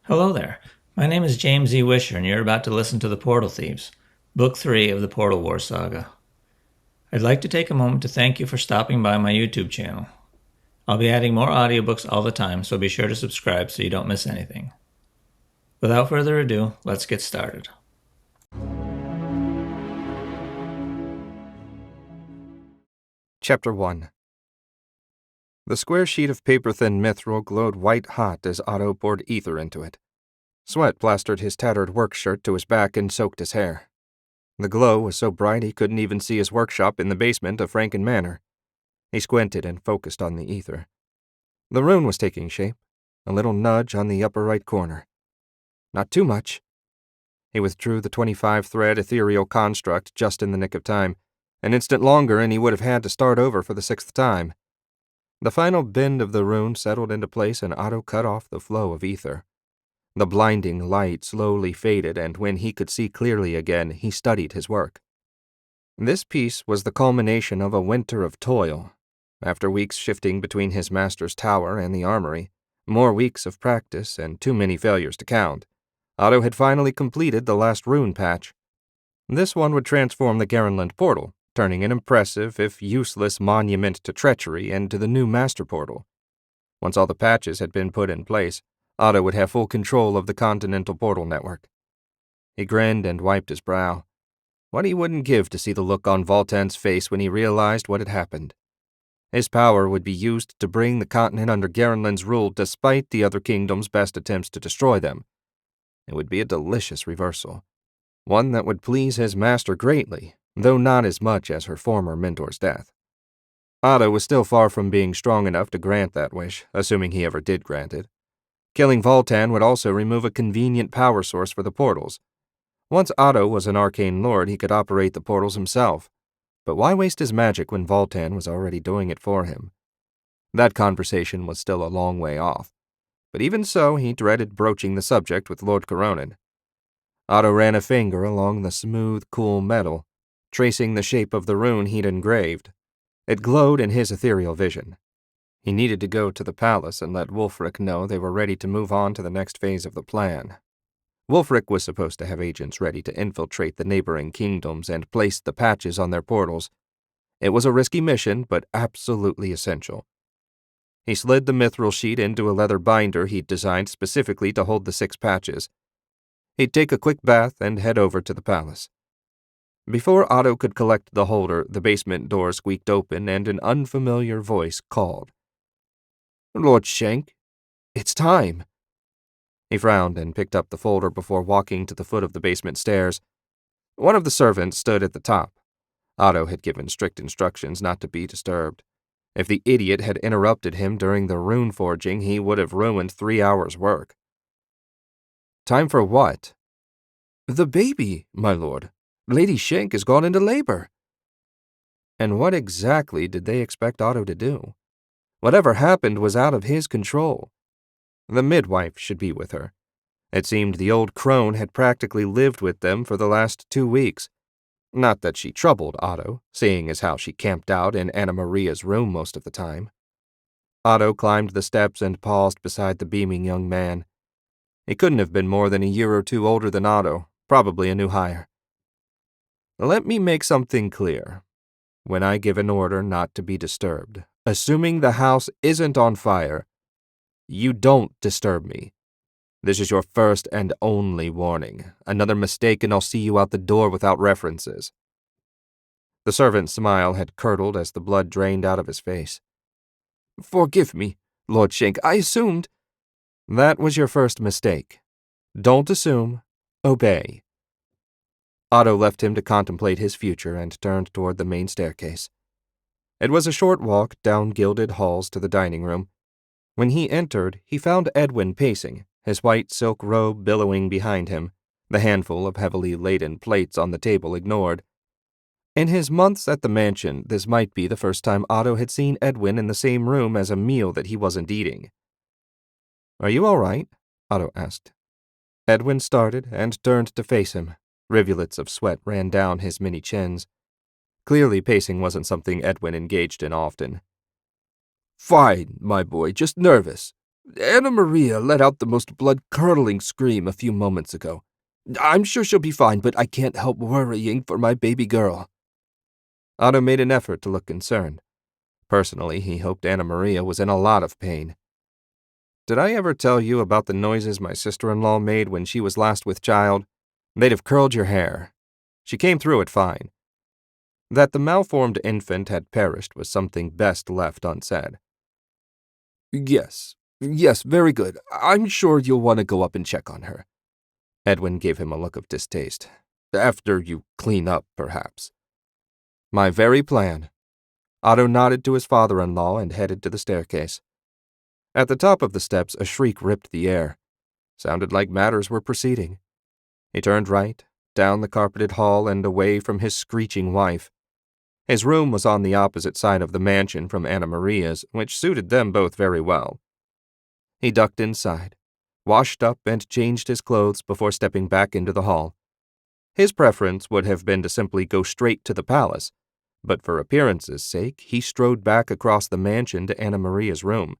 Hello there. My name is James E. Wisher, and you're about to listen to The Portal Thieves, Book 3 of the Portal War Saga. I'd like to take a moment to thank you for stopping by my YouTube channel. I'll be adding more audiobooks all the time, so be sure to subscribe so you don't miss anything. Without further ado, let's get started. Chapter 1. The square sheet of paper-thin mithril glowed white-hot as Otto poured ether into it. Sweat plastered his tattered work shirt to his back and soaked his hair. The glow was so bright he couldn't even see his workshop in the basement of Franken Manor. He squinted and focused on the ether. The rune was taking shape, a little nudge on the upper right corner. Not too much. He withdrew the 25-thread ethereal construct just in the nick of time. An instant longer and he would have had to start over for the 6th time. The final bend of the rune settled into place and Otto cut off the flow of ether. The blinding light slowly faded, and when he could see clearly again, he studied his work. This piece was the culmination of a winter of toil. After weeks shifting between his master's tower and the armory, more weeks of practice and too many failures to count, Otto had finally completed the last rune patch. This one would transform the Garenland portal, turning an impressive, if useless, monument to treachery into the new master portal. Once all the patches had been put in place, Otto would have full control of the continental portal network. He grinned and wiped his brow. What he wouldn't give to see the look on Voltan's face when he realized what had happened. His power would be used to bring the continent under Garenland's rule despite the other kingdom's best attempts to destroy them. It would be a delicious reversal. One that would please his master greatly, though not as much as her former mentor's death. Otto was still far from being strong enough to grant that wish, assuming he ever did grant it. Killing Voltan would also remove a convenient power source for the portals. Once Otto was an arcane lord, he could operate the portals himself. But why waste his magic when Voltan was already doing it for him? That conversation was still a long way off. But even so, he dreaded broaching the subject with Lord Coronin. Otto ran a finger along the smooth, cool metal, tracing the shape of the rune he'd engraved. It glowed in his ethereal vision. He needed to go to the palace and let Wulfric know they were ready to move on to the next phase of the plan. Wulfric was supposed to have agents ready to infiltrate the neighboring kingdoms and place the patches on their portals. It was a risky mission, but absolutely essential. He slid the mithril sheet into a leather binder he'd designed specifically to hold the 6 patches. He'd take a quick bath and head over to the palace. Before Otto could collect the holder, the basement door squeaked open and an unfamiliar voice called. "Lord Shank, it's time." He frowned and picked up the folder before walking to the foot of the basement stairs. One of the servants stood at the top. Otto had given strict instructions not to be disturbed. If the idiot had interrupted him during the rune forging, he would have ruined 3 hours' work. "Time for what?" "The baby, my lord. Lady Shank has gone into labor." And what exactly did they expect Otto to do? Whatever happened was out of his control. The midwife should be with her. It seemed the old crone had practically lived with them for the last 2 weeks. Not that she troubled Otto, seeing as how she camped out in Anna Maria's room most of the time. Otto climbed the steps and paused beside the beaming young man. He couldn't have been more than a year or 2 older than Otto, probably a new hire. "Let me make something clear. When I give an order not to be disturbed, assuming the house isn't on fire, you don't disturb me. This is your first and only warning. Another mistake and I'll see you out the door without references." The servant's smile had curdled as the blood drained out of his face. "Forgive me, Lord Shank, I assumed—" "That was your first mistake. Don't assume. Obey." Otto left him to contemplate his future and turned toward the main staircase. It was a short walk down gilded halls to the dining room. When he entered, he found Edwin pacing, his white silk robe billowing behind him, the handful of heavily laden plates on the table ignored. In his months at the mansion, this might be the first time Otto had seen Edwin in the same room as a meal that he wasn't eating. "Are you all right?" Otto asked. Edwin started and turned to face him. Rivulets of sweat ran down his many chins. Clearly, pacing wasn't something Edwin engaged in often. "Fine, my boy, just nervous. Anna Maria let out the most blood-curdling scream a few moments ago. I'm sure she'll be fine, but I can't help worrying for my baby girl." Otto made an effort to look concerned. Personally, he hoped Anna Maria was in a lot of pain. "Did I ever tell you about the noises my sister-in-law made when she was last with child? They'd have curled your hair. She came through it fine." That the malformed infant had perished was something best left unsaid. Yes, very good. I'm sure you'll want to go up and check on her." Edwin gave him a look of distaste. "After you clean up, perhaps." "My very plan." Otto nodded to his father-in-law and headed to the staircase. At the top of the steps, a shriek ripped the air. Sounded like matters were proceeding. He turned right, down the carpeted hall and away from his screeching wife. His room was on the opposite side of the mansion from Anna Maria's, which suited them both very well. He ducked inside, washed up and changed his clothes before stepping back into the hall. His preference would have been to simply go straight to the palace, but for appearance's sake, he strode back across the mansion to Anna Maria's room.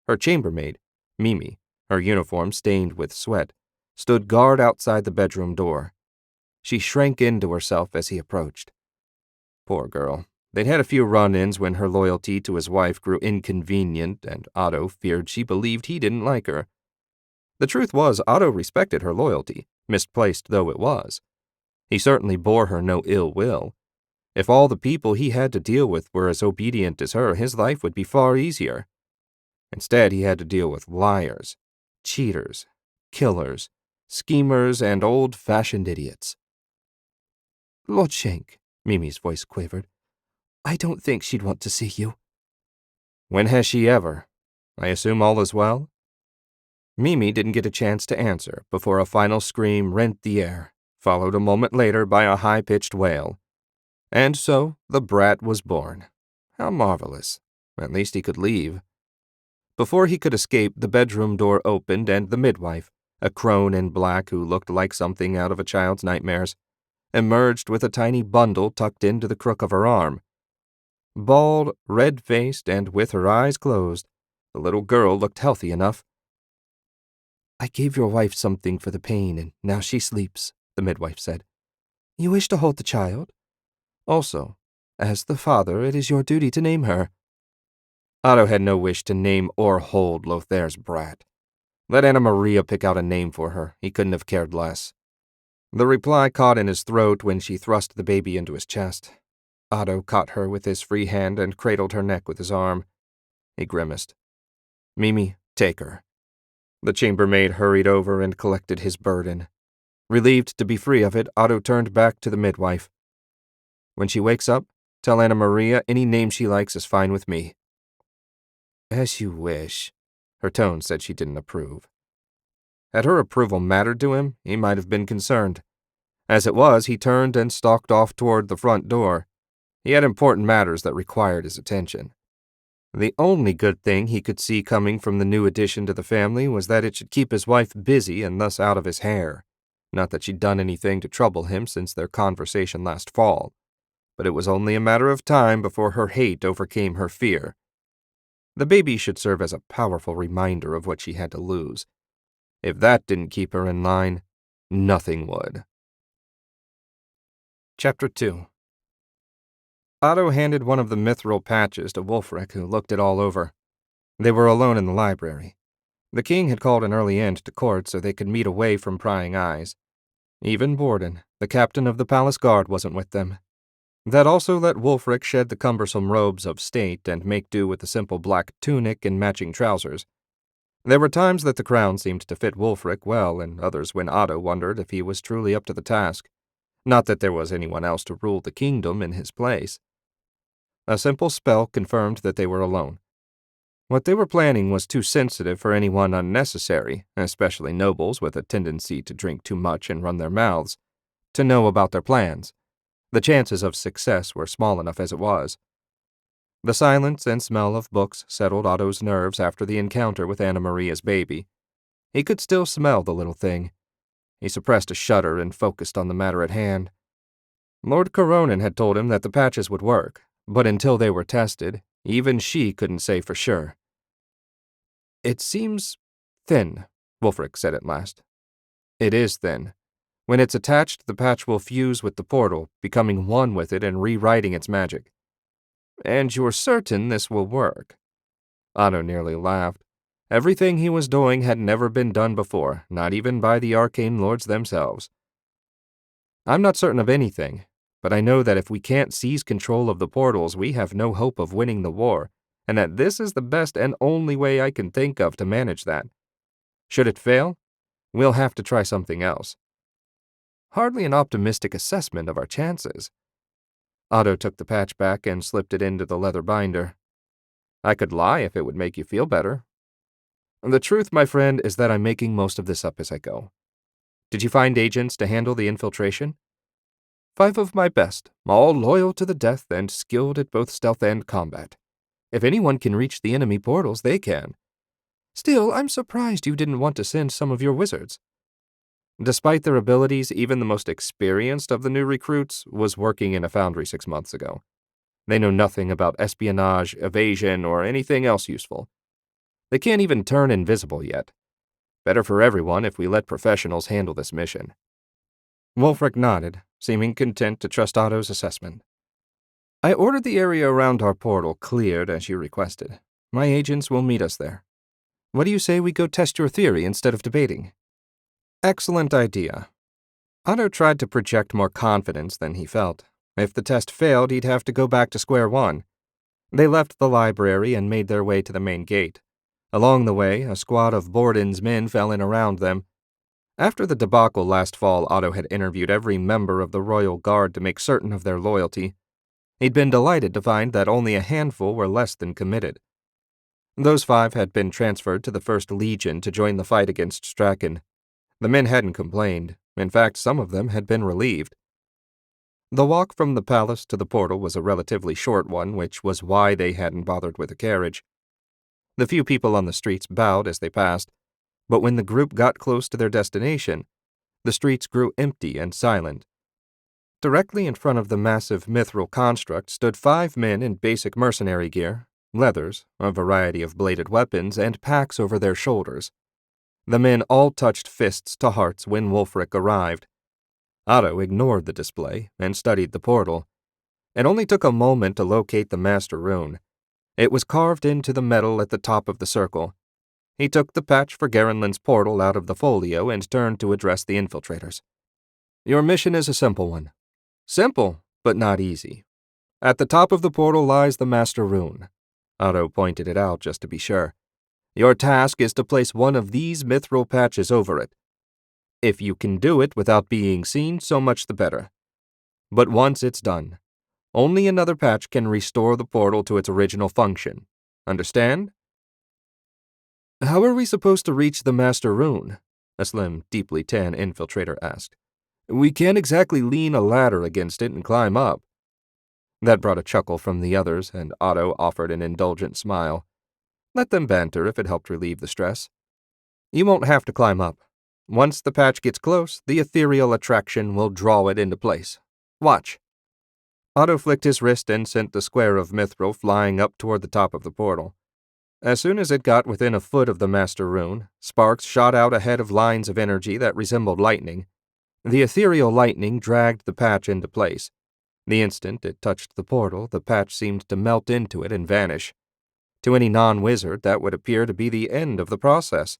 Her chambermaid, Mimi, her uniform stained with sweat, stood guard outside the bedroom door. She shrank into herself as he approached. Poor girl. They'd had a few run-ins when her loyalty to his wife grew inconvenient, and Otto feared she believed he didn't like her. The truth was, Otto respected her loyalty, misplaced though it was. He certainly bore her no ill will. If all the people he had to deal with were as obedient as her, his life would be far easier. Instead, he had to deal with liars, cheaters, killers, schemers, and old-fashioned idiots. "Lord Shank," Mimi's voice quavered, "I don't think she'd want to see you." "When has she ever? I assume all is well?" Mimi didn't get a chance to answer before a final scream rent the air, followed a moment later by a high-pitched wail. And so the brat was born. How marvelous. At least he could leave. Before he could escape, the bedroom door opened and the midwife, a crone in black who looked like something out of a child's nightmares, emerged with a tiny bundle tucked into the crook of her arm. Bald, red-faced, and with her eyes closed, the little girl looked healthy enough. "I gave your wife something for the pain, and now she sleeps," the midwife said. "You wish to hold the child? Also, as the father, it is your duty to name her." Otto had no wish to name or hold Lothaire's brat. Let Anna Maria pick out a name for her. He couldn't have cared less. The reply caught in his throat when she thrust the baby into his chest. Otto caught her with his free hand and cradled her neck with his arm. He grimaced. "Mimi, take her." The chambermaid hurried over and collected his burden. Relieved to be free of it, Otto turned back to the midwife. "When she wakes up, tell Anna Maria any name she likes is fine with me." "As you wish." Her tone said she didn't approve. Had her approval mattered to him, he might have been concerned. As it was, he turned and stalked off toward the front door. He had important matters that required his attention. The only good thing he could see coming from the new addition to the family was that it should keep his wife busy and thus out of his hair. Not that she'd done anything to trouble him since their conversation last fall, but it was only a matter of time before her hate overcame her fear. The baby should serve as a powerful reminder of what she had to lose. If that didn't keep her in line, nothing would. Chapter 2. Otto handed one of the mithril patches to Wulfric, who looked it all over. They were alone in the library. The king had called an early end to court so they could meet away from prying eyes. Even Borden, the captain of the palace guard, wasn't with them. That also let Wulfric shed the cumbersome robes of state and make do with the simple black tunic and matching trousers. There were times that the crown seemed to fit Wulfric well, and others when Otto wondered if he was truly up to the task. Not that there was anyone else to rule the kingdom in his place. A simple spell confirmed that they were alone. What they were planning was too sensitive for anyone unnecessary, especially nobles with a tendency to drink too much and run their mouths, to know about their plans. The chances of success were small enough as it was. The silence and smell of books settled Otto's nerves after the encounter with Anna Maria's baby. He could still smell the little thing. He suppressed a shudder and focused on the matter at hand. Lord Coronin had told him that the patches would work, but until they were tested, even she couldn't say for sure. It seems thin, Wulfric said at last. It is thin. When it's attached, the patch will fuse with the portal, becoming one with it and rewriting its magic. And you're certain this will work? Otto nearly laughed. Everything he was doing had never been done before, not even by the arcane lords themselves. I'm not certain of anything, but I know that if we can't seize control of the portals, we have no hope of winning the war, and that this is the best and only way I can think of to manage that. Should it fail, we'll have to try something else. Hardly an optimistic assessment of our chances. Otto took the patch back and slipped it into the leather binder. I could lie if it would make you feel better. The truth, my friend, is that I'm making most of this up as I go. Did you find agents to handle the infiltration? 5 of my best, all loyal to the death and skilled at both stealth and combat. If anyone can reach the enemy portals, they can. Still, I'm surprised you didn't want to send some of your wizards. Despite their abilities, even the most experienced of the new recruits was working in a foundry 6 months ago. They know nothing about espionage, evasion, or anything else useful. They can't even turn invisible yet. Better for everyone if we let professionals handle this mission. Wulfric nodded, seeming content to trust Otto's assessment. I ordered the area around our portal cleared as you requested. My agents will meet us there. What do you say we go test your theory instead of debating? Excellent idea. Otto tried to project more confidence than he felt. If the test failed, he'd have to go back to square one. They left the library and made their way to the main gate. Along the way, a squad of Borden's men fell in around them. After the debacle last fall, Otto had interviewed every member of the Royal Guard to make certain of their loyalty. He'd been delighted to find that only a handful were less than committed. Those 5 had been transferred to the 1st Legion to join the fight against Strachan. The men hadn't complained. In fact, some of them had been relieved. The walk from the palace to the portal was a relatively short one, which was why they hadn't bothered with a carriage. The few people on the streets bowed as they passed, but when the group got close to their destination, the streets grew empty and silent. Directly in front of the massive mithril construct stood 5 men in basic mercenary gear, leathers, a variety of bladed weapons, and packs over their shoulders. The men all touched fists to hearts when Wulfric arrived. Otto ignored the display and studied the portal. It only took a moment to locate the master rune. It was carved into the metal at the top of the circle. He took the patch for Garenlin's portal out of the folio and turned to address the infiltrators. Your mission is a simple one. Simple, but not easy. At the top of the portal lies the master rune. Otto pointed it out just to be sure. Your task is to place one of these mithril patches over it. If you can do it without being seen, so much the better. But once it's done, only another patch can restore the portal to its original function. Understand? How are we supposed to reach the master rune? A slim, deeply tan infiltrator asked. We can't exactly lean a ladder against it and climb up. That brought a chuckle from the others, and Otto offered an indulgent smile. Let them banter if it helped relieve the stress. You won't have to climb up. Once the patch gets close, the ethereal attraction will draw it into place. Watch. Otto flicked his wrist and sent the square of mithril flying up toward the top of the portal. As soon as it got within a foot of the master rune, sparks shot out ahead of lines of energy that resembled lightning. The ethereal lightning dragged the patch into place. The instant it touched the portal, the patch seemed to melt into it and vanish. To any non-wizard, that would appear to be the end of the process.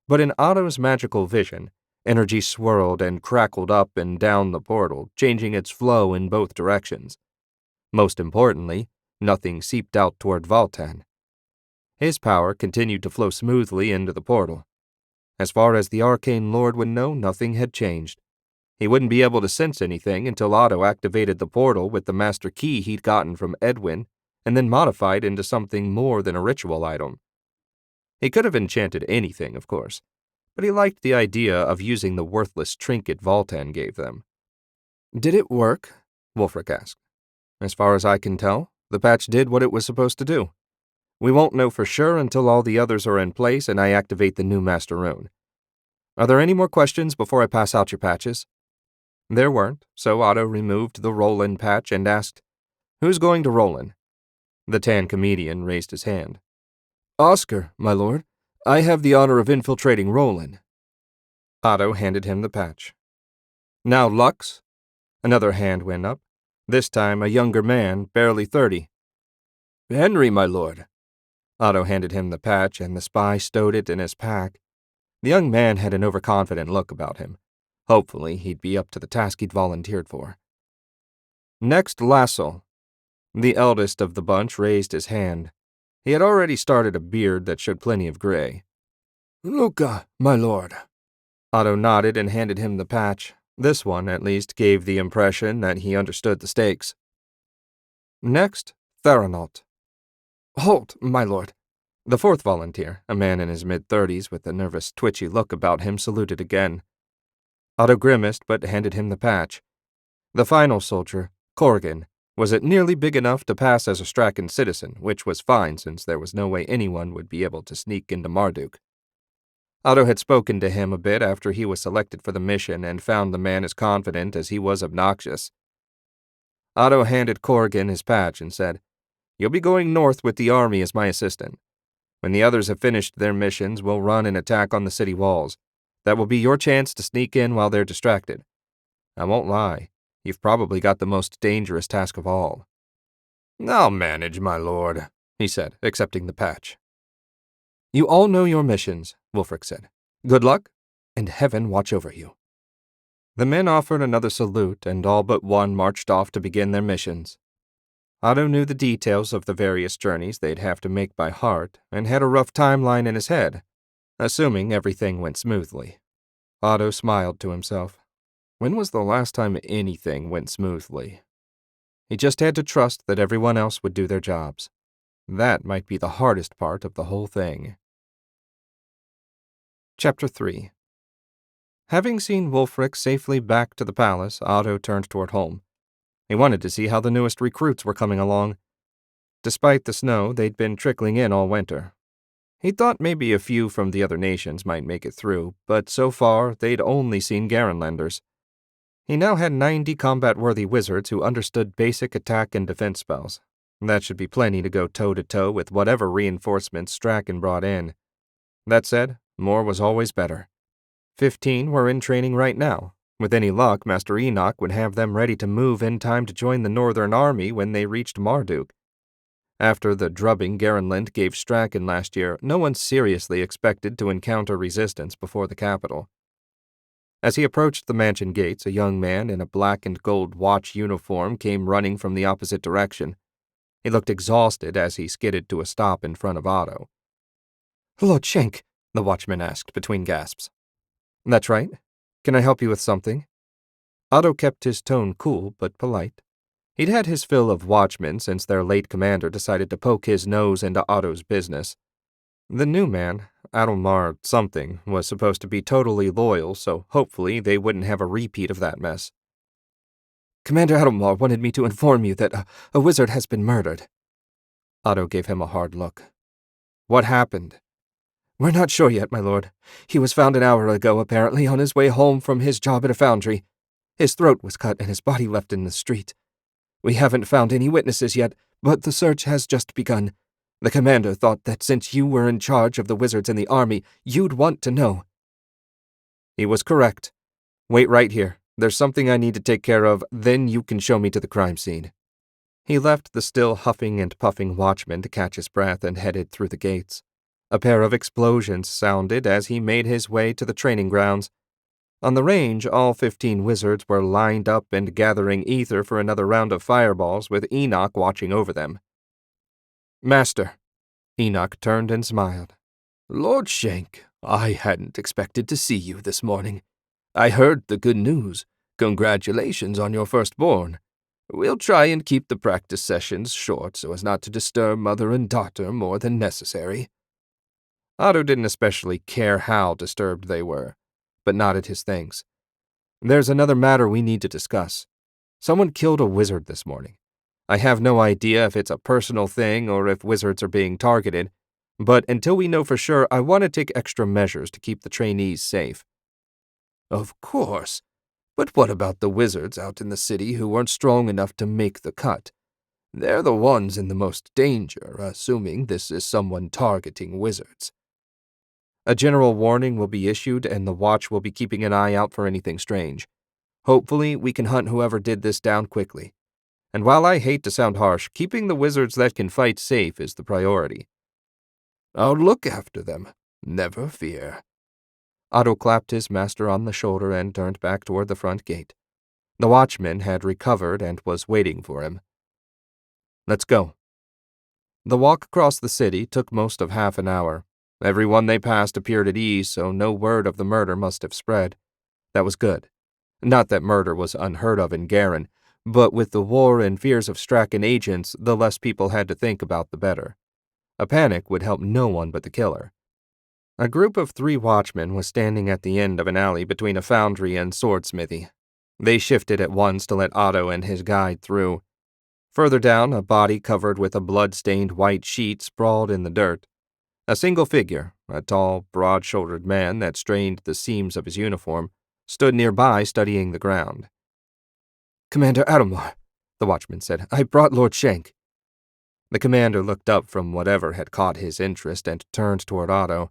But in Otto's magical vision, energy swirled and crackled up and down the portal, changing its flow in both directions. Most importantly, nothing seeped out toward Valtan. His power continued to flow smoothly into the portal. As far as the arcane lord would know, nothing had changed. He wouldn't be able to sense anything until Otto activated the portal with the master key he'd gotten from Edwin, and then modified into something more than a ritual item. He could have enchanted anything, of course, but he liked the idea of using the worthless trinket Valtan gave them. Did it work? Wulfric asked. As far as I can tell, the patch did what it was supposed to do. We won't know for sure until all the others are in place and I activate the new master rune. Are there any more questions before I pass out your patches? There weren't, so Otto removed the roll-in patch and asked, Who's going to roll-in? The tan comedian raised his hand. Oscar, my lord. I have the honor of infiltrating Roland. Otto handed him the patch. Now, Lux? Another hand went up, this time a younger man, barely 30. Henry, my lord. Otto handed him the patch, and the spy stowed it in his pack. The young man had an overconfident look about him. Hopefully, he'd be up to the task he'd volunteered for. Next, Lassell. The eldest of the bunch raised his hand. He had already started a beard that showed plenty of gray. Luca, my lord. Otto nodded and handed him the patch. This one, at least, gave the impression that he understood the stakes. Next, Theranault. Halt, my lord. The fourth volunteer, a man in his mid-30s with a nervous, twitchy look about him, saluted again. Otto grimaced but handed him the patch. The final soldier, Corrigan, was nearly big enough to pass as a Strachan citizen, which was fine since there was no way anyone would be able to sneak into Marduk. Otto had spoken to him a bit after he was selected for the mission and found the man as confident as he was obnoxious. Otto handed Corrigan his patch and said, You'll be going north with the army as my assistant. When the others have finished their missions, we'll run an attack on the city walls. That will be your chance to sneak in while they're distracted. I won't lie, you've probably got the most dangerous task of all. I'll manage, my lord, he said, accepting the patch. You all know your missions, Wulfric said. Good luck, and heaven watch over you. The men offered another salute, and all but one marched off to begin their missions. Otto knew the details of the various journeys they'd have to make by heart, and had a rough timeline in his head, assuming everything went smoothly. Otto smiled to himself. When was the last time anything went smoothly? He just had to trust that everyone else would do their jobs. That might be the hardest part of the whole thing. Chapter 3. Having seen Wulfric safely back to the palace, Otto turned toward home. He wanted to see how the newest recruits were coming along. Despite the snow, they'd been trickling in all winter. He thought maybe a few from the other nations might make it through, but so far they'd only seen Garenlanders. He now had 90 combat-worthy wizards who understood basic attack and defense spells. That should be plenty to go toe-to-toe with whatever reinforcements Strachan brought in. That said, more was always better. 15 were in training right now. With any luck, Master Enoch would have them ready to move in time to join the Northern Army when they reached Marduk. After the drubbing Garenland gave Strachan last year, no one seriously expected to encounter resistance before the capital. As he approached the mansion gates, a young man in a black and gold watch uniform came running from the opposite direction. He looked exhausted as he skidded to a stop in front of Otto. Lord Schenk, the watchman asked between gasps. That's right. Can I help you with something? Otto kept his tone cool but polite. He'd had his fill of watchmen since their late commander decided to poke his nose into Otto's business. The new man, Adelmar something, was supposed to be totally loyal, so hopefully they wouldn't have a repeat of that mess. Commander Adelmar wanted me to inform you that a wizard has been murdered. Otto gave him a hard look. What happened? We're not sure yet, my lord. He was found an hour ago, apparently, on his way home from his job at a foundry. His throat was cut and his body left in the street. We haven't found any witnesses yet, but the search has just begun. The commander thought that since you were in charge of the wizards in the army, you'd want to know. He was correct. Wait right here. There's something I need to take care of, then you can show me to the crime scene. He left the still huffing and puffing watchman to catch his breath and headed through the gates. A pair of explosions sounded as he made his way to the training grounds. On the range, all 15 wizards were lined up and gathering ether for another round of fireballs, with Enoch watching over them. Master. Enoch turned and smiled. Lord Schenk, I hadn't expected to see you this morning. I heard the good news. Congratulations on your firstborn. We'll try and keep the practice sessions short so as not to disturb mother and daughter more than necessary. Otto didn't especially care how disturbed they were, but nodded his thanks. There's another matter we need to discuss. Someone killed a wizard this morning. I have no idea if it's a personal thing or if wizards are being targeted, but until we know for sure, I want to take extra measures to keep the trainees safe. Of course. But what about the wizards out in the city who weren't strong enough to make the cut? They're the ones in the most danger, assuming this is someone targeting wizards. A general warning will be issued, and the watch will be keeping an eye out for anything strange. Hopefully, we can hunt whoever did this down quickly. And while I hate to sound harsh, keeping the wizards that can fight safe is the priority. I'll look after them. Never fear. Otto clapped his master on the shoulder and turned back toward the front gate. The watchman had recovered and was waiting for him. Let's go. The walk across the city took most of half an hour. Everyone they passed appeared at ease, so no word of the murder must have spread. That was good. Not that murder was unheard of in Garen, but with the war and fears of Strachan agents, the less people had to think about, the better. A panic would help no one but the killer. A group of 3 watchmen was standing at the end of an alley between a foundry and swordsmithy. They shifted at once to let Otto and his guide through. Further down, a body covered with a blood-stained white sheet sprawled in the dirt. A single figure, a tall, broad-shouldered man that strained the seams of his uniform, stood nearby studying the ground. "Commander Adelmar," the watchman said, "I brought Lord Shank." The commander looked up from whatever had caught his interest and turned toward Otto.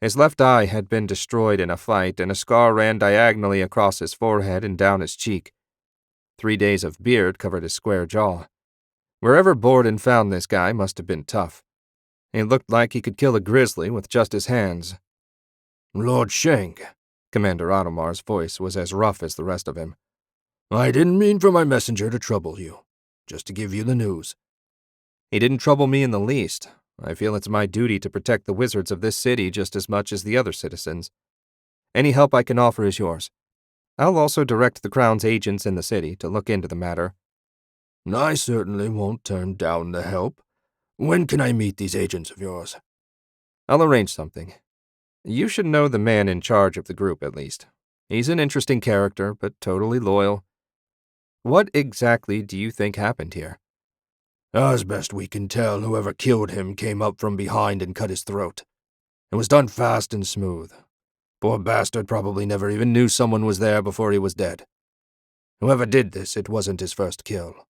His left eye had been destroyed in a fight, and a scar ran diagonally across his forehead and down his cheek. 3 days of beard covered his square jaw. Wherever Borden found this guy must have been tough. He looked like he could kill a grizzly with just his hands. "Lord Shank," Commander Adelmar's voice was as rough as the rest of him. "I didn't mean for my messenger to trouble you. Just to give you the news." He didn't trouble me in the least. I feel it's my duty to protect the wizards of this city just as much as the other citizens. Any help I can offer is yours. I'll also direct the Crown's agents in the city to look into the matter. I certainly won't turn down the help. When can I meet these agents of yours? I'll arrange something. You should know the man in charge of the group, at least. He's an interesting character, but totally loyal. What exactly do you think happened here? As best we can tell, whoever killed him came up from behind and cut his throat. It was done fast and smooth. Poor bastard probably never even knew someone was there before he was dead. Whoever did this, it wasn't his first kill.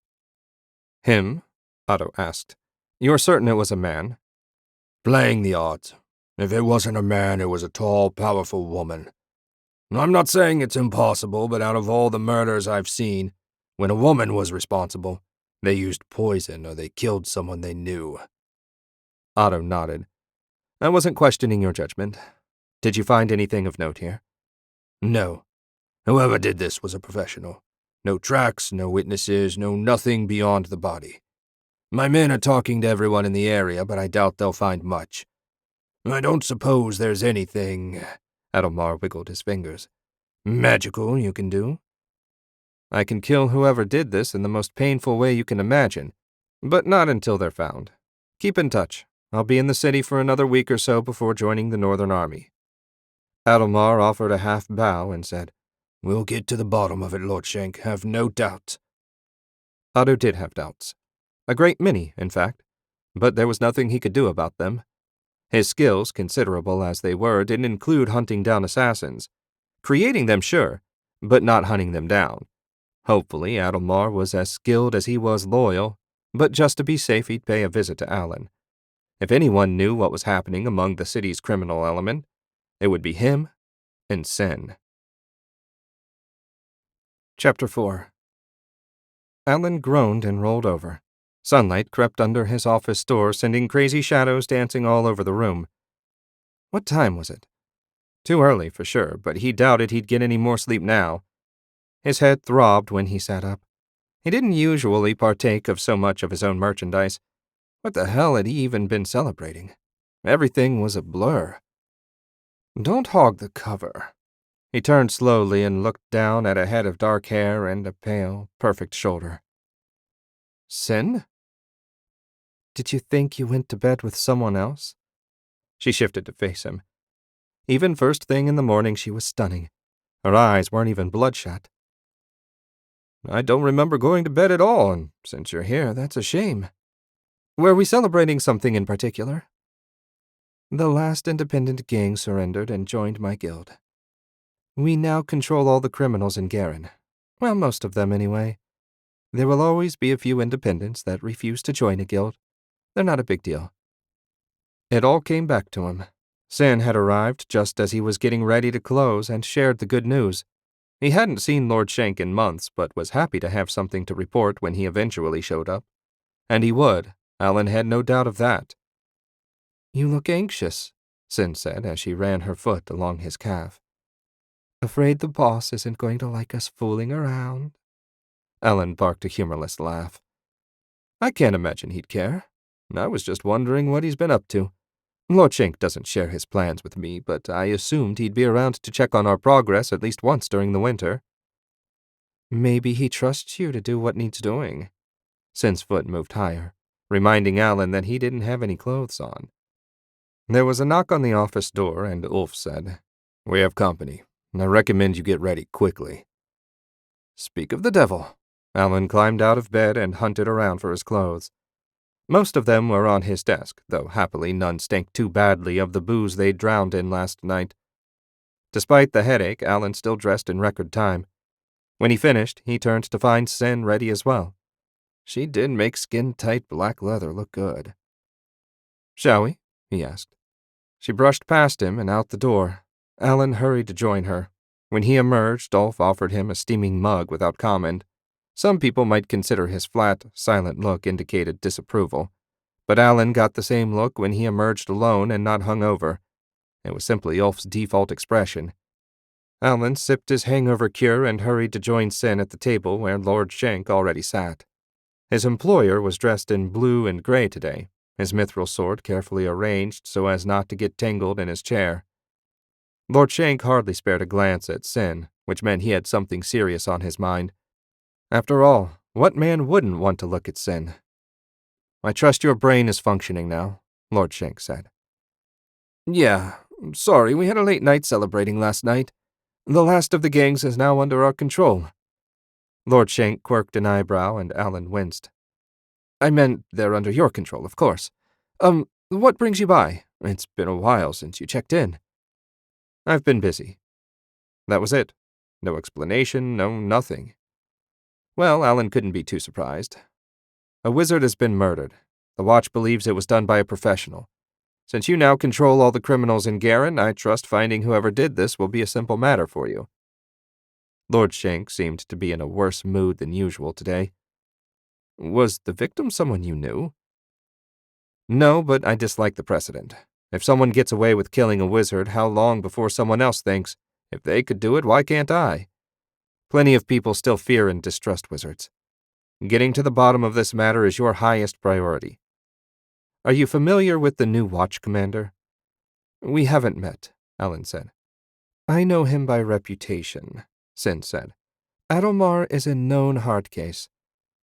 Him? Otto asked. You're certain it was a man? Playing the odds. If it wasn't a man, it was a tall, powerful woman. I'm not saying it's impossible, but out of all the murders I've seen, when a woman was responsible, they used poison or they killed someone they knew. Otto nodded. I wasn't questioning your judgment. Did you find anything of note here? No. Whoever did this was a professional. No tracks, no witnesses, no nothing beyond the body. My men are talking to everyone in the area, but I doubt they'll find much. I don't suppose there's anything, Adelmar wiggled his fingers, magical you can do. I can kill whoever did this in the most painful way you can imagine, but not until they're found. Keep in touch. I'll be in the city for another week or so before joining the Northern Army. Adelmar offered a half bow and said, We'll get to the bottom of it, Lord Shank, have no doubt. Otto did have doubts. A great many, in fact, but there was nothing he could do about them. His skills, considerable as they were, didn't include hunting down assassins. Creating them, sure, but not hunting them down. Hopefully, Adelmar was as skilled as he was loyal, but just to be safe, he'd pay a visit to Alan. If anyone knew what was happening among the city's criminal element, it would be him and Sen. Chapter 4. Alan groaned and rolled over. Sunlight crept under his office door, sending crazy shadows dancing all over the room. What time was it? Too early, for sure, but he doubted he'd get any more sleep now. His head throbbed when he sat up. He didn't usually partake of so much of his own merchandise. What the hell had he even been celebrating? Everything was a blur. Don't hog the cover. He turned slowly and looked down at a head of dark hair and a pale, perfect shoulder. Sin? Did you think you went to bed with someone else? She shifted to face him. Even first thing in the morning, she was stunning. Her eyes weren't even bloodshot. I don't remember going to bed at all, and since you're here, that's a shame. Were we celebrating something in particular? The last independent gang surrendered and joined my guild. We now control all the criminals in Garen. Well, most of them anyway. There will always be a few independents that refuse to join a guild. They're not a big deal. It all came back to him. Sin had arrived just as he was getting ready to close and shared the good news. He hadn't seen Lord Shank in months, but was happy to have something to report when he eventually showed up. And he would. Alan had no doubt of that. "You look anxious," Sin said as she ran her foot along his calf. "Afraid the boss isn't going to like us fooling around?" Alan barked a humorless laugh. "I can't imagine he'd care. I was just wondering what he's been up to. Lord Shank doesn't share his plans with me, but I assumed he'd be around to check on our progress at least once during the winter." "Maybe he trusts you to do what needs doing." Sin's foot moved higher, reminding Alan that he didn't have any clothes on. There was a knock on the office door, and Ulf said, "We have company. I recommend you get ready quickly." Speak of the devil. Alan climbed out of bed and hunted around for his clothes. Most of them were on his desk, though happily none stank too badly of the booze they'd drowned in last night. Despite the headache, Alan still dressed in record time. When he finished, he turned to find Sin ready as well. She did make skin-tight black leather look good. "Shall we?" he asked. She brushed past him and out the door. Alan hurried to join her. When he emerged, Ulf offered him a steaming mug without comment. Some people might consider his flat, silent look indicated disapproval, but Alan got the same look when he emerged alone and not hungover. It was simply Ulf's default expression. Alan sipped his hangover cure and hurried to join Sin at the table where Lord Shank already sat. His employer was dressed in blue and gray today, his mithril sword carefully arranged so as not to get tangled in his chair. Lord Shank hardly spared a glance at Sin, which meant he had something serious on his mind. After all, what man wouldn't want to look at Sin? "I trust your brain is functioning now," Lord Shank said. "Yeah, sorry, we had a late night celebrating last night. The last of the gangs is now under our control." Lord Shank quirked an eyebrow and Alan winced. "I meant they're under your control, of course. What brings you by? It's been a while since you checked in." "I've been busy." That was it. No explanation, no nothing. Well, Alan couldn't be too surprised. A wizard has been murdered. The Watch believes it was done by a professional. Since you now control all the criminals in Garen, I trust finding whoever did this will be a simple matter for you. Lord Shank seemed to be in a worse mood than usual today. "Was the victim someone you knew?" "No, but I dislike the precedent. If someone gets away with killing a wizard, how long before someone else thinks, if they could do it, why can't I? Plenty of people still fear and distrust wizards. Getting to the bottom of this matter is your highest priority. Are you familiar with the new Watch Commander?" "We haven't met," Alan said. "I know him by reputation," Sin said. "Adelmar is a known hard case.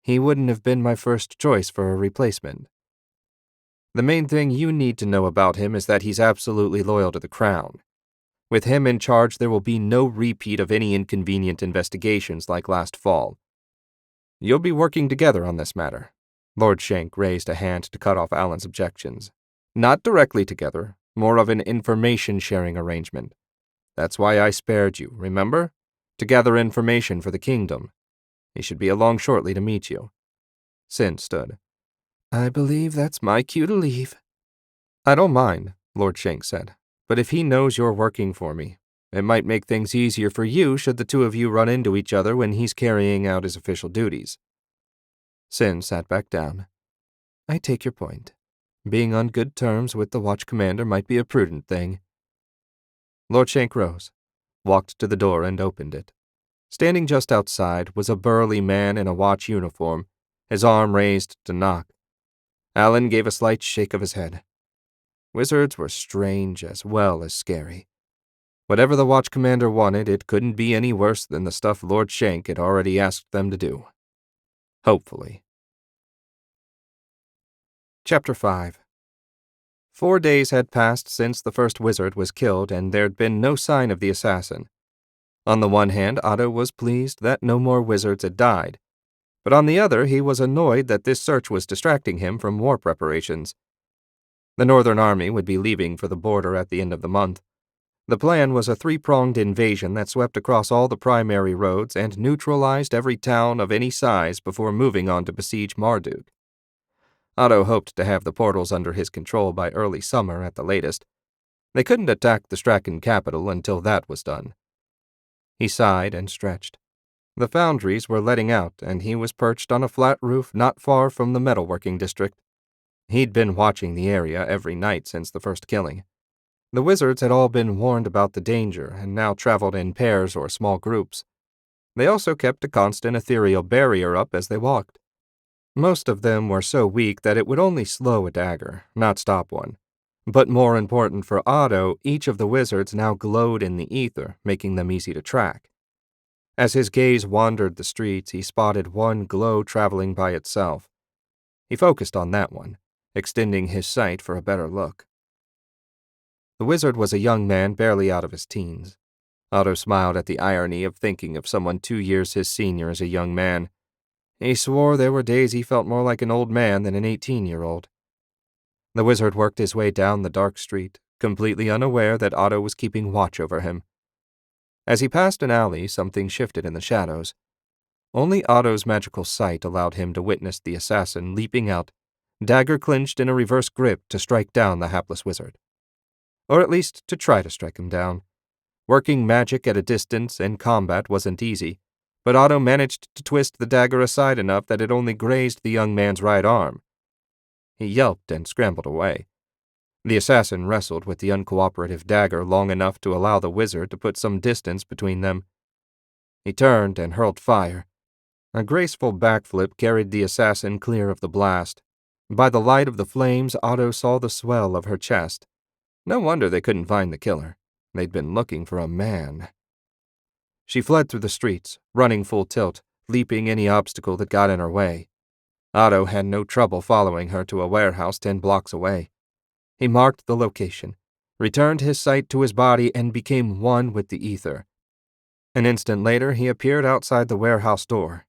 He wouldn't have been my first choice for a replacement." "The main thing you need to know about him is that he's absolutely loyal to the Crown. With him in charge, there will be no repeat of any inconvenient investigations like last fall. You'll be working together on this matter." Lord Shank raised a hand to cut off Alan's objections. "Not directly together, more of an information-sharing arrangement. That's why I spared you, remember? To gather information for the kingdom. He should be along shortly to meet you." Sin stood. "I believe that's my cue to leave." "I don't mind," Lord Shank said. "But if he knows you're working for me, it might make things easier for you should the two of you run into each other when he's carrying out his official duties." Sin sat back down. "I take your point. Being on good terms with the Watch Commander might be a prudent thing." Lord Shank rose, walked to the door and opened it. Standing just outside was a burly man in a Watch uniform, his arm raised to knock. Alan gave a slight shake of his head. Wizards were strange as well as scary. Whatever the Watch Commander wanted, it couldn't be any worse than the stuff Lord Shank had already asked them to do. Hopefully. Chapter 5. 4 days had passed since the first wizard was killed, and there'd been no sign of the assassin. On the one hand, Otto was pleased that no more wizards had died, but on the other, he was annoyed that this search was distracting him from war preparations. The Northern Army would be leaving for the border at the end of the month. The plan was a three-pronged invasion that swept across all the primary roads and neutralized every town of any size before moving on to besiege Marduk. Otto hoped to have the portals under his control by early summer at the latest. They couldn't attack the Strachan capital until that was done. He sighed and stretched. The foundries were letting out, and he was perched on a flat roof not far from the metalworking district. He'd been watching the area every night since the first killing. The wizards had all been warned about the danger and now traveled in pairs or small groups. They also kept a constant ethereal barrier up as they walked. Most of them were so weak that it would only slow a dagger, not stop one. But more important for Otto, each of the wizards now glowed in the ether, making them easy to track. As his gaze wandered the streets, he spotted one glow traveling by itself. He focused on that one, extending his sight for a better look. The wizard was a young man barely out of his teens. Otto smiled at the irony of thinking of someone 2 years his senior as a young man. He swore there were days he felt more like an old man than an 18-year-old. The wizard worked his way down the dark street, completely unaware that Otto was keeping watch over him. As he passed an alley, something shifted in the shadows. Only Otto's magical sight allowed him to witness the assassin leaping out, dagger clenched in a reverse grip to strike down the hapless wizard. Or at least to try to strike him down. Working magic at a distance in combat wasn't easy, but Otto managed to twist the dagger aside enough that it only grazed the young man's right arm. He yelped and scrambled away. The assassin wrestled with the uncooperative dagger long enough to allow the wizard to put some distance between them. He turned and hurled fire. A graceful backflip carried the assassin clear of the blast. By the light of the flames, Otto saw the swell of her chest. No wonder they couldn't find the killer. They'd been looking for a man. She fled through the streets, running full tilt, leaping any obstacle that got in her way. Otto had no trouble following her to a warehouse 10 blocks away. He marked the location, returned his sight to his body, and became one with the ether. An instant later, he appeared outside the warehouse door.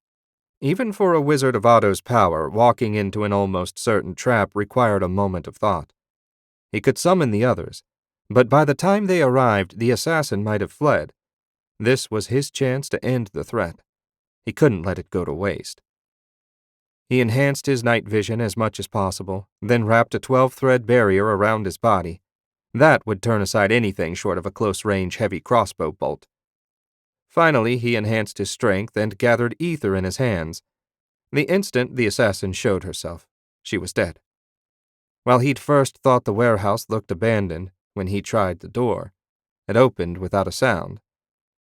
Even for a wizard of Otto's power, walking into an almost certain trap required a moment of thought. He could summon the others, but by the time they arrived, the assassin might have fled. This was his chance to end the threat. He couldn't let it go to waste. He enhanced his night vision as much as possible, then wrapped a 12-thread barrier around his body. That would turn aside anything short of a close-range heavy crossbow bolt. Finally, he enhanced his strength and gathered ether in his hands. The instant the assassin showed herself, she was dead. While he'd first thought the warehouse looked abandoned, when he tried the door, it opened without a sound.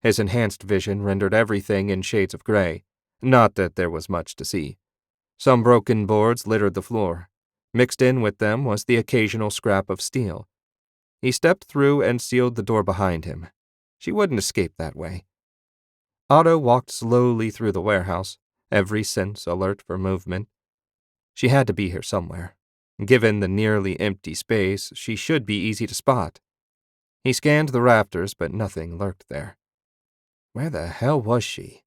His enhanced vision rendered everything in shades of gray, not that there was much to see. Some broken boards littered the floor. Mixed in with them was the occasional scrap of steel. He stepped through and sealed the door behind him. She wouldn't escape that way. Otto walked slowly through the warehouse, every sense alert for movement. She had to be here somewhere. Given the nearly empty space, she should be easy to spot. He scanned the rafters, but nothing lurked there. Where the hell was she?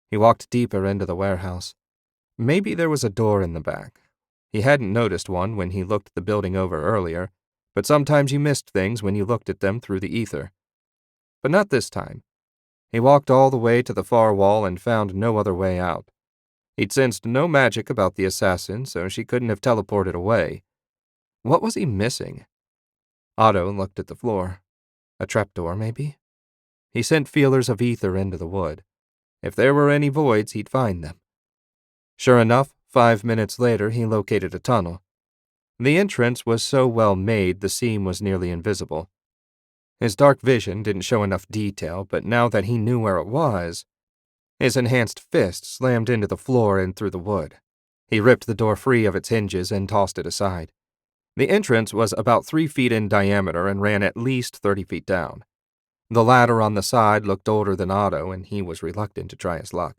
He walked deeper into the warehouse. Maybe there was a door in the back. He hadn't noticed one when he looked the building over earlier, but sometimes you missed things when you looked at them through the ether. But not this time. He walked all the way to the far wall and found no other way out. He'd sensed no magic about the assassin, so she couldn't have teleported away. What was he missing? Otto looked at the floor. A trapdoor, maybe? He sent feelers of ether into the wood. If there were any voids, he'd find them. Sure enough, 5 minutes later, he located a tunnel. The entrance was so well made the seam was nearly invisible. His dark vision didn't show enough detail, but now that he knew where it was, his enhanced fist slammed into the floor and through the wood. He ripped the door free of its hinges and tossed it aside. The entrance was about 3 feet in diameter and ran at least 30 feet down. The ladder on the side looked older than Otto, and he was reluctant to try his luck.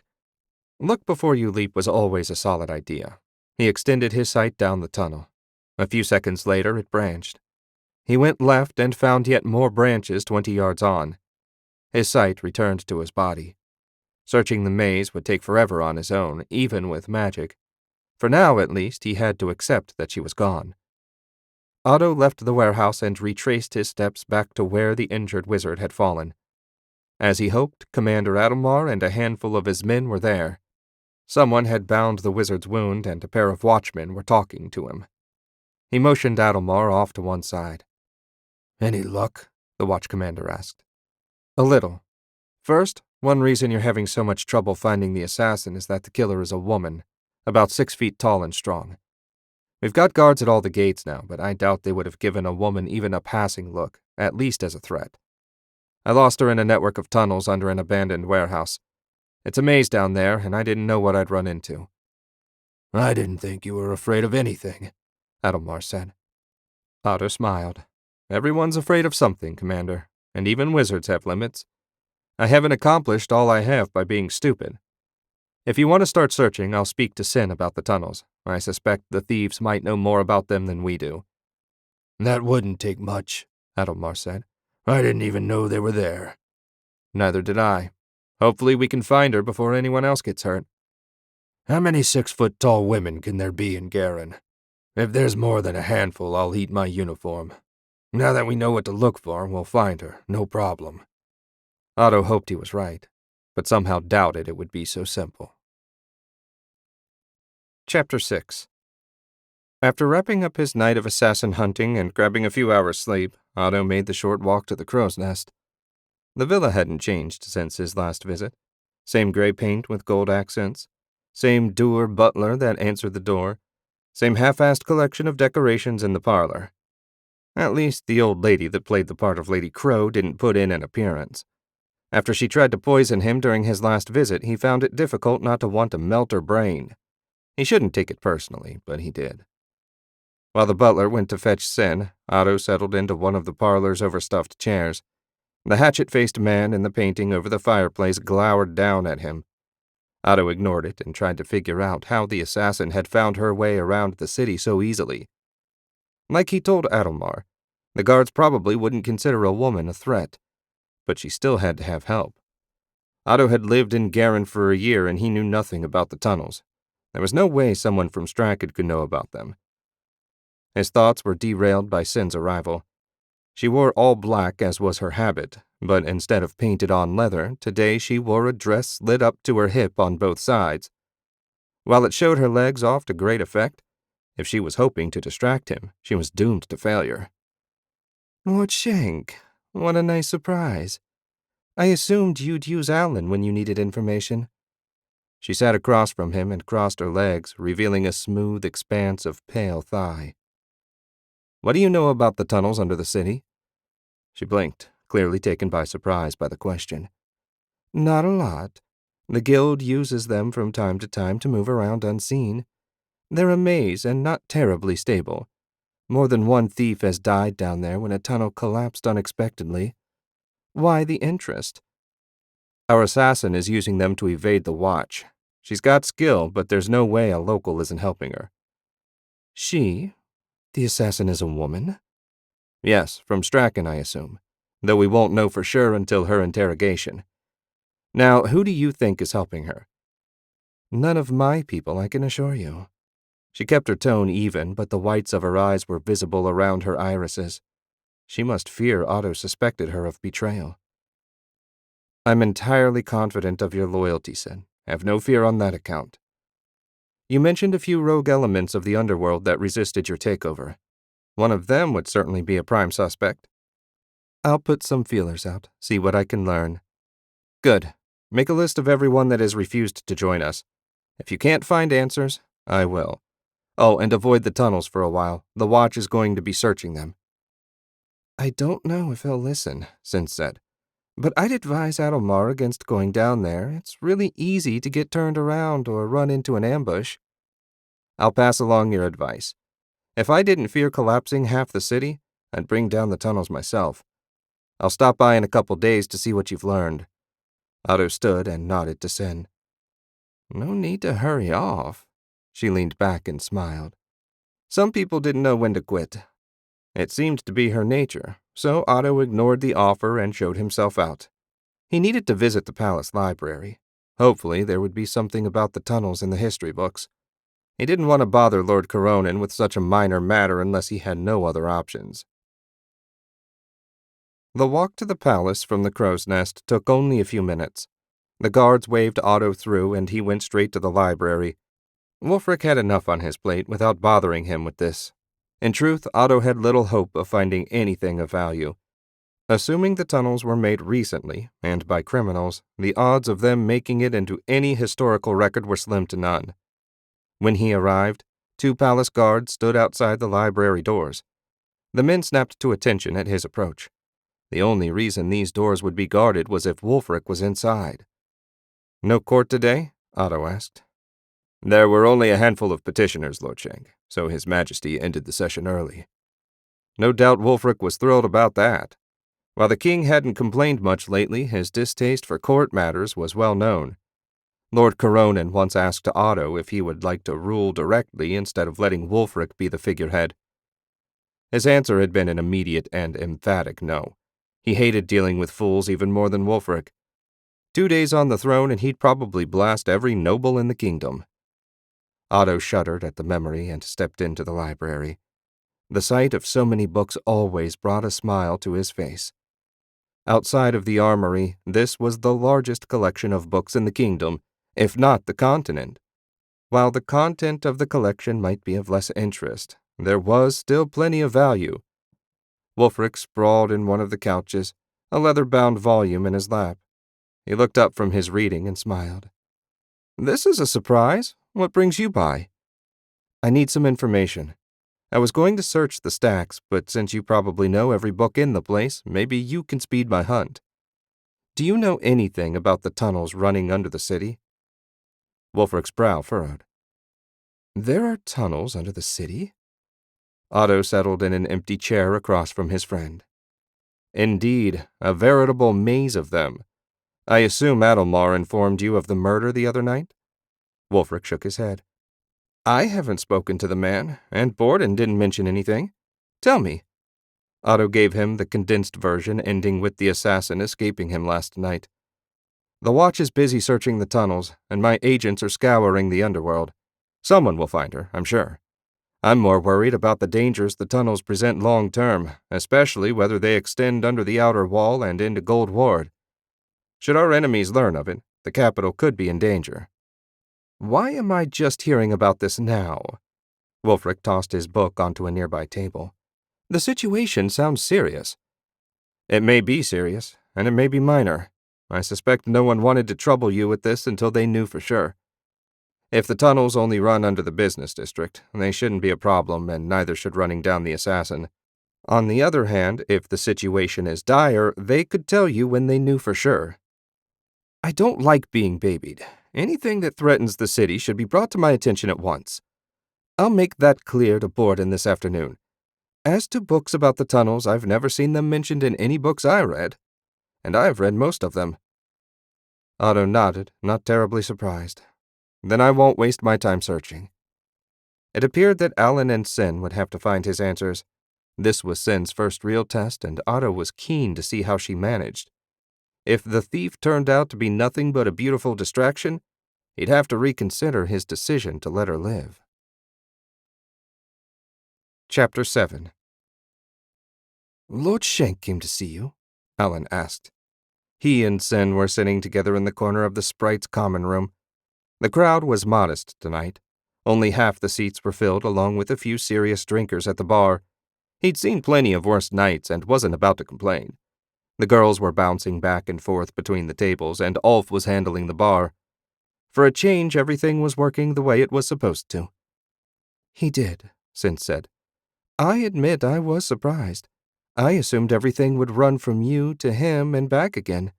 Look before you leap was always a solid idea. He extended his sight down the tunnel. A few seconds later, it branched. He went left and found yet more branches 20 yards on. His sight returned to his body. Searching the maze would take forever on his own, even with magic. For now, at least, he had to accept that she was gone. Otto left the warehouse and retraced his steps back to where the injured wizard had fallen. As he hoped, Commander Adelmar and a handful of his men were there. Someone had bound the wizard's wound, and a pair of watchmen were talking to him. He motioned Adelmar off to one side. Any luck? The watch commander asked. A little. First, one reason you're having so much trouble finding the assassin is that the killer is a woman, about 6 feet tall and strong. We've got guards at all the gates now, but I doubt they would have given a woman even a passing look, at least as a threat. I lost her in a network of tunnels under an abandoned warehouse. It's a maze down there, and I didn't know what I'd run into. I didn't think you were afraid of anything, Adelmar said. Otto smiled. Everyone's afraid of something, Commander, and even wizards have limits. I haven't accomplished all I have by being stupid. If you want to start searching, I'll speak to Sin about the tunnels. I suspect the thieves might know more about them than we do. That wouldn't take much, Adelmar said. I didn't even know they were there. Neither did I. Hopefully we can find her before anyone else gets hurt. How many 6-foot-tall women can there be in Garen? If there's more than a handful, I'll heat my uniform. Now that we know what to look for, we'll find her, no problem. Otto hoped he was right, but somehow doubted it would be so simple. Chapter 6. After wrapping up his night of assassin hunting and grabbing a few hours' sleep, Otto made the short walk to the crow's nest. The villa hadn't changed since his last visit. Same gray paint with gold accents, same dour butler that answered the door, same half-assed collection of decorations in the parlor. At least the old lady that played the part of Lady Crow didn't put in an appearance. After she tried to poison him during his last visit, he found it difficult not to want to melt her brain. He shouldn't take it personally, but he did. While the butler went to fetch Sin, Otto settled into one of the parlor's overstuffed chairs. The hatchet-faced man in the painting over the fireplace glowered down at him. Otto ignored it and tried to figure out how the assassin had found her way around the city so easily. Like he told Adelmar, the guards probably wouldn't consider a woman a threat, but she still had to have help. Otto had lived in Garen for a year and he knew nothing about the tunnels. There was no way someone from Stratford could know about them. His thoughts were derailed by Sin's arrival. She wore all black as was her habit, but instead of painted-on leather, today she wore a dress lit up to her hip on both sides. While it showed her legs off to great effect, if she was hoping to distract him, she was doomed to failure. Lord Shank, what a nice surprise. I assumed you'd use Alan when you needed information. She sat across from him and crossed her legs, revealing a smooth expanse of pale thigh. What do you know about the tunnels under the city? She blinked, clearly taken by surprise by the question. Not a lot. The guild uses them from time to time to move around unseen. They're a maze and not terribly stable. More than one thief has died down there when a tunnel collapsed unexpectedly. Why the interest? Our assassin is using them to evade the watch. She's got skill, but there's no way a local isn't helping her. She? The assassin is a woman? Yes, from Strachan, I assume, though we won't know for sure until her interrogation. Now, who do you think is helping her? None of my people, I can assure you. She kept her tone even, but the whites of her eyes were visible around her irises. She must fear Otto suspected her of betrayal. I'm entirely confident of your loyalty, Sin. Have no fear on that account. You mentioned a few rogue elements of the underworld that resisted your takeover. One of them would certainly be a prime suspect. I'll put some feelers out, see what I can learn. Good. Make a list of everyone that has refused to join us. If you can't find answers, I will. Oh, and avoid the tunnels for a while. The watch is going to be searching them. I don't know if he'll listen, Sin said. But I'd advise Adelmar against going down there. It's really easy to get turned around or run into an ambush. I'll pass along your advice. If I didn't fear collapsing half the city, I'd bring down the tunnels myself. I'll stop by in a couple days to see what you've learned. Otto stood and nodded to Sin. No need to hurry off. She leaned back and smiled. Some people didn't know when to quit. It seemed to be her nature, so Otto ignored the offer and showed himself out. He needed to visit the palace library. Hopefully there would be something about the tunnels in the history books. He didn't want to bother Lord Coronin with such a minor matter unless he had no other options. The walk to the palace from the crow's nest took only a few minutes. The guards waved Otto through and he went straight to the library. Wulfric had enough on his plate without bothering him with this. In truth, Otto had little hope of finding anything of value. Assuming the tunnels were made recently, and by criminals, the odds of them making it into any historical record were slim to none. When he arrived, 2 palace guards stood outside the library doors. The men snapped to attention at his approach. The only reason these doors would be guarded was if Wulfric was inside. "No court today?" Otto asked. "There were only a handful of petitioners, Lord Shank, so His Majesty ended the session early." No doubt Wulfric was thrilled about that. While the king hadn't complained much lately, his distaste for court matters was well known. Lord Coronan once asked Otto if he would like to rule directly instead of letting Wulfric be the figurehead. His answer had been an immediate and emphatic no. He hated dealing with fools even more than Wulfric. 2 days on the throne and he'd probably blast every noble in the kingdom. Otto shuddered at the memory and stepped into the library. The sight of so many books always brought a smile to his face. Outside of the armory, this was the largest collection of books in the kingdom, if not the continent. While the content of the collection might be of less interest, there was still plenty of value. Wulfric sprawled in one of the couches, a leather-bound volume in his lap. He looked up from his reading and smiled. "This is a surprise. What brings you by?" "I need some information. I was going to search the stacks, but since you probably know every book in the place, maybe you can speed my hunt. Do you know anything about the tunnels running under the city?" Wulfric's brow furrowed. "There are tunnels under the city?" Otto settled in an empty chair across from his friend. "Indeed, a veritable maze of them. I assume Adelmar informed you of the murder the other night?" Wulfric shook his head. "I haven't spoken to the man, and Borden didn't mention anything. Tell me." Otto gave him the condensed version ending with the assassin escaping him last night. "The Watch is busy searching the tunnels, and my agents are scouring the underworld. Someone will find her, I'm sure. I'm more worried about the dangers the tunnels present long-term, especially whether they extend under the outer wall and into Gold Ward. Should our enemies learn of it, the capital could be in danger." "Why am I just hearing about this now?" Wulfric tossed his book onto a nearby table. "The situation sounds serious." "It may be serious, and it may be minor. I suspect no one wanted to trouble you with this until they knew for sure. If the tunnels only run under the business district, they shouldn't be a problem, and neither should running down the assassin. On the other hand, if the situation is dire, they could tell you when they knew for sure." "I don't like being babied. Anything that threatens the city should be brought to my attention at once. I'll make that clear to Borden this afternoon. As to books about the tunnels, I've never seen them mentioned in any books I read, and I've read most of them." Otto nodded, not terribly surprised. "Then I won't waste my time searching." It appeared that Alan and Sin would have to find his answers. This was Sin's first real test, and Otto was keen to see how she managed. If the thief turned out to be nothing but a beautiful distraction, he'd have to reconsider his decision to let her live. Chapter 7. "Lord Shank came to see you?" Alan asked. He and Sin were sitting together in the corner of the Sprite's common room. The crowd was modest tonight. Only half the seats were filled, along with a few serious drinkers at the bar. He'd seen plenty of worse nights and wasn't about to complain. The girls were bouncing back and forth between the tables, and Ulf was handling the bar. For a change, everything was working the way it was supposed to. "He did," Sin said. "I admit I was surprised. I assumed everything would run from you to him and back again.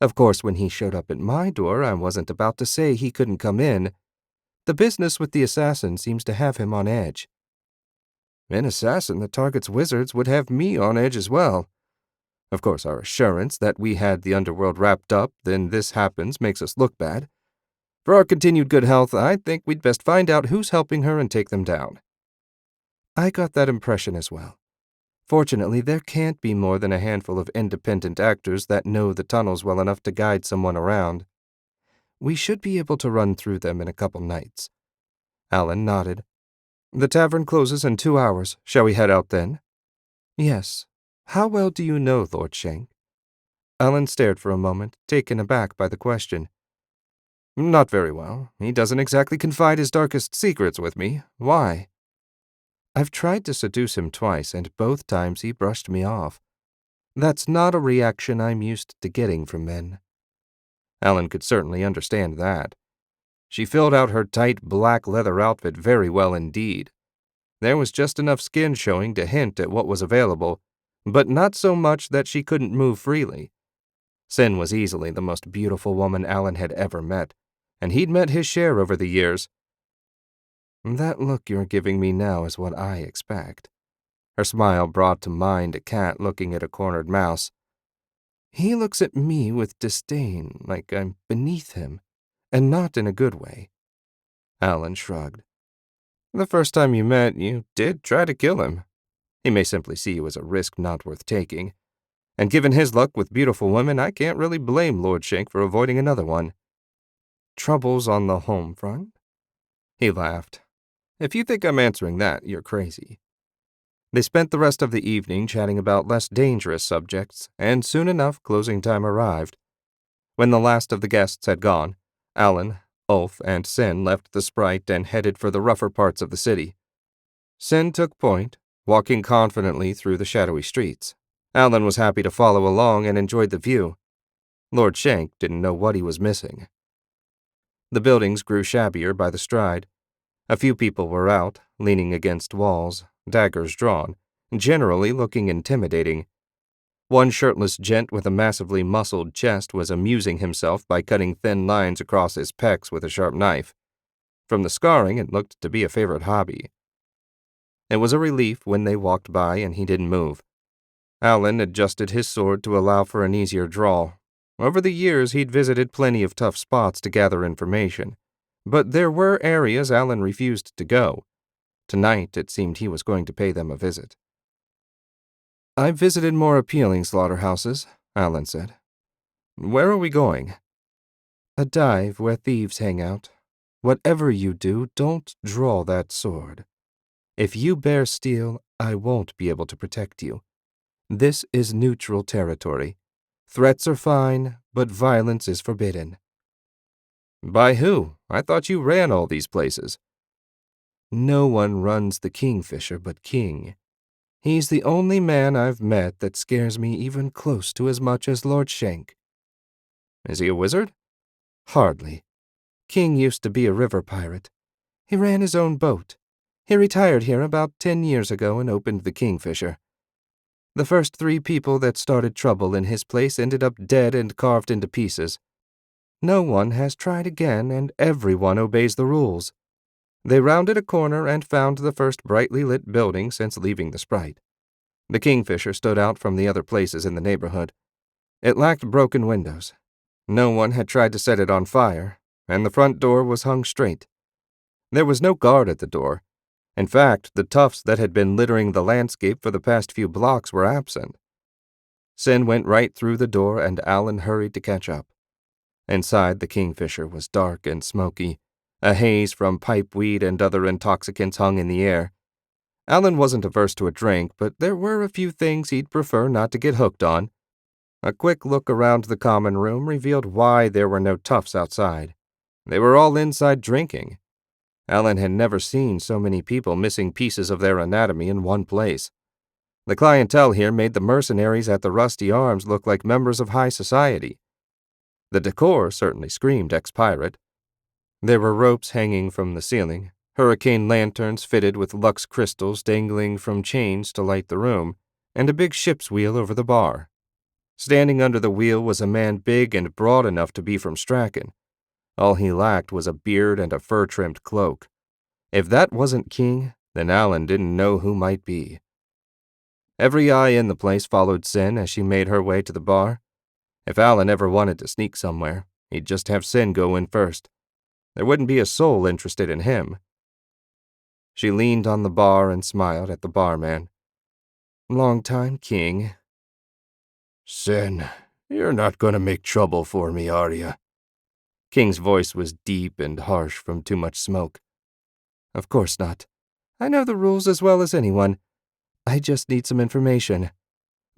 Of course, when he showed up at my door, I wasn't about to say he couldn't come in. The business with the assassin seems to have him on edge." "An assassin that targets wizards would have me on edge as well. Of course, our assurance that we had the underworld wrapped up, then this happens, makes us look bad. For our continued good health, I think we'd best find out who's helping her and take them down." "I got that impression as well. Fortunately, there can't be more than a handful of independent actors that know the tunnels well enough to guide someone around. We should be able to run through them in a couple nights." Alan nodded. "The tavern closes in 2 hours. Shall we head out then?" "Yes. How well do you know Lord Shank?" Alan stared for a moment, taken aback by the question. "Not very well. He doesn't exactly confide his darkest secrets with me. Why?" I've tried to seduce him twice, and both times he brushed me off. That's not a reaction I'm used to getting from men." Alan could certainly understand that. She filled out her tight black leather outfit very well indeed. There was just enough skin showing to hint at what was available, but not so much that she couldn't move freely. Sin was easily the most beautiful woman Alan had ever met, and he'd met his share over the years. "That look you're giving me now is what I expect." Her smile brought to mind a cat looking at a cornered mouse. "He looks at me with disdain, like I'm beneath him, and not in a good way." Alan shrugged. "The first time you met, you did try to kill him. He may simply see you as a risk not worth taking. And given his luck with beautiful women, I can't really blame Lord Shank for avoiding another one." "Troubles on the home front?" He laughed. "If you think I'm answering that, you're crazy." They spent the rest of the evening chatting about less dangerous subjects, and soon enough closing time arrived. When the last of the guests had gone, Alan, Ulf, and Sin left the Sprite and headed for the rougher parts of the city. Sin took point, walking confidently through the shadowy streets. Alan was happy to follow along and enjoyed the view. Lord Shank didn't know what he was missing. The buildings grew shabbier by the stride. A few people were out, leaning against walls, daggers drawn, generally looking intimidating. One shirtless gent with a massively muscled chest was amusing himself by cutting thin lines across his pecs with a sharp knife. From the scarring, it looked to be a favorite hobby. It was a relief when they walked by and he didn't move. Alan adjusted his sword to allow for an easier draw. Over the years, he'd visited plenty of tough spots to gather information, but there were areas Alan refused to go. Tonight, it seemed he was going to pay them a visit. "I've visited more appealing slaughterhouses," Alan said. "Where are we going?" "A dive where thieves hang out. Whatever you do, don't draw that sword. If you bear steel, I won't be able to protect you. This is neutral territory. Threats are fine, but violence is forbidden." "By who? I thought you ran all these places." "No one runs the Kingfisher but King. He's the only man I've met that scares me even close to as much as Lord Shank." "Is he a wizard?" "Hardly. King used to be a river pirate. He ran his own boat. He retired here about 10 years ago and opened the Kingfisher. The first 3 people that started trouble in his place ended up dead and carved into pieces. No one has tried again, and everyone obeys the rules. They rounded a corner and found the first brightly lit building since leaving the Sprite. The Kingfisher stood out from the other places in the neighborhood. It lacked broken windows. No one had tried to set it on fire, and the front door was hung straight. There was no guard at the door. In fact, the toughs that had been littering the landscape for the past few blocks were absent. Sin went right through the door, and Alan hurried to catch up. Inside, the Kingfisher was dark and smoky. A haze from pipeweed and other intoxicants hung in the air. Alan wasn't averse to a drink, but there were a few things he'd prefer not to get hooked on. A quick look around the common room revealed why there were no toughs outside. They were all inside drinking. Alan had never seen so many people missing pieces of their anatomy in one place. The clientele here made the mercenaries at the Rusty Arms look like members of high society. The decor certainly screamed ex-pirate. There were ropes hanging from the ceiling, hurricane lanterns fitted with Lux crystals dangling from chains to light the room, and a big ship's wheel over the bar. Standing under the wheel was a man big and broad enough to be from Strachan. All he lacked was a beard and a fur-trimmed cloak. If that wasn't King, then Alan didn't know who might be. Every eye in the place followed Sin as she made her way to the bar. If Alan ever wanted to sneak somewhere, he'd just have Sin go in first. There wouldn't be a soul interested in him. She leaned on the bar and smiled at the barman. "Long time, King." "Sin, you're not going to make trouble for me, are you?" King's voice was deep and harsh from too much smoke. "Of course not. I know the rules as well as anyone. I just need some information."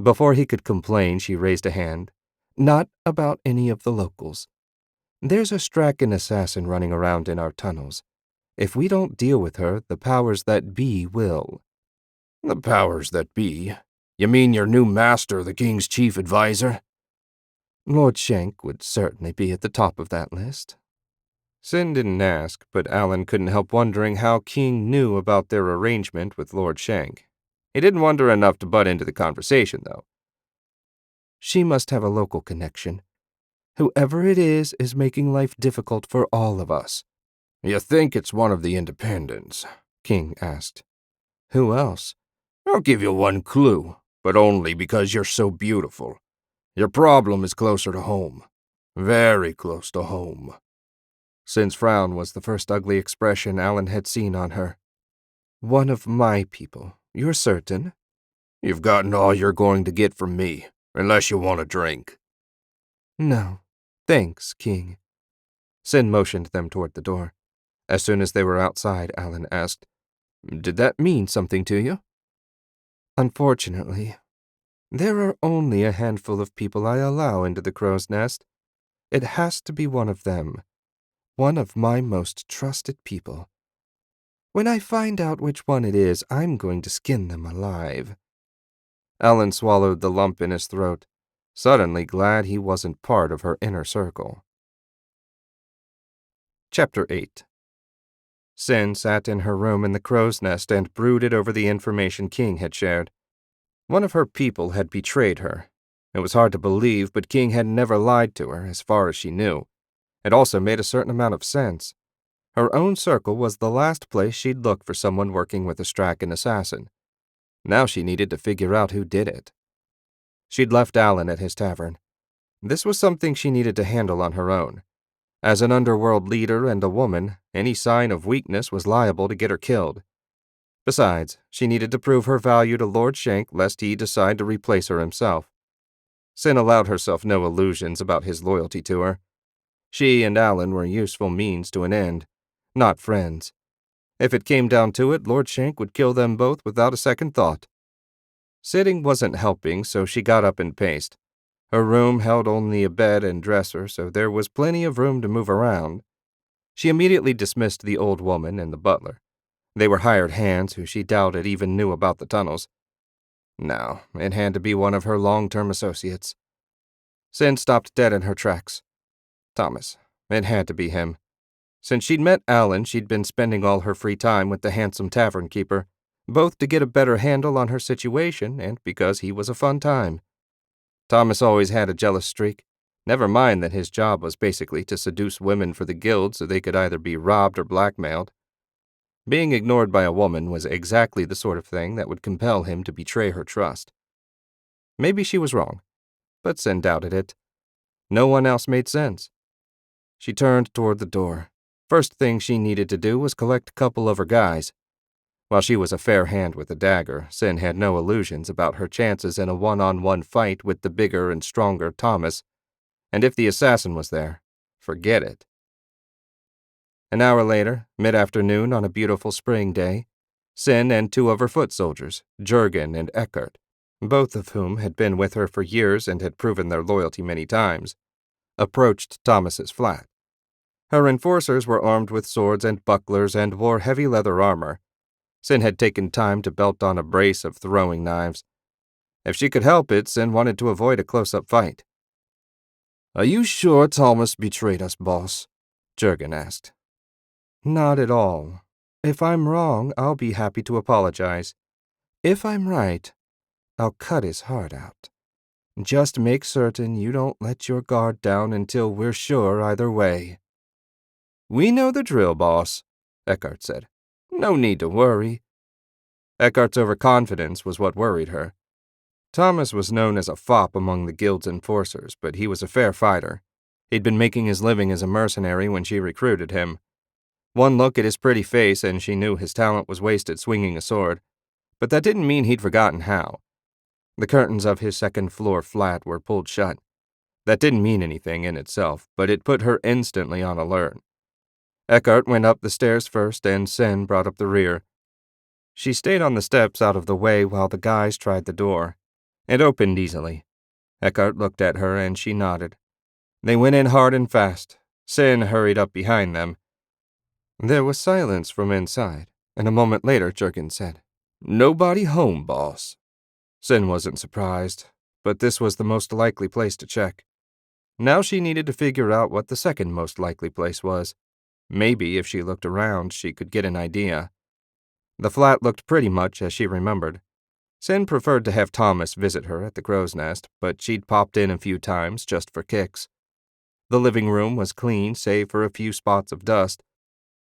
Before he could complain, she raised a hand. "Not about any of the locals. There's a Strachan assassin running around in our tunnels. If we don't deal with her, the powers that be will." The powers that be? You mean your new master, the king's chief advisor? Lord Shank would certainly be at the top of that list. Sin didn't ask, but Alan couldn't help wondering how King knew about their arrangement with Lord Shank. He didn't wonder enough to butt into the conversation, though. She must have a local connection. Whoever it is making life difficult for all of us. You think it's one of the independents? King asked. Who else? I'll give you one clue, but only because you're so beautiful. Your problem is closer to home. Very close to home. Sin's frown was the first ugly expression Alan had seen on her. One of my people, you're certain? You've gotten all you're going to get from me, unless you want a drink. No, thanks, King. Sin motioned them toward the door. As soon as they were outside, Alan asked, Did that mean something to you? Unfortunately, there are only a handful of people I allow into the crow's nest. It has to be one of them. One of my most trusted people. When I find out which one it is, I'm going to skin them alive. Alan swallowed the lump in his throat, suddenly glad he wasn't part of her inner circle. Chapter 8. Sin sat in her room in the crow's nest and brooded over the information King had shared. One of her people had betrayed her. It was hard to believe, but King had never lied to her, as far as she knew. It also made a certain amount of sense. Her own circle was the last place she'd look for someone working with a Strachan assassin. Now she needed to figure out who did it. She'd left Alan at his tavern. This was something she needed to handle on her own. As an underworld leader and a woman, any sign of weakness was liable to get her killed. Besides, she needed to prove her value to Lord Shank lest he decide to replace her himself. Sin allowed herself no illusions about his loyalty to her. She and Alan were useful means to an end, not friends. If it came down to it, Lord Shank would kill them both without a second thought. Sitting wasn't helping, so she got up and paced. Her room held only a bed and dresser, so there was plenty of room to move around. She immediately dismissed the old woman and the butler. They were hired hands who she doubted even knew about the tunnels. No, it had to be one of her long-term associates. Sin stopped dead in her tracks. Thomas. It had to be him. Since she'd met Alan, she'd been spending all her free time with the handsome tavern keeper, both to get a better handle on her situation and because he was a fun time. Thomas always had a jealous streak. Never mind that his job was basically to seduce women for the guild so they could either be robbed or blackmailed. Being ignored by a woman was exactly the sort of thing that would compel him to betray her trust. Maybe she was wrong, but Sin doubted it. No one else made sense. She turned toward the door. First thing she needed to do was collect a couple of her guys. While she was a fair hand with a dagger, Sin had no illusions about her chances in a one-on-one fight with the bigger and stronger Thomas. And if the assassin was there, forget it. An hour later, mid-afternoon on a beautiful spring day, Sin and two of her foot soldiers, Jurgen and Eckert, both of whom had been with her for years and had proven their loyalty many times, approached Thomas's flat. Her enforcers were armed with swords and bucklers and wore heavy leather armor. Sin had taken time to belt on a brace of throwing knives. If she could help it, Sin wanted to avoid a close-up fight. Are you sure Thomas betrayed us, boss? Jurgen asked. Not at all. If I'm wrong, I'll be happy to apologize. If I'm right, I'll cut his heart out. Just make certain you don't let your guard down until we're sure either way. We know the drill, boss, Eckart said. No need to worry. Eckart's overconfidence was what worried her. Thomas was known as a fop among the guild's enforcers, but he was a fair fighter. He'd been making his living as a mercenary when she recruited him. One look at his pretty face and she knew his talent was wasted swinging a sword, but that didn't mean he'd forgotten how. The curtains of his second-floor flat were pulled shut. That didn't mean anything in itself, but it put her instantly on alert. Eckart went up the stairs first and Sin brought up the rear. She stayed on the steps out of the way while the guys tried the door. It opened easily. Eckart looked at her and she nodded. They went in hard and fast. Sin hurried up behind them. There was silence from inside, and a moment later Jurgen said, Nobody home, boss. Sin wasn't surprised, but this was the most likely place to check. Now she needed to figure out what the second most likely place was. Maybe if she looked around, she could get an idea. The flat looked pretty much as she remembered. Sin preferred to have Thomas visit her at the Crow's Nest, but she'd popped in a few times just for kicks. The living room was clean, save for a few spots of dust.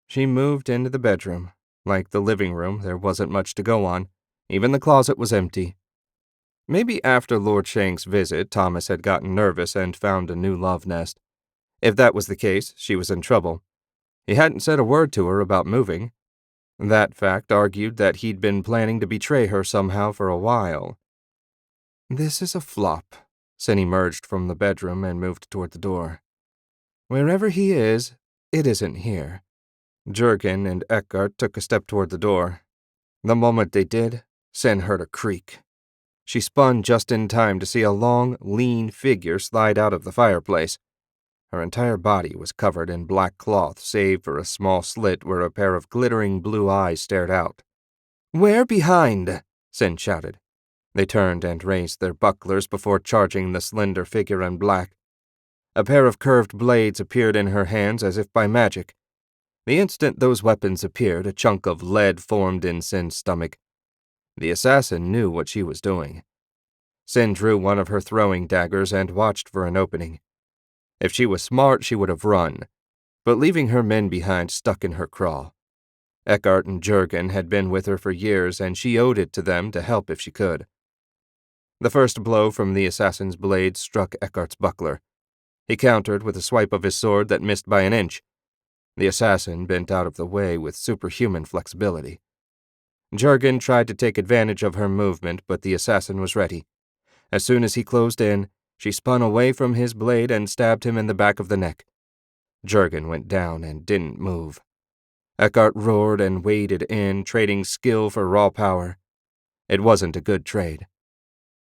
She moved into the bedroom. Like the living room, there wasn't much to go on. Even the closet was empty. Maybe after Lord Shank's visit, Thomas had gotten nervous and found a new love nest. If that was the case, she was in trouble. He hadn't said a word to her about moving. That fact argued that he'd been planning to betray her somehow for a while. This is a flop. Sin emerged from the bedroom and moved toward the door. Wherever he is, it isn't here. Jurgen and Eckhart took a step toward the door. The moment they did, Sin heard a creak. She spun just in time to see a long, lean figure slide out of the fireplace. Her entire body was covered in black cloth, save for a small slit where a pair of glittering blue eyes stared out. "Where behind?" Sin shouted. They turned and raised their bucklers before charging the slender figure in black. A pair of curved blades appeared in her hands as if by magic. The instant those weapons appeared, a chunk of lead formed in Sin's stomach. The assassin knew what she was doing. Sin drew one of her throwing daggers and watched for an opening. If she was smart, she would have run, but leaving her men behind stuck in her craw. Eckhart and Jurgen had been with her for years, and she owed it to them to help if she could. The first blow from the assassin's blade struck Eckhart's buckler. He countered with a swipe of his sword that missed by an inch. The assassin bent out of the way with superhuman flexibility. Jurgen tried to take advantage of her movement, but the assassin was ready. As soon as he closed in, she spun away from his blade and stabbed him in the back of the neck. Jurgen went down and didn't move. Eckhart roared and waded in, trading skill for raw power. It wasn't a good trade.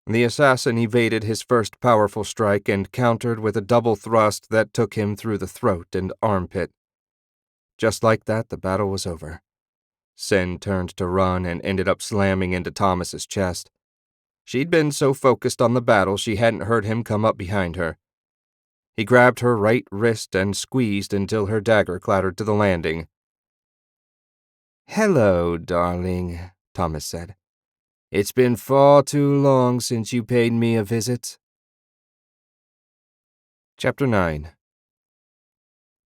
The assassin evaded his first powerful strike and countered with a double thrust that took him through the throat and armpit. Just like that, the battle was over. Sin turned to run and ended up slamming into Thomas's chest. She'd been so focused on the battle she hadn't heard him come up behind her. He grabbed her right wrist and squeezed until her dagger clattered to the landing. "Hello, darling," Thomas said. "It's been far too long since you paid me a visit." Chapter 9.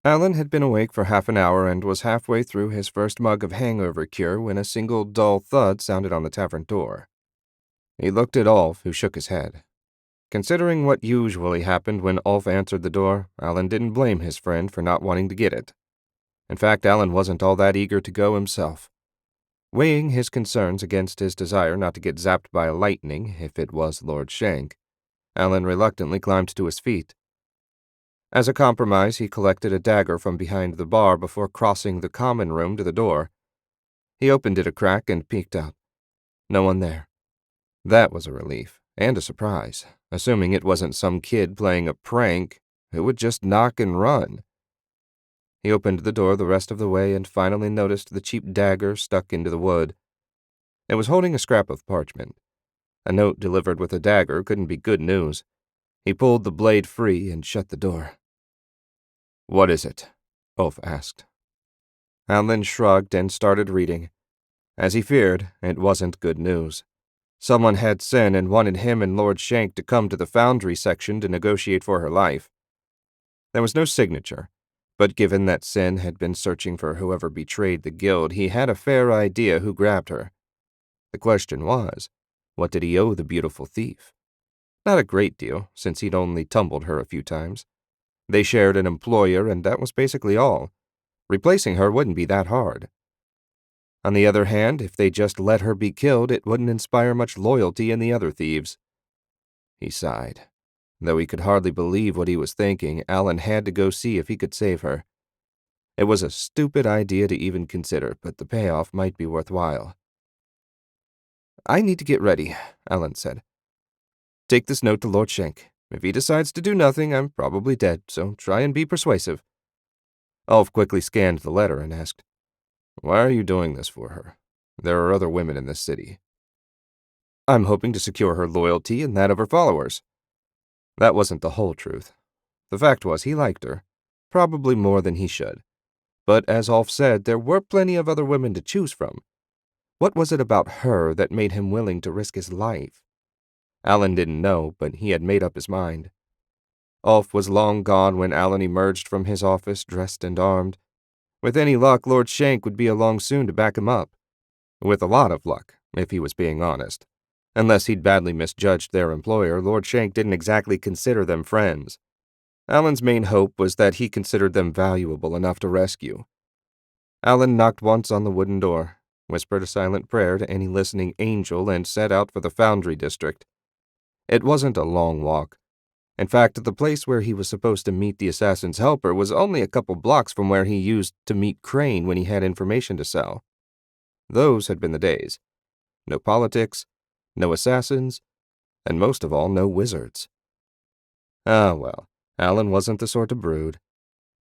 Alan had been awake for half an hour and was halfway through his first mug of hangover cure when a single dull thud sounded on the tavern door. He looked at Ulf, who shook his head. Considering what usually happened when Ulf answered the door, Alan didn't blame his friend for not wanting to get it. In fact, Alan wasn't all that eager to go himself. Weighing his concerns against his desire not to get zapped by lightning if it was Lord Shank, Alan reluctantly climbed to his feet. As a compromise, he collected a dagger from behind the bar before crossing the common room to the door. He opened it a crack and peeked out. No one there. That was a relief, and a surprise, assuming it wasn't some kid playing a prank who would just knock and run. He opened the door the rest of the way and finally noticed the cheap dagger stuck into the wood. It was holding a scrap of parchment. A note delivered with a dagger couldn't be good news. He pulled the blade free and shut the door. "What is it?" Ulf asked. Alan shrugged and started reading. As he feared, it wasn't good news. Someone had Sin and wanted him and Lord Shank to come to the foundry section to negotiate for her life. There was no signature, but given that Sin had been searching for whoever betrayed the guild, he had a fair idea who grabbed her. The question was, what did he owe the beautiful thief? Not a great deal, since he'd only tumbled her a few times. They shared an employer, and that was basically all. Replacing her wouldn't be that hard. On the other hand, if they just let her be killed, it wouldn't inspire much loyalty in the other thieves. He sighed. Though he could hardly believe what he was thinking, Alan had to go see if he could save her. It was a stupid idea to even consider, but the payoff might be worthwhile. "I need to get ready," Alan said. "Take this note to Lord Shank. If he decides to do nothing, I'm probably dead, so try and be persuasive." Ulf quickly scanned the letter and asked, "Why are you doing this for her? There are other women in this city. I'm hoping to secure her loyalty and that of her followers. That wasn't the whole truth. The fact was he liked her, probably more than he should. But as Ulf said, there were plenty of other women to choose from. What was it about her that made him willing to risk his life? Alan didn't know, but he had made up his mind. Ulf was long gone when Alan emerged from his office, dressed and armed. With any luck, Lord Shank would be along soon to back him up. With a lot of luck, if he was being honest. Unless he'd badly misjudged their employer, Lord Shank didn't exactly consider them friends. Alan's main hope was that he considered them valuable enough to rescue. Alan knocked once on the wooden door, whispered a silent prayer to any listening angel, and set out for the Foundry District. It wasn't a long walk. In fact, the place where he was supposed to meet the assassin's helper was only a couple blocks from where he used to meet Crane when he had information to sell. Those had been the days. No politics, no assassins, and most of all, no wizards. Ah, well, Alan wasn't the sort to brood.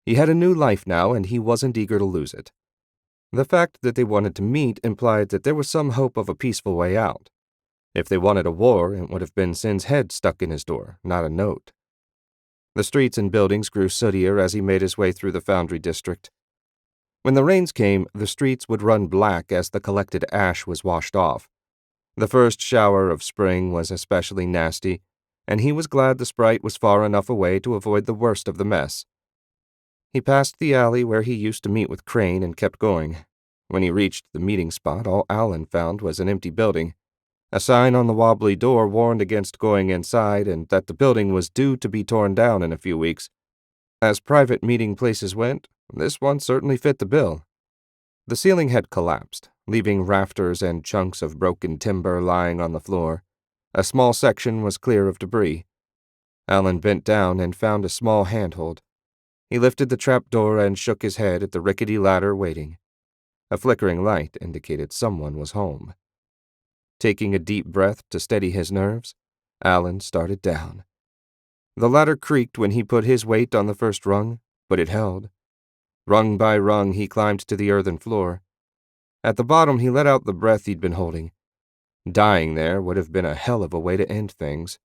He had a new life now, and he wasn't eager to lose it. The fact that they wanted to meet implied that there was some hope of a peaceful way out. If they wanted a war, it would have been Sin's head stuck in his door, not a note. The streets and buildings grew sootier as he made his way through the Foundry District. When the rains came, the streets would run black as the collected ash was washed off. The first shower of spring was especially nasty, and he was glad the sprite was far enough away to avoid the worst of the mess. He passed the alley where he used to meet with Crane and kept going. When he reached the meeting spot, all Alan found was an empty building. A sign on the wobbly door warned against going inside and that the building was due to be torn down in a few weeks. As private meeting places went, this one certainly fit the bill. The ceiling had collapsed, leaving rafters and chunks of broken timber lying on the floor. A small section was clear of debris. Alan bent down and found a small handhold. He lifted the trap door and shook his head at the rickety ladder waiting. A flickering light indicated someone was home. Taking a deep breath to steady his nerves, Alan started down. The ladder creaked when he put his weight on the first rung, but it held. Rung by rung, he climbed to the earthen floor. At the bottom, he let out the breath he'd been holding. Dying there would have been a hell of a way to end things.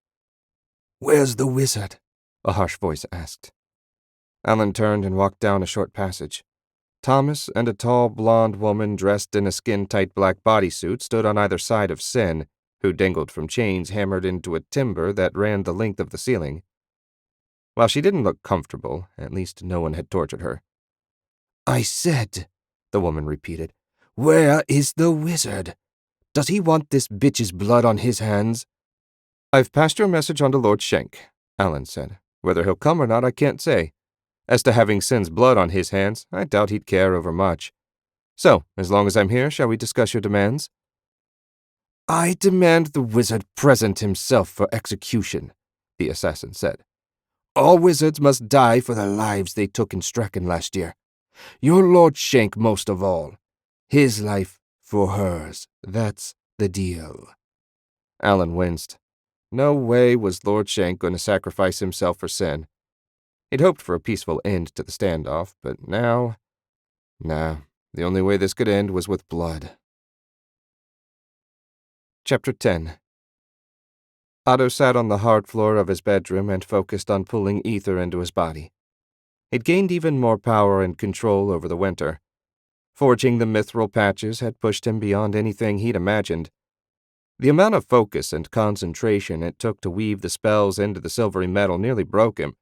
"Where's the wizard?" a harsh voice asked. Alan turned and walked down a short passage. Thomas and a tall, blonde woman dressed in a skin-tight black bodysuit stood on either side of Sin, who dangled from chains hammered into a timber that ran the length of the ceiling. While she didn't look comfortable, at least no one had tortured her. "I said," the woman repeated, "where is the wizard? Does he want this bitch's blood on his hands?" "I've passed your message on to Lord Shank," Alan said. "Whether he'll come or not, I can't say. As to having Sin's blood on his hands, I doubt he'd care overmuch. So, as long as I'm here, shall we discuss your demands?" "I demand the wizard present himself for execution," the assassin said. "All wizards must die for the lives they took in Strachan last year. Your Lord Shank most of all. His life for hers. That's the deal." Alan winced. No way was Lord Shank going to sacrifice himself for Sin. He'd hoped for a peaceful end to the standoff, but now... Nah, the only way this could end was with blood. Chapter 10. Otto sat on the hard floor of his bedroom and focused on pulling ether into his body. He'd gained even more power and control over the winter. Forging the mithril patches had pushed him beyond anything he'd imagined. The amount of focus and concentration it took to weave the spells into the silvery metal nearly broke him.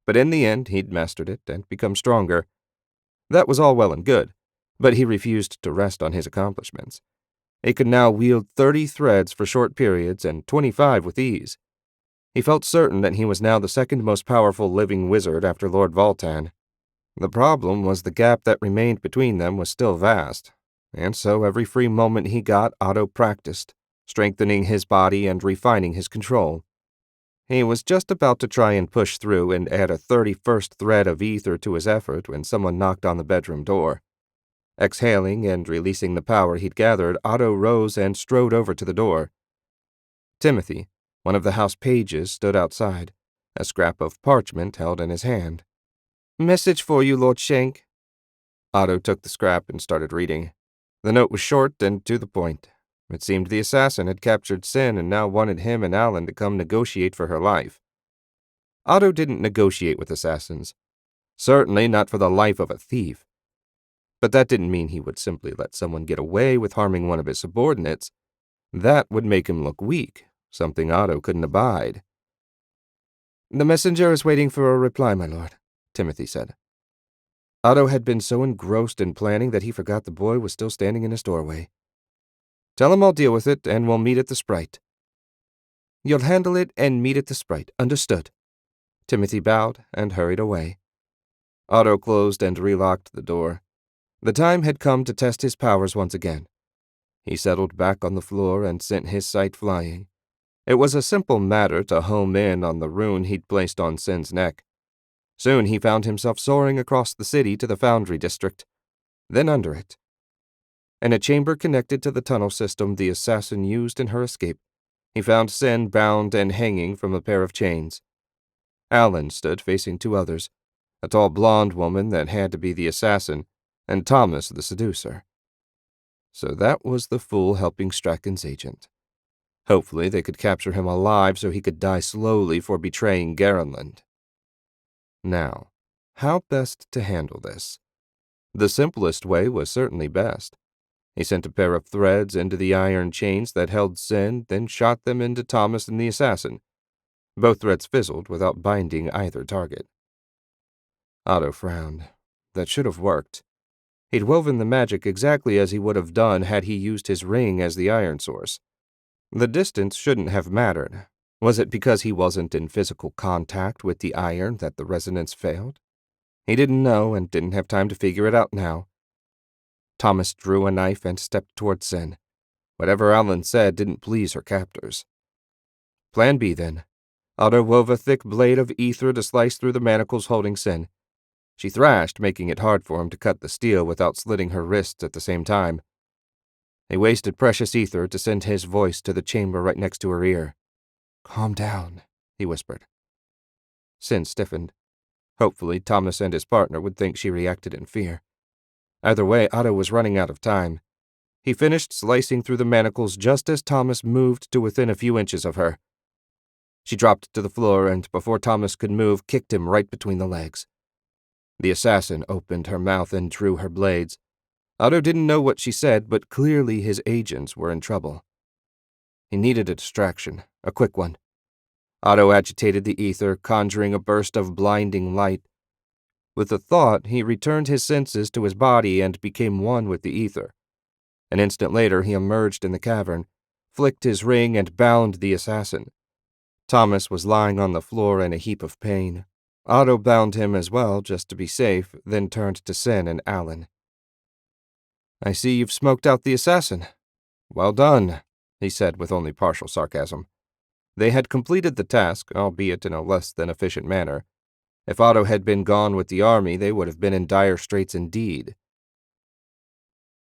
But in the end, he'd mastered it and become stronger. That was all well and good, but he refused to rest on his accomplishments. He could now wield 30 threads for short periods and 25 with ease. He felt certain that he was now the second most powerful living wizard after Lord Voltan. The problem was the gap that remained between them was still vast, and so every free moment he got, Otto practiced, strengthening his body and refining his control. He was just about to try and push through and add a 31st thread of ether to his effort when someone knocked on the bedroom door. Exhaling and releasing the power he'd gathered, Otto rose and strode over to the door. Timothy, one of the house pages, stood outside, a scrap of parchment held in his hand. "Message for you, Lord Shank." Otto took the scrap and started reading. The note was short and to the point. It seemed the assassin had captured Sin and now wanted him and Alan to come negotiate for her life. Otto didn't negotiate with assassins. Certainly not for the life of a thief. But that didn't mean he would simply let someone get away with harming one of his subordinates. That would make him look weak, something Otto couldn't abide. "The messenger is waiting for a reply, my lord," Timothy said. Otto had been so engrossed in planning that he forgot the boy was still standing in his doorway. "Tell him I'll deal with it, and we'll meet at the Sprite." "You'll handle it and meet at the Sprite, understood." Timothy bowed and hurried away. Otto closed and relocked the door. The time had come to test his powers once again. He settled back on the floor and sent his sight flying. It was a simple matter to home in on the rune he'd placed on Sin's neck. Soon he found himself soaring across the city to the Foundry District, then under it. In a chamber connected to the tunnel system the assassin used in her escape, he found Sin bound and hanging from a pair of chains. Alan stood facing two others, a tall blonde woman that had to be the assassin, and Thomas the seducer. So that was the fool helping Strachan's agent. Hopefully they could capture him alive so he could die slowly for betraying Garenland. Now, how best to handle this? The simplest way was certainly best. He sent a pair of threads into the iron chains that held Sin, then shot them into Thomas and the assassin. Both threads fizzled without binding either target. Otto frowned. That should have worked. He'd woven the magic exactly as he would have done had he used his ring as the iron source. The distance shouldn't have mattered. Was it because he wasn't in physical contact with the iron that the resonance failed? He didn't know and didn't have time to figure it out now. Thomas drew a knife and stepped toward Sin. Whatever Alan said didn't please her captors. Plan B, then. Otto wove a thick blade of ether to slice through the manacles holding Sin. She thrashed, making it hard for him to cut the steel without slitting her wrists at the same time. He wasted precious ether to send his voice to the chamber right next to her ear. "Calm down," he whispered. Sin stiffened. Hopefully, Thomas and his partner would think she reacted in fear. Either way, Otto was running out of time. He finished slicing through the manacles just as Thomas moved to within a few inches of her. She dropped to the floor and, before Thomas could move, kicked him right between the legs. The assassin opened her mouth and drew her blades. Otto didn't know what she said, but clearly his agents were in trouble. He needed a distraction, a quick one. Otto agitated the ether, conjuring a burst of blinding light. With the thought, he returned his senses to his body and became one with the ether. An instant later, he emerged in the cavern, flicked his ring, and bound the assassin. Thomas was lying on the floor in a heap of pain. Otto bound him as well, just to be safe, then turned to Sin and Alan. "I see you've smoked out the assassin." "Well done," he said with only partial sarcasm. They had completed the task, albeit in a less than efficient manner. If Otto had been gone with the army, they would have been in dire straits indeed.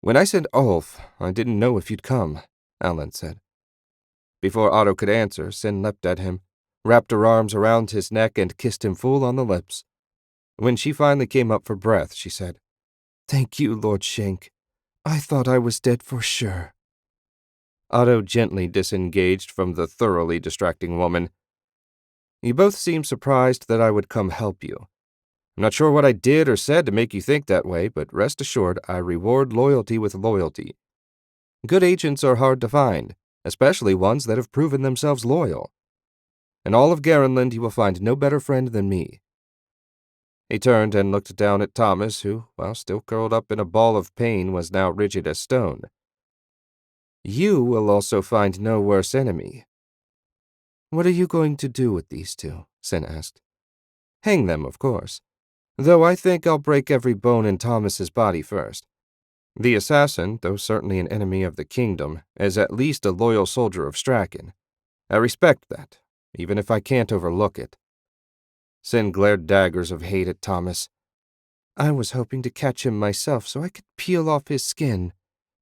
"When I sent Ulf, I didn't know if you'd come," Alan said. Before Otto could answer, Sin leapt at him, wrapped her arms around his neck, and kissed him full on the lips. When she finally came up for breath, she said, "Thank you, Lord Shank. I thought I was dead for sure." Otto gently disengaged from the thoroughly distracting woman. "You both seem surprised that I would come help you. I'm not sure what I did or said to make you think that way, but rest assured I reward loyalty with loyalty. Good agents are hard to find, especially ones that have proven themselves loyal. In all of Garenland you will find no better friend than me." He turned and looked down at Thomas, who, while still curled up in a ball of pain, was now rigid as stone. "You will also find no worse enemy." "What are you going to do with these two?" Sin asked. "Hang them, of course. Though I think I'll break every bone in Thomas's body first. The assassin, though certainly an enemy of the kingdom, is at least a loyal soldier of Strachan. I respect that, even if I can't overlook it." Sin glared daggers of hate at Thomas. "I was hoping to catch him myself so I could peel off his skin,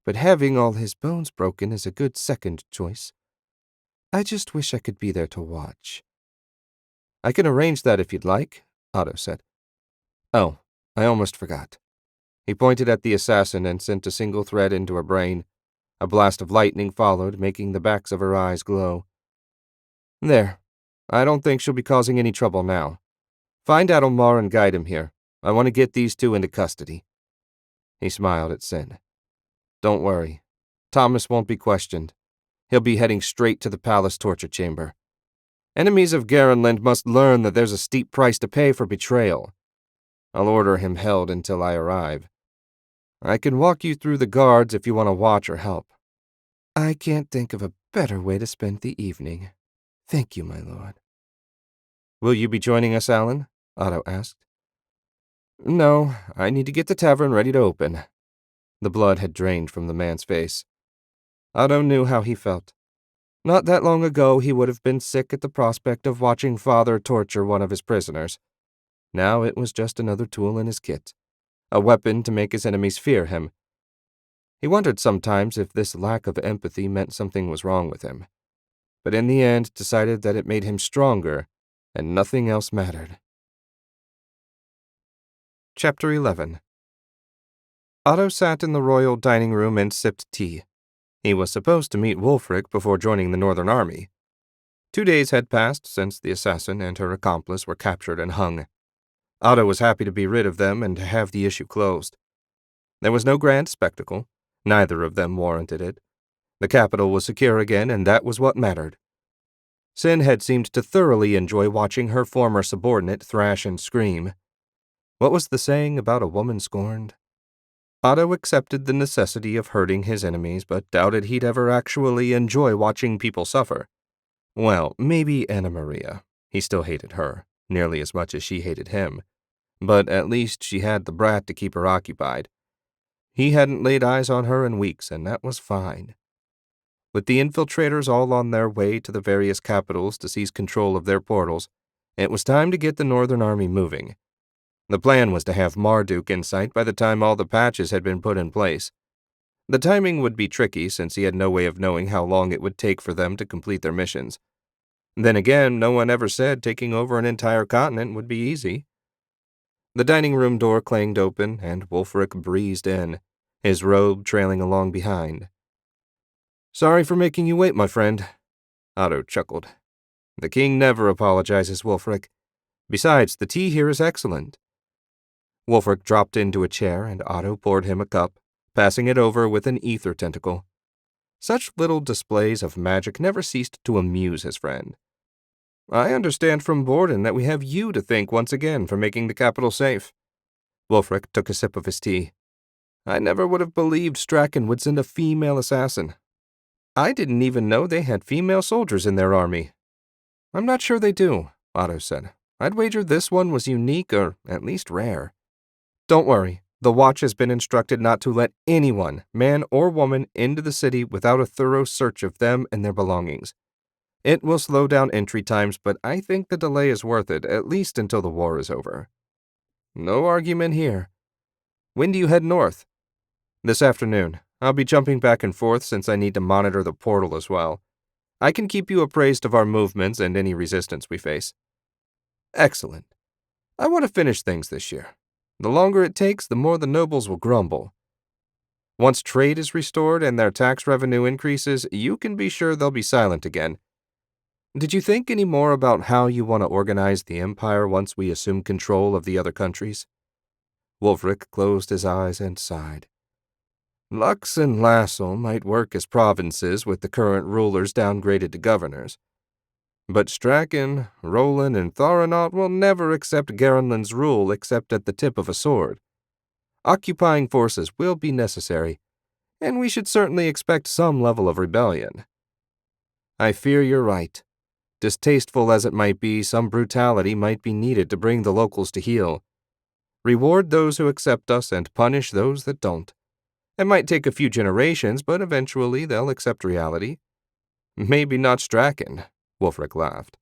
but having all his bones broken is a good second choice. I just wish I could be there to watch." "I can arrange that if you'd like," Otto said. "Oh, I almost forgot." He pointed at the assassin and sent a single thread into her brain. A blast of lightning followed, making the backs of her eyes glow. There. I don't think she'll be causing any trouble now. Find Adelmar and guide him here. I want to get these two into custody. He smiled at Sin. Don't worry. Thomas won't be questioned. He'll be heading straight to the palace torture chamber. Enemies of Garenland must learn that there's a steep price to pay for betrayal. I'll order him held until I arrive. I can walk you through the guards if you want to watch or help. I can't think of a better way to spend the evening. Thank you, my lord. Will you be joining us, Alan? Otto asked. No, I need to get the tavern ready to open. The blood had drained from the man's face. Otto knew how he felt. Not that long ago he would have been sick at the prospect of watching Father torture one of his prisoners. Now it was just another tool in his kit, a weapon to make his enemies fear him. He wondered sometimes if this lack of empathy meant something was wrong with him, but in the end decided that it made him stronger and nothing else mattered. Chapter 11. Otto sat in the royal dining room and sipped tea. He was supposed to meet Wulfric before joining the Northern Army. 2 days had passed since the assassin and her accomplice were captured and hung. Otto was happy to be rid of them and to have the issue closed. There was no grand spectacle. Neither of them warranted it. The capital was secure again, and that was what mattered. Sin had seemed to thoroughly enjoy watching her former subordinate thrash and scream. What was the saying about a woman scorned? Otto accepted the necessity of hurting his enemies, but doubted he'd ever actually enjoy watching people suffer. Well, maybe Anna Maria. He still hated her, nearly as much as she hated him. But at least she had the brat to keep her occupied. He hadn't laid eyes on her in weeks, and that was fine. With the infiltrators all on their way to the various capitals to seize control of their portals, it was time to get the Northern Army moving. The plan was to have Marduk in sight by the time all the patches had been put in place. The timing would be tricky since he had no way of knowing how long it would take for them to complete their missions. Then again, no one ever said taking over an entire continent would be easy. The dining room door clanged open, and Wulfric breezed in, his robe trailing along behind. Sorry for making you wait, my friend. Otto chuckled. The king never apologizes, Wulfric. Besides, the tea here is excellent. Wulfric dropped into a chair, and Otto poured him a cup, passing it over with an ether tentacle. Such little displays of magic never ceased to amuse his friend. I understand from Borden that we have you to thank once again for making the capital safe. Wulfric took a sip of his tea. I never would have believed Strachan would send a female assassin. I didn't even know they had female soldiers in their army. I'm not sure they do, Otto said. I'd wager this one was unique or at least rare. Don't worry, the Watch has been instructed not to let anyone, man or woman, into the city without a thorough search of them and their belongings. It will slow down entry times, but I think the delay is worth it, at least until the war is over. No argument here. When do you head north? This afternoon. I'll be jumping back and forth since I need to monitor the portal as well. I can keep you appraised of our movements and any resistance we face. Excellent. I want to finish things this year. The longer it takes, the more the nobles will grumble. Once trade is restored and their tax revenue increases, you can be sure they'll be silent again. Did you think any more about how you want to organize the empire once we assume control of the other countries? Wulfric closed his eyes and sighed. Lux and Lassel might work as provinces with the current rulers downgraded to governors. But Strachan, Roland, and Thoranaut will never accept Garenland's rule except at the tip of a sword. Occupying forces will be necessary, and we should certainly expect some level of rebellion. I fear you're right. Distasteful as it might be, some brutality might be needed to bring the locals to heel. Reward those who accept us and punish those that don't. It might take a few generations, but eventually they'll accept reality. Maybe not Strachan, Wulfric laughed.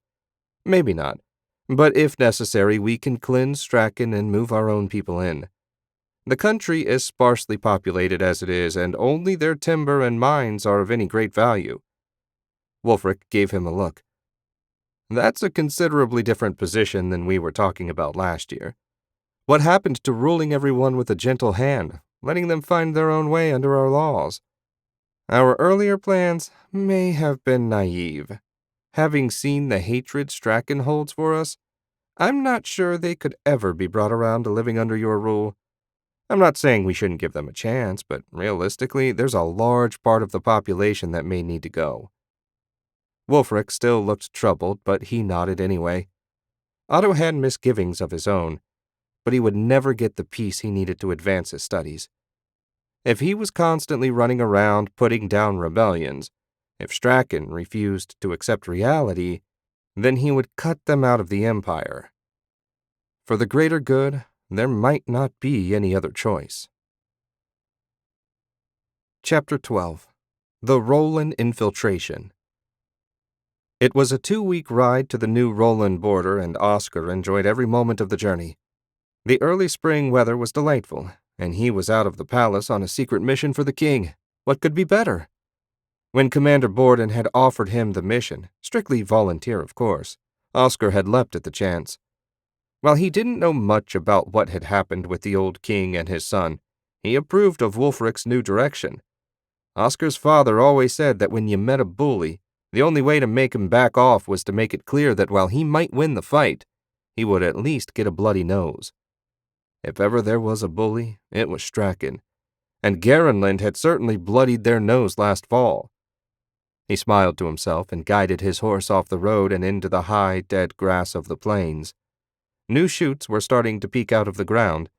Maybe not, but if necessary, we can cleanse Strachan and move our own people in. The country is sparsely populated as it is, and only their timber and mines are of any great value. Wulfric gave him a look. That's a considerably different position than we were talking about last year. What happened to ruling everyone with a gentle hand, letting them find their own way under our laws? Our earlier plans may have been naive. Having seen the hatred Strachan holds for us, I'm not sure they could ever be brought around to living under your rule. I'm not saying we shouldn't give them a chance, but realistically, there's a large part of the population that may need to go. Wulfric still looked troubled, but he nodded anyway. Otto had misgivings of his own, but he would never get the peace he needed to advance his studies. If he was constantly running around putting down rebellions, if Strachan refused to accept reality, then he would cut them out of the Empire. For the greater good, there might not be any other choice. Chapter 12. The Roland Infiltration. It was a 2-week ride to the new Roland border, and Oscar enjoyed every moment of the journey. The early spring weather was delightful, and he was out of the palace on a secret mission for the king. What could be better? When Commander Borden had offered him the mission, strictly volunteer of course, Oscar had leapt at the chance. While he didn't know much about what had happened with the old king and his son, he approved of Wulfric's new direction. Oscar's father always said that when you met a bully, the only way to make him back off was to make it clear that while he might win the fight, he would at least get a bloody nose. If ever there was a bully, it was Strachan, and Garenland had certainly bloodied their nose last fall. He smiled to himself and guided his horse off the road and into the high, dead grass of the plains. New shoots were starting to peek out of the ground,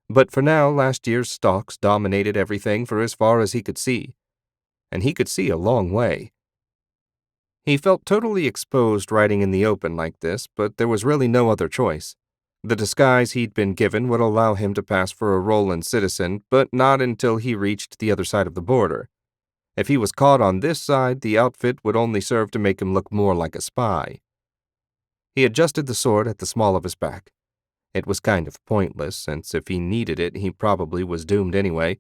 but for now last year's stalks dominated everything for as far as he could see, and he could see a long way. He felt totally exposed riding in the open like this, but there was really no other choice. The disguise he'd been given would allow him to pass for a Roland citizen, but not until he reached the other side of the border. If he was caught on this side, the outfit would only serve to make him look more like a spy. He adjusted the sword at the small of his back. It was kind of pointless, since if he needed it, he probably was doomed anyway.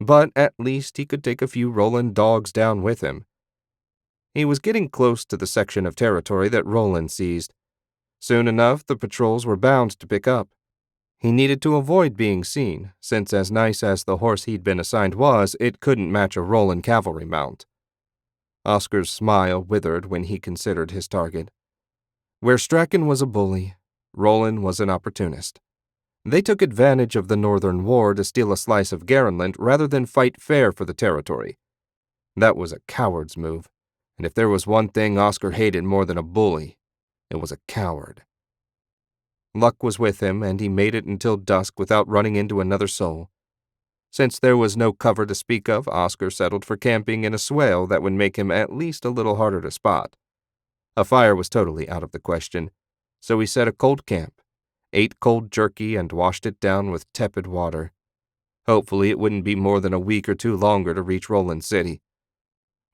But at least he could take a few Roland dogs down with him. He was getting close to the section of territory that Roland seized. Soon enough, the patrols were bound to pick up. He needed to avoid being seen, since as nice as the horse he'd been assigned was, it couldn't match a Roland cavalry mount. Oscar's smile withered when he considered his target. Where Strachan was a bully, Roland was an opportunist. They took advantage of the Northern War to steal a slice of Garenland rather than fight fair for the territory. That was a coward's move, and if there was one thing Oscar hated more than a bully, it was a coward. Luck was with him, and he made it until dusk without running into another soul. Since there was no cover to speak of, Oscar settled for camping in a swale that would make him at least a little harder to spot. A fire was totally out of the question, so he set a cold camp, ate cold jerky, and washed it down with tepid water. Hopefully it wouldn't be more than a week or two longer to reach Roland City.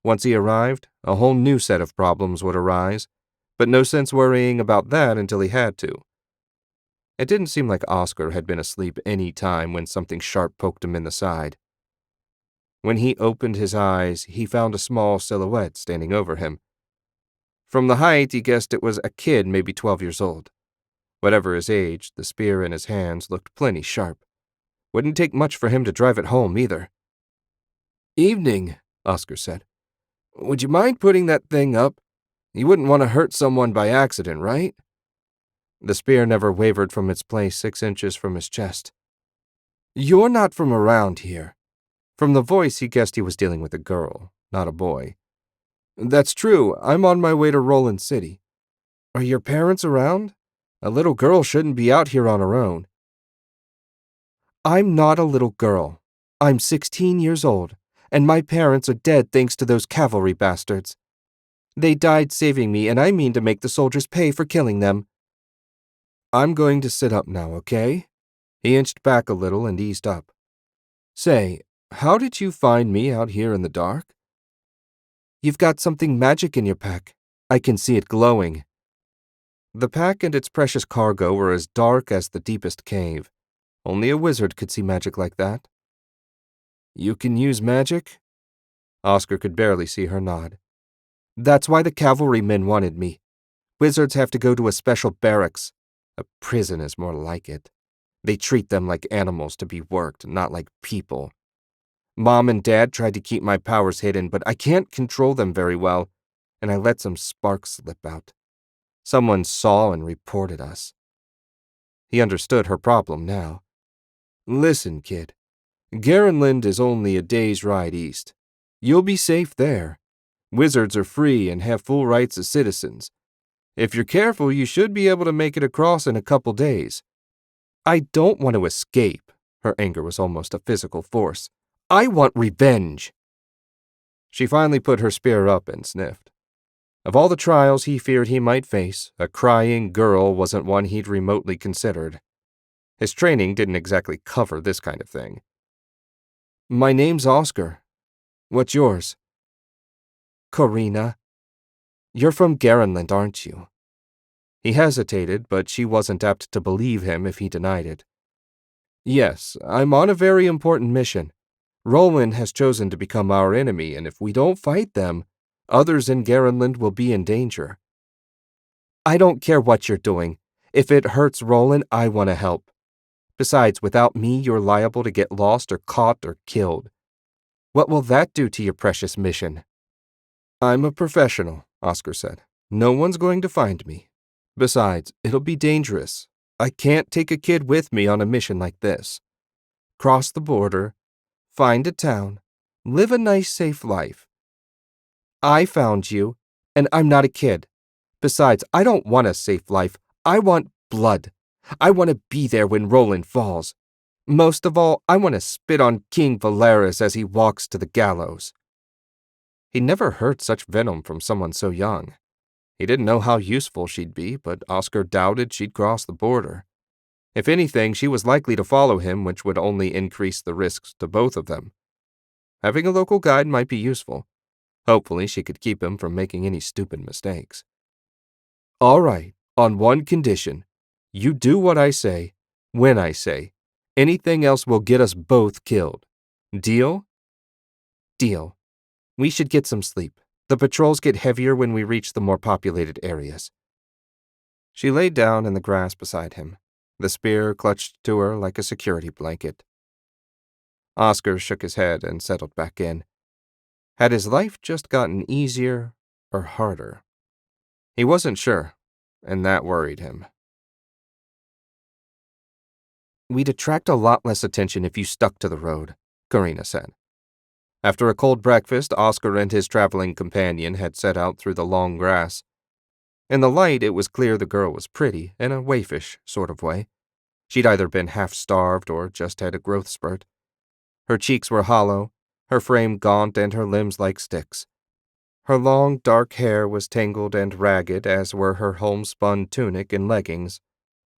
Once he arrived, a whole new set of problems would arise, but no sense worrying about that until he had to. It didn't seem like Oscar had been asleep any time when something sharp poked him in the side. When he opened his eyes, he found a small silhouette standing over him. From the height, he guessed it was a kid maybe 12 years old. Whatever his age, the spear in his hands looked plenty sharp. Wouldn't take much for him to drive it home, either. "Evening," Oscar said. "Would you mind putting that thing up? You wouldn't want to hurt someone by accident, right?" The spear never wavered from its place 6 inches from his chest. "You're not from around here." From the voice, he guessed he was dealing with a girl, not a boy. "That's true. I'm on my way to Roland City. Are your parents around? A little girl shouldn't be out here on her own." "I'm not a little girl. I'm 16 years old, and my parents are dead thanks to those cavalry bastards. They died saving me, and I mean to make the soldiers pay for killing them." "I'm going to sit up now, okay?" He inched back a little and eased up. "Say, how did you find me out here in the dark?" "You've got something magic in your pack. I can see it glowing." The pack and its precious cargo were as dark as the deepest cave. Only a wizard could see magic like that. "You can use magic?" Oscar could barely see her nod. "That's why the cavalrymen wanted me. Wizards have to go to a special barracks. A prison is more like it. They treat them like animals to be worked, not like people. Mom and Dad tried to keep my powers hidden, but I can't control them very well, and I let some sparks slip out. Someone saw and reported us. He understood her problem now. Listen, kid. Garenland is only a day's ride east. You'll be safe there. Wizards are free and have full rights as citizens. If you're careful, you should be able to make it across in a couple days. I don't want to escape. Her anger was almost a physical force. I want revenge. She finally put her spear up and sniffed. Of all the trials he feared he might face, a crying girl wasn't one he'd remotely considered. His training didn't exactly cover this kind of thing. My name's Oscar. What's yours? Corina. You're from Garenland, aren't you? He hesitated, but she wasn't apt to believe him if he denied it. Yes, I'm on a very important mission. Roland has chosen to become our enemy, and if we don't fight them, others in Garenland will be in danger. I don't care what you're doing. If it hurts Roland, I want to help. Besides, without me, you're liable to get lost or caught or killed. What will that do to your precious mission? I'm a professional, Oscar said. No one's going to find me. Besides, it'll be dangerous. I can't take a kid with me on a mission like this. Cross the border, find a town, live a nice, safe life. I found you, and I'm not a kid. Besides, I don't want a safe life. I want blood. I want to be there when Roland falls. Most of all, I want to spit on King Valeris as he walks to the gallows. He never heard such venom from someone so young. He didn't know how useful she'd be, but Oscar doubted she'd cross the border. If anything, she was likely to follow him, which would only increase the risks to both of them. Having a local guide might be useful. Hopefully, she could keep him from making any stupid mistakes. All right, on one condition. You do what I say, when I say. Anything else will get us both killed. Deal? Deal. We should get some sleep. The patrols get heavier when we reach the more populated areas. She lay down in the grass beside him, the spear clutched to her like a security blanket. Oscar shook his head and settled back in. Had his life just gotten easier or harder? He wasn't sure, and that worried him. We'd attract a lot less attention if you stuck to the road, Corina said. After a cold breakfast, Oscar and his traveling companion had set out through the long grass. In the light, it was clear the girl was pretty, in a waifish sort of way. She'd either been half-starved or just had a growth spurt. Her cheeks were hollow, her frame gaunt, and her limbs like sticks. Her long, dark hair was tangled and ragged, as were her homespun tunic and leggings.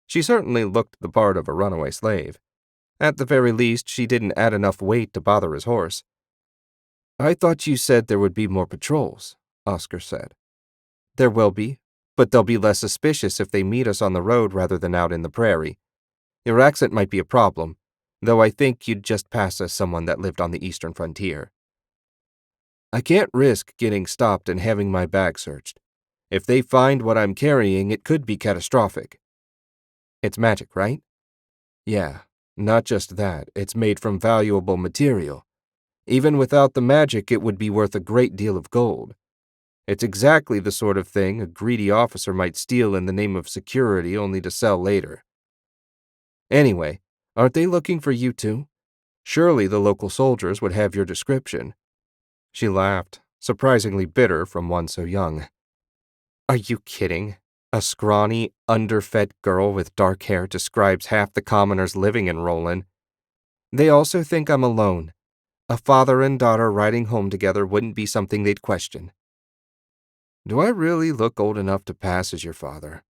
She certainly looked the part of a runaway slave. At the very least, she didn't add enough weight to bother his horse. I thought you said there would be more patrols, Oscar said. There will be, but they'll be less suspicious if they meet us on the road rather than out in the prairie. Your accent might be a problem, though I think you'd just pass as someone that lived on the eastern frontier. I can't risk getting stopped and having my bag searched. If they find what I'm carrying, it could be catastrophic. It's magic, right? Yeah, not just that, it's made from valuable material. Even without the magic, it would be worth a great deal of gold. It's exactly the sort of thing a greedy officer might steal in the name of security only to sell later. Anyway, aren't they looking for you too? Surely the local soldiers would have your description. She laughed, surprisingly bitter from one so young. Are you kidding? A scrawny, underfed girl with dark hair describes half the commoners living in Roland. They also think I'm alone. A father and daughter riding home together wouldn't be something they'd question. Do I really look old enough to pass as your father?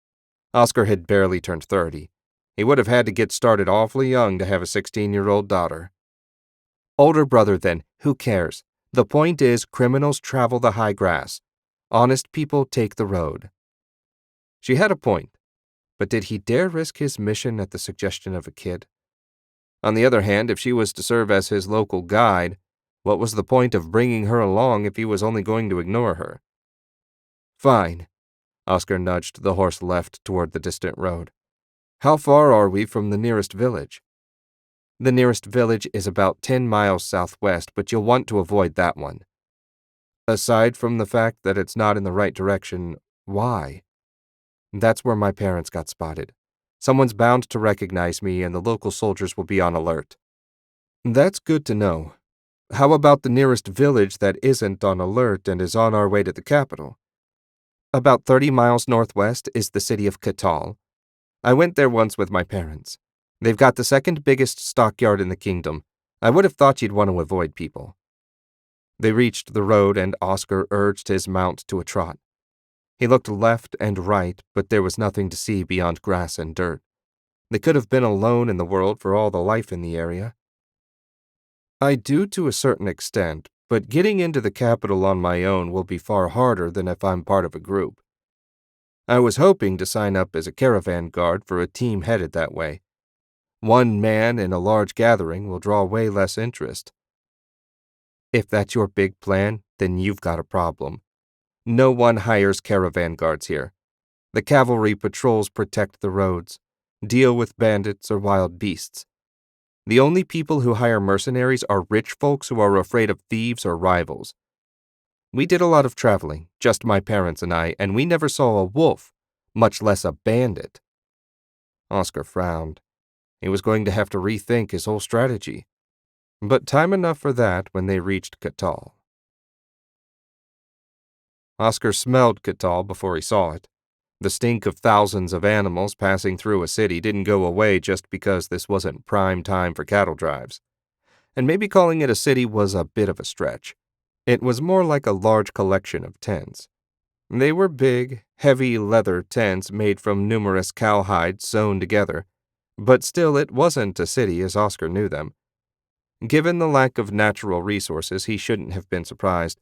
Oscar had barely turned 30. He would have had to get started awfully young to have a 16-year-old daughter. Older brother then, who cares? The point is, criminals travel the high grass. Honest people take the road. She had a point, but did he dare risk his mission at the suggestion of a kid? On the other hand, if she was to serve as his local guide, what was the point of bringing her along if he was only going to ignore her? Fine. Oscar nudged the horse left toward the distant road. How far are we from the nearest village? The nearest village is about 10 miles southwest, but you'll want to avoid that one. Aside from the fact that it's not in the right direction, why? That's where my parents got spotted. Someone's bound to recognize me, and the local soldiers will be on alert. That's good to know. How about the nearest village that isn't on alert and is on our way to the capital? About 30 miles northwest is the city of Katal. I went there once with my parents. They've got the second biggest stockyard in the kingdom. I would have thought you'd want to avoid people. They reached the road, and Oscar urged his mount to a trot. He looked left and right, but there was nothing to see beyond grass and dirt. They could have been alone in the world for all the life in the area. I do to a certain extent, but getting into the capital on my own will be far harder than if I'm part of a group. I was hoping to sign up as a caravan guard for a team headed that way. One man in a large gathering will draw way less interest. If that's your big plan, then you've got a problem. No one hires caravan guards here. The cavalry patrols protect the roads, deal with bandits or wild beasts. The only people who hire mercenaries are rich folks who are afraid of thieves or rivals. We did a lot of traveling, just my parents and I, and we never saw a wolf, much less a bandit. Oscar frowned. He was going to have to rethink his whole strategy. But time enough for that when they reached Katal. Oscar smelled Katal before he saw it. The stink of thousands of animals passing through a city didn't go away just because this wasn't prime time for cattle drives. And maybe calling it a city was a bit of a stretch. It was more like a large collection of tents. They were big, heavy leather tents made from numerous cowhides sewn together, but still it wasn't a city as Oscar knew them. Given the lack of natural resources, he shouldn't have been surprised.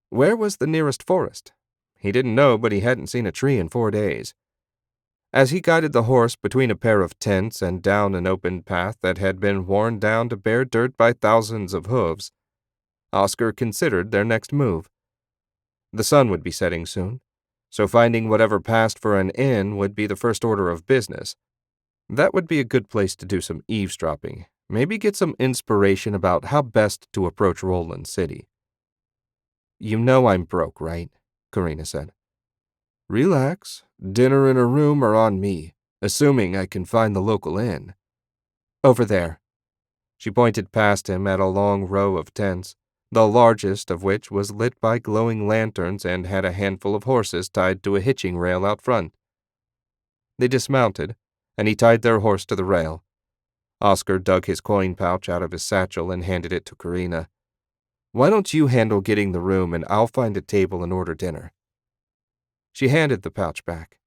Where was the nearest forest? He didn't know, but he hadn't seen a tree in 4 days. As he guided the horse between a pair of tents and down an open path that had been worn down to bare dirt by thousands of hooves, Oscar considered their next move. The sun would be setting soon, so finding whatever passed for an inn would be the first order of business. That would be a good place to do some eavesdropping, maybe get some inspiration about how best to approach Roland City. "You know I'm broke, right?" Karina said. "Relax. Dinner and a room are on me, assuming I can find the local inn." "Over there." She pointed past him at a long row of tents, the largest of which was lit by glowing lanterns and had a handful of horses tied to a hitching rail out front. They dismounted, and he tied their horse to the rail. Oscar dug his coin pouch out of his satchel and handed it to Karina. "Why don't you handle getting the room, and I'll find a table and order dinner." She handed the pouch back.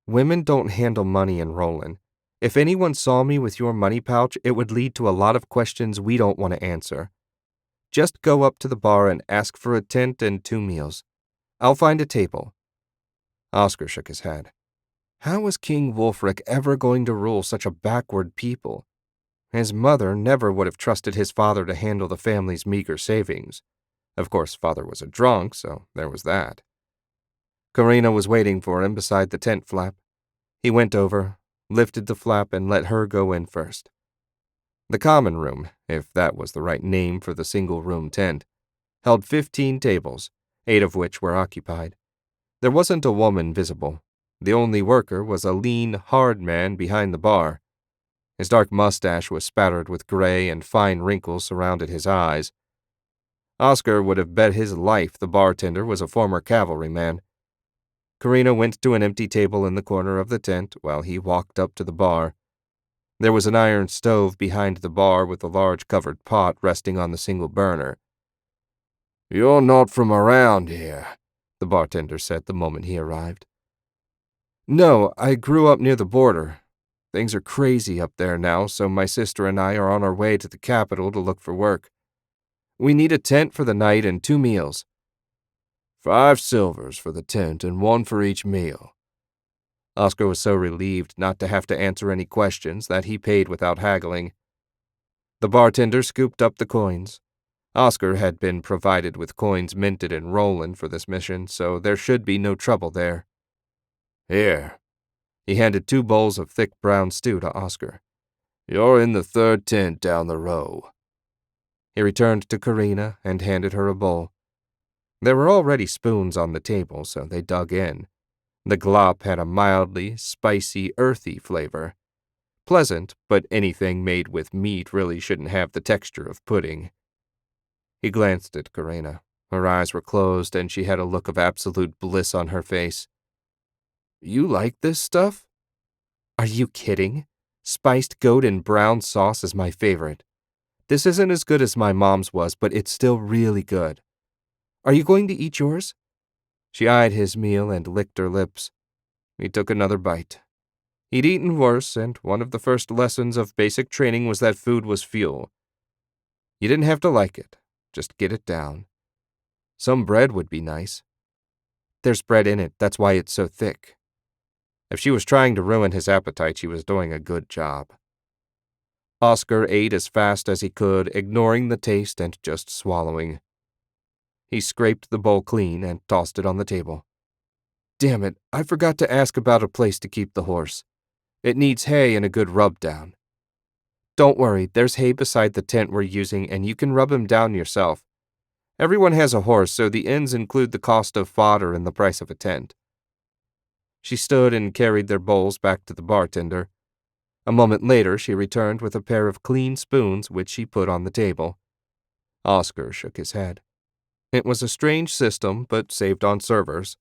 "Women don't handle money in Roland. If anyone saw me with your money pouch, it would lead to a lot of questions we don't want to answer. Just go up to the bar and ask for a tent and 2 meals. I'll find a table." Oscar shook his head. How was King Wulfric ever going to rule such a backward people? His mother never would have trusted his father to handle the family's meager savings. Of course, father was a drunk, so there was that. Karina was waiting for him beside the tent flap. He went over, lifted the flap, and let her go in first. The common room, if that was the right name for the single-room tent, held 15 tables, 8 of which were occupied. There wasn't a woman visible. The only worker was a lean, hard man behind the bar. His dark mustache was spattered with gray, and fine wrinkles surrounded his eyes. Oscar would have bet his life the bartender was a former cavalryman. Karina went to an empty table in the corner of the tent while he walked up to the bar. There was an iron stove behind the bar with a large covered pot resting on the single burner. "You're not from around here," the bartender said the moment he arrived. "No, I grew up near the border. Things are crazy up there now, so my sister and I are on our way to the capital to look for work. We need a tent for the night and 2 meals. 5 silvers for the tent and 1 for each meal." Oscar was so relieved not to have to answer any questions that he paid without haggling. The bartender scooped up the coins. Oscar had been provided with coins minted in Roland for this mission, so there should be no trouble there. "Here, He handed 2 bowls of thick brown stew to Oscar. You're in the 3rd tent down the row. He returned to Karina and handed her a bowl. There were already spoons on the table, so they dug in. The glop had a mildly, spicy, earthy flavor. Pleasant, but anything made with meat really shouldn't have the texture of pudding. He glanced at Karina. Her eyes were closed, and she had a look of absolute bliss on her face. You like this stuff? Are you kidding? Spiced goat and brown sauce is my favorite. This isn't as good as my mom's was, but it's still really good. Are you going to eat yours? She eyed his meal and licked her lips. He took another bite. He'd eaten worse, and one of the first lessons of basic training was that food was fuel. You didn't have to like it, just get it down. Some bread would be nice. There's bread in it, that's why it's so thick. If she was trying to ruin his appetite, she was doing a good job. Oscar ate as fast as he could, ignoring the taste and just swallowing. He scraped the bowl clean and tossed it on the table. Damn it, I forgot to ask about a place to keep the horse. It needs hay and a good rub down. Don't worry, there's hay beside the tent we're using and you can rub him down yourself. Everyone has a horse, so the inns include the cost of fodder and the price of a tent. She stood and carried their bowls back to the bartender. A moment later, she returned with a pair of clean spoons, which she put on the table. Oscar shook his head. It was a strange system, but saved on servers.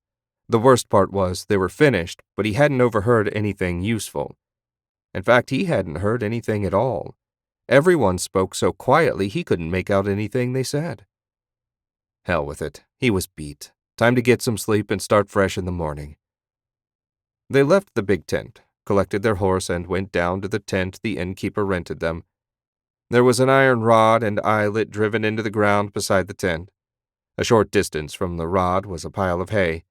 The worst part was they were finished, but he hadn't overheard anything useful. In fact, he hadn't heard anything at all. Everyone spoke so quietly he couldn't make out anything they said. Hell with it. He was beat. Time to get some sleep and start fresh in the morning. They left the big tent, collected their horse, and went down to the tent the innkeeper rented them. There was an iron rod and eyelet driven into the ground beside the tent. A short distance from the rod was a pile of hay.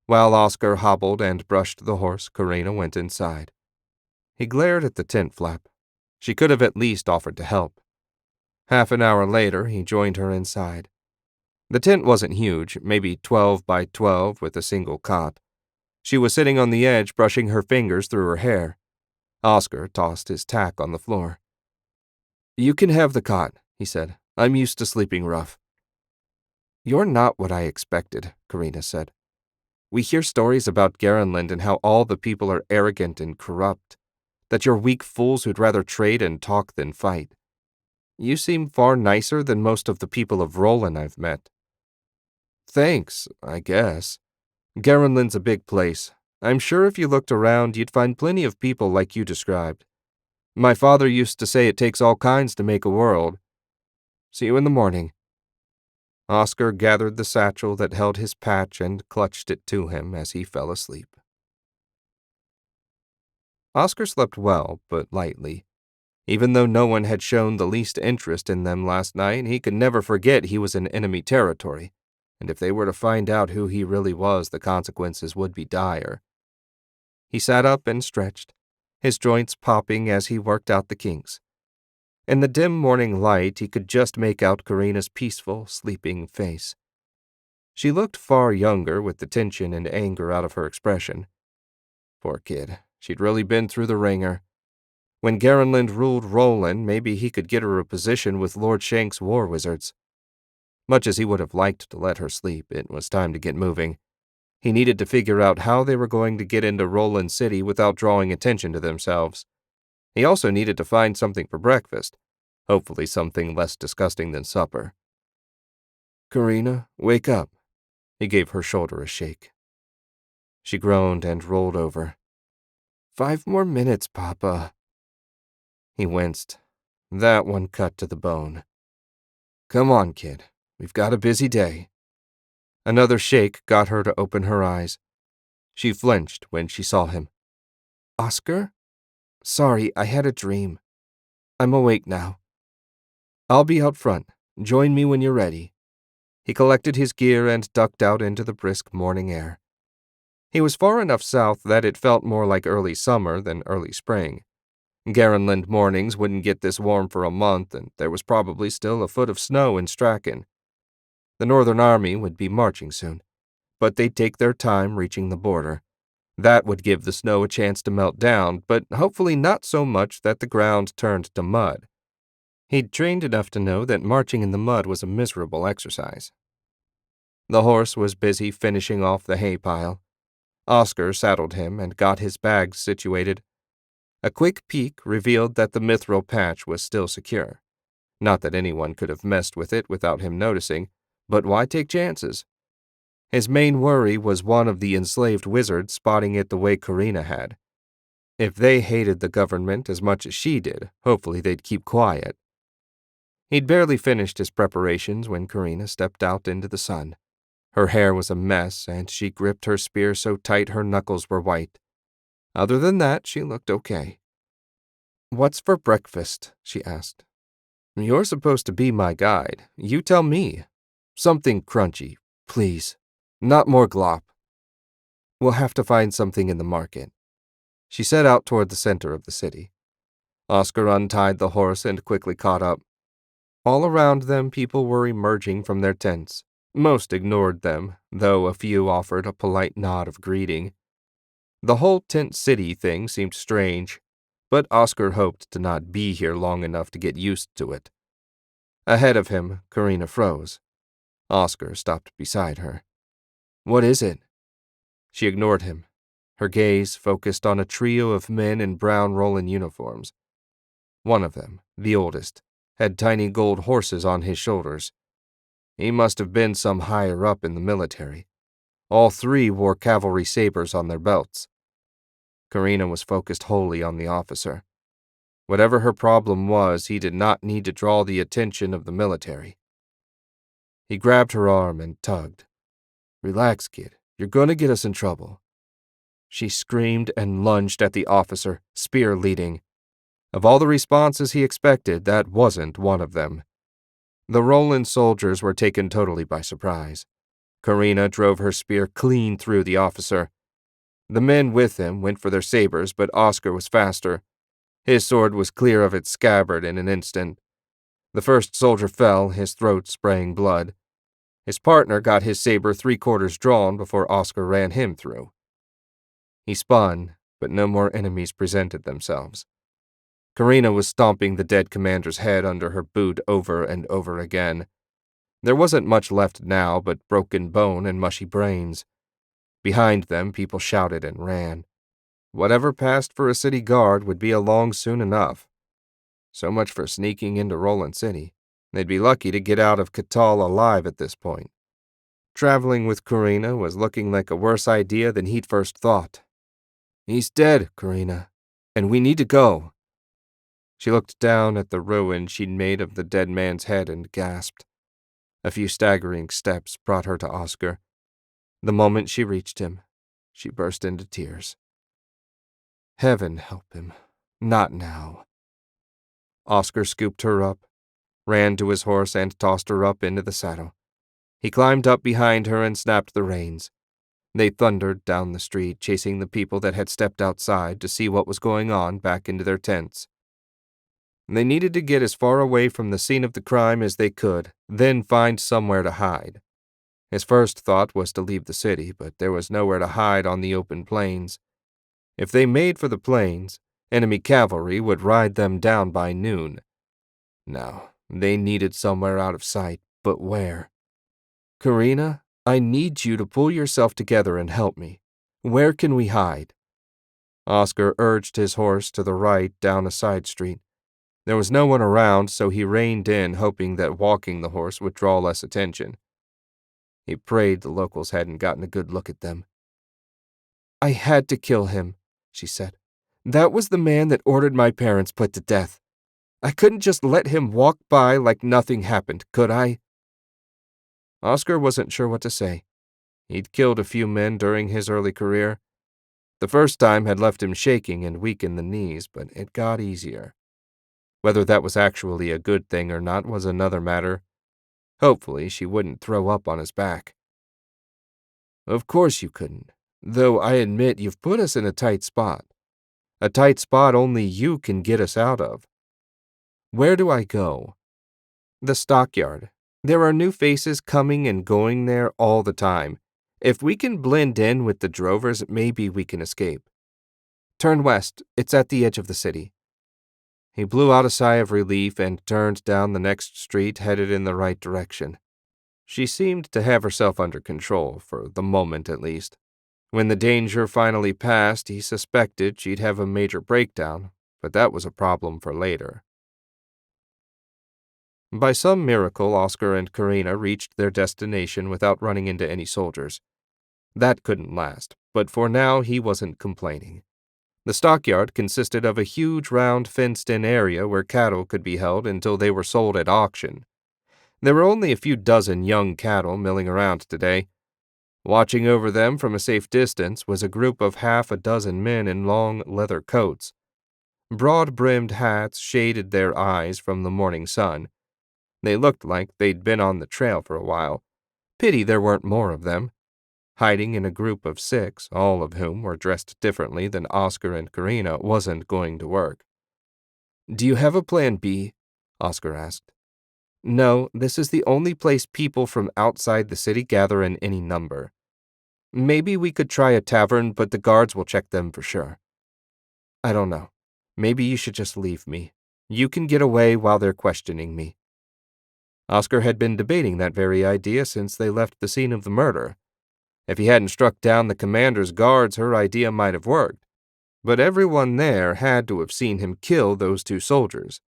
While Oscar hobbled and brushed the horse, Karina went inside. He glared at the tent flap. She could have at least offered to help. Half an hour later, he joined her inside. The tent wasn't huge, maybe 12 by 12 with a single cot. She was sitting on the edge, brushing her fingers through her hair. Oscar tossed his tack on the floor. You can have the cot, he said. I'm used to sleeping rough. You're not what I expected, Karina said. We hear stories about Garenland and how all the people are arrogant and corrupt, that you're weak fools who'd rather trade and talk than fight. You seem far nicer than most of the people of Roland I've met. Thanks, I guess. Garenland's a big place. I'm sure if you looked around, you'd find plenty of people like you described. My father used to say it takes all kinds to make a world. See you in the morning. Oscar gathered the satchel that held his patch and clutched it to him as he fell asleep. Oscar slept well, but lightly. Even though no one had shown the least interest in them last night, he could never forget he was in enemy territory, and if they were to find out who he really was, the consequences would be dire. He sat up and stretched, his joints popping as he worked out the kinks. In the dim morning light, he could just make out Karina's peaceful, sleeping face. She looked far younger with the tension and anger out of her expression. Poor kid, she'd really been through the ringer. When Garenland ruled Roland, maybe he could get her a position with Lord Shank's war wizards. Much as he would have liked to let her sleep, it was time to get moving. He needed to figure out how they were going to get into Roland City without drawing attention to themselves. He also needed to find something for breakfast, hopefully something less disgusting than supper. Karina, wake up. He gave her shoulder a shake. She groaned and rolled over. 5 more minutes, Papa. He winced. That one cut to the bone. Come on, kid. We've got a busy day. Another shake got her to open her eyes. She flinched when she saw him. Oscar? Sorry, I had a dream. I'm awake now. I'll be out front. Join me when you're ready. He collected his gear and ducked out into the brisk morning air. He was far enough south that it felt more like early summer than early spring. Garenland mornings wouldn't get this warm for a month, and there was probably still a foot of snow in Strachan. The Northern Army would be marching soon, but they'd take their time reaching the border. That would give the snow a chance to melt down, but hopefully not so much that the ground turned to mud. He'd trained enough to know that marching in the mud was a miserable exercise. The horse was busy finishing off the hay pile. Oscar saddled him and got his bags situated. A quick peek revealed that the mithril patch was still secure. Not that anyone could have messed with it without him noticing, but why take chances? His main worry was one of the enslaved wizards spotting it the way Karina had. If they hated the government as much as she did, hopefully they'd keep quiet. He'd barely finished his preparations when Karina stepped out into the sun. Her hair was a mess, and she gripped her spear so tight her knuckles were white. Other than that, she looked okay. "What's for breakfast?" she asked. "You're supposed to be my guide. You tell me. Something crunchy, please. Not more glop." "We'll have to find something in the market." She set out toward the center of the city. Oscar untied the horse and quickly caught up. All around them, people were emerging from their tents. Most ignored them, though a few offered a polite nod of greeting. The whole tent city thing seemed strange, but Oscar hoped to not be here long enough to get used to it. Ahead of him, Karina froze. Oscar stopped beside her. "What is it?" She ignored him. Her gaze focused on a trio of men in brown Roland uniforms. One of them, the oldest, had tiny gold horses on his shoulders. He must have been some higher up in the military. All three wore cavalry sabers on their belts. Karina was focused wholly on the officer. Whatever her problem was, he did not need to draw the attention of the military. He grabbed her arm and tugged. "Relax, kid. You're going to get us in trouble." She screamed and lunged at the officer, spear leading. Of all the responses he expected, that wasn't one of them. The Roland soldiers were taken totally by surprise. Karina drove her spear clean through the officer. The men with him went for their sabers, but Oscar was faster. His sword was clear of its scabbard in an instant. The first soldier fell, his throat spraying blood. His partner got his saber 3/4 drawn before Oscar ran him through. He spun, but no more enemies presented themselves. Karina was stomping the dead commander's head under her boot over and over again. There wasn't much left now but broken bone and mushy brains. Behind them, people shouted and ran. Whatever passed for a city guard would be along soon enough. So much for sneaking into Roland City. They'd be lucky to get out of Catal alive at this point. Traveling with Karina was looking like a worse idea than he'd first thought. "He's dead, Karina, and we need to go." She looked down at the ruin she'd made of the dead man's head and gasped. A few staggering steps brought her to Oscar. The moment she reached him, she burst into tears. Heaven help him. Not now. Oscar scooped her up, ran to his horse, and tossed her up into the saddle. He climbed up behind her and snapped the reins. They thundered down the street, chasing the people that had stepped outside to see what was going on back into their tents. They needed to get as far away from the scene of the crime as they could, then find somewhere to hide. His first thought was to leave the city, but there was nowhere to hide on the open plains. If they made for the plains, enemy cavalry would ride them down by noon. No, they needed somewhere out of sight, but where? "Karina, I need you to pull yourself together and help me. Where can we hide?" Oscar urged his horse to the right down a side street. There was no one around, so he reined in, hoping that walking the horse would draw less attention. He prayed the locals hadn't gotten a good look at them. "I had to kill him," she said. "That was the man that ordered my parents put to death. I couldn't just let him walk by like nothing happened, could I?" Oscar wasn't sure what to say. He'd killed a few men during his early career. The first time had left him shaking and weak in the knees, but it got easier. Whether that was actually a good thing or not was another matter. Hopefully she wouldn't throw up on his back. "Of course you couldn't, though I admit you've put us in a tight spot. A tight spot only you can get us out of. Where do I go?" "The stockyard. There are new faces coming and going there all the time. If we can blend in with the drovers, maybe we can escape. Turn west. It's at the edge of the city. He blew out a sigh of relief and turned down the next street, headed in the right direction. She seemed to have herself under control, for the moment at least. When the danger finally passed, he suspected she'd have a major breakdown, but that was a problem for later. By some miracle, Oscar and Karina reached their destination without running into any soldiers. That couldn't last, but for now he wasn't complaining. The stockyard consisted of a huge round fenced-in area where cattle could be held until they were sold at auction. There were only a few dozen young cattle milling around today. Watching over them from a safe distance was a group of half a dozen men in long leather coats. Broad-brimmed hats shaded their eyes from the morning sun. They looked like they'd been on the trail for a while. Pity there weren't more of them. Hiding in a group of 6, all of whom were dressed differently than Oscar and Karina, wasn't going to work. "Do you have a plan B?" Oscar asked. "No, this is the only place people from outside the city gather in any number. Maybe we could try a tavern, but the guards will check them for sure. I don't know. Maybe you should just leave me. You can get away while they're questioning me." Oscar had been debating that very idea since they left the scene of the murder. If he hadn't struck down the commander's guards, her idea might have worked. But everyone there had to have seen him kill those 2 soldiers.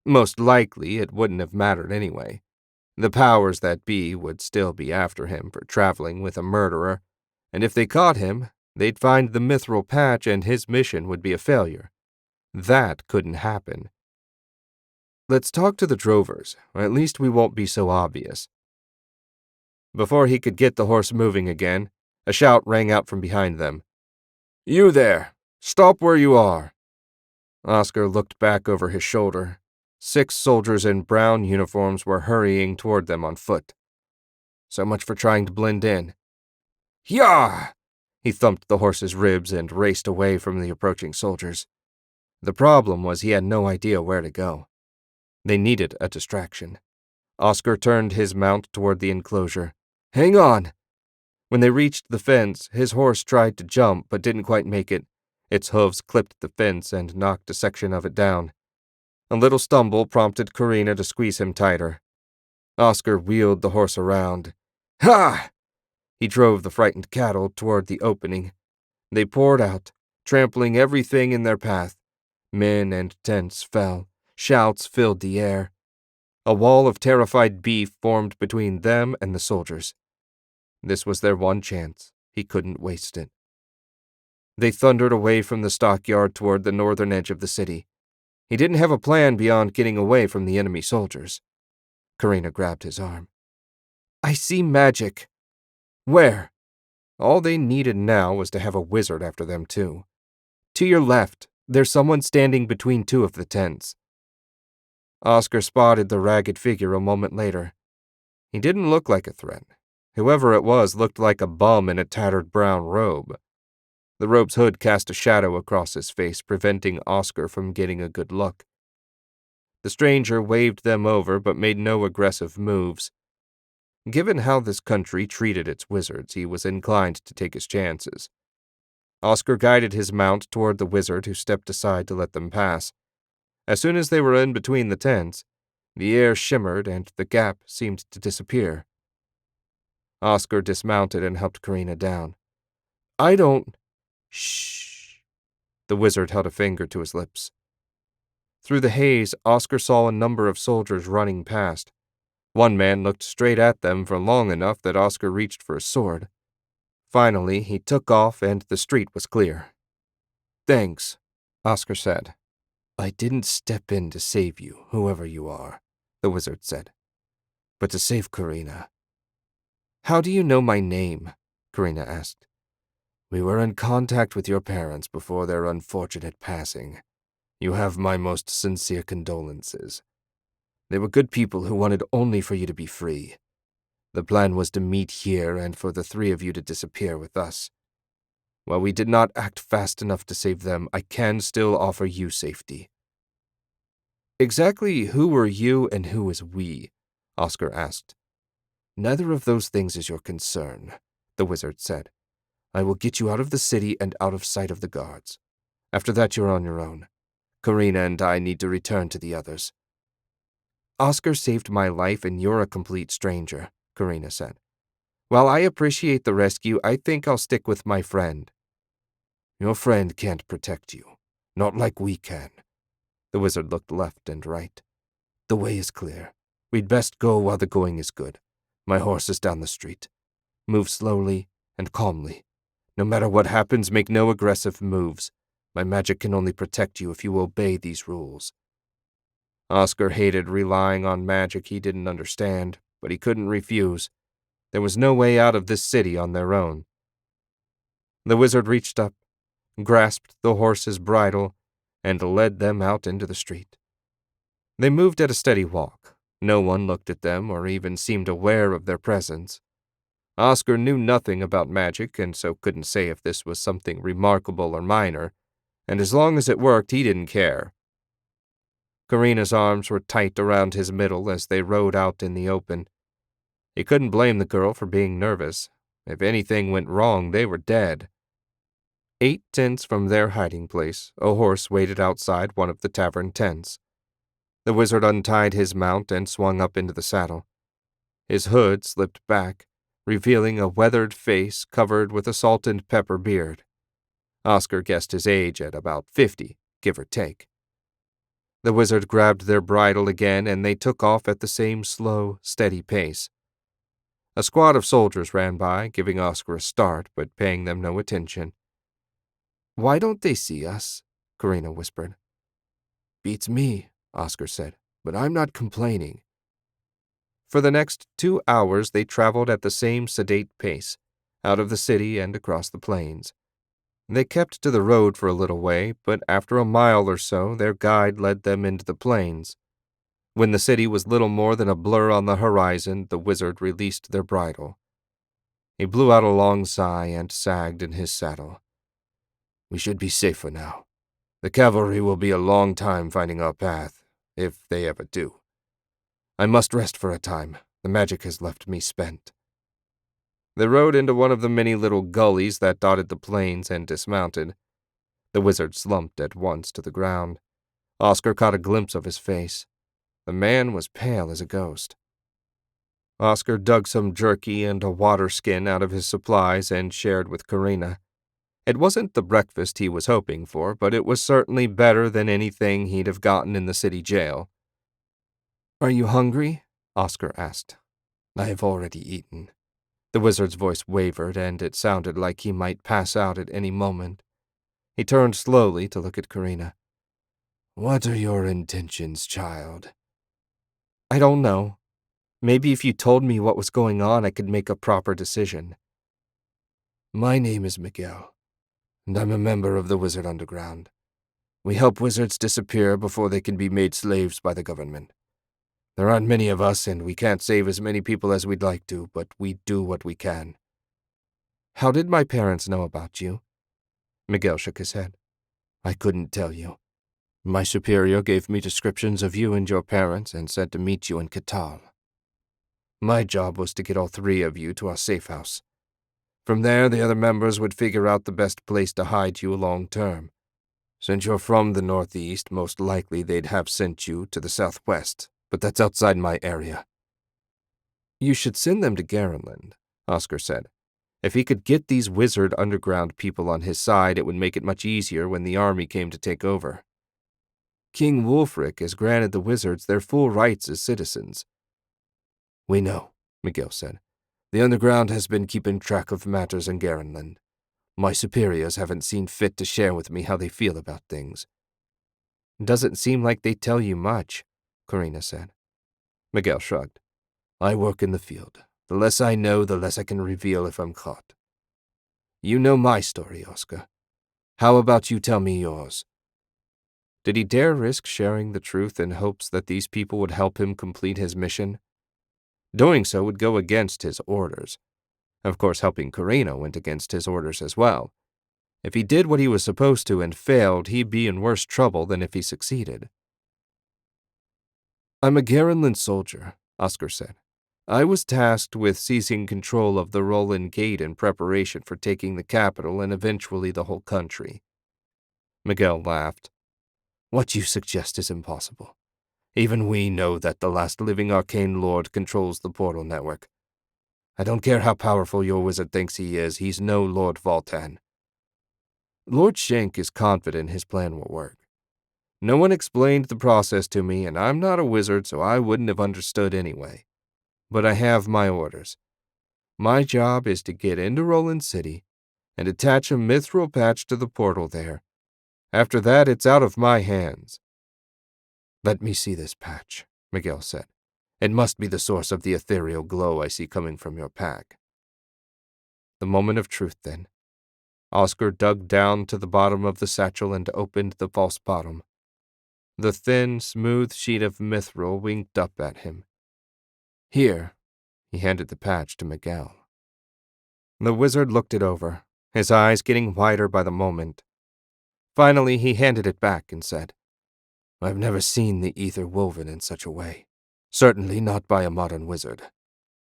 Most likely, it wouldn't have mattered anyway. The powers that be would still be after him for traveling with a murderer, and if they caught him, they'd find the mithril patch and his mission would be a failure. That couldn't happen. "Let's talk to the drovers. At least we won't be so obvious." Before he could get the horse moving again, a shout rang out from behind them. "You there! Stop where you are!" Oscar looked back over his shoulder. 6 soldiers in brown uniforms were hurrying toward them on foot. So much for trying to blend in. "Yah!" He thumped the horse's ribs and raced away from the approaching soldiers. The problem was he had no idea where to go. They needed a distraction. Oscar turned his mount toward the enclosure. "Hang on!" When they reached the fence, his horse tried to jump but didn't quite make it. Its hooves clipped the fence and knocked a section of it down. A little stumble prompted Karina to squeeze him tighter. Oscar wheeled the horse around. "Ha!" He drove the frightened cattle toward the opening. They poured out, trampling everything in their path. Men and tents fell. Shouts filled the air. A wall of terrified beef formed between them and the soldiers. This was their one chance. He couldn't waste it. They thundered away from the stockyard toward the northern edge of the city. He didn't have a plan beyond getting away from the enemy soldiers. Karina grabbed his arm. "I see magic." "Where?" All they needed now was to have a wizard after them, too. "To your left, there's someone standing between 2 of the tents." Oscar spotted the ragged figure a moment later. He didn't look like a threat. Whoever it was looked like a bum in a tattered brown robe. The robe's hood cast a shadow across his face, preventing Oscar from getting a good look. The stranger waved them over but made no aggressive moves. Given how this country treated its wizards, he was inclined to take his chances. Oscar guided his mount toward the wizard, who stepped aside to let them pass. As soon as they were in between the tents, the air shimmered and the gap seemed to disappear. Oscar dismounted and helped Karina down. "I don't—" "Shh." The wizard held a finger to his lips. Through the haze, Oscar saw a number of soldiers running past. One man looked straight at them for long enough that Oscar reached for his sword. Finally, he took off and the street was clear. "Thanks," Oscar said. "I didn't step in to save you, whoever you are," the wizard said, "but to save Karina." "How do you know my name?" Karina asked. "We were in contact with your parents before their unfortunate passing. You have my most sincere condolences. They were good people who wanted only for you to be free. The plan was to meet here and for the 3 of you to disappear with us. While we did not act fast enough to save them, I can still offer you safety." "Exactly who were you and who is we?" Oscar asked. "Neither of those things is your concern. the wizard said. I will get you out of the city and out of sight of the guards. After that, you're on your own. Karina and I need to return to the others. Oscar saved my life and you're a complete stranger, Karina said. While I appreciate the rescue, I think I'll stick with my friend. Your friend can't protect you. Not like we can. The wizard looked left and right. The way is clear. We'd best go while the going is good. My horse is down the street. Move slowly and calmly. No matter what happens, make no aggressive moves. My magic can only protect you if you obey these rules. Oscar hated relying on magic he didn't understand, but he couldn't refuse. There was no way out of this city on their own. The wizard reached up, grasped the horse's bridle, and led them out into the street. They moved at a steady walk. No one looked at them or even seemed aware of their presence. Oscar knew nothing about magic and so couldn't say if this was something remarkable or minor, and as long as it worked, he didn't care. Karina's arms were tight around his middle as they rode out in the open. He couldn't blame the girl for being nervous. If anything went wrong, they were dead. 8 tents from their hiding place, a horse waited outside one of the tavern tents. The wizard untied his mount and swung up into the saddle. His hood slipped back, revealing a weathered face covered with a salt and pepper beard. Oscar guessed his age at about 50, give or take. The wizard grabbed their bridle again, and they took off at the same slow, steady pace. A squad of soldiers ran by, giving Oscar a start, but paying them no attention. Why don't they see us? Karina whispered. Beats me, Oscar said, but I'm not complaining. For the next 2 hours, they traveled at the same sedate pace, out of the city and across the plains. They kept to the road for a little way, but after a mile or so, their guide led them into the plains. When the city was little more than a blur on the horizon, the wizard released their bridle. He blew out a long sigh and sagged in his saddle. We should be safe for now. The cavalry will be a long time finding our path, if they ever do. I must rest for a time. The magic has left me spent. They rode into one of the many little gullies that dotted the plains and dismounted. The wizard slumped at once to the ground. Oscar caught a glimpse of his face. The man was pale as a ghost. Oscar dug some jerky and a water skin out of his supplies and shared with Karina. It wasn't the breakfast he was hoping for, but it was certainly better than anything he'd have gotten in the city jail. Are you hungry? Oscar asked. I have already eaten. The wizard's voice wavered, and it sounded like he might pass out at any moment. He turned slowly to look at Karina. What are your intentions, child? I don't know. Maybe if you told me what was going on, I could make a proper decision. My name is Miguel, and I'm a member of the Wizard Underground. We help wizards disappear before they can be made slaves by the government. There aren't many of us, and we can't save as many people as we'd like to, but we do what we can. How did my parents know about you? Miguel shook his head. I couldn't tell you. My superior gave me descriptions of you and your parents and said to meet you in Catal. My job was to get all 3 of you to our safe house. From there, the other members would figure out the best place to hide you long term. Since you're from the northeast, most likely they'd have sent you to the southwest, but that's outside my area. You should send them to Garenland, Oscar said. If he could get these wizard underground people on his side, it would make it much easier when the army came to take over. King Wulfric has granted the wizards their full rights as citizens. We know, Miguel said. The underground has been keeping track of matters in Garenland. My superiors haven't seen fit to share with me how they feel about things. Doesn't seem like they tell you much, Karina said. Miguel shrugged. I work in the field. The less I know, the less I can reveal if I'm caught. You know my story, Oscar. How about you tell me yours? Did he dare risk sharing the truth in hopes that these people would help him complete his mission? Doing so would go against his orders. Of course, helping Karina went against his orders as well. If he did what he was supposed to and failed, he'd be in worse trouble than if he succeeded. I'm a Garenland soldier, Oscar said. I was tasked with seizing control of the Roland Gate in preparation for taking the capital and eventually the whole country. Miguel laughed. What you suggest is impossible. Even we know that the last living arcane lord controls the portal network. I don't care how powerful your wizard thinks he is, he's no Lord Voltan. Lord Shank is confident his plan will work. No one explained the process to me, and I'm not a wizard, so I wouldn't have understood anyway. But I have my orders. My job is to get into Roland City and attach a mithril patch to the portal there. After that, it's out of my hands. Let me see this patch, Miguel said. It must be the source of the ethereal glow I see coming from your pack. The moment of truth, then. Oscar dug down to the bottom of the satchel and opened the false bottom. The thin, smooth sheet of mithril winked up at him. Here, he handed the patch to Miguel. The wizard looked it over, his eyes getting wider by the moment. Finally, he handed it back and said, I've never seen the ether woven in such a way. Certainly not by a modern wizard.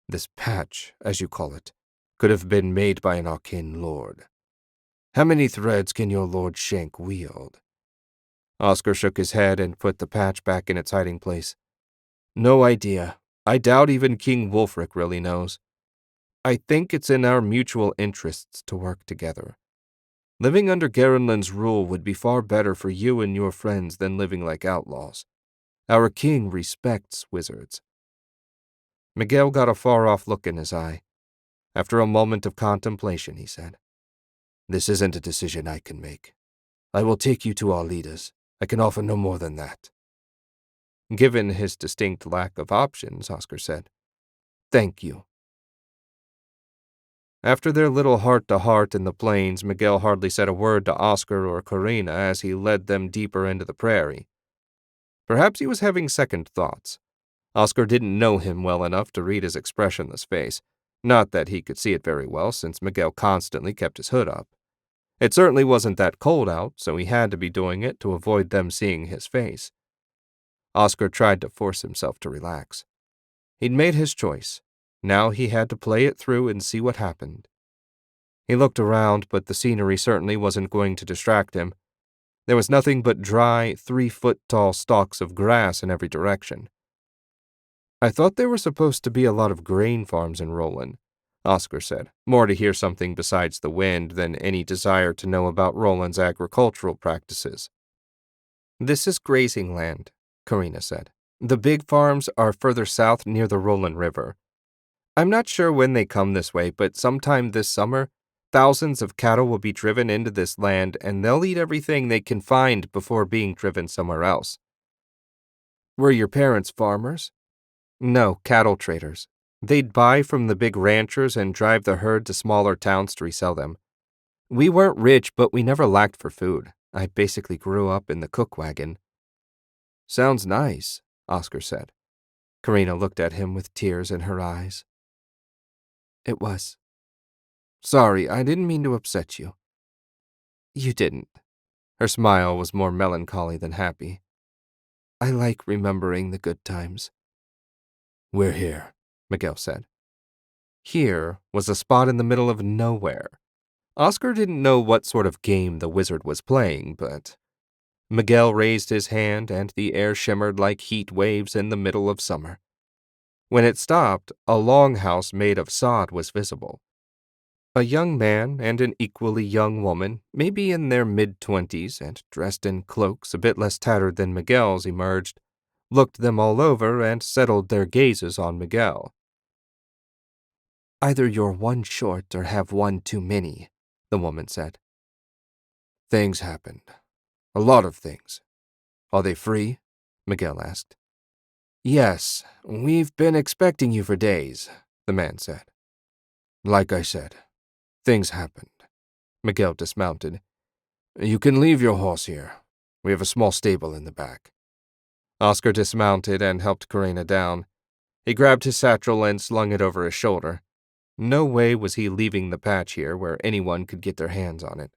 This patch, as you call it, could have been made by an arcane lord. How many threads can your Lord Shank wield? Oscar shook his head and put the patch back in its hiding place. No idea. I doubt even King Wulfric really knows. I think it's in our mutual interests to work together. Living under Garenlin's rule would be far better for you and your friends than living like outlaws. Our king respects wizards. Miguel got a far-off look in his eye. After a moment of contemplation, he said, This isn't a decision I can make. I will take you to our leaders. I can offer no more than that. Given his distinct lack of options, Oscar said, Thank you. After their little heart-to-heart in the plains, Miguel hardly said a word to Oscar or Karina as he led them deeper into the prairie. Perhaps he was having second thoughts. Oscar didn't know him well enough to read his expressionless face. Not that he could see it very well, since Miguel constantly kept his hood up. It certainly wasn't that cold out, so he had to be doing it to avoid them seeing his face. Oscar tried to force himself to relax. He'd made his choice. Now he had to play it through and see what happened. He looked around, but the scenery certainly wasn't going to distract him. There was nothing but dry, 3-foot-tall stalks of grass in every direction. I thought there were supposed to be a lot of grain farms in Roland, Oscar said, more to hear something besides the wind than any desire to know about Roland's agricultural practices. This is grazing land, Karina said. The big farms are further south near the Roland River. I'm not sure when they come this way, but sometime this summer, thousands of cattle will be driven into this land, and they'll eat everything they can find before being driven somewhere else. Were your parents farmers? No, cattle traders. They'd buy from the big ranchers and drive the herd to smaller towns to resell them. We weren't rich, but we never lacked for food. I basically grew up in the cook wagon. Sounds nice, Oscar said. Karina looked at him with tears in her eyes. It was. Sorry, I didn't mean to upset you. You didn't. Her smile was more melancholy than happy. I like remembering the good times. We're here, Miguel said. Here was a spot in the middle of nowhere. Oscar didn't know what sort of game the wizard was playing, but Miguel raised his hand and the air shimmered like heat waves in the middle of summer. When it stopped, a longhouse made of sod was visible. A young man and an equally young woman, maybe in their mid-20s and dressed in cloaks a bit less tattered than Miguel's, emerged, looked them all over, and settled their gazes on Miguel. Either you're one short or have one too many, the woman said. Things happened. A lot of things. Are they free? Miguel asked. Yes, we've been expecting you for days, the man said. Like I said, things happened. Miguel dismounted. You can leave your horse here. We have a small stable in the back. Oscar dismounted and helped Karina down. He grabbed his satchel and slung it over his shoulder. No way was he leaving the patch here where anyone could get their hands on it.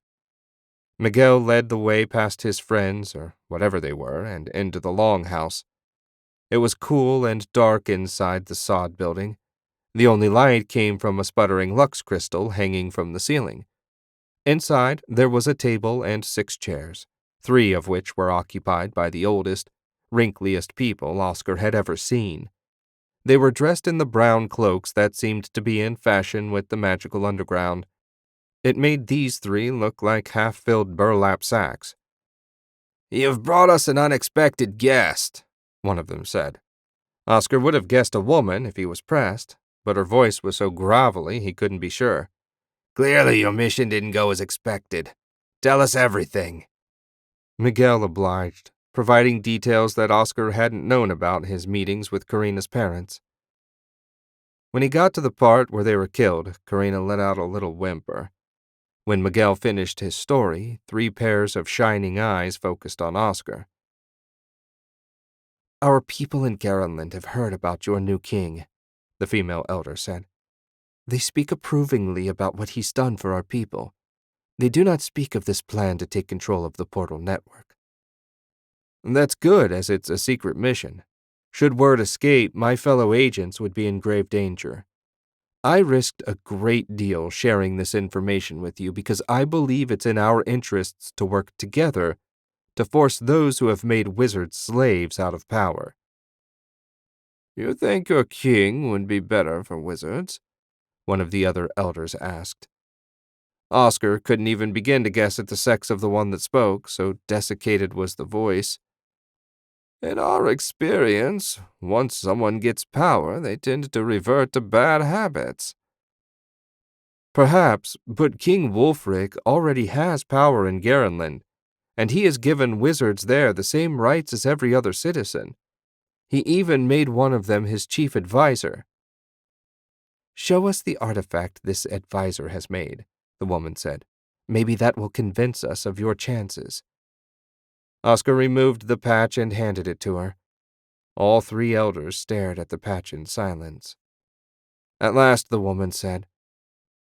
Miguel led the way past his friends, or whatever they were, and into the longhouse. It was cool and dark inside the sod building, The only light came from a sputtering lux crystal hanging from the ceiling. Inside, there was a table and 6 chairs, 3 of which were occupied by the oldest, wrinkliest people Oscar had ever seen. They were dressed in the brown cloaks that seemed to be in fashion with the magical underground. It made these 3 look like half-filled burlap sacks. "You've brought us an unexpected guest," one of them said. Oscar would have guessed a woman if he was pressed, but her voice was so gravelly he couldn't be sure. "Clearly your mission didn't go as expected. Tell us everything." Miguel obliged, providing details that Oscar hadn't known about his meetings with Karina's parents. When he got to the part where they were killed, Karina let out a little whimper. When Miguel finished his story, 3 pairs of shining eyes focused on Oscar. "Our people in Garenland have heard about your new king," the female elder said. "They speak approvingly about what he's done for our people. They do not speak of this plan to take control of the portal network." "That's good, as it's a secret mission. Should word escape, my fellow agents would be in grave danger. I risked a great deal sharing this information with you because I believe it's in our interests to work together to force those who have made wizards slaves out of power." "You think your king would be better for wizards?" one of the other elders asked. Oscar couldn't even begin to guess at the sex of the one that spoke, so desiccated was the voice. "In our experience, once someone gets power, they tend to revert to bad habits." "Perhaps, but King Wulfric already has power in Garenland, and he has given wizards there the same rights as every other citizen. He even made one of them his chief advisor." "Show us the artifact this advisor has made," the woman said. "Maybe that will convince us of your chances." Oscar removed the patch and handed it to her. All 3 elders stared at the patch in silence. At last the woman said,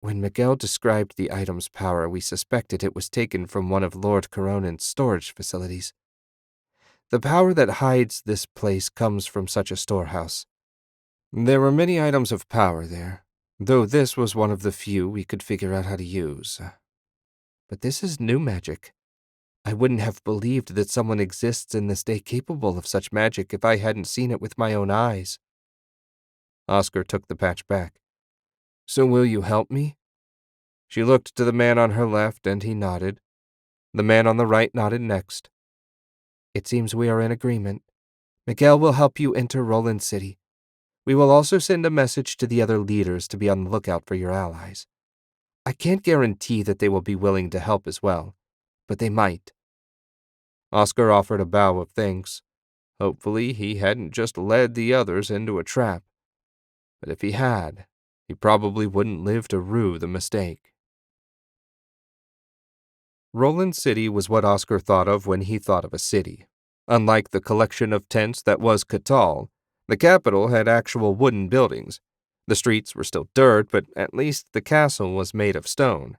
"When Miguel described the item's power, we suspected it was taken from one of Lord Coronan's storage facilities. The power that hides this place comes from such a storehouse. There were many items of power there, though this was one of the few we could figure out how to use. But this is new magic. I wouldn't have believed that someone exists in this day capable of such magic if I hadn't seen it with my own eyes." Oscar took the patch back. "So will you help me?" She looked to the man on her left, and he nodded. The man on the right nodded next. "It seems we are in agreement. Miguel will help you enter Roland City. We will also send a message to the other leaders to be on the lookout for your allies. I can't guarantee that they will be willing to help as well, but they might." Oscar offered a bow of thanks. Hopefully he hadn't just led the others into a trap. But if he had, he probably wouldn't live to rue the mistake. Roland City was what Oscar thought of when he thought of a city. Unlike the collection of tents that was Catal, the capital had actual wooden buildings. The streets were still dirt, but at least the castle was made of stone.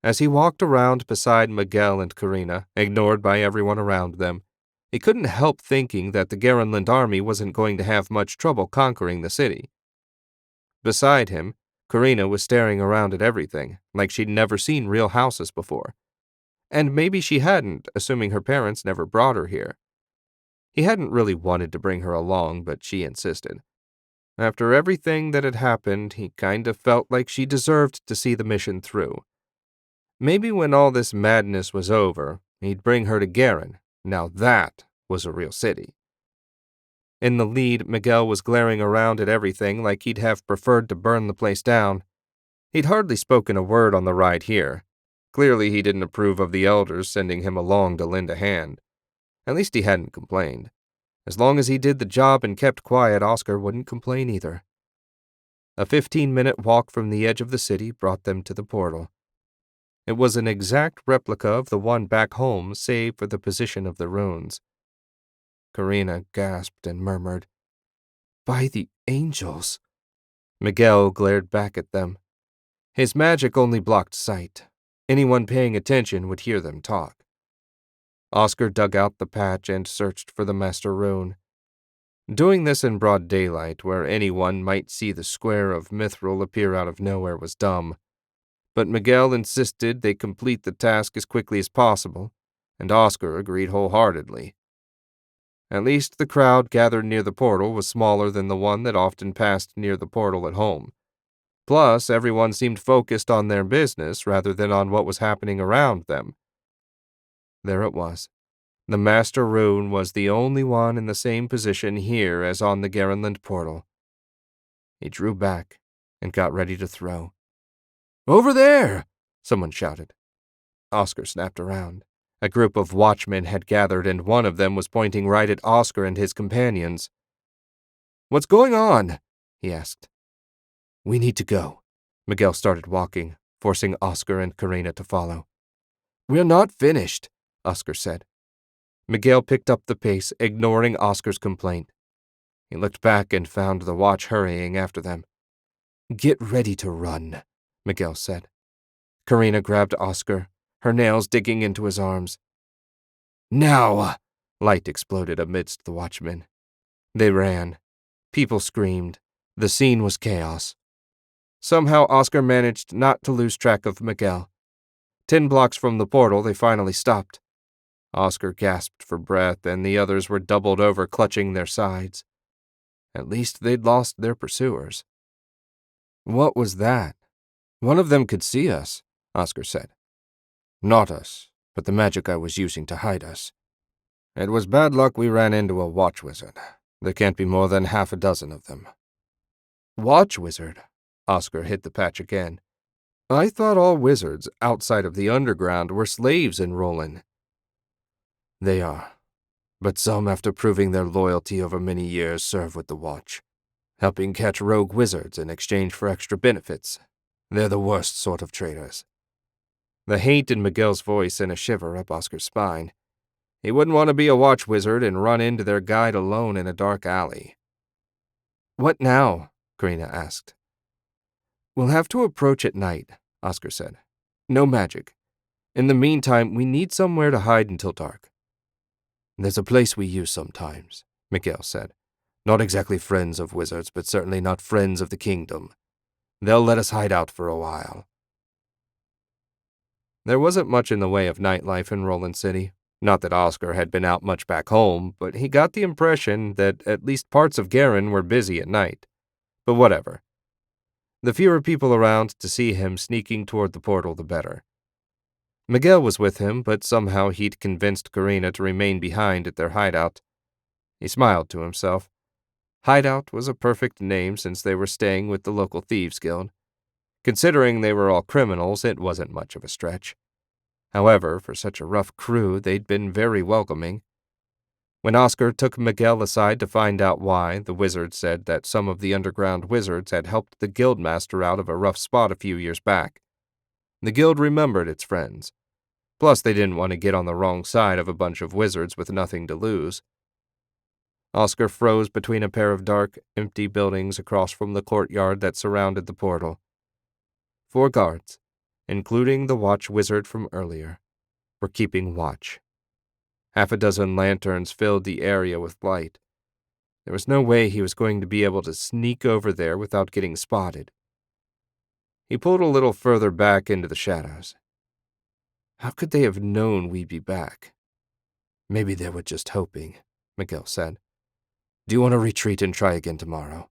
As he walked around beside Miguel and Karina, ignored by everyone around them, he couldn't help thinking that the Garenland army wasn't going to have much trouble conquering the city. Beside him, Karina was staring around at everything, like she'd never seen real houses before. And maybe she hadn't, assuming her parents never brought her here. He hadn't really wanted to bring her along, but she insisted. After everything that had happened, he kind of felt like she deserved to see the mission through. Maybe when all this madness was over, he'd bring her to Garen. Now that was a real city. In the lead, Miguel was glaring around at everything like he'd have preferred to burn the place down. He'd hardly spoken a word on the ride here. Clearly he didn't approve of the elders sending him along to lend a hand. At least he hadn't complained. As long as he did the job and kept quiet, Oscar wouldn't complain either. A 15-minute walk from the edge of the city brought them to the portal. It was an exact replica of the one back home, save for the position of the runes. Karina gasped and murmured, "By the angels!" Miguel glared back at them. His magic only blocked sight. Anyone paying attention would hear them talk. Oscar dug out the patch and searched for the master rune. Doing this in broad daylight, where anyone might see the square of mithril appear out of nowhere, was dumb, but Miguel insisted they complete the task as quickly as possible, and Oscar agreed wholeheartedly. At least the crowd gathered near the portal was smaller than the one that often passed near the portal at home. Plus, everyone seemed focused on their business rather than on what was happening around them. There it was. The Master Rune was the only one in the same position here as on the Garenland portal. He drew back and got ready to throw. "Over there!" someone shouted. Oscar snapped around. A group of watchmen had gathered, and one of them was pointing right at Oscar and his companions. "What's going on?" he asked. "We need to go." Miguel started walking, forcing Oscar and Karina to follow. "We're not finished," Oscar said. Miguel picked up the pace, ignoring Oscar's complaint. He looked back and found the watch hurrying after them. "Get ready to run," Miguel said. Karina grabbed Oscar, her nails digging into his arms. "Now!" Light exploded amidst the watchmen. They ran. People screamed. The scene was chaos. Somehow Oscar managed not to lose track of Miguel. 10 blocks from the portal, they finally stopped. Oscar gasped for breath, and the others were doubled over, clutching their sides. At least they'd lost their pursuers. "What was that?" "One of them could see us," Oscar said. "Not us, but the magic I was using to hide us. It was bad luck we ran into a watch wizard. There can't be more than half a dozen of them." "Watch wizard?" Oscar hit the patch again. "I thought all wizards outside of the underground were slaves in Roland." "They are, but some, after proving their loyalty over many years, serve with the watch, helping catch rogue wizards in exchange for extra benefits. They're the worst sort of traitors." The hate in Miguel's voice sent a shiver up Oscar's spine. He wouldn't want to be a watch wizard and run into their guide alone in a dark alley. "What now?" Karina asked. "We'll have to approach at night," Oscar said. "No magic. In the meantime, we need somewhere to hide until dark." "There's a place we use sometimes," Miguel said. "Not exactly friends of wizards, but certainly not friends of the kingdom. They'll let us hide out for a while." There wasn't much in the way of nightlife in Roland City. Not that Oscar had been out much back home, but he got the impression that at least parts of Garen were busy at night. But whatever. The fewer people around to see him sneaking toward the portal, the better. Miguel was with him, but somehow he'd convinced Karina to remain behind at their hideout. He smiled to himself. Hideout was a perfect name since they were staying with the local Thieves Guild. Considering they were all criminals, it wasn't much of a stretch. However, for such a rough crew, they'd been very welcoming. When Oscar took Miguel aside to find out why, the wizard said that some of the underground wizards had helped the guildmaster out of a rough spot a few years back. The guild remembered its friends. Plus, they didn't want to get on the wrong side of a bunch of wizards with nothing to lose. Oscar froze between a pair of dark, empty buildings across from the courtyard that surrounded the portal. 4 guards, including the watch wizard from earlier, were keeping watch. Half a dozen lanterns filled the area with light. There was no way he was going to be able to sneak over there without getting spotted. He pulled a little further back into the shadows. How could they have known we'd be back? "Maybe they were just hoping," Miguel said. "Do you want to retreat and try again tomorrow?"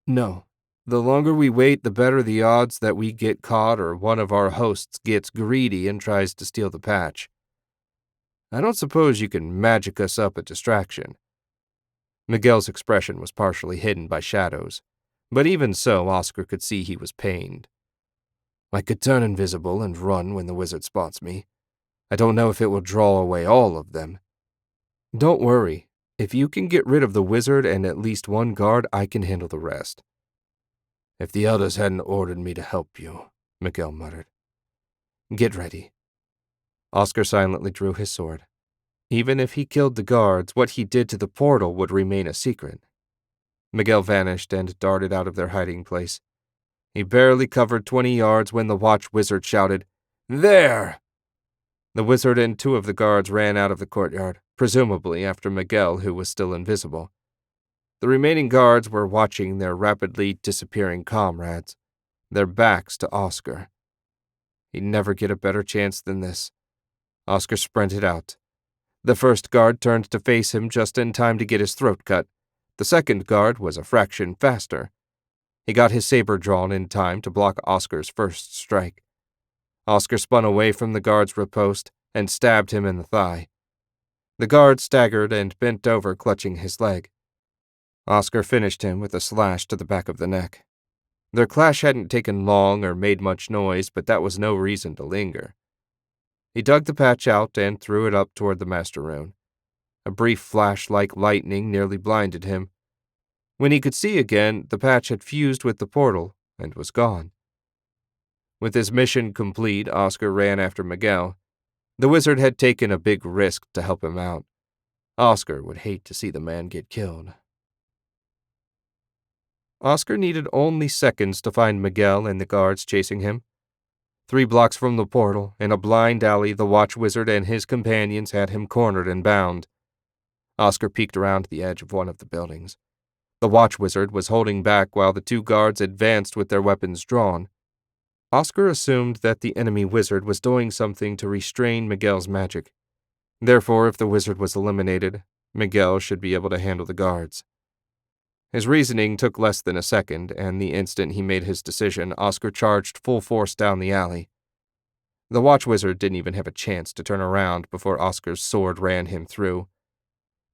"No. The longer we wait, the better the odds that we get caught or one of our hosts gets greedy and tries to steal the patch. I don't suppose you can magic us up a distraction." Miguel's expression was partially hidden by shadows, but even so, Oscar could see he was pained. "I could turn invisible and run when the wizard spots me. I don't know if it will draw away all of them." "Don't worry. If you can get rid of the wizard and at least 1 guard, I can handle the rest." "If the others hadn't ordered me to help you," Miguel muttered. "Get ready." Oscar silently drew his sword. Even if he killed the guards, what he did to the portal would remain a secret. Miguel vanished and darted out of their hiding place. He barely covered 20 yards when the watch wizard shouted, "There!" The wizard and 2 of the guards ran out of the courtyard, presumably after Miguel, who was still invisible. The remaining guards were watching their rapidly disappearing comrades, their backs to Oscar. He'd never get a better chance than this. Oscar sprinted out. The first guard turned to face him just in time to get his throat cut. The second guard was a fraction faster. He got his saber drawn in time to block Oscar's first strike. Oscar spun away from the guard's riposte and stabbed him in the thigh. The guard staggered and bent over, clutching his leg. Oscar finished him with a slash to the back of the neck. Their clash hadn't taken long or made much noise, but that was no reason to linger. He dug the patch out and threw it up toward the master rune. A brief flash like lightning nearly blinded him. When he could see again, the patch had fused with the portal and was gone. With his mission complete, Oscar ran after Miguel. The wizard had taken a big risk to help him out. Oscar would hate to see the man get killed. Oscar needed only seconds to find Miguel and the guards chasing him. 3 blocks from the portal, in a blind alley, the watch wizard and his companions had him cornered and bound. Oscar peeked around the edge of one of the buildings. The watch wizard was holding back while the 2 guards advanced with their weapons drawn. Oscar assumed that the enemy wizard was doing something to restrain Miguel's magic. Therefore, if the wizard was eliminated, Miguel should be able to handle the guards. His reasoning took less than a second, and the instant he made his decision, Oscar charged full force down the alley. The watch wizard didn't even have a chance to turn around before Oscar's sword ran him through.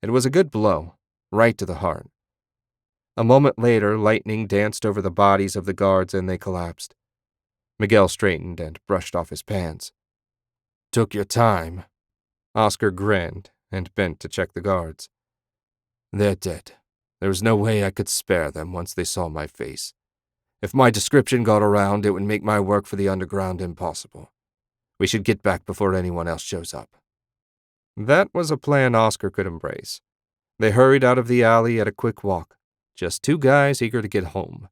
It was a good blow, right to the heart. A moment later, lightning danced over the bodies of the guards and they collapsed. Miguel straightened and brushed off his pants. "Took your time." Oscar grinned and bent to check the guards. "They're dead. There was no way I could spare them once they saw my face. If my description got around, it would make my work for the underground impossible. We should get back before anyone else shows up." That was a plan Oscar could embrace. They hurried out of the alley at a quick walk, just 2 guys eager to get home.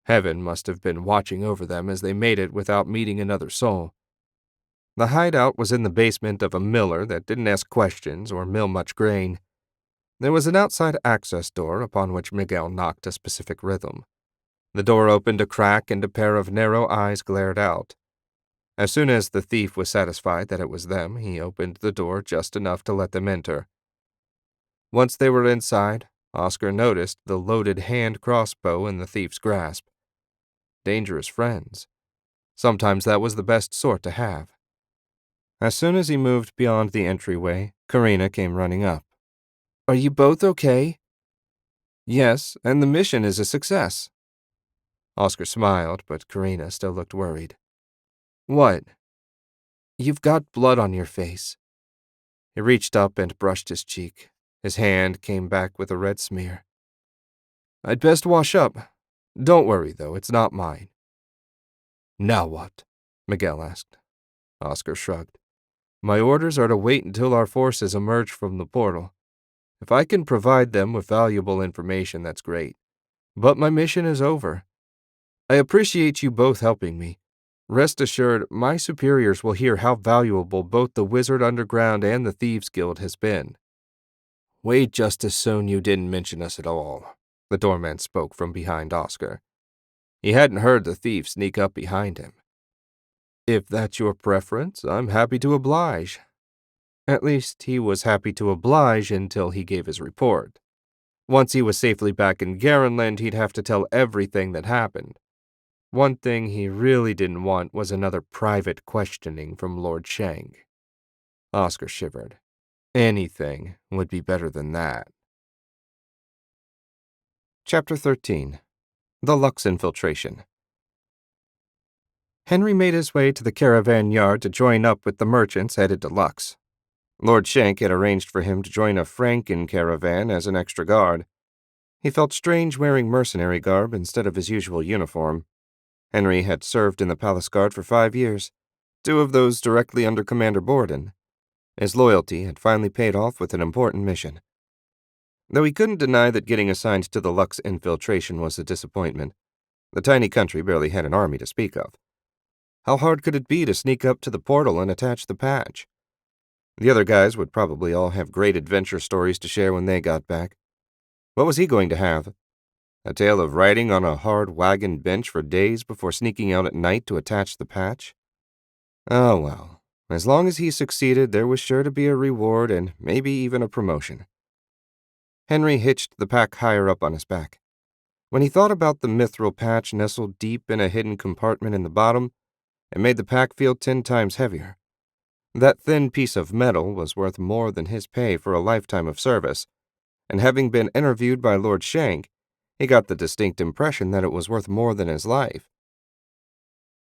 Heaven must have been watching over them as they made it without meeting another soul. The hideout was in the basement of a miller that didn't ask questions or mill much grain. There was an outside access door upon which Miguel knocked a specific rhythm. The door opened a crack and a pair of narrow eyes glared out. As soon as the thief was satisfied that it was them, he opened the door just enough to let them enter. Once they were inside, Oscar noticed the loaded hand crossbow in the thief's grasp. Dangerous friends. Sometimes that was the best sort to have. As soon as he moved beyond the entryway, Karina came running up. "Are you both okay?" "Yes, and the mission is a success." Oscar smiled, but Karina still looked worried. "What?" "You've got blood on your face." He reached up and brushed his cheek. His hand came back with a red smear. "I'd best wash up. Don't worry, though, it's not mine." "Now what?" Miguel asked. Oscar shrugged. "My orders are to wait until our forces emerge from the portal. If I can provide them with valuable information, that's great. But my mission is over. I appreciate you both helping me. Rest assured, my superiors will hear how valuable both the Wizard Underground and the Thieves Guild has been." "Wait just as soon you didn't mention us at all," the doorman spoke from behind Oscar. He hadn't heard the thief sneak up behind him. "If that's your preference, I'm happy to oblige." At least, he was happy to oblige until he gave his report. Once he was safely back in Garenland, he'd have to tell everything that happened. One thing he really didn't want was another private questioning from Lord Shang. Oscar shivered. Anything would be better than that. Chapter 13. The Lux Infiltration. Henry made his way to the caravan yard to join up with the merchants headed to Lux. Lord Shank had arranged for him to join a Franken caravan as an extra guard. He felt strange wearing mercenary garb instead of his usual uniform. Henry had served in the palace guard for 5 years, 2 of those directly under Commander Borden. His loyalty had finally paid off with an important mission. Though he couldn't deny that getting assigned to the Lux infiltration was a disappointment. The tiny country barely had an army to speak of. How hard could it be to sneak up to the portal and attach the patch? The other guys would probably all have great adventure stories to share when they got back. What was he going to have? A tale of riding on a hard wagon bench for days before sneaking out at night to attach the patch? Oh well, as long as he succeeded, there was sure to be a reward and maybe even a promotion. Henry hitched the pack higher up on his back. When he thought about the mithril patch nestled deep in a hidden compartment in the bottom, it made the pack feel 10 times heavier. That thin piece of metal was worth more than his pay for a lifetime of service, and having been interviewed by Lord Shank, he got the distinct impression that it was worth more than his life.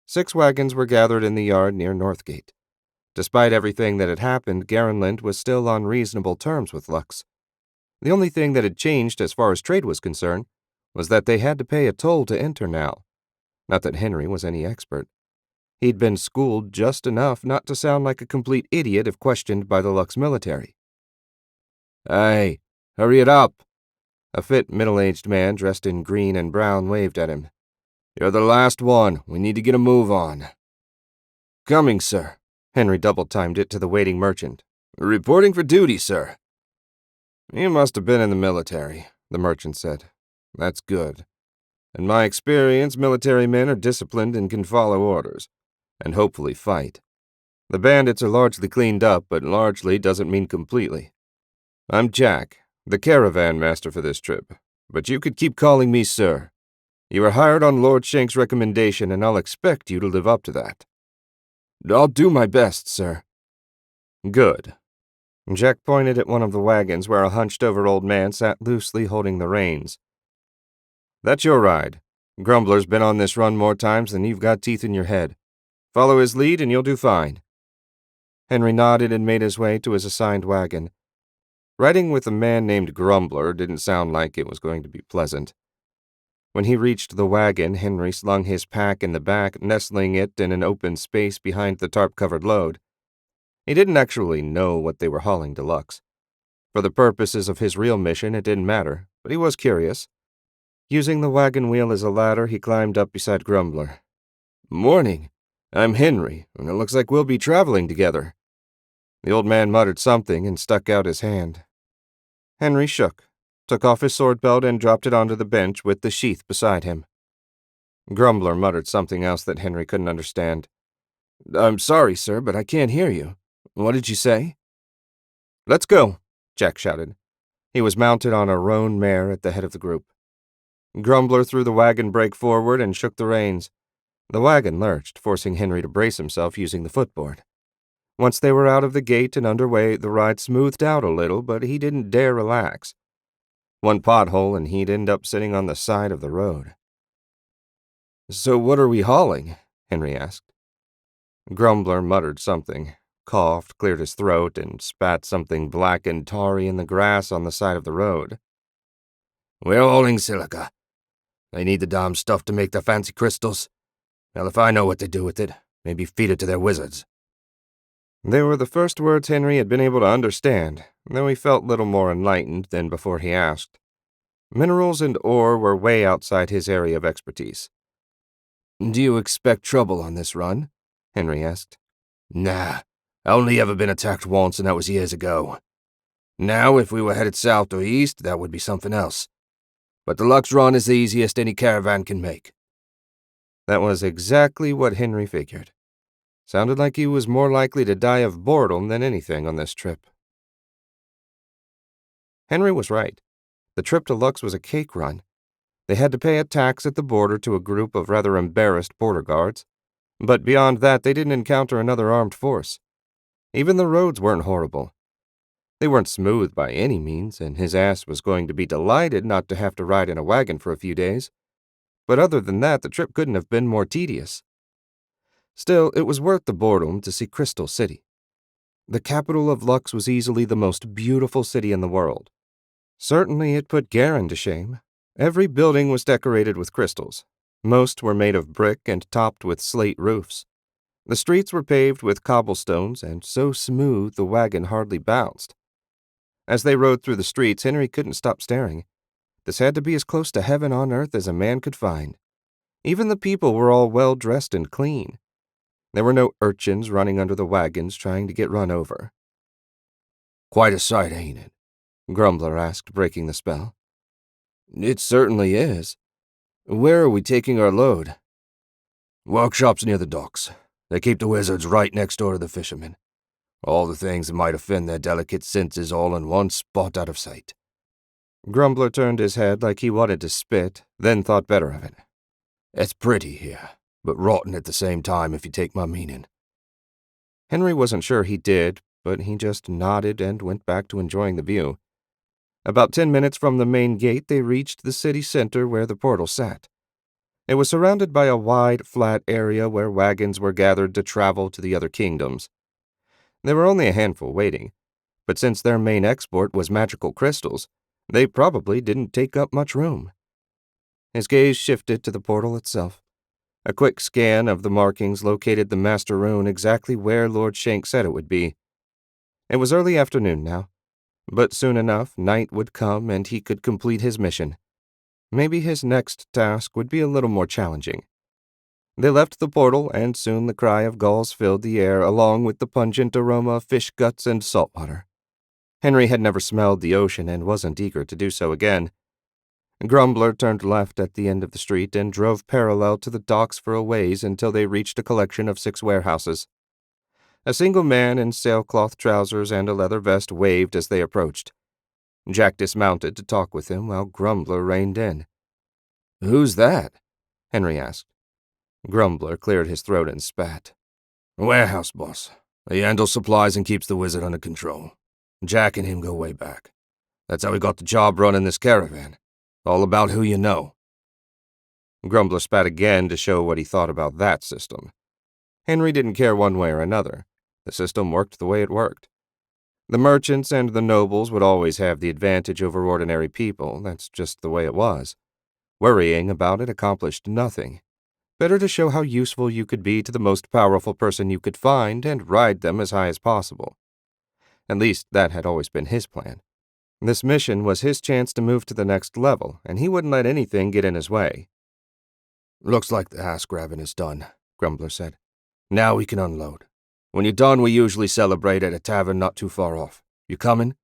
6 wagons were gathered in the yard near Northgate. Despite everything that had happened, Garenland was still on reasonable terms with Lux. The only thing that had changed as far as trade was concerned was that they had to pay a toll to enter now. Not that Henry was any expert. He'd been schooled just enough not to sound like a complete idiot if questioned by the Lux military. Hey, hurry it up. A fit, middle-aged man dressed in green and brown waved at him. You're the last one. We need to get a move on. Coming, sir. Henry double-timed it to the waiting merchant. Reporting for duty, sir. You must have been in the military, the merchant said. That's good. In my experience, military men are disciplined and can follow orders, and hopefully fight. The bandits are largely cleaned up, but largely doesn't mean completely. I'm Jack, the caravan master for this trip, but you could keep calling me sir. You were hired on Lord Shank's recommendation, and I'll expect you to live up to that. I'll do my best, sir. Good. Jack pointed at one of the wagons where a hunched-over old man sat loosely holding the reins. That's your ride. Grumbler's been on this run more times than you've got teeth in your head. Follow his lead and you'll do fine. Henry nodded and made his way to his assigned wagon. Riding with a man named Grumbler didn't sound like it was going to be pleasant. When he reached the wagon, Henry slung his pack in the back, nestling it in an open space behind the tarp-covered load. He didn't actually know what they were hauling to Lux. For the purposes of his real mission, it didn't matter, but he was curious. Using the wagon wheel as a ladder, he climbed up beside Grumbler. Morning. I'm Henry, and it looks like we'll be traveling together. The old man muttered something and stuck out his hand. Henry shook, took off his sword belt and dropped it onto the bench with the sheath beside him. Grumbler muttered something else that Henry couldn't understand. I'm sorry, sir, but I can't hear you. What did you say? Let's go, Jack shouted. He was mounted on a roan mare at the head of the group. Grumbler threw the wagon brake forward and shook the reins. The wagon lurched, forcing Henry to brace himself using the footboard. Once they were out of the gate and underway, the ride smoothed out a little, but he didn't dare relax. One pothole and he'd end up sitting on the side of the road. So what are we hauling? Henry asked. Grumbler muttered something, coughed, cleared his throat, and spat something black and tarry in the grass on the side of the road. We're hauling silica. They need the damn stuff to make the fancy crystals. Well, if I know what to do with it, maybe feed it to their wizards. They were the first words Henry had been able to understand, though he felt little more enlightened than before he asked. Minerals and ore were way outside his area of expertise. Do you expect trouble on this run? Henry asked. Nah, I only ever been attacked once, and that was years ago. Now, if we were headed south or east, that would be something else. But the Lux run is the easiest any caravan can make. That was exactly what Henry figured. Sounded like he was more likely to die of boredom than anything on this trip. Henry was right. The trip to Lux was a cake run. They had to pay a tax at the border to a group of rather embarrassed border guards. But beyond that, they didn't encounter another armed force. Even the roads weren't horrible. They weren't smooth by any means, and his ass was going to be delighted not to have to ride in a wagon for a few days. But other than that, the trip couldn't have been more tedious. Still, it was worth the boredom to see Crystal City. The capital of Lux was easily the most beautiful city in the world. Certainly it put Garen to shame. Every building was decorated with crystals. Most were made of brick and topped with slate roofs. The streets were paved with cobblestones and so smooth the wagon hardly bounced. As they rode through the streets, Henry couldn't stop staring. This had to be as close to heaven on earth as a man could find. Even the people were all well-dressed and clean. There were no urchins running under the wagons trying to get run over. Quite a sight, ain't it? Grumbler asked, breaking the spell. It certainly is. Where are we taking our load? Workshops near the docks. They keep the wizards right next door to the fishermen. All the things that might offend their delicate senses all in one spot out of sight. Grumbler turned his head like he wanted to spit, then thought better of it. It's pretty here, but rotten at the same time if you take my meaning. Henry wasn't sure he did, but he just nodded and went back to enjoying the view. About 10 minutes from the main gate, they reached the city center where the portal sat. It was surrounded by a wide, flat area where wagons were gathered to travel to the other kingdoms. There were only a handful waiting, but since their main export was magical crystals, they probably didn't take up much room. His gaze shifted to the portal itself. A quick scan of the markings located the master rune exactly where Lord Shank said it would be. It was early afternoon now, but soon enough night would come and he could complete his mission. Maybe his next task would be a little more challenging. They left the portal, and soon the cry of gulls filled the air along with the pungent aroma of fish guts and salt water. Henry had never smelled the ocean and wasn't eager to do so again. Grumbler turned left at the end of the street and drove parallel to the docks for a ways until they reached a collection of 6 warehouses. A single man in sailcloth trousers and a leather vest waved as they approached. Jack dismounted to talk with him while Grumbler reined in. Who's that? Henry asked. Grumbler cleared his throat and spat. Warehouse boss. He handles supplies and keeps the wizard under control. Jack and him go way back. That's how he got the job running this caravan. All about who you know. Grumbler spat again to show what he thought about that system. Henry didn't care one way or another. The system worked the way it worked. The merchants and the nobles would always have the advantage over ordinary people. That's just the way it was. Worrying about it accomplished nothing. Better to show how useful you could be to the most powerful person you could find and ride them as high as possible. At least that had always been his plan. This mission was his chance to move to the next level, and he wouldn't let anything get in his way. Looks like the ass grabbing is done, Grumbler said. Now we can unload. When you're done, we usually celebrate at a tavern not too far off. You coming?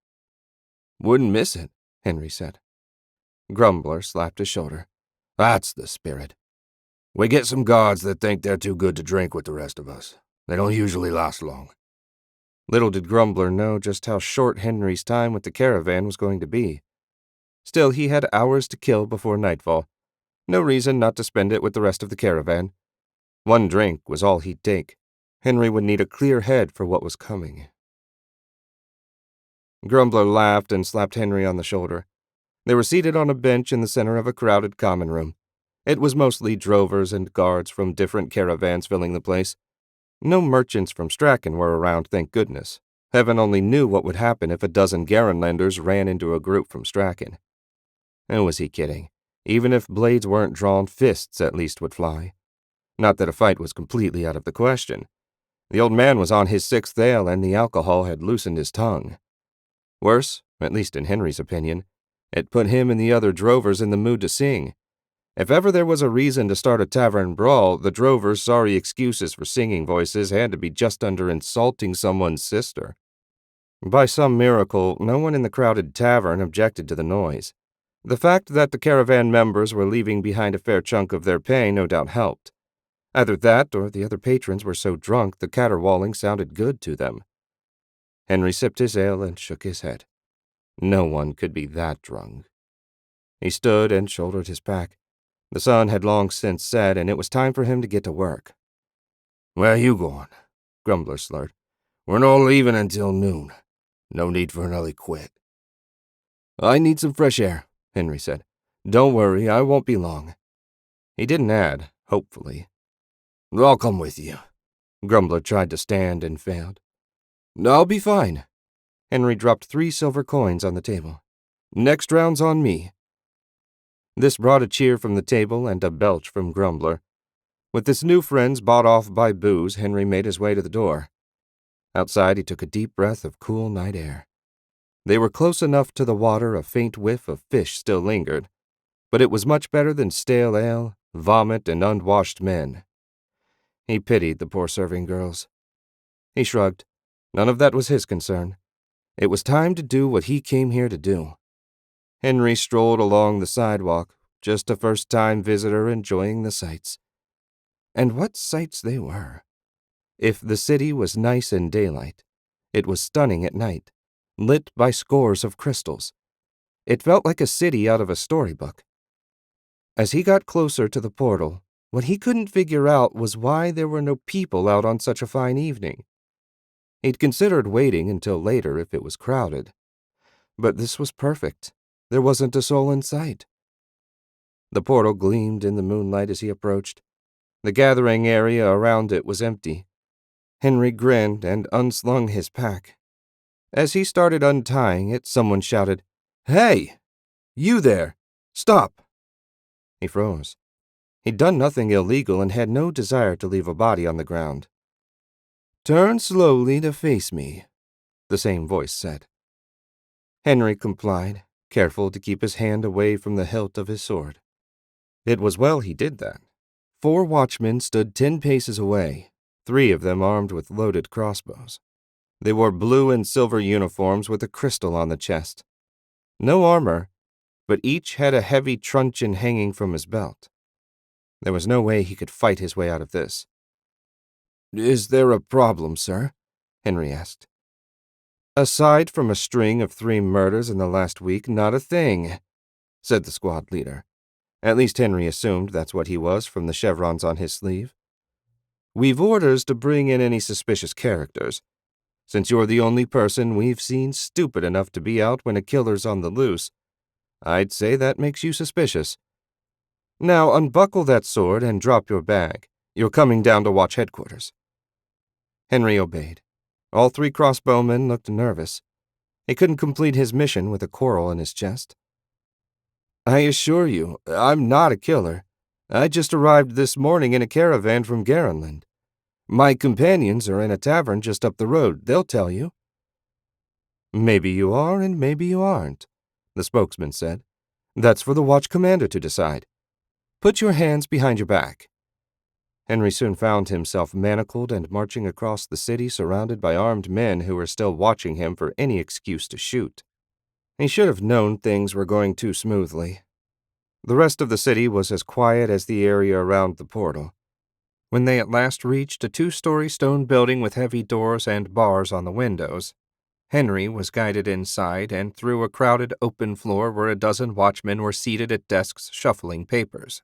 Wouldn't miss it, Henry said. Grumbler slapped his shoulder. That's the spirit. We get some guards that think they're too good to drink with the rest of us. They don't usually last long. Little did Grumbler know just how short Henry's time with the caravan was going to be. Still, he had hours to kill before nightfall. No reason not to spend it with the rest of the caravan. 1 drink was all he'd take. Henry would need a clear head for what was coming. Grumbler laughed and slapped Henry on the shoulder. They were seated on a bench in the center of a crowded common room. It was mostly drovers and guards from different caravans filling the place. No merchants from Strachan were around, thank goodness. Heaven only knew what would happen if a dozen Garenlanders ran into a group from Strachan. And was he kidding? Even if blades weren't drawn, fists at least would fly. Not that a fight was completely out of the question. The old man was on his 6th ale, and the alcohol had loosened his tongue. Worse, at least in Henry's opinion, it put him and the other drovers in the mood to sing. If ever there was a reason to start a tavern brawl, the drovers' sorry excuses for singing voices had to be just under insulting someone's sister. By some miracle, no one in the crowded tavern objected to the noise. The fact that the caravan members were leaving behind a fair chunk of their pay no doubt helped. Either that or the other patrons were so drunk the caterwauling sounded good to them. Henry sipped his ale and shook his head. No one could be that drunk. He stood and shouldered his pack. The sun had long since set, and it was time for him to get to work. Where you going? Grumbler slurred. We're not leaving until noon. No need for an early quit. I need some fresh air, Henry said. Don't worry, I won't be long. He didn't add, hopefully. I'll come with you. Grumbler tried to stand and failed. I'll be fine. Henry dropped 3 silver coins on the table. Next round's on me. This brought a cheer from the table and a belch from Grumbler. With his new friends bought off by booze, Henry made his way to the door. Outside, he took a deep breath of cool night air. They were close enough to the water a faint whiff of fish still lingered, but it was much better than stale ale, vomit, and unwashed men. He pitied the poor serving girls. He shrugged. None of that was his concern. It was time to do what he came here to do. Henry strolled along the sidewalk, just a first-time visitor enjoying the sights. And what sights they were! If the city was nice in daylight, it was stunning at night, lit by scores of crystals. It felt like a city out of a storybook. As he got closer to the portal, what he couldn't figure out was why there were no people out on such a fine evening. He'd considered waiting until later if it was crowded. But this was perfect. There wasn't a soul in sight. The portal gleamed in the moonlight as he approached. The gathering area around it was empty. Henry grinned and unslung his pack. As he started untying it, someone shouted, "Hey! You there! Stop!" He froze. He'd done nothing illegal and had no desire to leave a body on the ground. "Turn slowly to face me," the same voice said. Henry complied, careful to keep his hand away from the hilt of his sword. It was well he did that. 4 watchmen stood 10 paces away, 3 of them armed with loaded crossbows. They wore blue and silver uniforms with a crystal on the chest. No armor, but each had a heavy truncheon hanging from his belt. There was no way he could fight his way out of this. "Is there a problem, sir?" Henry asked. "Aside from a string of 3 murders in the last week, not a thing," said the squad leader. At least Henry assumed that's what he was from the chevrons on his sleeve. "We've orders to bring in any suspicious characters. Since you're the only person we've seen stupid enough to be out when a killer's on the loose, I'd say that makes you suspicious. Now unbuckle that sword and drop your bag. You're coming down to watch headquarters." Henry obeyed. All 3 crossbowmen looked nervous. He couldn't complete his mission with a quarrel in his chest. "I assure you, I'm not a killer. I just arrived this morning in a caravan from Garenland. My companions are in a tavern just up the road. They'll tell you." "Maybe you are and maybe you aren't," the spokesman said. "That's for the watch commander to decide. Put your hands behind your back." Henry soon found himself manacled and marching across the city surrounded by armed men who were still watching him for any excuse to shoot. He should have known things were going too smoothly. The rest of the city was as quiet as the area around the portal. When they at last reached a 2-story stone building with heavy doors and bars on the windows, Henry was guided inside and through a crowded open floor where a dozen watchmen were seated at desks shuffling papers.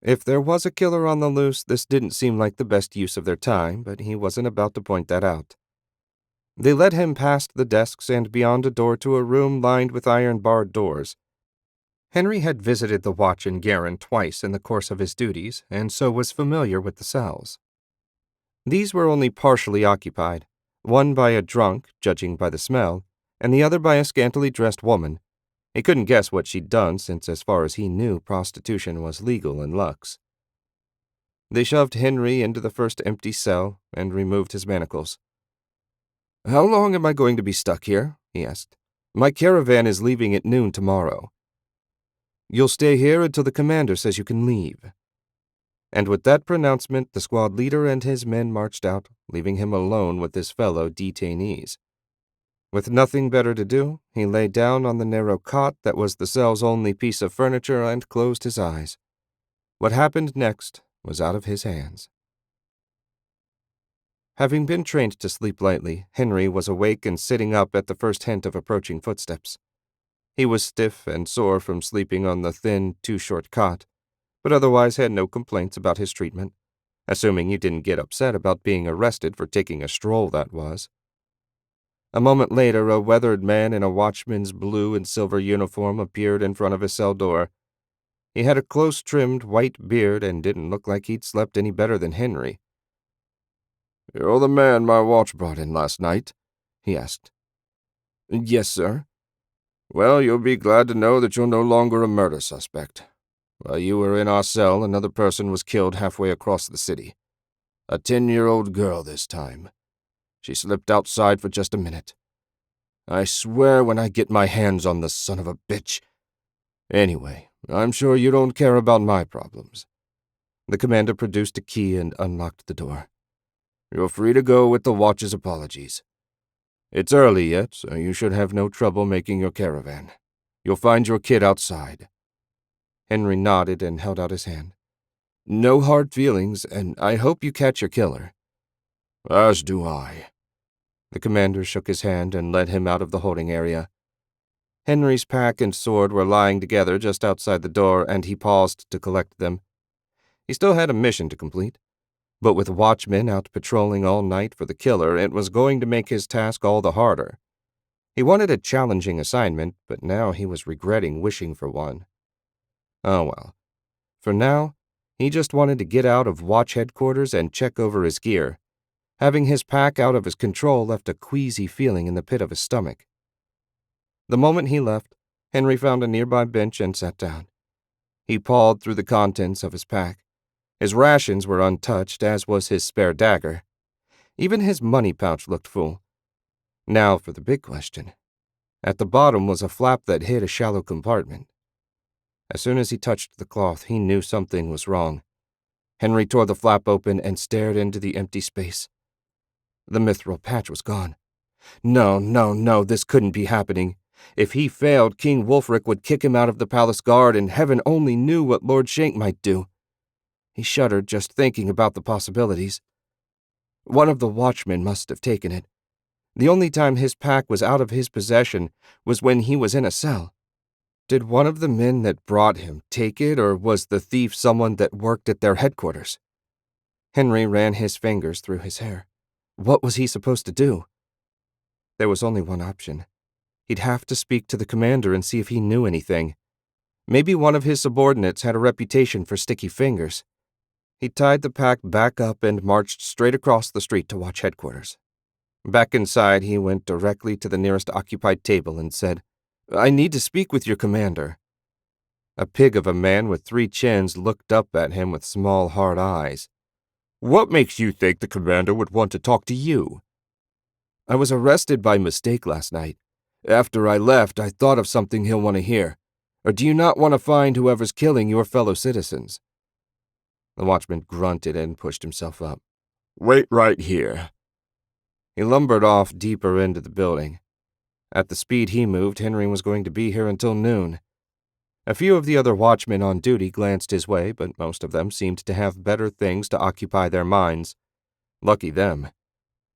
If there was a killer on the loose, this didn't seem like the best use of their time, but he wasn't about to point that out. They led him past the desks and beyond a door to a room lined with iron-barred doors. Henry had visited the watch in Garen twice in the course of his duties, and so was familiar with the cells. These were only partially occupied, one by a drunk, judging by the smell, and the other by a scantily dressed woman. He couldn't guess what she'd done, since as far as he knew, prostitution was legal in Lux. They shoved Henry into the first empty cell and removed his manacles. "How long am I going to be stuck here?" he asked. "My caravan is leaving at noon tomorrow." "You'll stay here until the commander says you can leave." And with that pronouncement, the squad leader and his men marched out, leaving him alone with his fellow detainees. With nothing better to do, he lay down on the narrow cot that was the cell's only piece of furniture and closed his eyes. What happened next was out of his hands. Having been trained to sleep lightly, Henry was awake and sitting up at the first hint of approaching footsteps. He was stiff and sore from sleeping on the thin, too-short cot, but otherwise had no complaints about his treatment, assuming you didn't get upset about being arrested for taking a stroll, that was. A moment later, a weathered man in a watchman's blue and silver uniform appeared in front of his cell door. He had a close-trimmed white beard and didn't look like he'd slept any better than Henry. "You're the man my watch brought in last night?" he asked. "Yes, sir." "Well, you'll be glad to know that you're no longer a murder suspect. While you were in our cell, another person was killed halfway across the city. A 10-year-old girl this time. She slipped outside for just a minute. I swear when I get my hands on the son of a bitch. Anyway, I'm sure you don't care about my problems." The commander produced a key and unlocked the door. "You're free to go with the watch's apologies. It's early yet, so you should have no trouble making your caravan. You'll find your kid outside." Henry nodded and held out his hand. "No hard feelings, and I hope you catch your killer." "As do I." The commander shook his hand and led him out of the holding area. Henry's pack and sword were lying together just outside the door, and he paused to collect them. He still had a mission to complete, but with watchmen out patrolling all night for the killer, it was going to make his task all the harder. He wanted a challenging assignment, but now he was regretting wishing for one. Oh well. For now, he just wanted to get out of watch headquarters and check over his gear. Having his pack out of his control left a queasy feeling in the pit of his stomach. The moment he left, Henry found a nearby bench and sat down. He pawed through the contents of his pack. His rations were untouched, as was his spare dagger. Even his money pouch looked full. Now for the big question. At the bottom was a flap that hid a shallow compartment. As soon as he touched the cloth, he knew something was wrong. Henry tore the flap open and stared into the empty space. The mithril patch was gone. No, this couldn't be happening. If he failed, King Wulfric would kick him out of the palace guard, and heaven only knew what Lord Shank might do. He shuddered just thinking about the possibilities. One of the watchmen must have taken it. The only time his pack was out of his possession was when he was in a cell. Did one of the men that brought him take it, or was the thief someone that worked at their headquarters? Henry ran his fingers through his hair. What was he supposed to do? There was only one option. He'd have to speak to the commander and see if he knew anything. Maybe one of his subordinates had a reputation for sticky fingers. He tied the pack back up and marched straight across the street to watch headquarters. Back inside, he went directly to the nearest occupied table and said, "I need to speak with your commander." A pig of a man with 3 chins looked up at him with small, hard eyes. "What makes you think the commander would want to talk to you?" "I was arrested by mistake last night. After I left, I thought of something he'll want to hear. Or do you not want to find whoever's killing your fellow citizens?" The watchman grunted and pushed himself up. "Wait right here." He lumbered off deeper into the building. At the speed he moved, Henry was going to be here until noon. A few of the other watchmen on duty glanced his way, but most of them seemed to have better things to occupy their minds. Lucky them.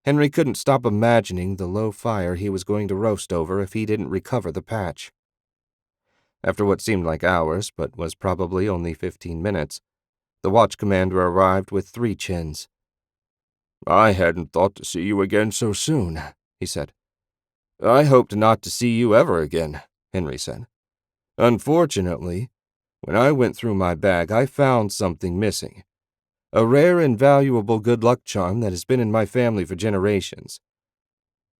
Henry couldn't stop imagining the low fire he was going to roast over if he didn't recover the patch. After what seemed like hours, but was probably only 15 minutes, the watch commander arrived with 3 chins. "I hadn't thought to see you again so soon," he said. "I hoped not to see you ever again," Henry said. "Unfortunately, when I went through my bag, I found something missing. A rare and valuable good luck charm that has been in my family for generations."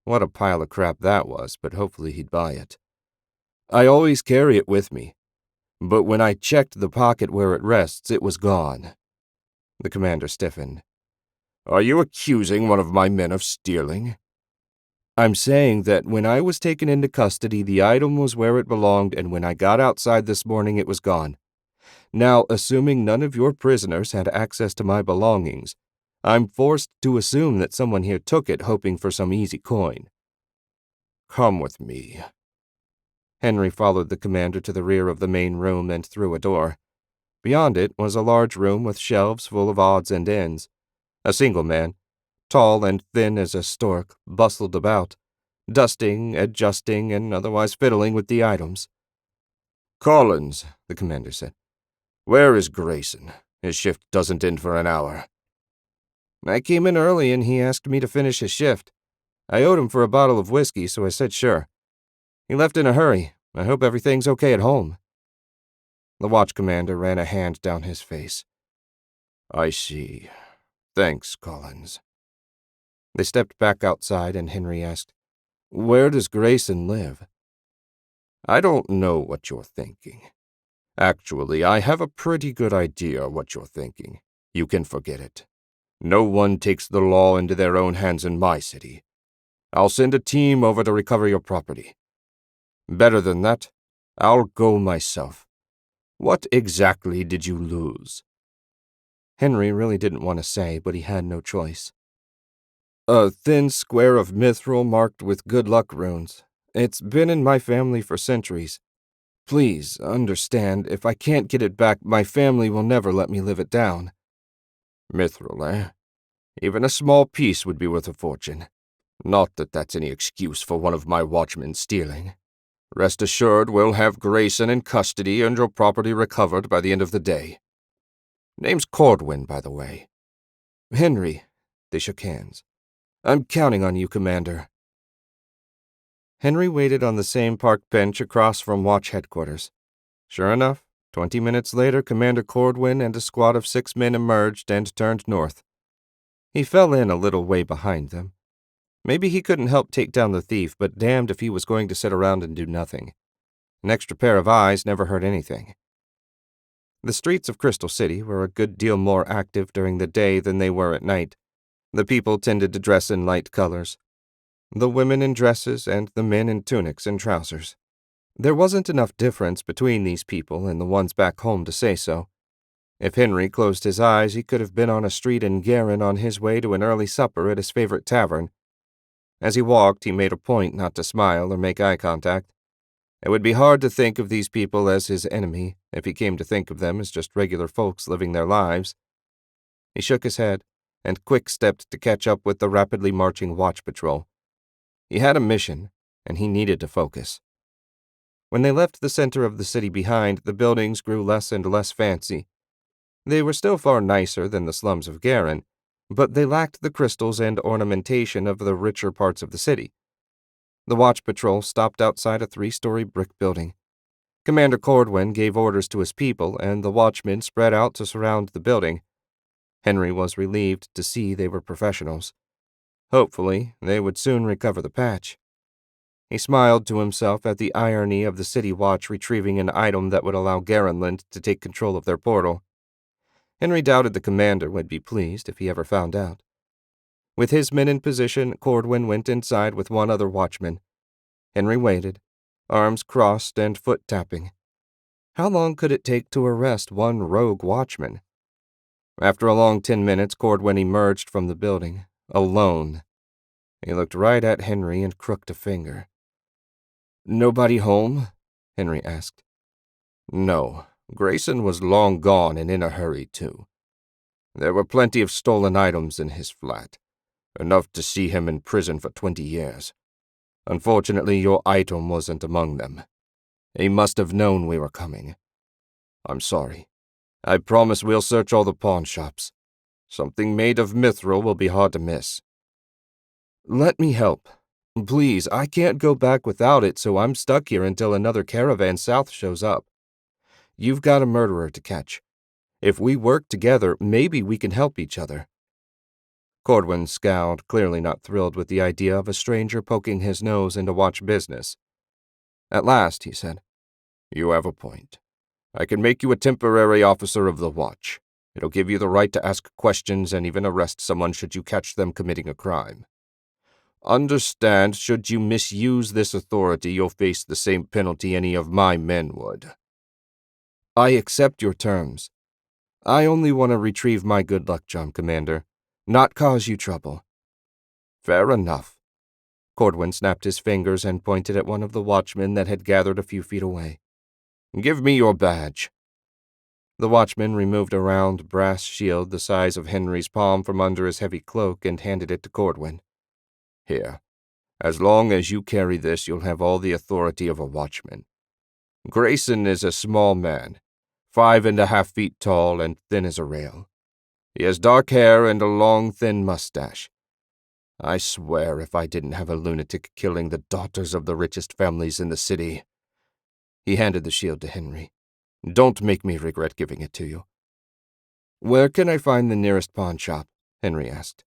What a pile of crap that was, but hopefully he'd buy it. "I always carry it with me, but when I checked the pocket where it rests, it was gone." The commander stiffened. "Are you accusing one of my men of stealing?" "I'm saying that when I was taken into custody, the item was where it belonged, and when I got outside this morning, it was gone. Now, assuming none of your prisoners had access to my belongings, I'm forced to assume that someone here took it, hoping for some easy coin." "Come with me." Henry followed the commander to the rear of the main room and through a door. Beyond it was a large room with shelves full of odds and ends. A single man, tall and thin as a stork, bustled about, dusting, adjusting, and otherwise fiddling with the items. "Collins," the commander said. "Where is Grayson? His shift doesn't end for an hour." "I came in early and he asked me to finish his shift. I owed him for a bottle of whiskey, so I said sure. He left in a hurry. I hope everything's okay at home." The watch commander ran a hand down his face. "I see. Thanks, Collins." They stepped back outside and Henry asked, "Where does Grayson live?" "I don't know what you're thinking. Actually, I have a pretty good idea what you're thinking. You can forget it. No one takes the law into their own hands in my city. I'll send a team over to recover your property. Better than that, I'll go myself. What exactly did you lose?" Henry really didn't want to say, but he had no choice. "A thin square of mithril marked with good luck runes. It's been in my family for centuries. Please, understand, if I can't get it back, my family will never let me live it down. Mithril, eh? Even a small piece would be worth a fortune. Not that that's any excuse for one of my watchmen stealing. Rest assured we'll have Grayson in custody and your property recovered by the end of the day. Name's Cordwin, by the way. Henry. They shook hands. I'm counting on you, Commander. Henry waited on the same park bench across from watch headquarters. Sure enough, 20 minutes later, Commander Cordwin and a squad of 6 men emerged and turned north. He fell in a little way behind them. Maybe he couldn't help take down the thief, but damned if he was going to sit around and do nothing. An extra pair of eyes never hurt anything. The streets of Crystal City were a good deal more active during the day than they were at night. The people tended to dress in light colors. The women in dresses and the men in tunics and trousers. There wasn't enough difference between these people and the ones back home to say so. If Henry closed his eyes, he could have been on a street in Garin on his way to an early supper at his favorite tavern. As he walked, he made a point not to smile or make eye contact. It would be hard to think of these people as his enemy if he came to think of them as just regular folks living their lives. He shook his head and quick-stepped to catch up with the rapidly marching watch patrol. He had a mission, and he needed to focus. When they left the center of the city behind, the buildings grew less and less fancy. They were still far nicer than the slums of Garin, but they lacked the crystals and ornamentation of the richer parts of the city. The watch patrol stopped outside a 3-story brick building. Commander Cordwin gave orders to his people, and the watchmen spread out to surround the building. Henry was relieved to see they were professionals. Hopefully, they would soon recover the patch. He smiled to himself at the irony of the City Watch retrieving an item that would allow Garenland to take control of their portal. Henry doubted the commander would be pleased if he ever found out. With his men in position, Cordwin went inside with one other watchman. Henry waited, arms crossed and foot tapping. How long could it take to arrest one rogue watchman? After a long 10 minutes, Cordwin emerged from the building, alone. He looked right at Henry and crooked a finger. "Nobody home?" Henry asked. "No. Grayson was long gone and in a hurry, too. There were plenty of stolen items in his flat, enough to see him in prison for 20 years. Unfortunately, your item wasn't among them. He must have known we were coming. I'm sorry. I promise we'll search all the pawn shops. Something made of mithril will be hard to miss." "Let me help. Please, I can't go back without it, so I'm stuck here until another caravan south shows up. You've got a murderer to catch. If we work together, maybe we can help each other." Cordwin scowled, clearly not thrilled with the idea of a stranger poking his nose into watch business. At last, he said, "You have a point. I can make you a temporary officer of the watch. It'll give you the right to ask questions and even arrest someone should you catch them committing a crime. Understand, should you misuse this authority, you'll face the same penalty any of my men would." "I accept your terms. I only want to retrieve my good luck charm, Commander, not cause you trouble." "Fair enough." Cordwin snapped his fingers and pointed at one of the watchmen that had gathered a few feet away. "Give me your badge." The watchman removed a round brass shield the size of Henry's palm from under his heavy cloak and handed it to Cordwin. "Here. As long as you carry this, you'll have all the authority of a watchman. Grayson is a small man, 5.5 feet tall and thin as a rail. He has dark hair and a long, thin mustache. I swear if I didn't have a lunatic killing the daughters of the richest families in the city." He handed the shield to Henry. "Don't make me regret giving it to you." "Where can I find the nearest pawn shop?" Henry asked.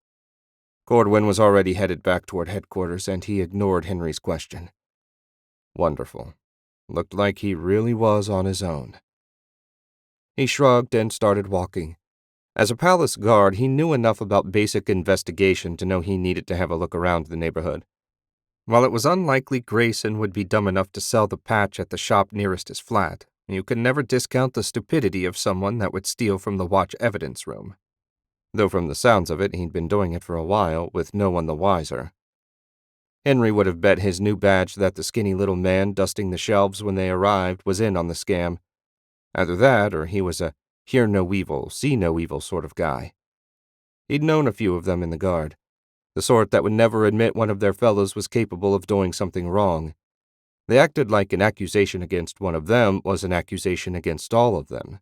Cordwin was already headed back toward headquarters, and he ignored Henry's question. Wonderful. Looked like he really was on his own. He shrugged and started walking. As a palace guard, he knew enough about basic investigation to know he needed to have a look around the neighborhood. While it was unlikely Grayson would be dumb enough to sell the patch at the shop nearest his flat, you could never discount the stupidity of someone that would steal from the watch evidence room. Though from the sounds of it, he'd been doing it for a while, with no one the wiser. Henry would have bet his new badge that the skinny little man dusting the shelves when they arrived was in on the scam. Either that, or he was a hear no evil, see no evil sort of guy. He'd known a few of them in the Guard, the sort that would never admit one of their fellows was capable of doing something wrong. They acted like an accusation against one of them was an accusation against all of them.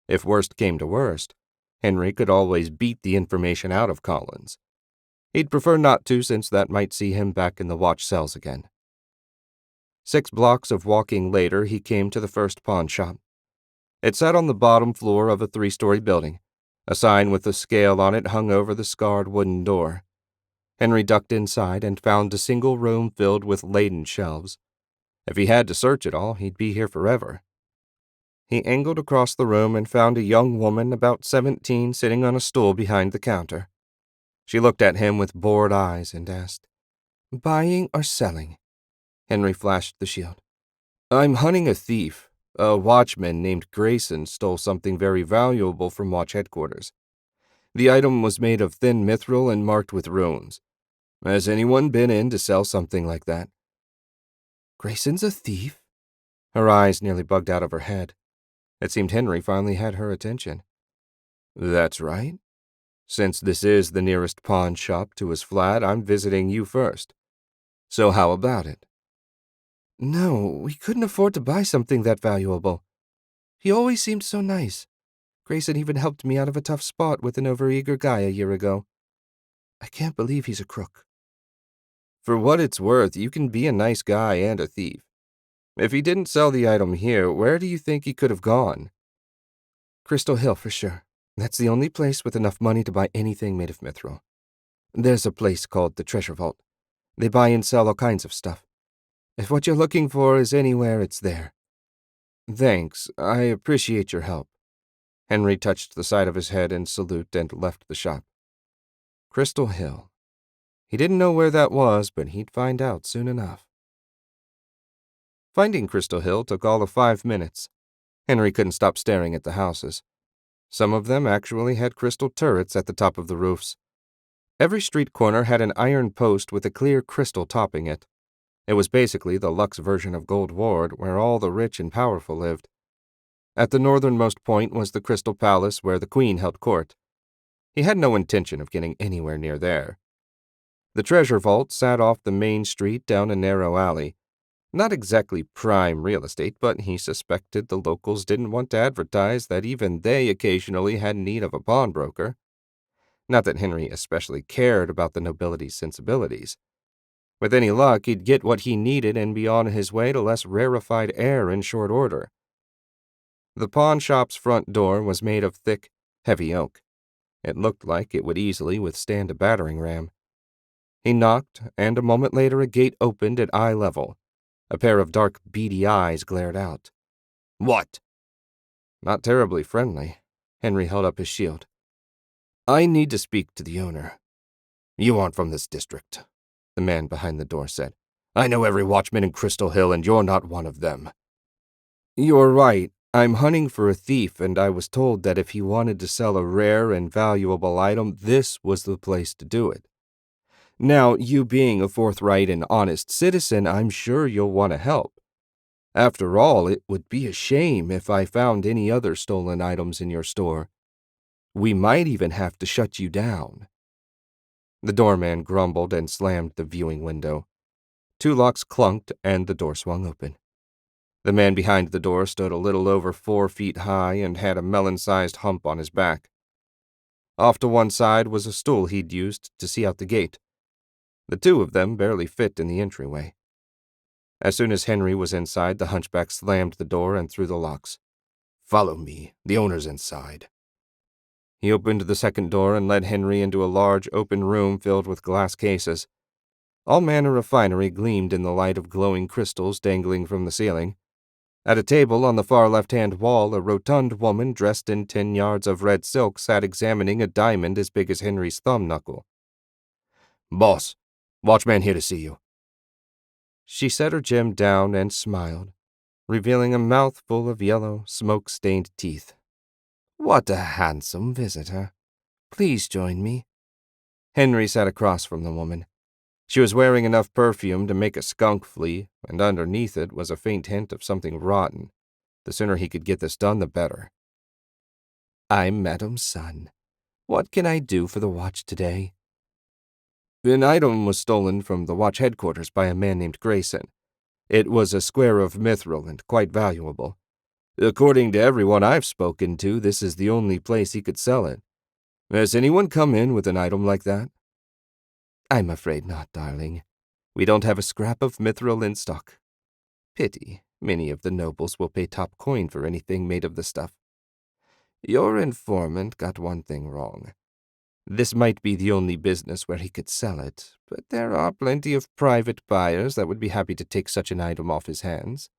If worst came to worst, Henry could always beat the information out of Collins. He'd prefer not to, since that might see him back in the watch cells again. 6 blocks of walking later, he came to the first pawn shop. It sat on the bottom floor of a 3-story building. A sign with a scale on it hung over the scarred wooden door. Henry ducked inside and found a single room filled with laden shelves. If he had to search it all, he'd be here forever. He angled across the room and found a young woman about 17 sitting on a stool behind the counter. She looked at him with bored eyes and asked, "Buying or selling?" Henry flashed the shield. "I'm hunting a thief. A watchman named Grayson stole something very valuable from watch headquarters. The item was made of thin mithril and marked with runes. Has anyone been in to sell something like that?" "Grayson's a thief?" Her eyes nearly bugged out of her head. It seemed Henry finally had her attention. "That's right. Since this is the nearest pawn shop to his flat, I'm visiting you first. So how about it?" "No, we couldn't afford to buy something that valuable. He always seemed so nice. Grayson even helped me out of a tough spot with an overeager guy a year ago. I can't believe he's a crook." "For what it's worth, you can be a nice guy and a thief. If he didn't sell the item here, where do you think he could have gone?" "Crystal Hill, for sure. That's the only place with enough money to buy anything made of mithril. There's a place called the Treasure Vault. They buy and sell all kinds of stuff. If what you're looking for is anywhere, it's there." "Thanks. I appreciate your help." Henry touched the side of his head in salute and left the shop. Crystal Hill. He didn't know where that was, but he'd find out soon enough. Finding Crystal Hill took all of 5 minutes. Henry couldn't stop staring at the houses. Some of them actually had crystal turrets at the top of the roofs. Every street corner had an iron post with a clear crystal topping it. It was basically the luxe version of Gold Ward, where all the rich and powerful lived. At the northernmost point was the Crystal Palace, where the Queen held court. He had no intention of getting anywhere near there. The Treasure Vault sat off the main street down a narrow alley. Not exactly prime real estate, but he suspected the locals didn't want to advertise that even they occasionally had need of a pawnbroker. Not that Henry especially cared about the nobility's sensibilities. With any luck, he'd get what he needed and be on his way to less rarefied air in short order. The pawn shop's front door was made of thick, heavy oak. It looked like it would easily withstand a battering ram. He knocked, and a moment later a gate opened at eye level. A pair of dark, beady eyes glared out. "What?" Not terribly friendly. Henry held up his shield. "I need to speak to the owner." "You aren't from this district," the man behind the door said. "I know every watchman in Crystal Hill, and you're not one of them." "You're right. I'm hunting for a thief, and I was told that if he wanted to sell a rare and valuable item, this was the place to do it. Now, you being a forthright and honest citizen, I'm sure you'll want to help. After all, it would be a shame if I found any other stolen items in your store. We might even have to shut you down." The doorman grumbled and slammed the viewing window. 2 locks clunked, and the door swung open. The man behind the door stood a little over 4 feet high and had a melon-sized hump on his back. Off to one side was a stool he'd used to see out the gate. The two of them barely fit in the entryway. As soon as Henry was inside, the hunchback slammed the door and threw the locks. "Follow me. The owner's inside." He opened the second door and led Henry into a large open room filled with glass cases. All manner of finery gleamed in the light of glowing crystals dangling from the ceiling. At a table on the far left-hand wall, a rotund woman dressed in 10 yards of red silk sat examining a diamond as big as Henry's thumb knuckle. "Boss, watchman here to see you." She set her gem down and smiled, revealing a mouthful of yellow, smoke-stained teeth. "What a handsome visitor. Please join me." Henry sat across from the woman. She was wearing enough perfume to make a skunk flee, and underneath it was a faint hint of something rotten. The sooner he could get this done, the better. "I'm Madam's son. What can I do for the watch today?" An item was stolen from the watch headquarters by a man named Grayson. It was a square of mithril and quite valuable. According to everyone I've spoken to, this is the only place he could sell it. Has anyone come in with an item like that? I'm afraid not, darling. We don't have a scrap of mithril in stock. Pity. Many of the nobles will pay top coin for anything made of the stuff. Your informant got one thing wrong. This might be the only business where he could sell it, but there are plenty of private buyers that would be happy to take such an item off his hands.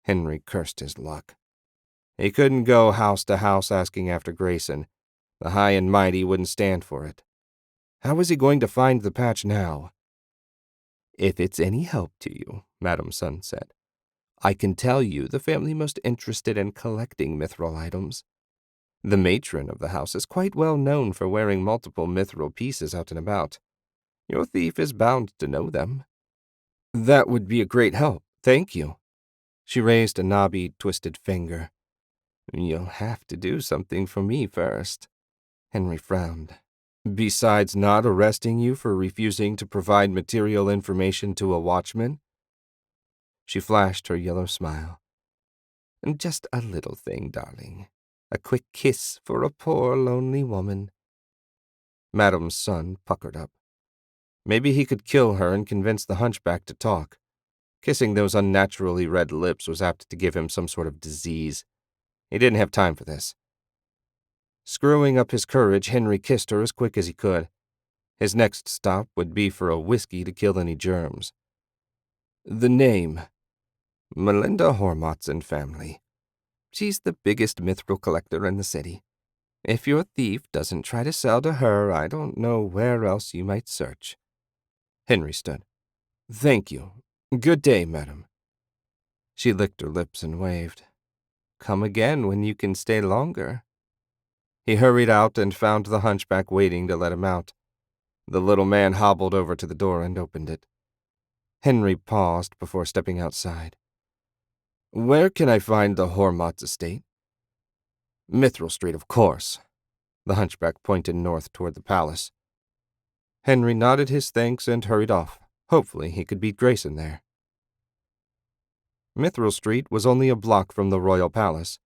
Henry cursed his luck. He couldn't go house to house asking after Grayson. The high and mighty wouldn't stand for it. How was he going to find the patch now? If it's any help to you, Madam's son said, I can tell you the family most interested in collecting mithril items. The matron of the house is quite well known for wearing multiple mithril pieces out and about. Your thief is bound to know them. That would be a great help, thank you. She raised a knobby, twisted finger. You'll have to do something for me first. Henry frowned. Besides not arresting you for refusing to provide material information to a watchman? She flashed her yellow smile. Just a little thing, darling. A quick kiss for a poor, lonely woman. Madam's son puckered up. Maybe he could kill her and convince the hunchback to talk. Kissing those unnaturally red lips was apt to give him some sort of disease. He didn't have time for this. Screwing up his courage, Henry kissed her as quick as he could. His next stop would be for a whiskey to kill any germs. The name. Melinda Hormats and family. She's the biggest mithril collector in the city. If your thief doesn't try to sell to her, I don't know where else you might search. Henry stood. Thank you. Good day, madam. She licked her lips and waved. Come again when you can stay longer. He hurried out and found the hunchback waiting to let him out. The little man hobbled over to the door and opened it. Henry paused before stepping outside. Where can I find the Hormats estate? Mithril Street, of course. The hunchback pointed north toward the palace. Henry nodded his thanks and hurried off. Hopefully he could beat Grayson there. Mithril Street was only a block from the royal palace.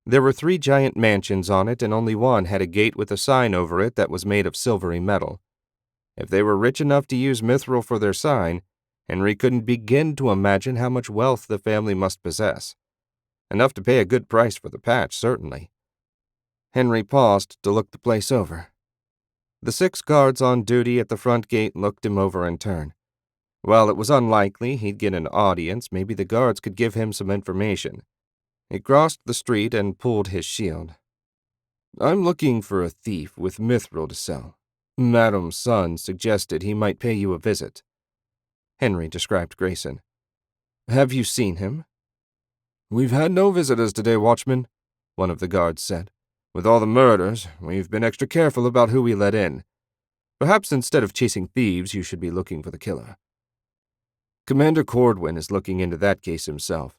There were 3 giant mansions on it, and only one had a gate with a sign over it that was made of silvery metal. If they were rich enough to use mithril for their sign, Henry couldn't begin to imagine how much wealth the family must possess. Enough to pay a good price for the patch, certainly. Henry paused to look the place over. The 6 guards on duty at the front gate looked him over in turn. While it was unlikely he'd get an audience, maybe the guards could give him some information. He crossed the street and pulled his shield. I'm looking for a thief with mithril to sell. Madam's son suggested he might pay you a visit. Henry described Grayson. Have you seen him? We've had no visitors today, watchman, one of the guards said. With all the murders, we've been extra careful about who we let in. Perhaps instead of chasing thieves, you should be looking for the killer. Commander Cordwin is looking into that case himself.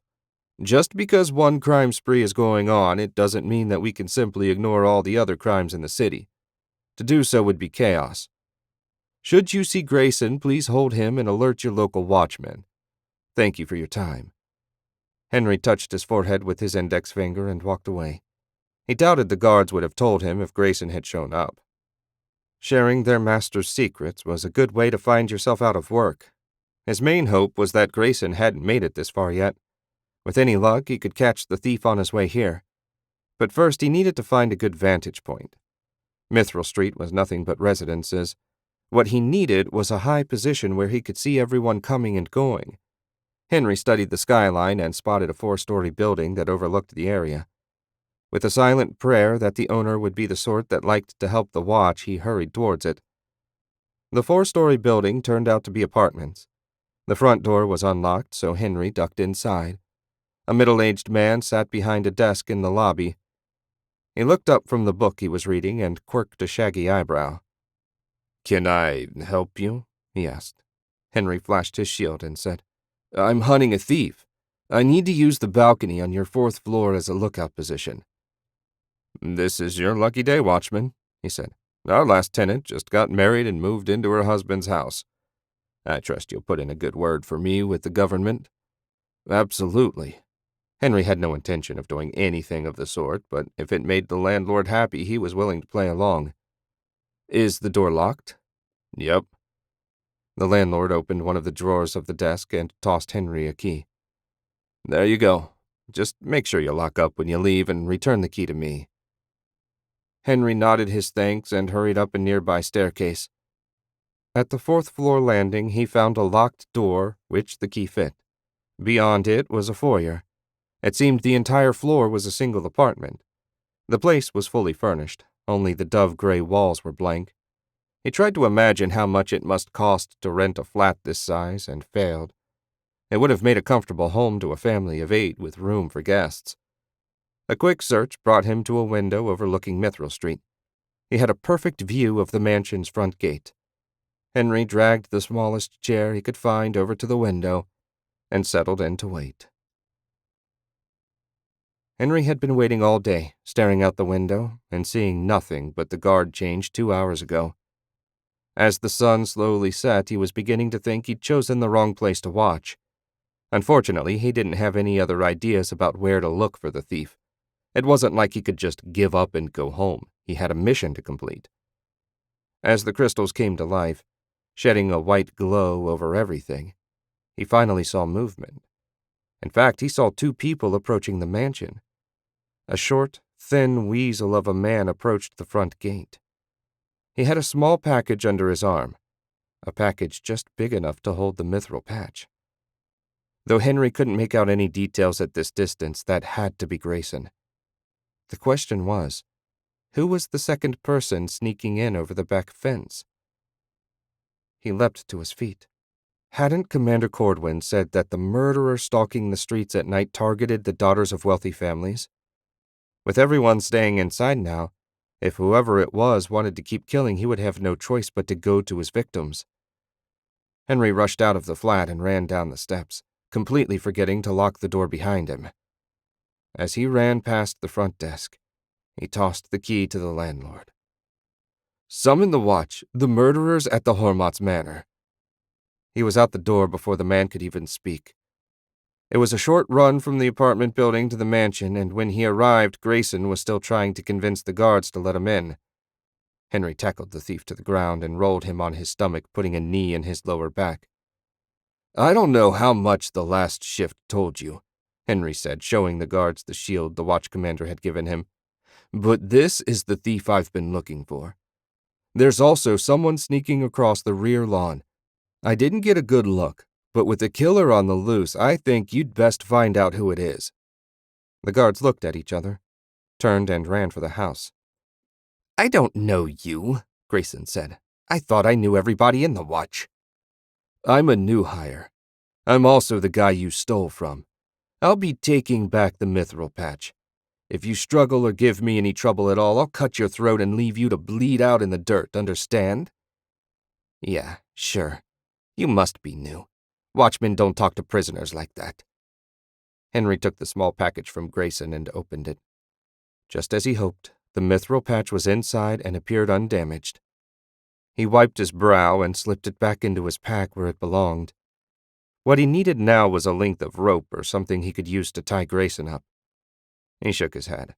Just because one crime spree is going on, it doesn't mean that we can simply ignore all the other crimes in the city. To do so would be chaos. Should you see Grayson, please hold him and alert your local watchman. Thank you for your time. Henry touched his forehead with his index finger and walked away. He doubted the guards would have told him if Grayson had shown up. Sharing their master's secrets was a good way to find yourself out of work. His main hope was that Grayson hadn't made it this far yet. With any luck, he could catch the thief on his way here. But first, he needed to find a good vantage point. Mithril Street was nothing but residences. What he needed was a high position where he could see everyone coming and going. Henry studied the skyline and spotted a 4-story building that overlooked the area. With a silent prayer that the owner would be the sort that liked to help the watch, he hurried towards it. The 4-story building turned out to be apartments. The front door was unlocked, so Henry ducked inside. A middle-aged man sat behind a desk in the lobby. He looked up from the book he was reading and quirked a shaggy eyebrow. Can I help you? he asked. Henry flashed his shield and said, I'm hunting a thief. I need to use the balcony on your 4th floor as a lookout position. This is your lucky day, Watchman, he said. Our last tenant just got married and moved into her husband's house. I trust you'll put in a good word for me with the government. Absolutely. Henry had no intention of doing anything of the sort, but if it made the landlord happy, he was willing to play along. Is the door locked? Yep. The landlord opened one of the drawers of the desk and tossed Henry a key. There you go. Just make sure you lock up when you leave and return the key to me. Henry nodded his thanks and hurried up a nearby staircase. At the 4th floor landing, he found a locked door, which the key fit. Beyond it was a foyer. It seemed the entire floor was a single apartment. The place was fully furnished, only the dove-gray walls were blank. He tried to imagine how much it must cost to rent a flat this size, and failed. It would have made a comfortable home to a family of 8 with room for guests. A quick search brought him to a window overlooking Mithril Street. He had a perfect view of the mansion's front gate. Henry dragged the smallest chair he could find over to the window and settled in to wait. Henry had been waiting all day, staring out the window and seeing nothing but the guard change 2 hours ago. As the sun slowly set, he was beginning to think he'd chosen the wrong place to watch. Unfortunately, he didn't have any other ideas about where to look for the thief. It wasn't like he could just give up and go home. He had a mission to complete. As the crystals came to life, shedding a white glow over everything, he finally saw movement. In fact, he saw 2 people approaching the mansion. A short, thin weasel of a man approached the front gate. He had a small package under his arm, a package just big enough to hold the mithril patch. Though Henry couldn't make out any details at this distance, that had to be Grayson. The question was, who was the second person sneaking in over the back fence? He leapt to his feet. Hadn't Commander Cordwin said that the murderer stalking the streets at night targeted the daughters of wealthy families? With everyone staying inside now, if whoever it was wanted to keep killing, he would have no choice but to go to his victims. Henry rushed out of the flat and ran down the steps, completely forgetting to lock the door behind him. As he ran past the front desk, he tossed the key to the landlord. Summon the watch, the murderers at the Hormot's Manor. He was out the door before the man could even speak. It was a short run from the apartment building to the mansion, and when he arrived, Grayson was still trying to convince the guards to let him in. Henry tackled the thief to the ground and rolled him on his stomach, putting a knee in his lower back. I don't know how much the last shift told you, Henry said, showing the guards the shield the watch commander had given him. But this is the thief I've been looking for. There's also someone sneaking across the rear lawn. I didn't get a good look, but with the killer on the loose, I think you'd best find out who it is. The guards looked at each other, turned and ran for the house. I don't know you, Grayson said. I thought I knew everybody in the watch. I'm a new hire. I'm also the guy you stole from. I'll be taking back the mithril patch. If you struggle or give me any trouble at all, I'll cut your throat and leave you to bleed out in the dirt, understand? Yeah, sure. You must be new. Watchmen don't talk to prisoners like that. Henry took the small package from Grayson and opened it. Just as he hoped, the mithril patch was inside and appeared undamaged. He wiped his brow and slipped it back into his pack where it belonged. What he needed now was a length of rope or something he could use to tie Grayson up. He shook his head.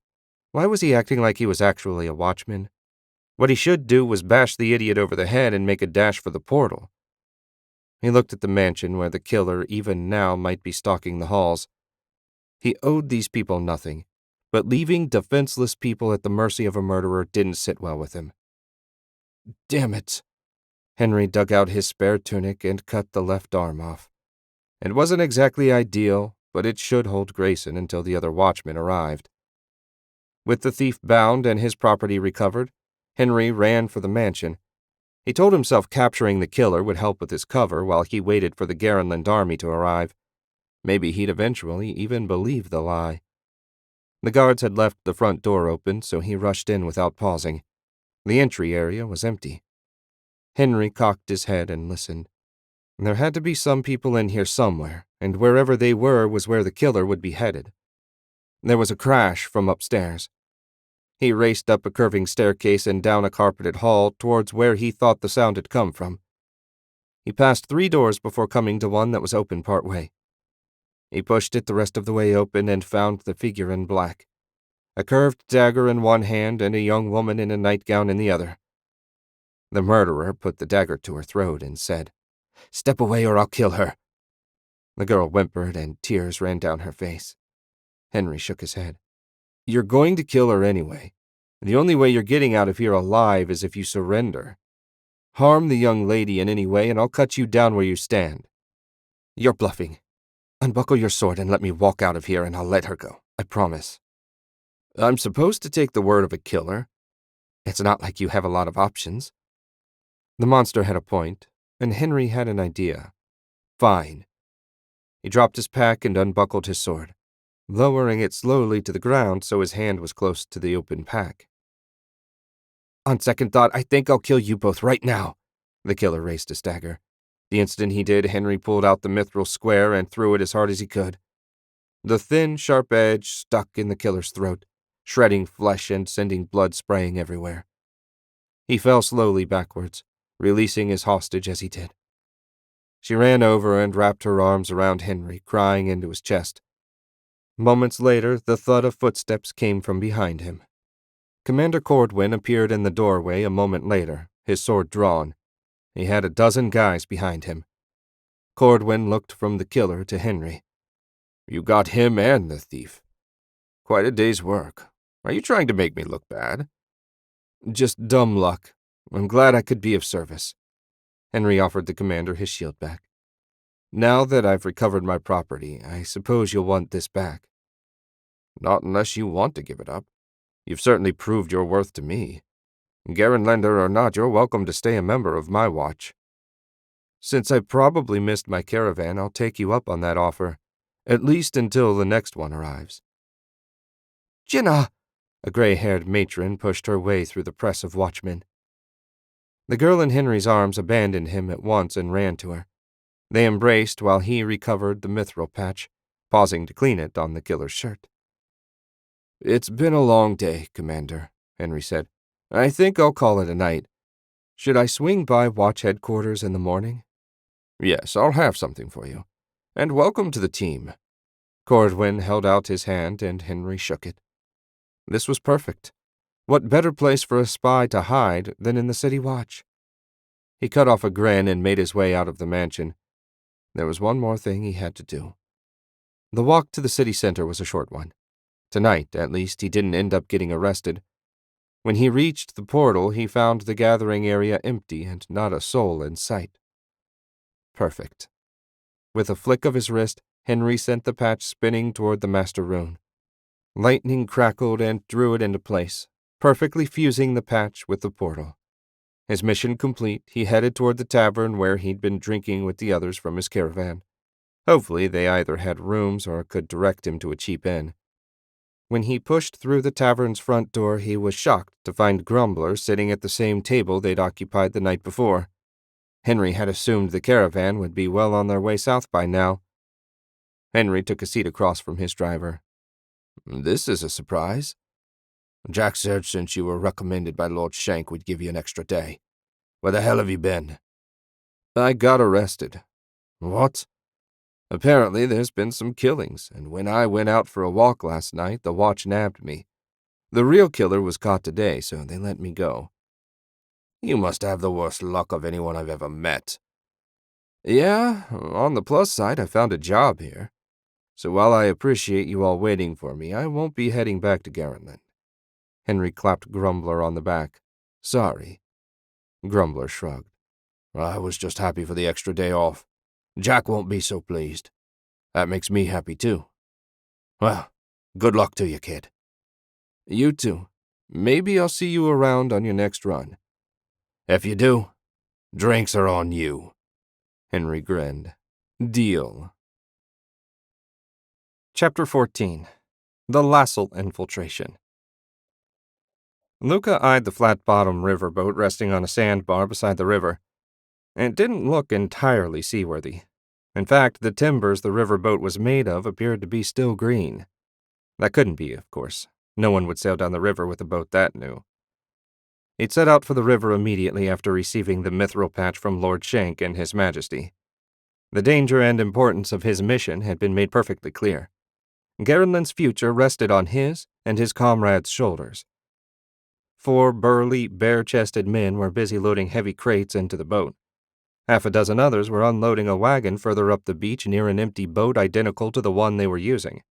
Why was he acting like he was actually a watchman? What he should do was bash the idiot over the head and make a dash for the portal. He looked at the mansion where the killer even now might be stalking the halls. He owed these people nothing, but leaving defenseless people at the mercy of a murderer didn't sit well with him. Damn it! Henry dug out his spare tunic and cut the left arm off. It wasn't exactly ideal, but it should hold Grayson until the other watchmen arrived. With the thief bound and his property recovered, Henry ran for the mansion. He told himself capturing the killer would help with his cover while he waited for the Garenland army to arrive. Maybe he'd eventually even believe the lie. The guards had left the front door open, so he rushed in without pausing. The entry area was empty. Henry cocked his head and listened. There had to be some people in here somewhere, and wherever they were was where the killer would be headed. There was a crash from upstairs. He raced up a curving staircase and down a carpeted hall towards where he thought the sound had come from. He passed 3 doors before coming to one that was open part way. He pushed it the rest of the way open and found the figure in black, a curved dagger in one hand and a young woman in a nightgown in the other. The murderer put the dagger to her throat and said, "Step away or I'll kill her." The girl whimpered and tears ran down her face. Henry shook his head. "You're going to kill her anyway. The only way you're getting out of here alive is if you surrender. Harm the young lady in any way and I'll cut you down where you stand." "You're bluffing. Unbuckle your sword and let me walk out of here and I'll let her go. I promise." "I'm supposed to take the word of a killer. It's not like you have a lot of options." The monster had a point, and Henry had an idea. "Fine." He dropped his pack and unbuckled his sword, lowering it slowly to the ground so his hand was close to the open pack. "On second thought, I think I'll kill you both right now." The killer raised his dagger. The instant he did, Henry pulled out the mithril square and threw it as hard as he could. The thin, sharp edge stuck in the killer's throat, shredding flesh and sending blood spraying everywhere. He fell slowly backwards, releasing his hostage as he did. She ran over and wrapped her arms around Henry, crying into his chest. Moments later, the thud of footsteps came from behind him. Commander Cordwin appeared in the doorway a moment later, his sword drawn. He had a dozen guys behind him. Cordwin looked from the killer to Henry. "You got him and the thief. Quite a day's work. Are you trying to make me look bad?" "Just dumb luck. I'm glad I could be of service." Henry offered the commander his shield back. "Now that I've recovered my property, I suppose you'll want this back." "Not unless you want to give it up. You've certainly proved your worth to me. Garenlander or not, you're welcome to stay a member of my watch." "Since I probably missed my caravan, I'll take you up on that offer, at least until the next one arrives." "Jinnah!" A gray-haired matron pushed her way through the press of watchmen. The girl in Henry's arms abandoned him at once and ran to her. They embraced while he recovered the mithril patch, pausing to clean it on the killer's shirt. "It's been a long day, Commander," Henry said. "I think I'll call it a night. Should I swing by watch headquarters in the morning?" "Yes, I'll have something for you. And welcome to the team." Cordwin held out his hand and Henry shook it. This was perfect. What better place for a spy to hide than in the city watch? He cut off a grin and made his way out of the mansion. There was one more thing he had to do. The walk to the city center was a short one. Tonight, at least, he didn't end up getting arrested. When he reached the portal, he found the gathering area empty and not a soul in sight. Perfect. With a flick of his wrist, Henry sent the patch spinning toward the master rune. Lightning crackled and drew it into place, perfectly fusing the patch with the portal. His mission complete, he headed toward the tavern where he'd been drinking with the others from his caravan. Hopefully they either had rooms or could direct him to a cheap inn. When he pushed through the tavern's front door, he was shocked to find Grumbler sitting at the same table they'd occupied the night before. Henry had assumed the caravan would be well on their way south by now. Henry took a seat across from his driver. "This is a surprise. Jack said since you were recommended by Lord Shank we'd give you an extra day. Where the hell have you been?" "I got arrested." "What?" "Apparently there's been some killings, and when I went out for a walk last night, the watch nabbed me. The real killer was caught today, so they let me go." "You must have the worst luck of anyone I've ever met." "Yeah, on the plus side, I found a job here. So while I appreciate you all waiting for me, I won't be heading back to Garenland." Henry clapped Grumbler on the back. "Sorry." Grumbler shrugged. "I was just happy for the extra day off. Jack won't be so pleased. That makes me happy, too. Well, good luck to you, kid." "You too. Maybe I'll see you around on your next run." "If you do, drinks are on you." Henry grinned. "Deal." Chapter 14. The Lassel Infiltration. Luca eyed the flat-bottomed riverboat resting on a sandbar beside the river. It didn't look entirely seaworthy. In fact, the timbers the riverboat was made of appeared to be still green. That couldn't be, of course. No one would sail down the river with a boat that new. He'd set out for the river immediately after receiving the mithril patch from Lord Shank and His Majesty. The danger and importance of his mission had been made perfectly clear. Garrenland's future rested on his and his comrades' shoulders. 4 burly, bare-chested men were busy loading heavy crates into the boat. Half a dozen others were unloading a wagon further up the beach near an empty boat identical to the one they were using.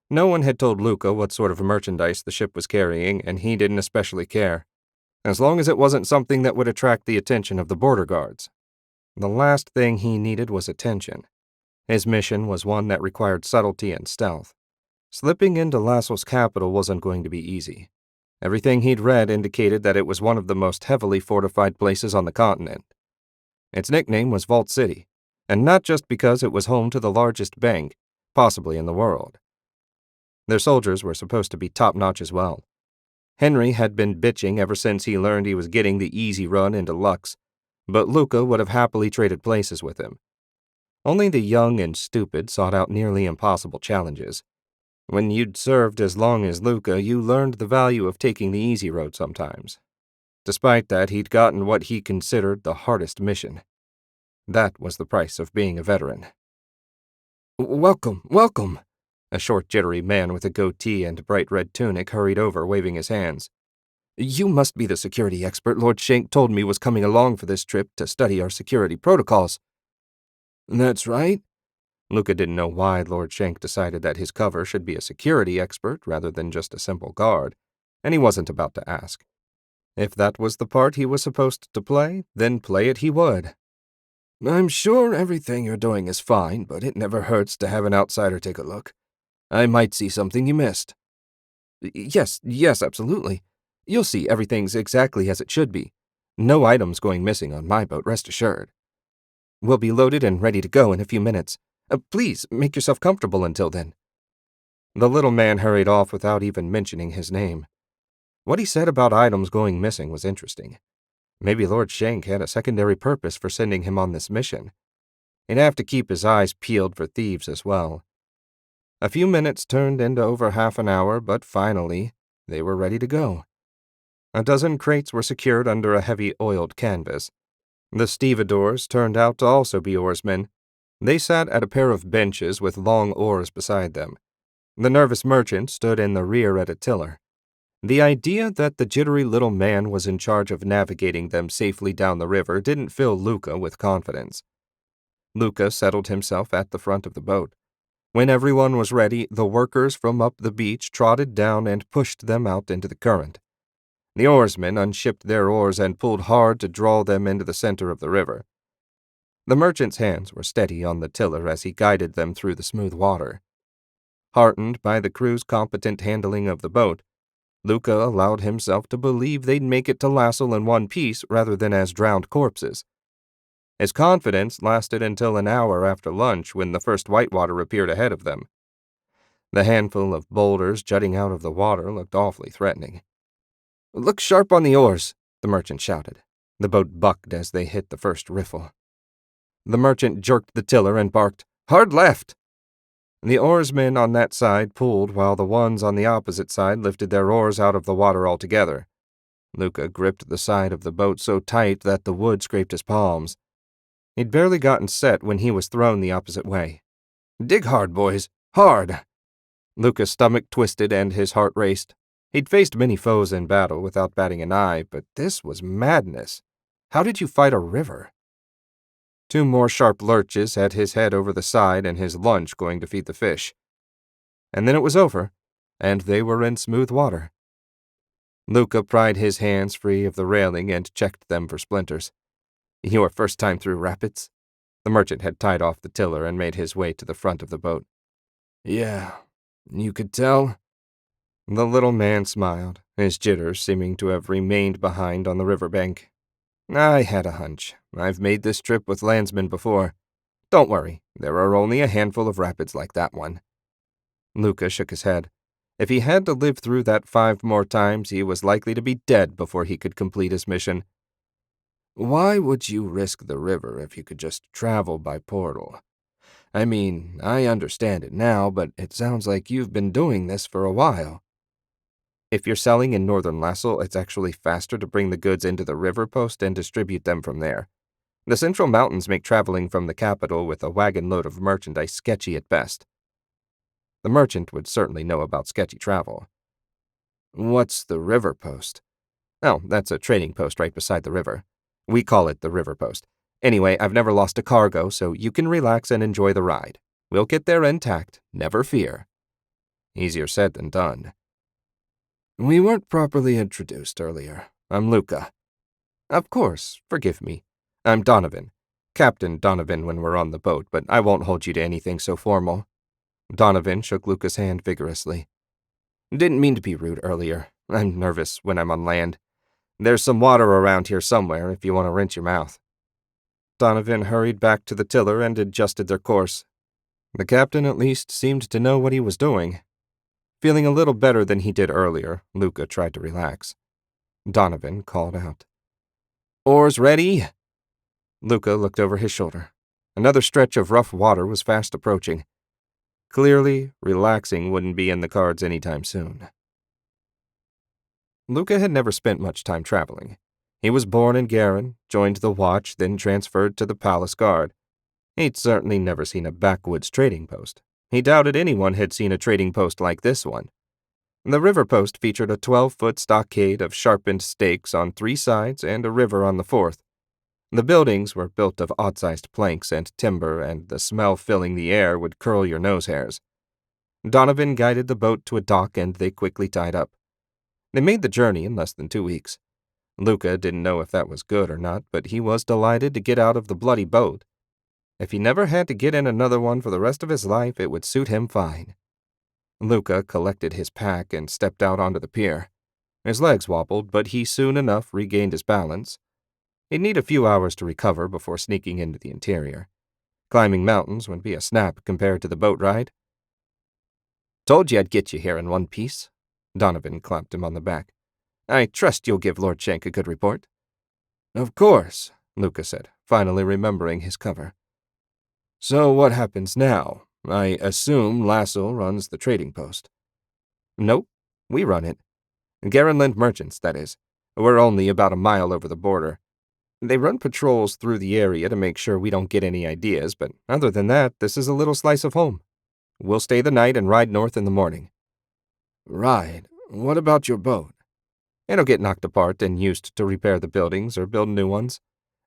No one had told Luca what sort of merchandise the ship was carrying, and he didn't especially care, as long as it wasn't something that would attract the attention of the border guards. The last thing he needed was attention. His mission was one that required subtlety and stealth. Slipping into Lassel's capital wasn't going to be easy. Everything he'd read indicated that it was one of the most heavily fortified places on the continent. Its nickname was Vault City, and not just because it was home to the largest bank, possibly in the world. Their soldiers were supposed to be top-notch as well. Henry had been bitching ever since he learned he was getting the easy run into Lux, but Luca would have happily traded places with him. Only the young and stupid sought out nearly impossible challenges. When you'd served as long as Luca, you learned the value of taking the easy road sometimes. Despite that, he'd gotten what he considered the hardest mission. That was the price of being a veteran. "Welcome, welcome!" A short, jittery man with a goatee and bright red tunic hurried over, waving his hands. "You must be the security expert Lord Shank told me was coming along for this trip to study our security protocols." "That's right." Luca didn't know why Lord Shank decided that his cover should be a security expert rather than just a simple guard, and he wasn't about to ask. If that was the part he was supposed to play, then play it he would. "I'm sure everything you're doing is fine, but it never hurts to have an outsider take a look. I might see something you missed." Yes, absolutely. You'll see everything's exactly as it should be. No items going missing on my boat, rest assured. We'll be loaded and ready to go in a few minutes. Please, make yourself comfortable until then." The little man hurried off without even mentioning his name. What he said about items going missing was interesting. Maybe Lord Shank had a secondary purpose for sending him on this mission. He'd have to keep his eyes peeled for thieves as well. A few minutes turned into over half an hour, but finally, they were ready to go. A dozen crates were secured under a heavy oiled canvas. The stevedores turned out to also be oarsmen. They sat at a pair of benches with long oars beside them. The nervous merchant stood in the rear at a tiller. The idea that the jittery little man was in charge of navigating them safely down the river didn't fill Luca with confidence. Luca settled himself at the front of the boat. When everyone was ready, the workers from up the beach trotted down and pushed them out into the current. The oarsmen unshipped their oars and pulled hard to draw them into the center of the river. The merchant's hands were steady on the tiller as he guided them through the smooth water. Heartened by the crew's competent handling of the boat, Luca allowed himself to believe they'd make it to Lassel in one piece rather than as drowned corpses. His confidence lasted until an hour after lunch when the first whitewater appeared ahead of them. The handful of boulders jutting out of the water looked awfully threatening. "Look sharp on the oars," the merchant shouted. The boat bucked as they hit the first riffle. The merchant jerked the tiller and barked, "Hard left!" The oarsmen on that side pulled while the ones on the opposite side lifted their oars out of the water altogether. Luca gripped the side of the boat so tight that the wood scraped his palms. He'd barely gotten set when he was thrown the opposite way. "Dig hard, boys, hard!" Luca's stomach twisted and his heart raced. He'd faced many foes in battle without batting an eye, but this was madness. How did you fight a river? 2 more sharp lurches had his head over the side and his lunch going to feed the fish. And then it was over, and they were in smooth water. Luca pried his hands free of the railing and checked them for splinters. "Your first time through rapids?" The merchant had tied off the tiller and made his way to the front of the boat. "Yeah, you could tell?" The little man smiled, his jitters seeming to have remained behind on the riverbank. "I had a hunch. I've made this trip with landsmen before. Don't worry, there are only a handful of rapids like that one." Luca shook his head. If he had to live through that 5 more times, he was likely to be dead before he could complete his mission. Why would you risk the river if you could just travel by portal? I mean, I understand it now, but it sounds like you've been doing this for a while. If you're selling in northern Lassel, it's actually faster to bring the goods into the river post and distribute them from there. The Central Mountains make traveling from the capital with a wagon load of merchandise sketchy at best. The merchant would certainly know about sketchy travel. What's the river post? Oh, that's a trading post right beside the river. We call it the river post. Anyway, I've never lost a cargo, so you can relax and enjoy the ride. We'll get there intact, never fear. Easier said than done. We weren't properly introduced earlier. I'm Luca. Of course, forgive me. I'm Donovan. Captain Donovan when we're on the boat, but I won't hold you to anything so formal. Donovan shook Luca's hand vigorously. Didn't mean to be rude earlier. I'm nervous when I'm on land. There's some water around here somewhere if you want to rinse your mouth. Donovan hurried back to the tiller and adjusted their course. The captain at least seemed to know what he was doing. Feeling a little better than he did earlier, Luca tried to relax. Donovan called out, "Oars ready?" Luca looked over his shoulder. Another stretch of rough water was fast approaching. Clearly, relaxing wouldn't be in the cards anytime soon. Luca had never spent much time traveling. He was born in Garin, joined the Watch, then transferred to the Palace Guard. He'd certainly never seen a backwoods trading post. He doubted anyone had seen a trading post like this one. The river post featured a 12-foot stockade of sharpened stakes on 3 sides and a river on the 4th. The buildings were built of odd-sized planks and timber, and the smell filling the air would curl your nose hairs. Donovan guided the boat to a dock, and they quickly tied up. They made the journey in less than 2 weeks. Luca didn't know if that was good or not, but he was delighted to get out of the bloody boat. If he never had to get in another one for the rest of his life, it would suit him fine. Luca collected his pack and stepped out onto the pier. His legs wobbled, but he soon enough regained his balance. He'd need a few hours to recover before sneaking into the interior. Climbing mountains would be a snap compared to the boat ride. "Told you I'd get you here in one piece." Donovan clapped him on the back. "I trust you'll give Lord Shank a good report." "Of course," Luca said, finally remembering his cover. "So what happens now? I assume Lassel runs the trading post." "Nope, we run it. Garenland merchants, that is. We're only about a mile over the border. They run patrols through the area to make sure we don't get any ideas, but other than that, this is a little slice of home. We'll stay the night and ride north in the morning." "Ride? What about your boat?" "It'll get knocked apart and used to repair the buildings or build new ones.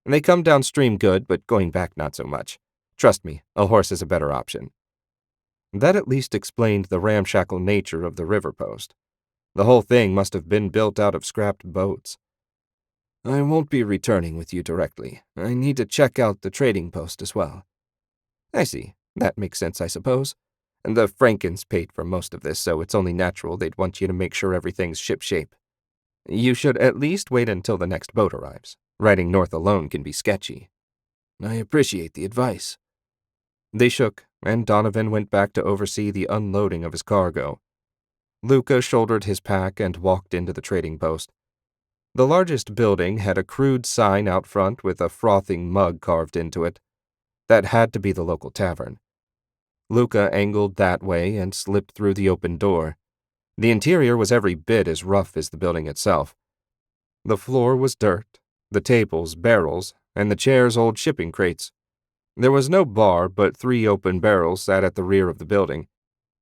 They come downstream good, but going back not so much. Trust me, a horse is a better option." That at least explained the ramshackle nature of the river post. The whole thing must have been built out of scrapped boats. "I won't be returning with you directly. I need to check out the trading post as well." "I see. That makes sense, I suppose. And the Frankens paid for most of this, so it's only natural they'd want you to make sure everything's shipshape. You should at least wait until the next boat arrives. Riding north alone can be sketchy." "I appreciate the advice." They shook, and Donovan went back to oversee the unloading of his cargo. Luca shouldered his pack and walked into the trading post. The largest building had a crude sign out front with a frothing mug carved into it. That had to be the local tavern. Luca angled that way and slipped through the open door. The interior was every bit as rough as the building itself. The floor was dirt, the tables barrels, and the chairs old shipping crates. There was no bar, but 3 open barrels sat at the rear of the building.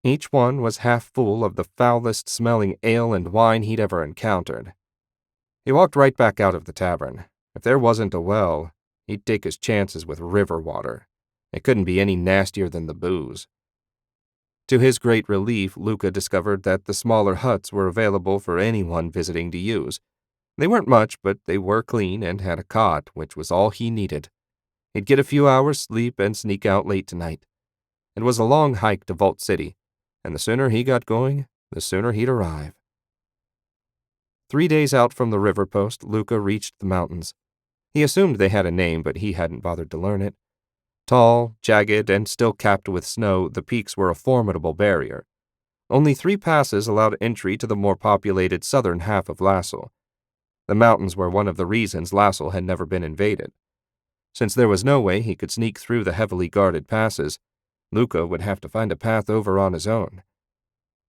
Each one was half full of the foulest-smelling ale and wine he'd ever encountered. He walked right back out of the tavern. If there wasn't a well, he'd take his chances with river water. It couldn't be any nastier than the booze. To his great relief, Luca discovered that the smaller huts were available for anyone visiting to use. They weren't much, but they were clean and had a cot, which was all he needed. He'd get a few hours' sleep and sneak out late tonight. It was a long hike to Vault City, and the sooner he got going, the sooner he'd arrive. 3 days out from the river post, Luca reached the mountains. He assumed they had a name, but he hadn't bothered to learn it. Tall, jagged, and still capped with snow, the peaks were a formidable barrier. Only 3 passes allowed entry to the more populated southern half of Lassel. The mountains were one of the reasons Lassel had never been invaded. Since there was no way he could sneak through the heavily guarded passes, Luca would have to find a path over on his own.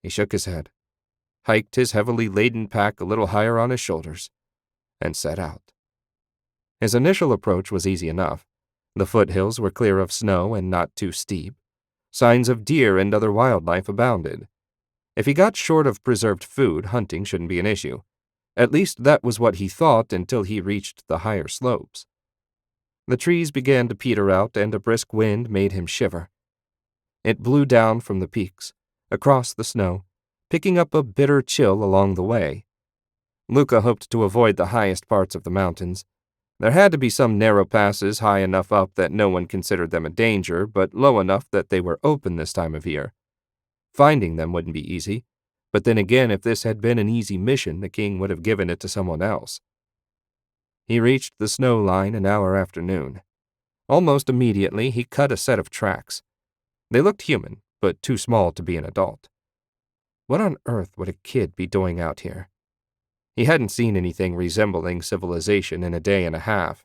He shook his head, hiked his heavily laden pack a little higher on his shoulders, and set out. His initial approach was easy enough. The foothills were clear of snow and not too steep. Signs of deer and other wildlife abounded. If he got short of preserved food, hunting shouldn't be an issue. At least that was what he thought until he reached the higher slopes. The trees began to peter out, and a brisk wind made him shiver. It blew down from the peaks, across the snow, picking up a bitter chill along the way. Luca hoped to avoid the highest parts of the mountains. There had to be some narrow passes high enough up that no one considered them a danger, but low enough that they were open this time of year. Finding them wouldn't be easy, but then again, if this had been an easy mission, the king would have given it to someone else. He reached the snow line an hour after noon. Almost immediately, he cut a set of tracks. They looked human, but too small to be an adult. What on earth would a kid be doing out here? He hadn't seen anything resembling civilization in a day and a half.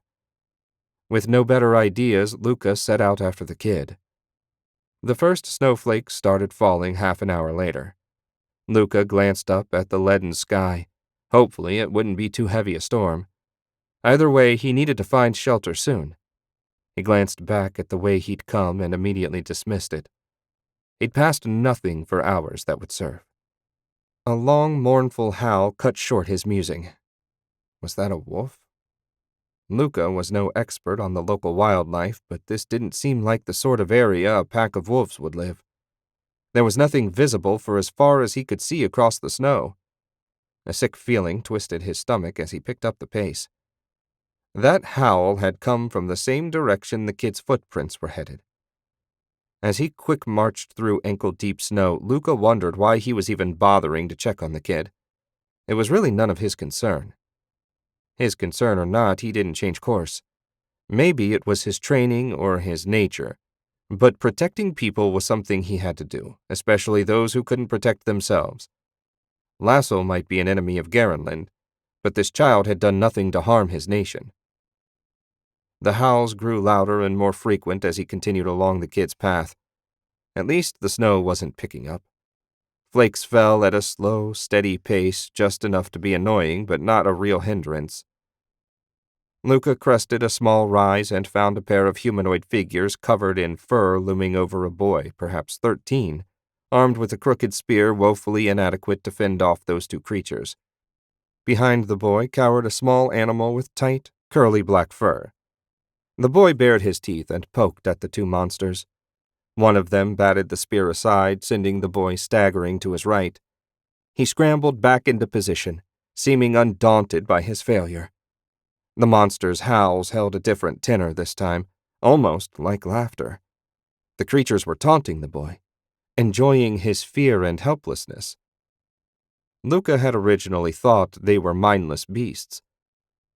With no better ideas, Luca set out after the kid. The first snowflakes started falling half an hour later. Luca glanced up at the leaden sky. Hopefully it wouldn't be too heavy a storm. Either way, he needed to find shelter soon. He glanced back at the way he'd come and immediately dismissed it. He'd passed nothing for hours that would serve. A long, mournful howl cut short his musing. Was that a wolf? Luca was no expert on the local wildlife, but this didn't seem like the sort of area a pack of wolves would live. There was nothing visible for as far as he could see across the snow. A sick feeling twisted his stomach as he picked up the pace. That howl had come from the same direction the kid's footprints were headed. As he quick marched through ankle-deep snow, Luca wondered why he was even bothering to check on the kid. It was really none of his concern. His concern or not, he didn't change course. Maybe it was his training or his nature, but protecting people was something he had to do, especially those who couldn't protect themselves. Lasso might be an enemy of Garenland, but this child had done nothing to harm his nation. The howls grew louder and more frequent as he continued along the kid's path. At least the snow wasn't picking up. Flakes fell at a slow, steady pace, just enough to be annoying, but not a real hindrance. Luca crested a small rise and found a pair of humanoid figures covered in fur looming over a boy, perhaps 13, armed with a crooked spear woefully inadequate to fend off those 2 creatures. Behind the boy cowered a small animal with tight, curly black fur. The boy bared his teeth and poked at the 2 monsters. One of them batted the spear aside, sending the boy staggering to his right. He scrambled back into position, seeming undaunted by his failure. The monster's howls held a different tenor this time, almost like laughter. The creatures were taunting the boy, enjoying his fear and helplessness. Luca had originally thought they were mindless beasts,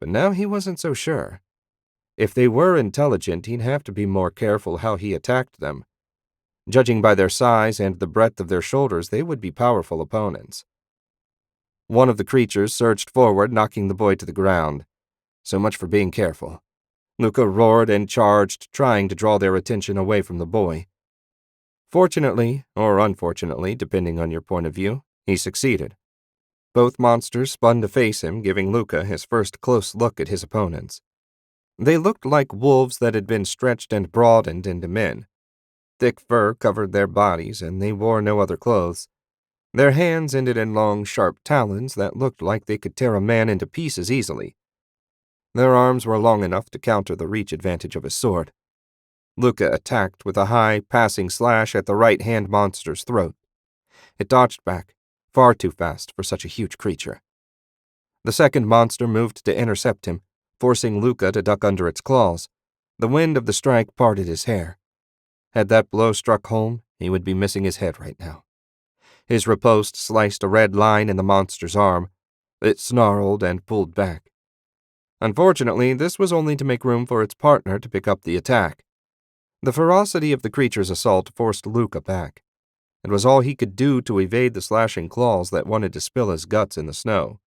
but now he wasn't so sure. If they were intelligent, he'd have to be more careful how he attacked them. Judging by their size and the breadth of their shoulders, they would be powerful opponents. One of the creatures surged forward, knocking the boy to the ground. So much for being careful. Luca roared and charged, trying to draw their attention away from the boy. Fortunately, or unfortunately, depending on your point of view, he succeeded. Both monsters spun to face him, giving Luca his first close look at his opponents. They looked like wolves that had been stretched and broadened into men. Thick fur covered their bodies, and they wore no other clothes. Their hands ended in long, sharp talons that looked like they could tear a man into pieces easily. Their arms were long enough to counter the reach advantage of his sword. Luca attacked with a high, passing slash at the right-hand monster's throat. It dodged back, far too fast for such a huge creature. The second monster moved to intercept him, forcing Luca to duck under its claws. The wind of the strike parted his hair. Had that blow struck home, he would be missing his head right now. His riposte sliced a red line in the monster's arm. It snarled and pulled back. Unfortunately, this was only to make room for its partner to pick up the attack. The ferocity of the creature's assault forced Luca back. It was all he could do to evade the slashing claws that wanted to spill his guts in the snow.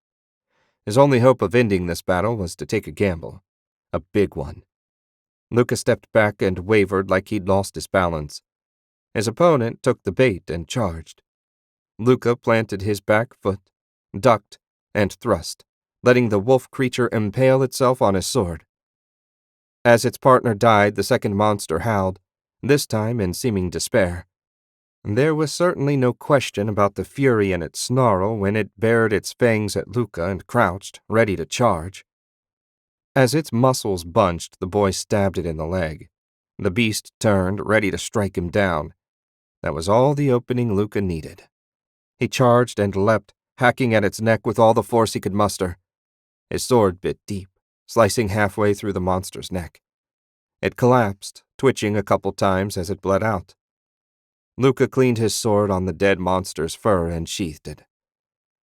His only hope of ending this battle was to take a gamble. A big one. Luca stepped back and wavered like he'd lost his balance. His opponent took the bait and charged. Luca planted his back foot, ducked, and thrust, letting the wolf creature impale itself on his sword. As its partner died, the second monster howled, this time in seeming despair. There was certainly no question about the fury in its snarl when it bared its fangs at Luca and crouched, ready to charge. As its muscles bunched, the boy stabbed it in the leg. The beast turned, ready to strike him down. That was all the opening Luca needed. He charged and leapt, hacking at its neck with all the force he could muster. His sword bit deep, slicing halfway through the monster's neck. It collapsed, twitching a couple times as it bled out. Luca cleaned his sword on the dead monster's fur and sheathed it.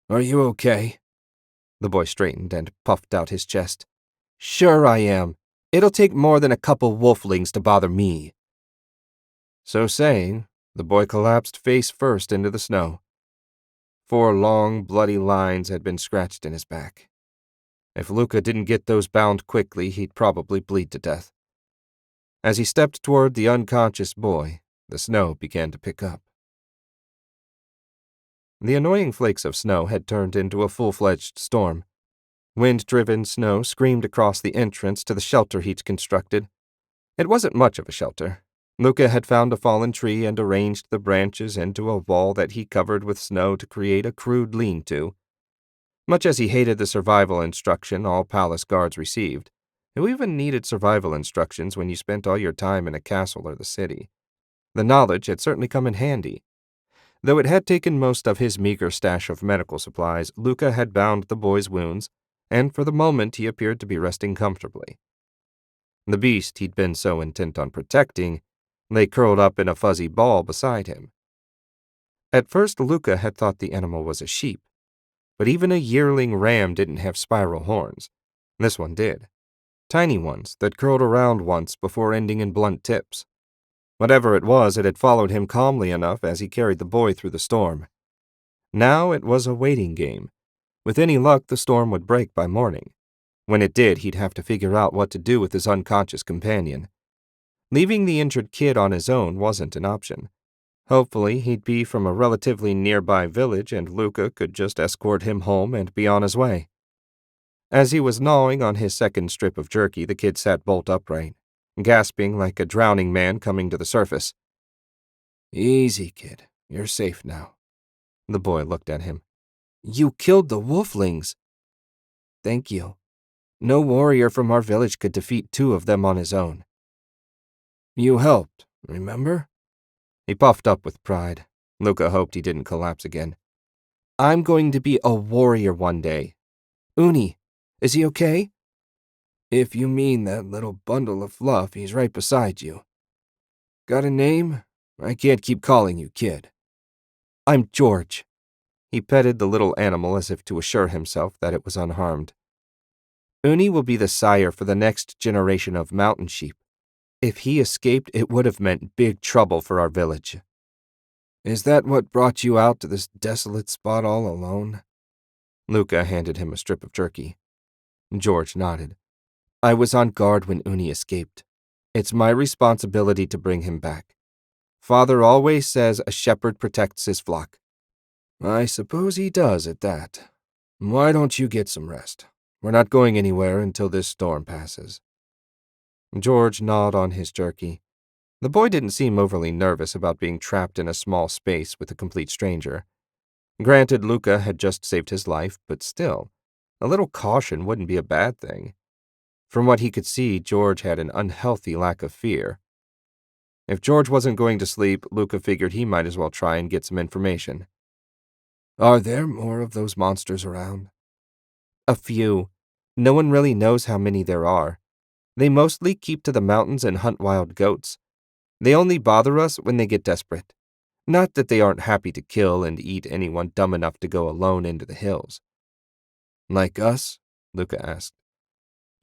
"Are you okay?" The boy straightened and puffed out his chest. "Sure I am. It'll take more than a couple wolflings to bother me." So saying, the boy collapsed face first into the snow. 4 long, bloody lines had been scratched in his back. If Luca didn't get those bound quickly, he'd probably bleed to death. As he stepped toward the unconscious boy, the snow began to pick up. The annoying flakes of snow had turned into a full-fledged storm. Wind-driven snow screamed across the entrance to the shelter he'd constructed. It wasn't much of a shelter. Luca had found a fallen tree and arranged the branches into a wall that he covered with snow to create a crude lean-to. Much as he hated the survival instruction all palace guards received, who even needed survival instructions when you spent all your time in a castle or the city? The knowledge had certainly come in handy. Though it had taken most of his meager stash of medical supplies, Luca had bound the boy's wounds, and for the moment he appeared to be resting comfortably. The beast he'd been so intent on protecting lay curled up in a fuzzy ball beside him. At first Luca had thought the animal was a sheep, but even a yearling ram didn't have spiral horns. This one did. Tiny ones that curled around once before ending in blunt tips. Whatever it was, it had followed him calmly enough as he carried the boy through the storm. Now it was a waiting game. With any luck, the storm would break by morning. When it did, he'd have to figure out what to do with his unconscious companion. Leaving the injured kid on his own wasn't an option. Hopefully, he'd be from a relatively nearby village and Luca could just escort him home and be on his way. As he was gnawing on his second strip of jerky, the kid sat bolt upright, gasping like a drowning man coming to the surface. "Easy, kid. You're safe now." The boy looked at him. "You killed the wolflings." "Thank you. No warrior from our village could defeat 2 of them on his own." "You helped, remember?" He puffed up with pride. Luca hoped he didn't collapse again. "I'm going to be a warrior one day. Uni, is he okay?" "If you mean that little bundle of fluff, he's right beside you. Got a name? I can't keep calling you kid." "I'm George." He petted the little animal as if to assure himself that it was unharmed. "Uni will be the sire for the next generation of mountain sheep. If he escaped, it would have meant big trouble for our village." "Is that what brought you out to this desolate spot all alone?" Luca handed him a strip of jerky. George nodded. "I was on guard when Uni escaped. It's my responsibility to bring him back. Father always says a shepherd protects his flock." "I suppose he does at that. Why don't you get some rest? We're not going anywhere until this storm passes." George gnawed on his jerky. The boy didn't seem overly nervous about being trapped in a small space with a complete stranger. Granted, Luca had just saved his life, but still, a little caution wouldn't be a bad thing. From what he could see, George had an unhealthy lack of fear. If George wasn't going to sleep, Luca figured he might as well try and get some information. "Are there more of those monsters around?" "A few. No one really knows how many there are. They mostly keep to the mountains and hunt wild goats. They only bother us when they get desperate. Not that they aren't happy to kill and eat anyone dumb enough to go alone into the hills." "Like us?" Luca asked.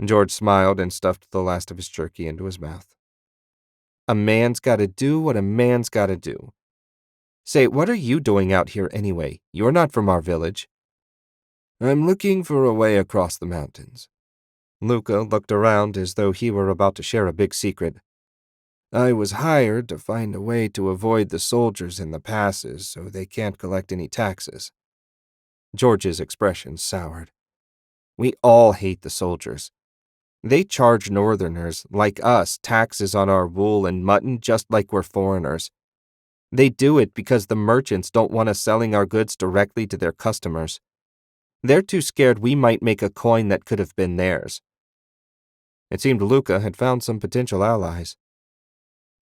George smiled and stuffed the last of his jerky into his mouth. "A man's gotta do what a man's gotta do. Say, what are you doing out here anyway? You're not from our village. I'm looking for a way across the mountains. Luca looked around as though he were about to share a big secret. I was hired to find a way to avoid the soldiers in the passes so they can't collect any taxes. George's expression soured. We all hate the soldiers. They charge northerners, like us, taxes on our wool and mutton just like we're foreigners. They do it because the merchants don't want us selling our goods directly to their customers. They're too scared we might make a coin that could have been theirs. It seemed Luca had found some potential allies.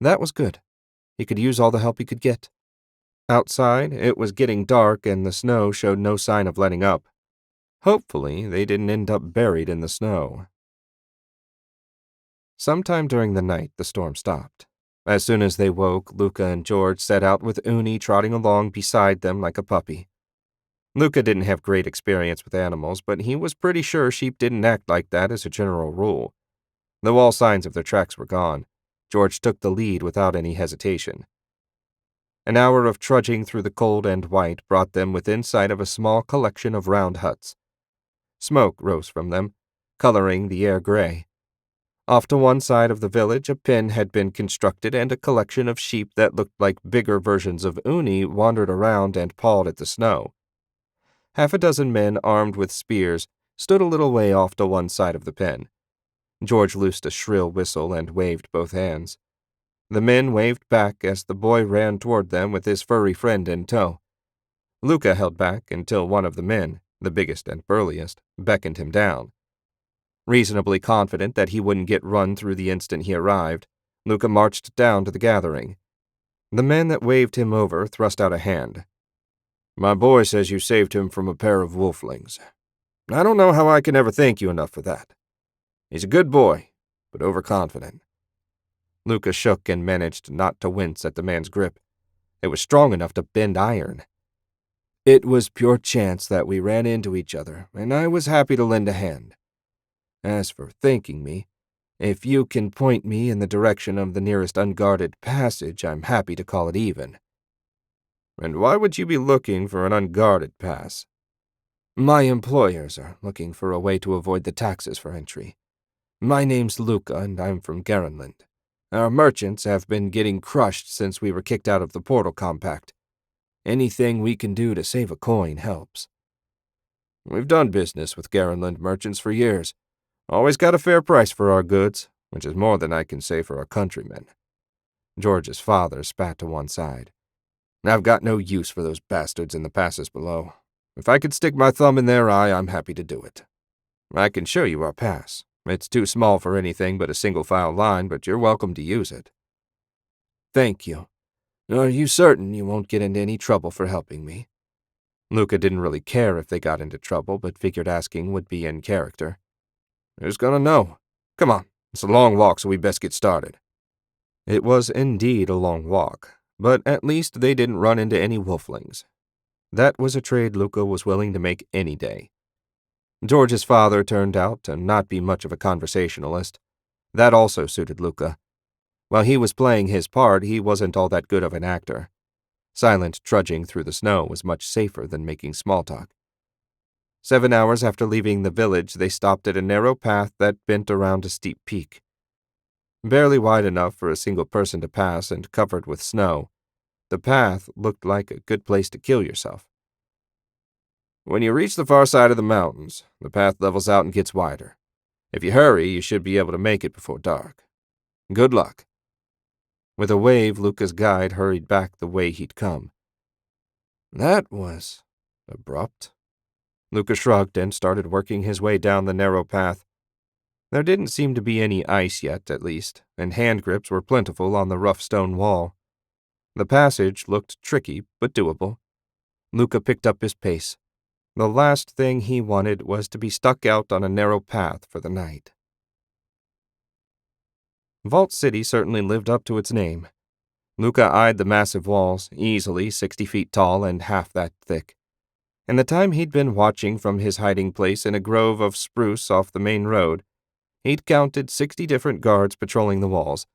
That was good. He could use all the help he could get. Outside, it was getting dark and the snow showed no sign of letting up. Hopefully, they didn't end up buried in the snow. Sometime during the night, the storm stopped. As soon as they woke, Luca and George set out with Uni trotting along beside them like a puppy. Luca didn't have great experience with animals, but he was pretty sure sheep didn't act like that as a general rule. Though all signs of their tracks were gone, George took the lead without any hesitation. An hour of trudging through the cold and white brought them within sight of a small collection of round huts. Smoke rose from them, coloring the air gray. Off to one side of the village, a pen had been constructed and a collection of sheep that looked like bigger versions of Uni wandered around and pawed at the snow. Half a dozen men armed with spears stood a little way off to one side of the pen. George loosed a shrill whistle and waved both hands. The men waved back as the boy ran toward them with his furry friend in tow. Luca held back until one of the men, the biggest and burliest, beckoned him down. Reasonably confident that he wouldn't get run through the instant he arrived, Luca marched down to the gathering. The man that waved him over thrust out a hand. My boy says you saved him from a pair of wolflings. I don't know how I can ever thank you enough for that. He's a good boy, but overconfident. Luca shook and managed not to wince at the man's grip. It was strong enough to bend iron. It was pure chance that we ran into each other, and I was happy to lend a hand. As for thanking me, if you can point me in the direction of the nearest unguarded passage, I'm happy to call it even. And why would you be looking for an unguarded pass? My employers are looking for a way to avoid the taxes for entry. My name's Luca, and I'm from Garenland. Our merchants have been getting crushed since we were kicked out of the Portal Compact. Anything we can do to save a coin helps. We've done business with Garenland merchants for years. Always got a fair price for our goods, which is more than I can say for our countrymen. George's father spat to one side. I've got no use for those bastards in the passes below. If I could stick my thumb in their eye, I'm happy to do it. I can show you our pass. It's too small for anything but a single-file line, but you're welcome to use it. Thank you. Are you certain you won't get into any trouble for helping me? Luca didn't really care if they got into trouble, but figured asking would be in character. Who's gonna know? Come on, it's a long walk, so we best get started. It was indeed a long walk, but at least they didn't run into any wolflings. That was a trade Luca was willing to make any day. George's father turned out to not be much of a conversationalist. That also suited Luca. While he was playing his part, he wasn't all that good of an actor. Silent trudging through the snow was much safer than making small talk. 7 hours after leaving the village, they stopped at a narrow path that bent around a steep peak. Barely wide enough for a single person to pass and covered with snow, the path looked like a good place to kill yourself. When you reach the far side of the mountains, the path levels out and gets wider. If you hurry, you should be able to make it before dark. Good luck. With a wave, Luca's guide hurried back the way he'd come. That was abrupt. Luca shrugged and started working his way down the narrow path. There didn't seem to be any ice yet, at least, and hand grips were plentiful on the rough stone wall. The passage looked tricky, but doable. Luca picked up his pace. The last thing he wanted was to be stuck out on a narrow path for the night. Vault City certainly lived up to its name. Luca eyed the massive walls, easily 60 feet tall and half that thick. In the time he'd been watching from his hiding place in a grove of spruce off the main road, he'd counted 60 different guards patrolling the walls.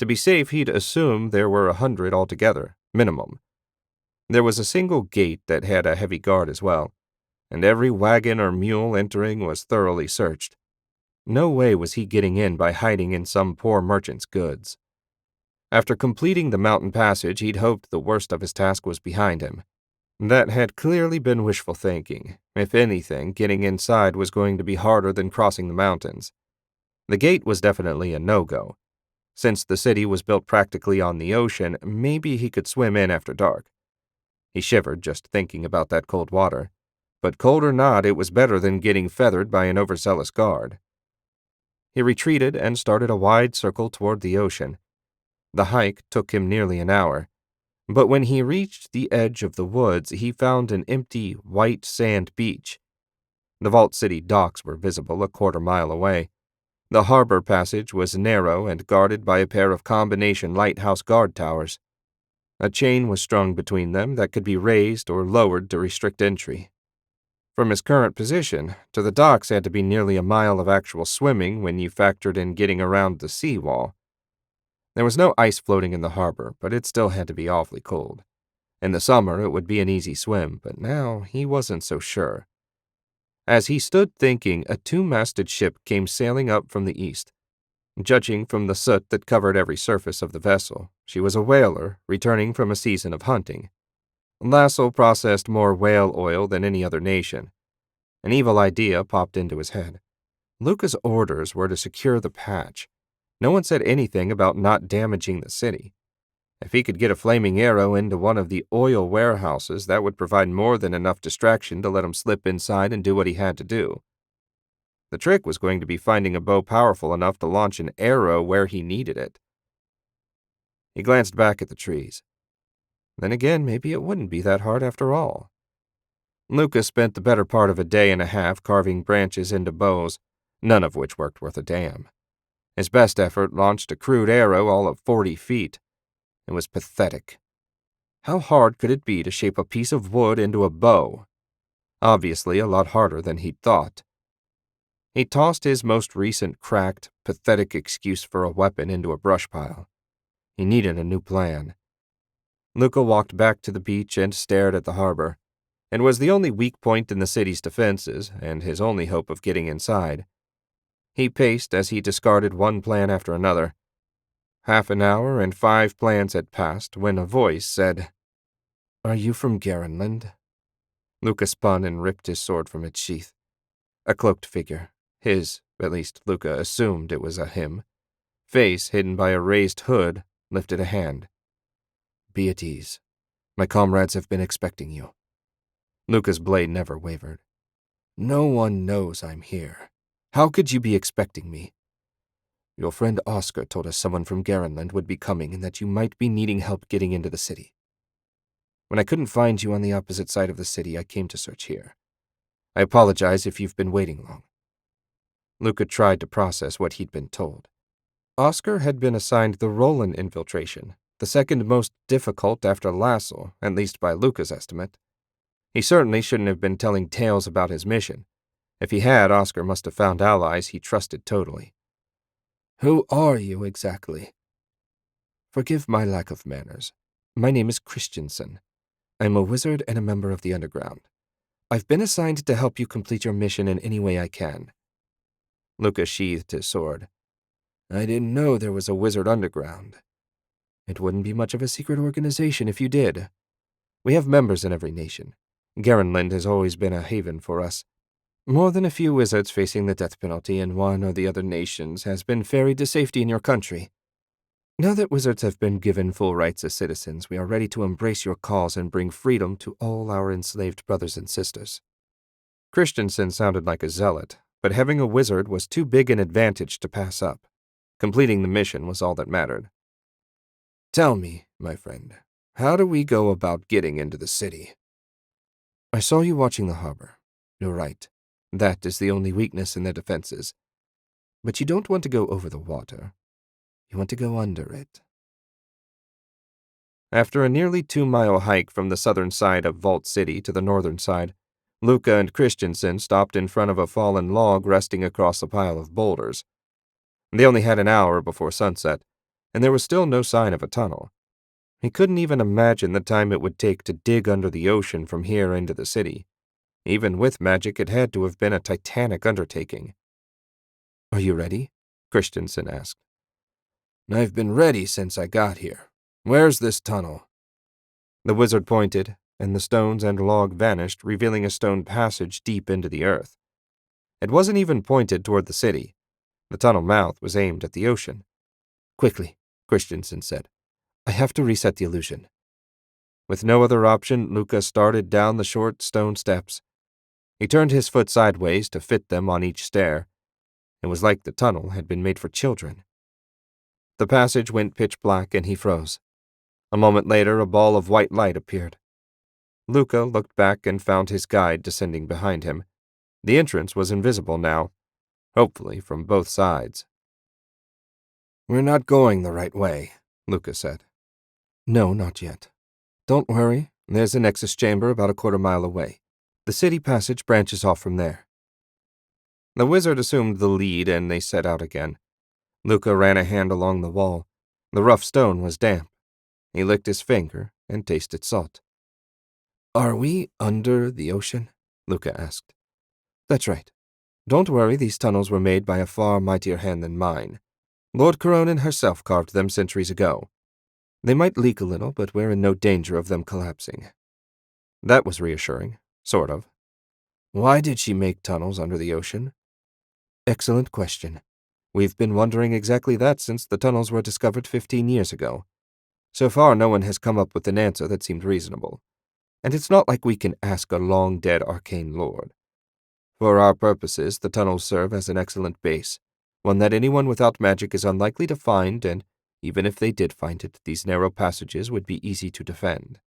To be safe, he'd assumed there were 100 altogether, minimum. There was a single gate that had a heavy guard as well, and every wagon or mule entering was thoroughly searched. No way was he getting in by hiding in some poor merchant's goods. After completing the mountain passage, he'd hoped the worst of his task was behind him. That had clearly been wishful thinking. If anything, getting inside was going to be harder than crossing the mountains. The gate was definitely a no-go. Since the city was built practically on the ocean, maybe he could swim in after dark. He shivered just thinking about that cold water. But cold or not, it was better than getting feathered by an overzealous guard. He retreated and started a wide circle toward the ocean. The hike took him nearly an hour, but when he reached the edge of the woods, he found an empty, white sand beach. The Vault City docks were visible a quarter-mile away. The harbor passage was narrow and guarded by a pair of combination lighthouse guard towers. A chain was strung between them that could be raised or lowered to restrict entry. From his current position, to the docks had to be nearly a mile of actual swimming when you factored in getting around the seawall. There was no ice floating in the harbor, but it still had to be awfully cold. In the summer, it would be an easy swim, but now he wasn't so sure. As he stood thinking, a two-masted ship came sailing up from the east. Judging from the soot that covered every surface of the vessel, she was a whaler returning from a season of hunting. Lassell processed more whale oil than any other nation. An evil idea popped into his head. Luca's orders were to secure the patch. No one said anything about not damaging the city. If he could get a flaming arrow into one of the oil warehouses, that would provide more than enough distraction to let him slip inside and do what he had to do. The trick was going to be finding a bow powerful enough to launch an arrow where he needed it. He glanced back at the trees. Then again, maybe it wouldn't be that hard after all. Luca spent the better part of a day and a half carving branches into bows, none of which worked worth a damn. His best effort launched a crude arrow all of 40 feet. It was pathetic. How hard could it be to shape a piece of wood into a bow? Obviously, a lot harder than he'd thought. He tossed his most recent cracked, pathetic excuse for a weapon into a brush pile. He needed a new plan. Luca walked back to the beach and stared at the harbor. It was the only weak point in the city's defenses, and his only hope of getting inside. He paced as he discarded one plan after another. Half an hour and 5 plans had passed when a voice said, "Are you from Garenland?" Luca spun and ripped his sword from its sheath. A cloaked figure. At least Luca assumed it was a him. Face hidden by a raised hood, lifted a hand. "Be at ease. My comrades have been expecting you." Luca's blade never wavered. "No one knows I'm here. How could you be expecting me? Your friend Oscar told us someone from Garenland would be coming and that you might be needing help getting into the city. When I couldn't find you on the opposite side of the city, I came to search here. I apologize if you've been waiting long." Luca tried to process what he'd been told. Oscar had been assigned the Roland infiltration, the second most difficult after Lassell, at least by Luca's estimate. He certainly shouldn't have been telling tales about his mission. If he had, Oscar must have found allies he trusted totally. "Who are you exactly?" "Forgive my lack of manners. My name is Christensen. I'm a wizard and a member of the Underground. I've been assigned to help you complete your mission in any way I can." Luca sheathed his sword. "I didn't know there was a wizard underground. It wouldn't be much of a secret organization if you did. We have members in every nation. Garenland has always been a haven for us. More than a few wizards facing the death penalty in one or the other nations has been ferried to safety in your country. Now that wizards have been given full rights as citizens, we are ready to embrace your cause and bring freedom to all our enslaved brothers and sisters." Christensen sounded like a zealot, but having a wizard was too big an advantage to pass up. Completing the mission was all that mattered. "Tell me, my friend, how do we go about getting into the city?" "I saw you watching the harbor. You're right. That is the only weakness in their defenses. But you don't want to go over the water. You want to go under it." After a nearly 2-mile hike from the southern side of Vault City to the northern side, Luca and Christensen stopped in front of a fallen log resting across a pile of boulders. They only had an hour before sunset, and there was still no sign of a tunnel. He couldn't even imagine the time it would take to dig under the ocean from here into the city. Even with magic, it had to have been a titanic undertaking. "Are you ready?" Christensen asked. "I've been ready since I got here. Where's this tunnel?" The wizard pointed, and the stones and log vanished, revealing a stone passage deep into the earth. It wasn't even pointed toward the city. The tunnel mouth was aimed at the ocean. "Quickly," Christensen said. "I have to reset the illusion." With no other option, Luca started down the short stone steps. He turned his foot sideways to fit them on each stair. It was like the tunnel had been made for children. The passage went pitch black and he froze. A moment later, a ball of white light appeared. Luca looked back and found his guide descending behind him. The entrance was invisible now, hopefully from both sides. "We're not going the right way," Luca said. "No, not yet. Don't worry, there's a nexus chamber about a quarter-mile away. The city passage branches off from there." The wizard assumed the lead and they set out again. Luca ran a hand along the wall. The rough stone was damp. He licked his finger and tasted salt. "Are we under the ocean?" Luca asked. "That's right. Don't worry, these tunnels were made by a far mightier hand than mine. Lord Coronin herself carved them centuries ago. They might leak a little, but we're in no danger of them collapsing." That was reassuring, sort of. "Why did she make tunnels under the ocean?" "Excellent question. We've been wondering exactly that since the tunnels were discovered 15 years ago. So far, no one has come up with an answer that seemed reasonable. And it's not like we can ask a long-dead arcane lord. For our purposes, the tunnels serve as an excellent base, one that anyone without magic is unlikely to find, and even if they did find it, these narrow passages would be easy to defend."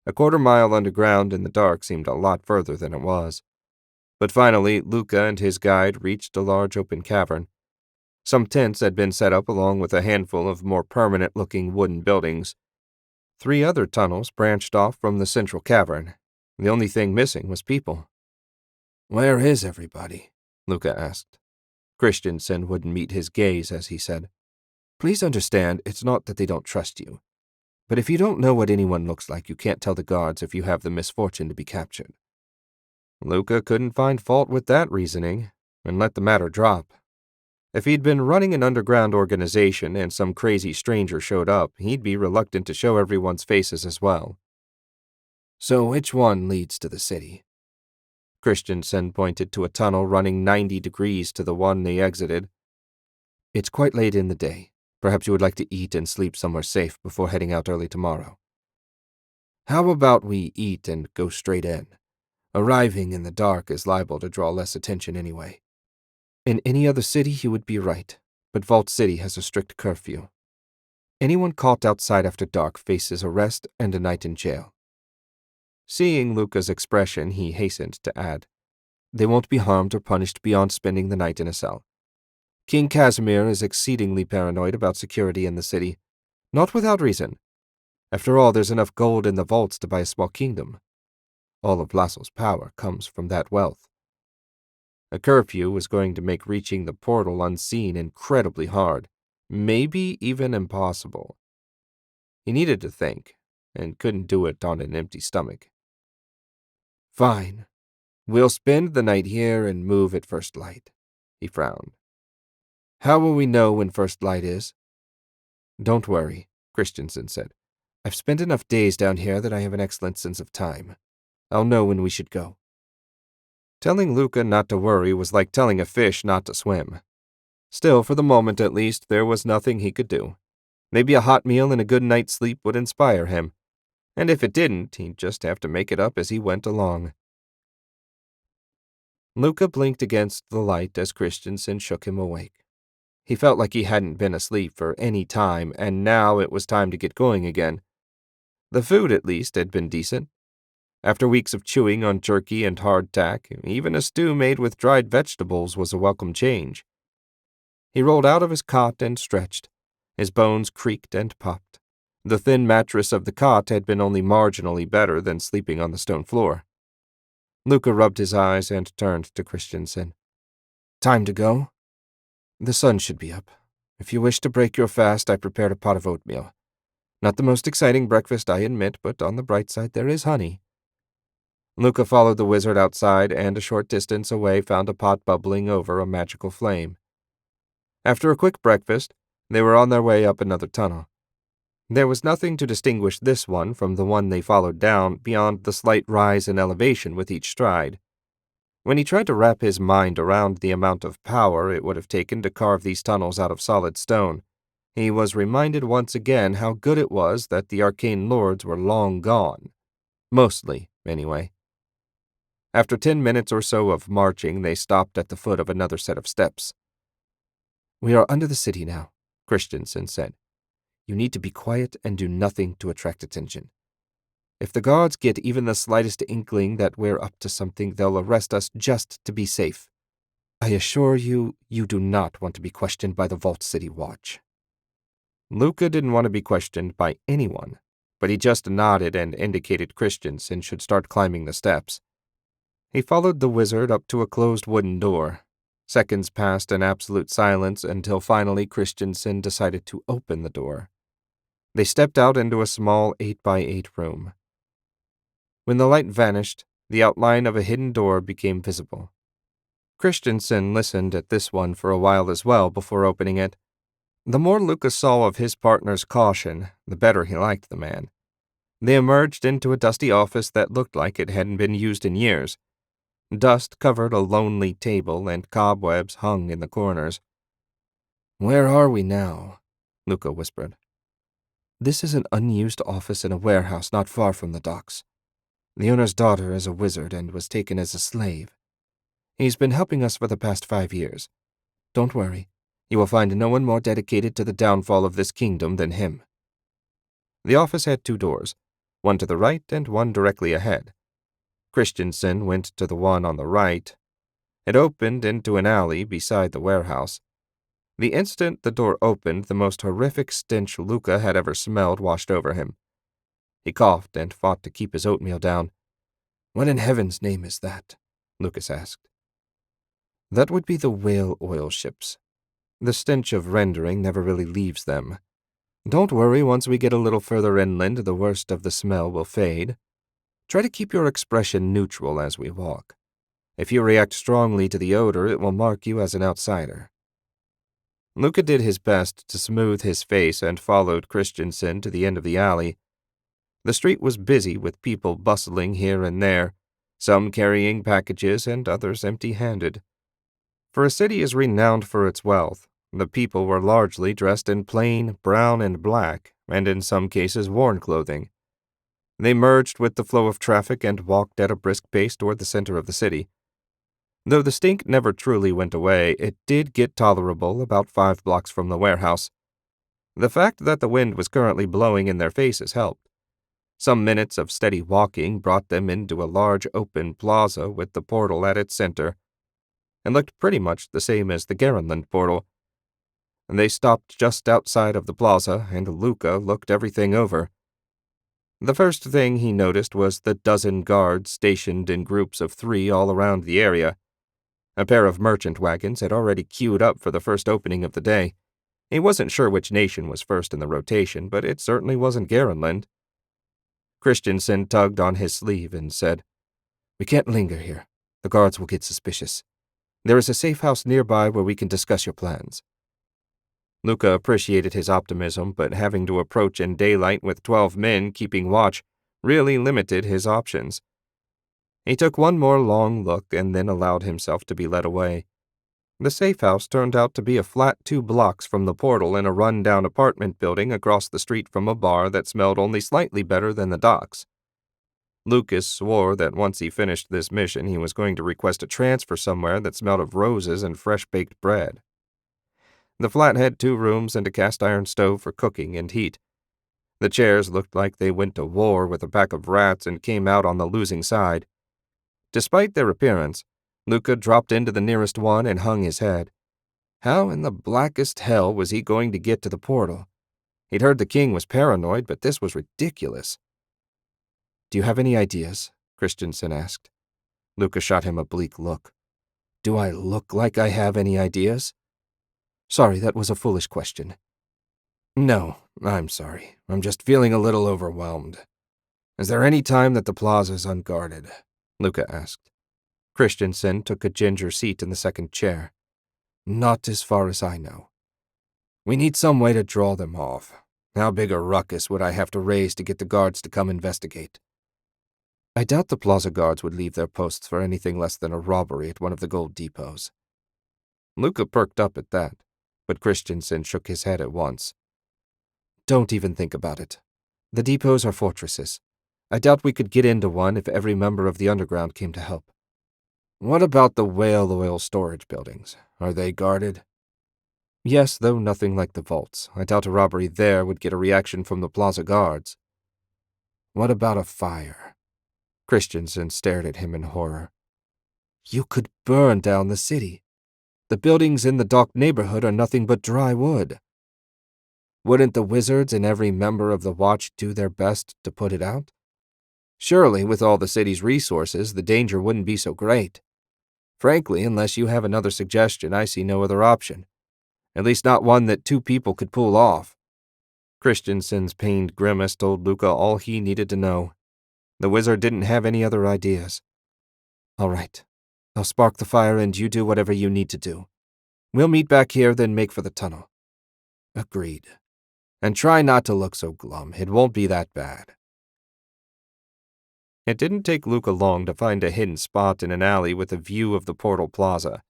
A quarter-mile underground in the dark seemed a lot further than it was. But finally, Luca and his guide reached a large open cavern. Some tents had been set up along with a handful of more permanent-looking wooden buildings. 3 other tunnels branched off from the central cavern. The only thing missing was people. "Where is everybody?" Luca asked. Christensen wouldn't meet his gaze as he said, "Please understand, it's not that they don't trust you. But if you don't know what anyone looks like, you can't tell the guards if you have the misfortune to be captured." Luca couldn't find fault with that reasoning, and let the matter drop. If he'd been running an underground organization and some crazy stranger showed up, he'd be reluctant to show everyone's faces as well. "So which one leads to the city?" Christensen pointed to a tunnel running 90 degrees to the one they exited. "It's quite late in the day. Perhaps you would like to eat and sleep somewhere safe before heading out early tomorrow." "How about we eat and go straight in? Arriving in the dark is liable to draw less attention anyway." In any other city, you would be right, but Vault City has a strict curfew. Anyone caught outside after dark faces arrest and a night in jail. Seeing Luca's expression, he hastened to add, "They won't be harmed or punished beyond spending the night in a cell. King Casimir is exceedingly paranoid about security in the city, not without reason. After all, there's enough gold in the vaults to buy a small kingdom. All of Lassel's power comes from that wealth." A curfew was going to make reaching the portal unseen incredibly hard, maybe even impossible. He needed to think, and couldn't do it on an empty stomach. "Fine. We'll spend the night here and move at first light," he frowned. "How will we know when first light is?" "Don't worry," Christensen said. "I've spent enough days down here that I have an excellent sense of time. I'll know when we should go." Telling Luca not to worry was like telling a fish not to swim. Still, for the moment at least, there was nothing he could do. Maybe a hot meal and a good night's sleep would inspire him. And if it didn't, he'd just have to make it up as he went along. Luca blinked against the light as Christensen shook him awake. He felt like he hadn't been asleep for any time, and now it was time to get going again. The food, at least, had been decent. After weeks of chewing on jerky and hardtack, even a stew made with dried vegetables was a welcome change. He rolled out of his cot and stretched. His bones creaked and popped. The thin mattress of the cot had been only marginally better than sleeping on the stone floor. Luca rubbed his eyes and turned to Christensen. "Time to go?" "The sun should be up. If you wish to break your fast, I prepared a pot of oatmeal. Not the most exciting breakfast, I admit, but on the bright side there is honey. Luca followed the wizard outside and a short distance away found a pot bubbling over a magical flame. After a quick breakfast, they were on their way up another tunnel. There was nothing to distinguish this one from the one they followed down beyond the slight rise in elevation with each stride. When he tried to wrap his mind around the amount of power it would have taken to carve these tunnels out of solid stone, he was reminded once again how good it was that the arcane lords were long gone. Mostly, anyway. After 10 minutes or so of marching, they stopped at the foot of another set of steps. "We are under the city now," Christensen said. "You need to be quiet and do nothing to attract attention. If the guards get even the slightest inkling that we're up to something, they'll arrest us just to be safe. I assure you, you do not want to be questioned by the Vault City Watch." Luca didn't want to be questioned by anyone, but he just nodded and indicated Christensen should start climbing the steps. He followed the wizard up to a closed wooden door. Seconds passed in absolute silence until finally Christensen decided to open the door. They stepped out into a small 8x8 room. When the light vanished, the outline of a hidden door became visible. Christensen listened at this one for a while as well before opening it. The more Lucas saw of his partner's caution, the better he liked the man. They emerged into a dusty office that looked like it hadn't been used in years. Dust covered a lonely table and cobwebs hung in the corners. "Where are we now?" Luca whispered. "This is an unused office in a warehouse not far from the docks. The owner's daughter is a wizard and was taken as a slave. He's been helping us for the past 5 years. Don't worry. You will find no one more dedicated to the downfall of this kingdom than him." The office had 2 doors, one to the right and one directly ahead. Christensen went to the one on the right. It opened into an alley beside the warehouse. The instant the door opened, the most horrific stench Luca had ever smelled washed over him. He coughed and fought to keep his oatmeal down. "What in heaven's name is that?" Lucas asked. "That would be the whale oil ships. The stench of rendering never really leaves them. Don't worry, once we get a little further inland, the worst of the smell will fade. Try to keep your expression neutral as we walk. If you react strongly to the odor, it will mark you as an outsider." Luca did his best to smooth his face and followed Christensen to the end of the alley. The street was busy with people bustling here and there, some carrying packages and others empty-handed. For a city as renowned for its wealth, the people were largely dressed in plain brown and black, and in some cases worn clothing. They merged with the flow of traffic and walked at a brisk pace toward the center of the city. Though the stink never truly went away, it did get tolerable about 5 blocks from the warehouse. The fact that the wind was currently blowing in their faces helped. Some minutes of steady walking brought them into a large open plaza with the portal at its center. It looked pretty much the same as the Garenland portal. They stopped just outside of the plaza, and Luca looked everything over. The first thing he noticed was the dozen guards stationed in groups of 3 all around the area. A pair of merchant wagons had already queued up for the first opening of the day. He wasn't sure which nation was first in the rotation, but it certainly wasn't Garenland. Christensen tugged on his sleeve and said, "We can't linger here. The guards will get suspicious. There is a safe house nearby where we can discuss your plans." Luca appreciated his optimism, but having to approach in daylight with 12 men keeping watch really limited his options. He took one more long look and then allowed himself to be led away. The safe house turned out to be a flat 2 blocks from the portal in a run-down apartment building across the street from a bar that smelled only slightly better than the docks. Lucas swore that once he finished this mission, he was going to request a transfer somewhere that smelled of roses and fresh-baked bread. The flat had 2 rooms and a cast-iron stove for cooking and heat. The chairs looked like they went to war with a pack of rats and came out on the losing side. Despite their appearance, Luca dropped into the nearest one and hung his head. How in the blackest hell was he going to get to the portal? He'd heard the king was paranoid, but this was ridiculous. "Do you have any ideas?" Christensen asked. Luca shot him a bleak look. "Do I look like I have any ideas?" "Sorry, that was a foolish question." No, I'm sorry. I'm just feeling a little overwhelmed. Is there any time that the plaza's unguarded? Luca asked. Christensen took a ginger seat in the second chair. Not as far as I know. We need some way to draw them off. How big a ruckus would I have to raise to get the guards to come investigate? I doubt the plaza guards would leave their posts for anything less than a robbery at one of the gold depots. Luca perked up at that, but Christensen shook his head at once. Don't even think about it. The depots are fortresses. I doubt we could get into one if every member of the underground came to help. What about the whale oil storage buildings? Are they guarded? Yes, though nothing like the vaults. I doubt a robbery there would get a reaction from the plaza guards. What about a fire? Christensen stared at him in horror. You could burn down the city. The buildings in the dock neighborhood are nothing but dry wood. Wouldn't the wizards and every member of the watch do their best to put it out? Surely, with all the city's resources, the danger wouldn't be so great. Frankly, unless you have another suggestion, I see no other option. At least not one that two people could pull off. Christensen's pained grimace told Luca all he needed to know. The wizard didn't have any other ideas. All right. I'll spark the fire and you do whatever you need to do. We'll meet back here, then make for the tunnel. Agreed. And try not to look so glum. It won't be that bad. It didn't take Luca long to find a hidden spot in an alley with a view of the portal plaza.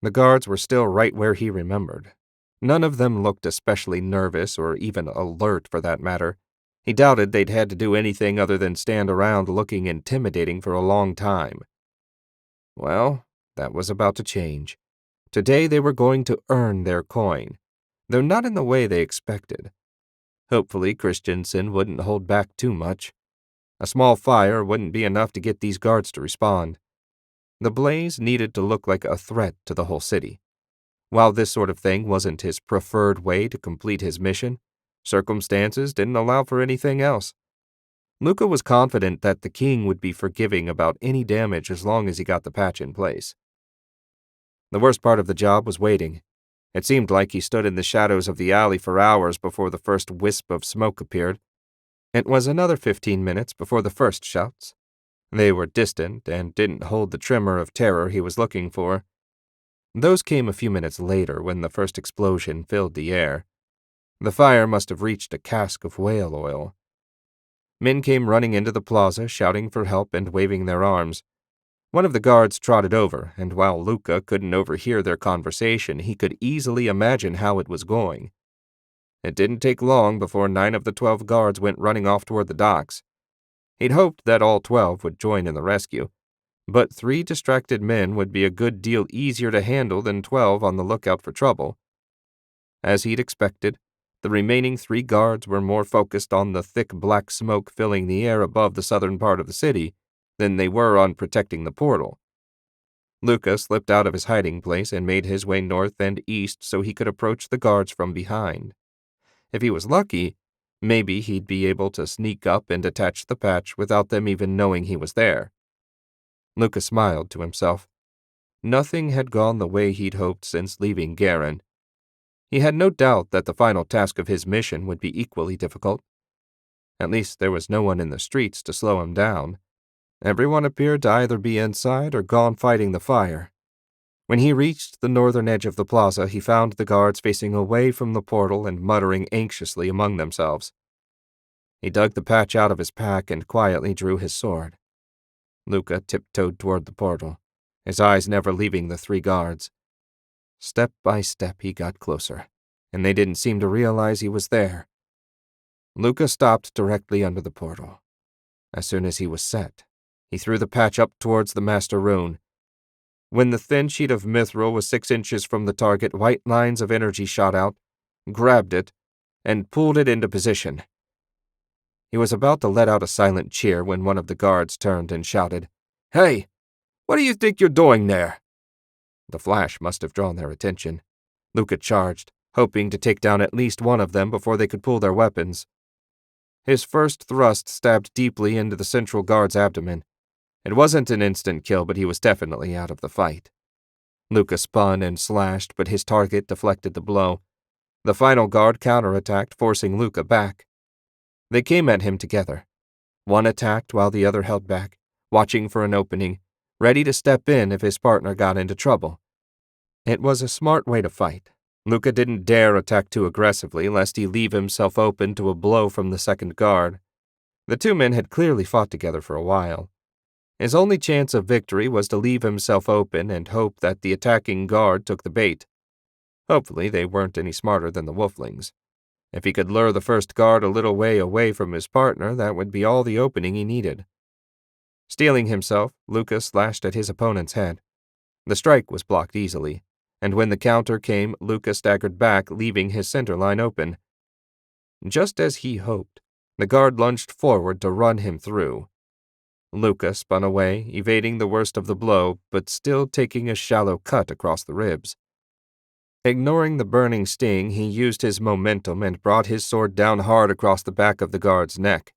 The guards were still right where he remembered. None of them looked especially nervous or even alert for that matter. He doubted they'd had to do anything other than stand around looking intimidating for a long time. Well, that was about to change. Today they were going to earn their coin, though not in the way they expected. Hopefully Christensen wouldn't hold back too much. A small fire wouldn't be enough to get these guards to respond. The blaze needed to look like a threat to the whole city. While this sort of thing wasn't his preferred way to complete his mission, circumstances didn't allow for anything else. Luca was confident that the king would be forgiving about any damage as long as he got the patch in place. The worst part of the job was waiting. It seemed like he stood in the shadows of the alley for hours before the first wisp of smoke appeared. It was another 15 minutes before the first shouts. They were distant and didn't hold the tremor of terror he was looking for. Those came a few minutes later when the first explosion filled the air. The fire must have reached a cask of whale oil. Men came running into the plaza, shouting for help and waving their arms. One of the guards trotted over, and while Luca couldn't overhear their conversation, he could easily imagine how it was going. It didn't take long before 9 of the 12 guards went running off toward the docks. He'd hoped that all 12 would join in the rescue, but 3 distracted men would be a good deal easier to handle than 12 on the lookout for trouble. As he'd expected, the remaining 3 guards were more focused on the thick black smoke filling the air above the southern part of the city than they were on protecting the portal. Luca slipped out of his hiding place and made his way north and east so he could approach the guards from behind. If he was lucky, maybe he'd be able to sneak up and attach the patch without them even knowing he was there. Luca smiled to himself. Nothing had gone the way he'd hoped since leaving Garen. He had no doubt that the final task of his mission would be equally difficult. At least there was no one in the streets to slow him down. Everyone appeared to either be inside or gone fighting the fire. When he reached the northern edge of the plaza, he found the guards facing away from the portal and muttering anxiously among themselves. He dug the patch out of his pack and quietly drew his sword. Luca tiptoed toward the portal, his eyes never leaving the 3 guards. Step by step he got closer, and they didn't seem to realize he was there. Luca stopped directly under the portal. As soon as he was set, he threw the patch up towards the master rune. When the thin sheet of mithril was 6 inches from the target, white lines of energy shot out, grabbed it, and pulled it into position. He was about to let out a silent cheer when one of the guards turned and shouted, "Hey, what do you think you're doing there?" The flash must have drawn their attention. Luca charged, hoping to take down at least one of them before they could pull their weapons. His first thrust stabbed deeply into the central guard's abdomen. It wasn't an instant kill, but he was definitely out of the fight. Luca spun and slashed, but his target deflected the blow. The final guard counterattacked, forcing Luca back. They came at him together. One attacked while the other held back, watching for an opening, ready to step in if his partner got into trouble. It was a smart way to fight. Luca didn't dare attack too aggressively, lest he leave himself open to a blow from the second guard. The two men had clearly fought together for a while. His only chance of victory was to leave himself open and hope that the attacking guard took the bait. Hopefully they weren't any smarter than the wolflings. If he could lure the first guard a little way away from his partner, that would be all the opening he needed. Steeling himself, Luca slashed at his opponent's head. The strike was blocked easily, and when the counter came, Luca staggered back, leaving his center line open. Just as he hoped, the guard lunged forward to run him through. Luca spun away, evading the worst of the blow, but still taking a shallow cut across the ribs. Ignoring the burning sting, he used his momentum and brought his sword down hard across the back of the guard's neck.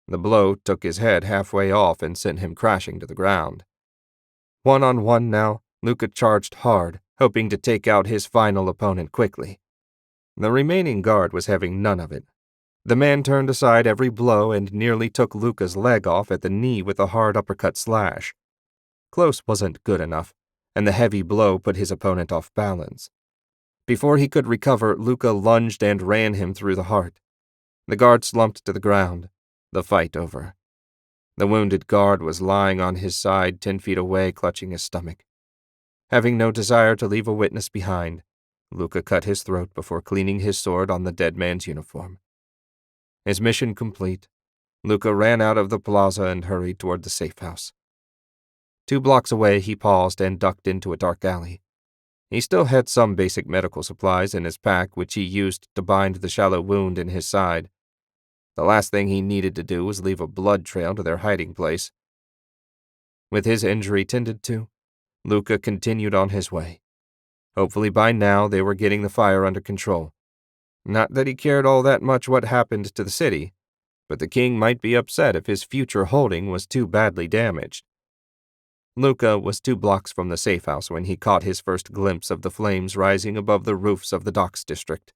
The blow took his head halfway off and sent him crashing to the ground. One-on-one now, Luca charged hard, hoping to take out his final opponent quickly. The remaining guard was having none of it. The man turned aside every blow and nearly took Luca's leg off at the knee with a hard uppercut slash. Close wasn't good enough, and the heavy blow put his opponent off balance. Before he could recover, Luca lunged and ran him through the heart. The guard slumped to the ground, the fight over. The wounded guard was lying on his side 10 feet away, clutching his stomach. Having no desire to leave a witness behind, Luca cut his throat before cleaning his sword on the dead man's uniform. His mission complete, Luca ran out of the plaza and hurried toward the safe house. 2 blocks away, he paused and ducked into a dark alley. He still had some basic medical supplies in his pack, which he used to bind the shallow wound in his side. The last thing he needed to do was leave a blood trail to their hiding place. With his injury tended to, Luca continued on his way. Hopefully by now they were getting the fire under control. Not that he cared all that much what happened to the city, but the king might be upset if his future holding was too badly damaged. Luca was 2 blocks from the safe house when he caught his first glimpse of the flames rising above the roofs of the docks district.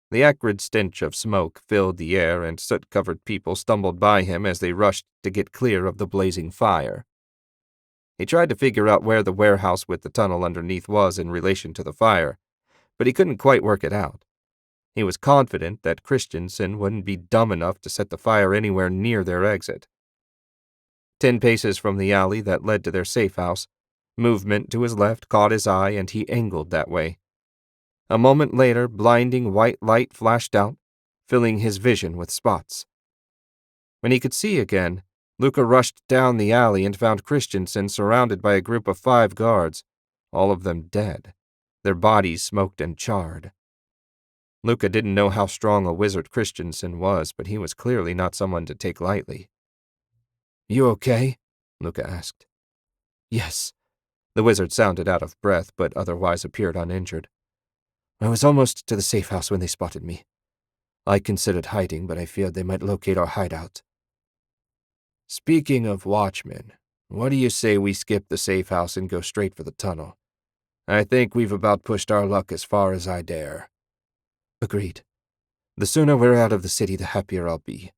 The acrid stench of smoke filled the air, and soot-covered people stumbled by him as they rushed to get clear of the blazing fire. He tried to figure out where the warehouse with the tunnel underneath was in relation to the fire, but he couldn't quite work it out. He was confident that Christensen wouldn't be dumb enough to set the fire anywhere near their exit. 10 paces from the alley that led to their safe house, movement to his left caught his eye, and he angled that way. A moment later, blinding white light flashed out, filling his vision with spots. When he could see again, Luca rushed down the alley and found Christensen surrounded by a group of 5 guards, all of them dead, their bodies smoked and charred. Luca didn't know how strong a wizard Christensen was, but he was clearly not someone to take lightly. "You okay?" Luca asked. "Yes." The wizard sounded out of breath, but otherwise appeared uninjured. "I was almost to the safe house when they spotted me. I considered hiding, but I feared they might locate our hideout." "Speaking of watchmen, what do you say we skip the safe house and go straight for the tunnel? I think we've about pushed our luck as far as I dare." "Agreed. The sooner we're out of the city, the happier I'll be."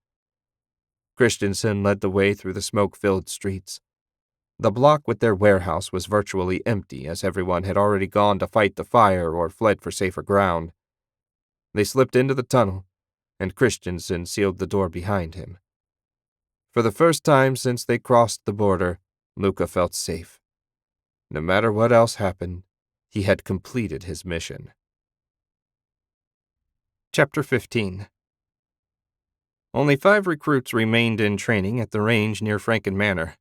Christensen led the way through the smoke-filled streets. The block with their warehouse was virtually empty, as everyone had already gone to fight the fire or fled for safer ground. They slipped into the tunnel, and Christensen sealed the door behind him. For the first time since they crossed the border, Luca felt safe. No matter what else happened, he had completed his mission. Chapter 15. Only 5 recruits remained in training at the range near Franken Manor.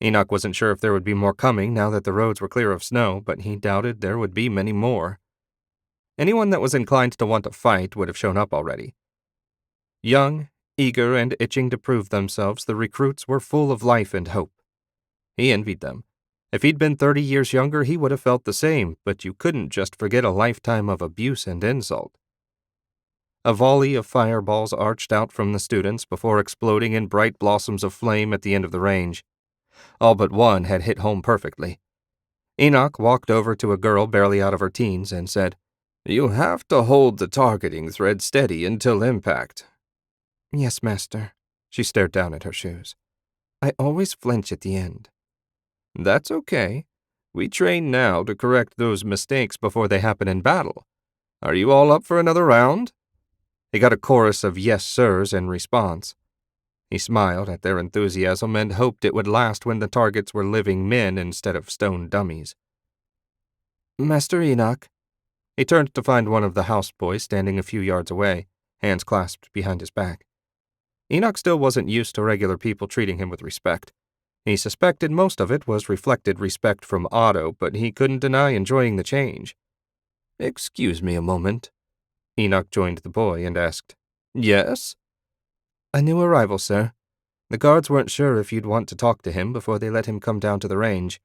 Enoch wasn't sure if there would be more coming now that the roads were clear of snow, but he doubted there would be many more. Anyone that was inclined to want to fight would have shown up already. Young, eager, and itching to prove themselves, the recruits were full of life and hope. He envied them. If he'd been 30 years younger, he would have felt the same, but you couldn't just forget a lifetime of abuse and insult. A volley of fireballs arched out from the students before exploding in bright blossoms of flame at the end of the range. All but one had hit home perfectly. Enoch walked over to a girl barely out of her teens and said, You have to hold the targeting thread steady until impact. Yes, master. She stared down at her shoes. I always flinch at the end. That's okay. We train now to correct those mistakes before they happen in battle. Are you all up for another round? He got a chorus of yes sirs in response. He smiled at their enthusiasm and hoped it would last when the targets were living men instead of stone dummies. Master Enoch. He turned to find one of the houseboys standing a few yards away, hands clasped behind his back. Enoch still wasn't used to regular people treating him with respect. He suspected most of it was reflected respect from Otto, but he couldn't deny enjoying the change. Excuse me a moment. Enoch joined the boy and asked, Yes? A new arrival, sir. The guards weren't sure if you'd want to talk to him before they let him come down to the range.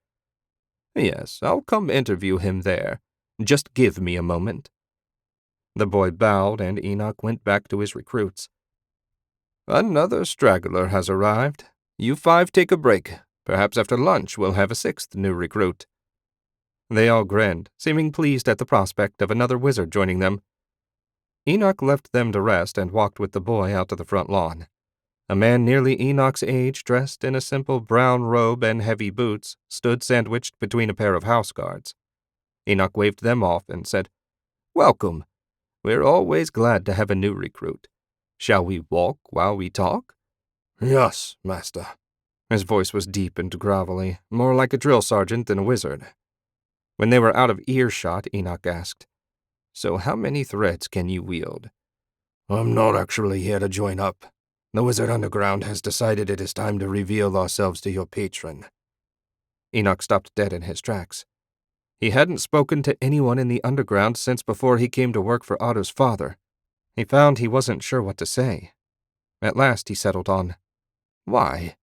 Yes, I'll come interview him there. Just give me a moment. The boy bowed, and Enoch went back to his recruits. Another straggler has arrived. You 5 take a break. Perhaps after lunch we'll have a 6th new recruit. They all grinned, seeming pleased at the prospect of another wizard joining them. Enoch left them to rest and walked with the boy out to the front lawn. A man nearly Enoch's age, dressed in a simple brown robe and heavy boots, stood sandwiched between a pair of house guards. Enoch waved them off and said, Welcome. We're always glad to have a new recruit. Shall we walk while we talk? Yes, master. His voice was deep and gravelly, more like a drill sergeant than a wizard. When they were out of earshot, Enoch asked, So how many threads can you wield? I'm not actually here to join up. The Wizard Underground has decided it is time to reveal ourselves to your patron. Enoch stopped dead in his tracks. He hadn't spoken to anyone in the Underground since before he came to work for Otto's father. He found he wasn't sure what to say. At last he settled on, Why?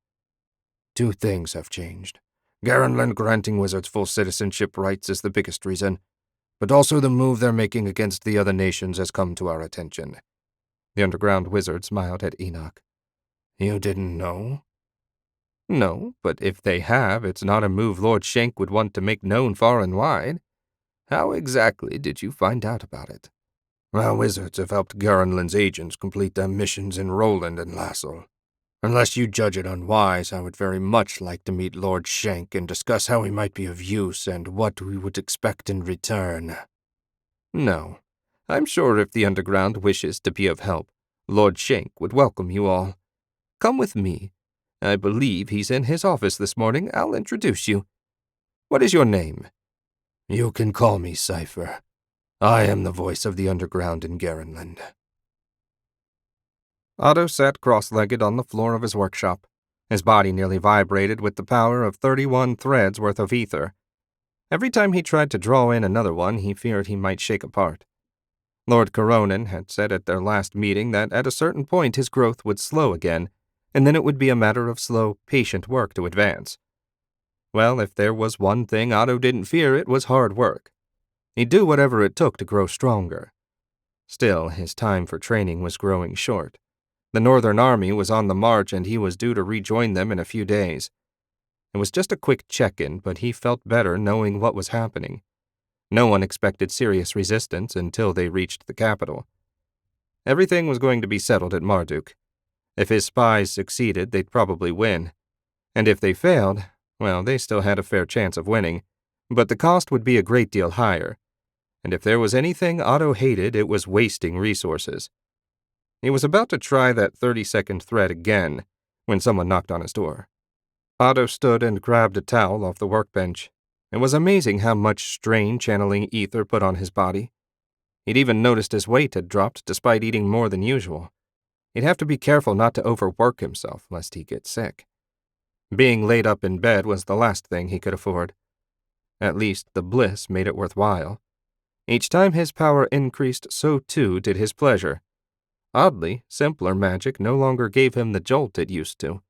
2 things have changed. Garenland granting wizards full citizenship rights is the biggest reason, but also the move they're making against the other nations has come to our attention. The underground wizard smiled at Enoch. You didn't know? No, but if they have, it's not a move Lord Shank would want to make known far and wide. How exactly did you find out about it? Our wizards have helped Garenland's agents complete their missions in Roland and Lassel. Unless you judge it unwise, I would very much like to meet Lord Shank and discuss how he might be of use and what we would expect in return. No. I'm sure if the Underground wishes to be of help, Lord Shank would welcome you all. Come with me. I believe he's in his office this morning. I'll introduce you. What is your name? You can call me Cypher. I am the voice of the Underground in Garenland. Otto sat cross-legged on the floor of his workshop. His body nearly vibrated with the power of 31 threads worth of ether. Every time he tried to draw in another one, he feared he might shake apart. Lord Coronan had said at their last meeting that at a certain point his growth would slow again, and then it would be a matter of slow, patient work to advance. Well, if there was one thing Otto didn't fear, it was hard work. He'd do whatever it took to grow stronger. Still, his time for training was growing short. The Northern Army was on the march and he was due to rejoin them in a few days. It was just a quick check-in, but he felt better knowing what was happening. No one expected serious resistance until they reached the capital. Everything was going to be settled at Marduk. If his spies succeeded, they'd probably win. And if they failed, well, they still had a fair chance of winning, but the cost would be a great deal higher. And if there was anything Otto hated, it was wasting resources. He was about to try that 30-second thread again when someone knocked on his door. Otto stood and grabbed a towel off the workbench. It was amazing how much strain channeling ether put on his body. He'd even noticed his weight had dropped despite eating more than usual. He'd have to be careful not to overwork himself lest he get sick. Being laid up in bed was the last thing he could afford. At least the bliss made it worthwhile. Each time his power increased, so too did his pleasure. Oddly, simpler magic no longer gave him the jolt it used to.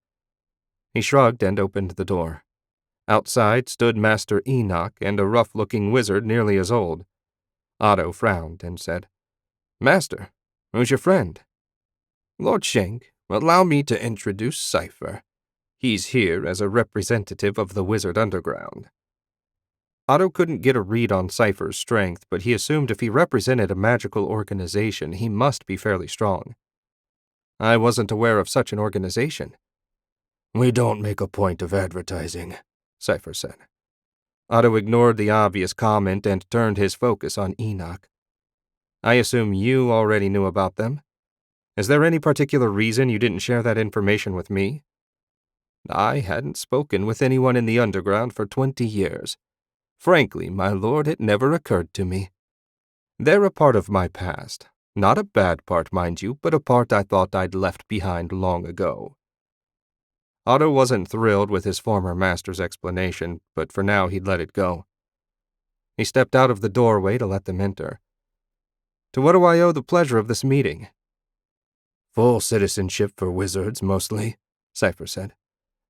He shrugged and opened the door. Outside stood Master Enoch and a rough-looking wizard nearly as old. Otto frowned and said, Master, who's your friend? Lord Shank, allow me to introduce Cypher. He's here as a representative of the Wizard Underground. Otto couldn't get a read on Cypher's strength, but he assumed if he represented a magical organization, he must be fairly strong. I wasn't aware of such an organization. We don't make a point of advertising, Cypher said. Otto ignored the obvious comment and turned his focus on Enoch. I assume you already knew about them? Is there any particular reason you didn't share that information with me? I hadn't spoken with anyone in the underground for 20 years. Frankly, my lord, it never occurred to me. They're a part of my past. Not a bad part, mind you, but a part I thought I'd left behind long ago. Otto wasn't thrilled with his former master's explanation, but for now he'd let it go. He stepped out of the doorway to let them enter. To what do I owe the pleasure of this meeting? Full citizenship for wizards, mostly, Cypher said.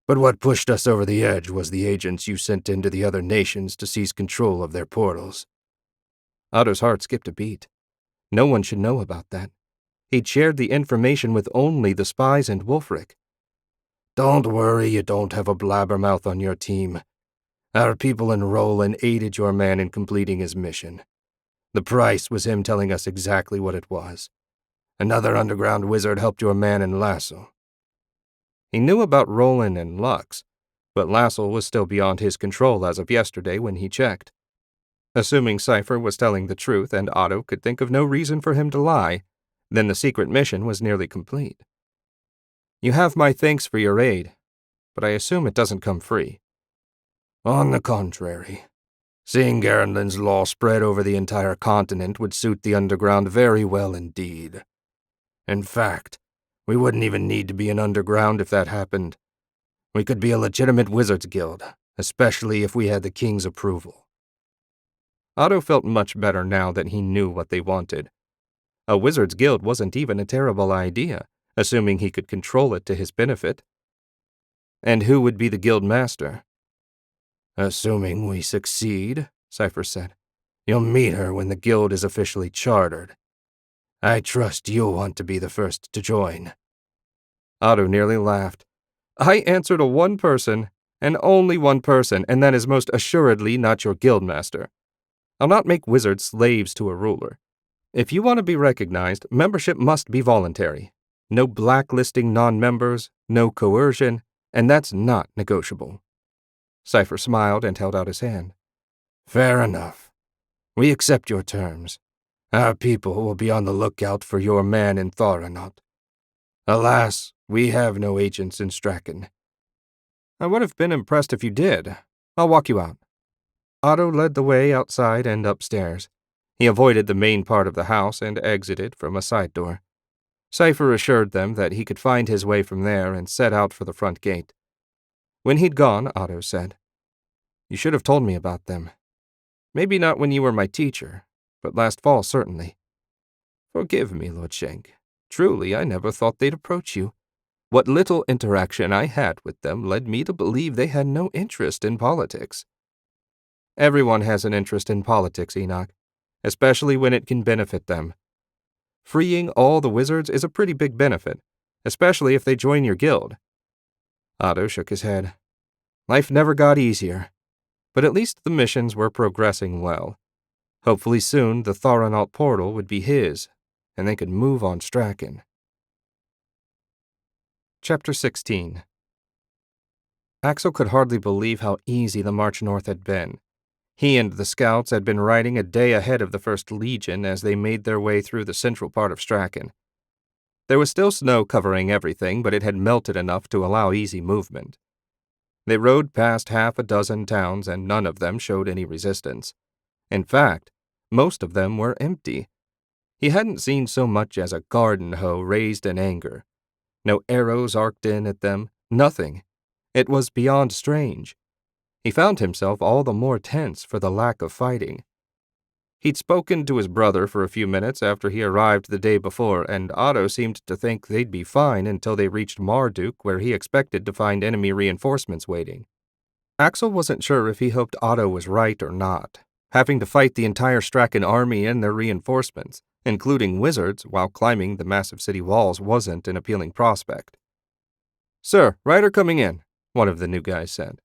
But what pushed us over the edge was the agents you sent into the other nations to seize control of their portals. Otto's heart skipped a beat. No one should know about that. He'd shared the information with only the spies and Wulfric. Don't worry, you don't have a blabbermouth on your team. Our people in Roland aided your man in completing his mission. The price was him telling us exactly what it was. Another underground wizard helped your man in Lassel. He knew about Roland and Lux, but Lassel was still beyond his control as of yesterday when he checked. Assuming Cypher was telling the truth and Otto could think of no reason for him to lie, then the secret mission was nearly complete. You have my thanks for your aid, but I assume it doesn't come free. On the contrary. Seeing Garanland's law spread over the entire continent would suit the underground very well indeed. In fact, we wouldn't even need to be an underground if that happened. We could be a legitimate wizards guild, especially if we had the king's approval. Otto felt much better now that he knew what they wanted. A wizards guild wasn't even a terrible idea, assuming he could control it to his benefit. And who would be the guild master? Assuming we succeed, Cypher said. You'll meet her when the guild is officially chartered. I trust you'll want to be the first to join. Otto nearly laughed. I answer to one person, and only one person, and that is most assuredly not your guildmaster. I'll not make wizards slaves to a ruler. If you want to be recognized, membership must be voluntary. No blacklisting non-members, no coercion, and that's not negotiable. Cypher smiled and held out his hand. Fair enough. We accept your terms. Our people will be on the lookout for your man in Thoronot. Alas, we have no agents in Strachan. I would have been impressed if you did. I'll walk you out. Otto led the way outside and upstairs. He avoided the main part of the house and exited from a side door. Cypher assured them that he could find his way from there and set out for the front gate. When he'd gone, Otto said, You should have told me about them. Maybe not when you were my teacher, but last fall certainly. Forgive me, Lord Shank. Truly, I never thought they'd approach you. What little interaction I had with them led me to believe they had no interest in politics. Everyone has an interest in politics, Enoch, especially when it can benefit them. Freeing all the wizards is a pretty big benefit, especially if they join your guild. Otto shook his head. Life never got easier, but at least the missions were progressing well. Hopefully soon the Thoronot portal would be his, and they could move on Strachan. Chapter 16. Axel could hardly believe how easy the march north had been. He and the scouts had been riding a day ahead of the First Legion as they made their way through the central part of Strachan. There was still snow covering everything, but it had melted enough to allow easy movement. They rode past half a dozen towns, and none of them showed any resistance. In fact, most of them were empty. He hadn't seen so much as a garden hoe raised in anger. No arrows arced in at them, nothing. It was beyond strange. He found himself all the more tense for the lack of fighting. He'd spoken to his brother for a few minutes after he arrived the day before, and Otto seemed to think they'd be fine until they reached Marduk, where he expected to find enemy reinforcements waiting. Axel wasn't sure if he hoped Otto was right or not. Having to fight the entire Strachan army and their reinforcements, including wizards, while climbing the massive city walls wasn't an appealing prospect. Sir, rider coming in, one of the new guys said.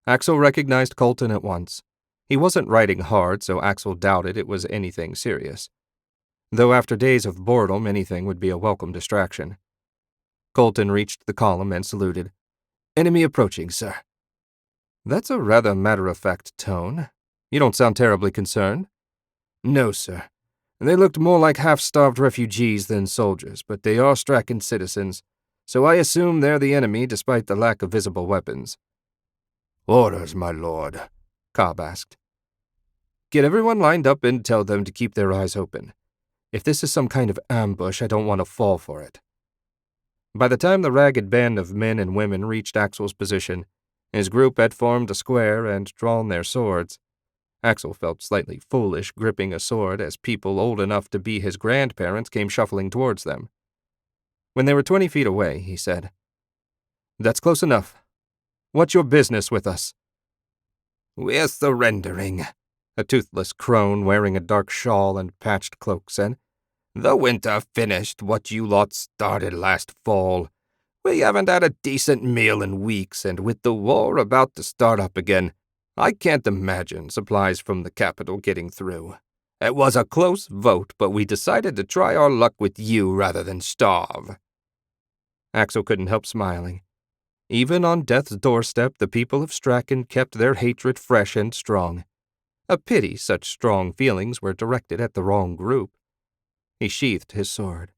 Axel recognized Colton at once. He wasn't writing hard, so Axel doubted it was anything serious. Though after days of boredom, anything would be a welcome distraction. Colton reached the column and saluted. Enemy approaching, sir. That's a rather matter-of-fact tone. You don't sound terribly concerned. No, sir. They looked more like half-starved refugees than soldiers, but they are Straken citizens, so I assume they're the enemy despite the lack of visible weapons. Orders, my lord, Cobb asked. Get everyone lined up and tell them to keep their eyes open. If this is some kind of ambush, I don't want to fall for it. By the time the ragged band of men and women reached Axel's position, his group had formed a square and drawn their swords. Axel felt slightly foolish gripping a sword as people old enough to be his grandparents came shuffling towards them. When they were 20 feet away, he said, "That's close enough. What's your business with us?" "We're surrendering," a toothless crone wearing a dark shawl and patched cloak said. "The winter finished what you lot started last fall. We haven't had a decent meal in weeks, and with the war about to start up again, I can't imagine supplies from the capital getting through. It was a close vote, but we decided to try our luck with you rather than starve." Axel couldn't help smiling. Even on death's doorstep, the people of Straken kept their hatred fresh and strong. A pity such strong feelings were directed at the wrong group. He sheathed his sword.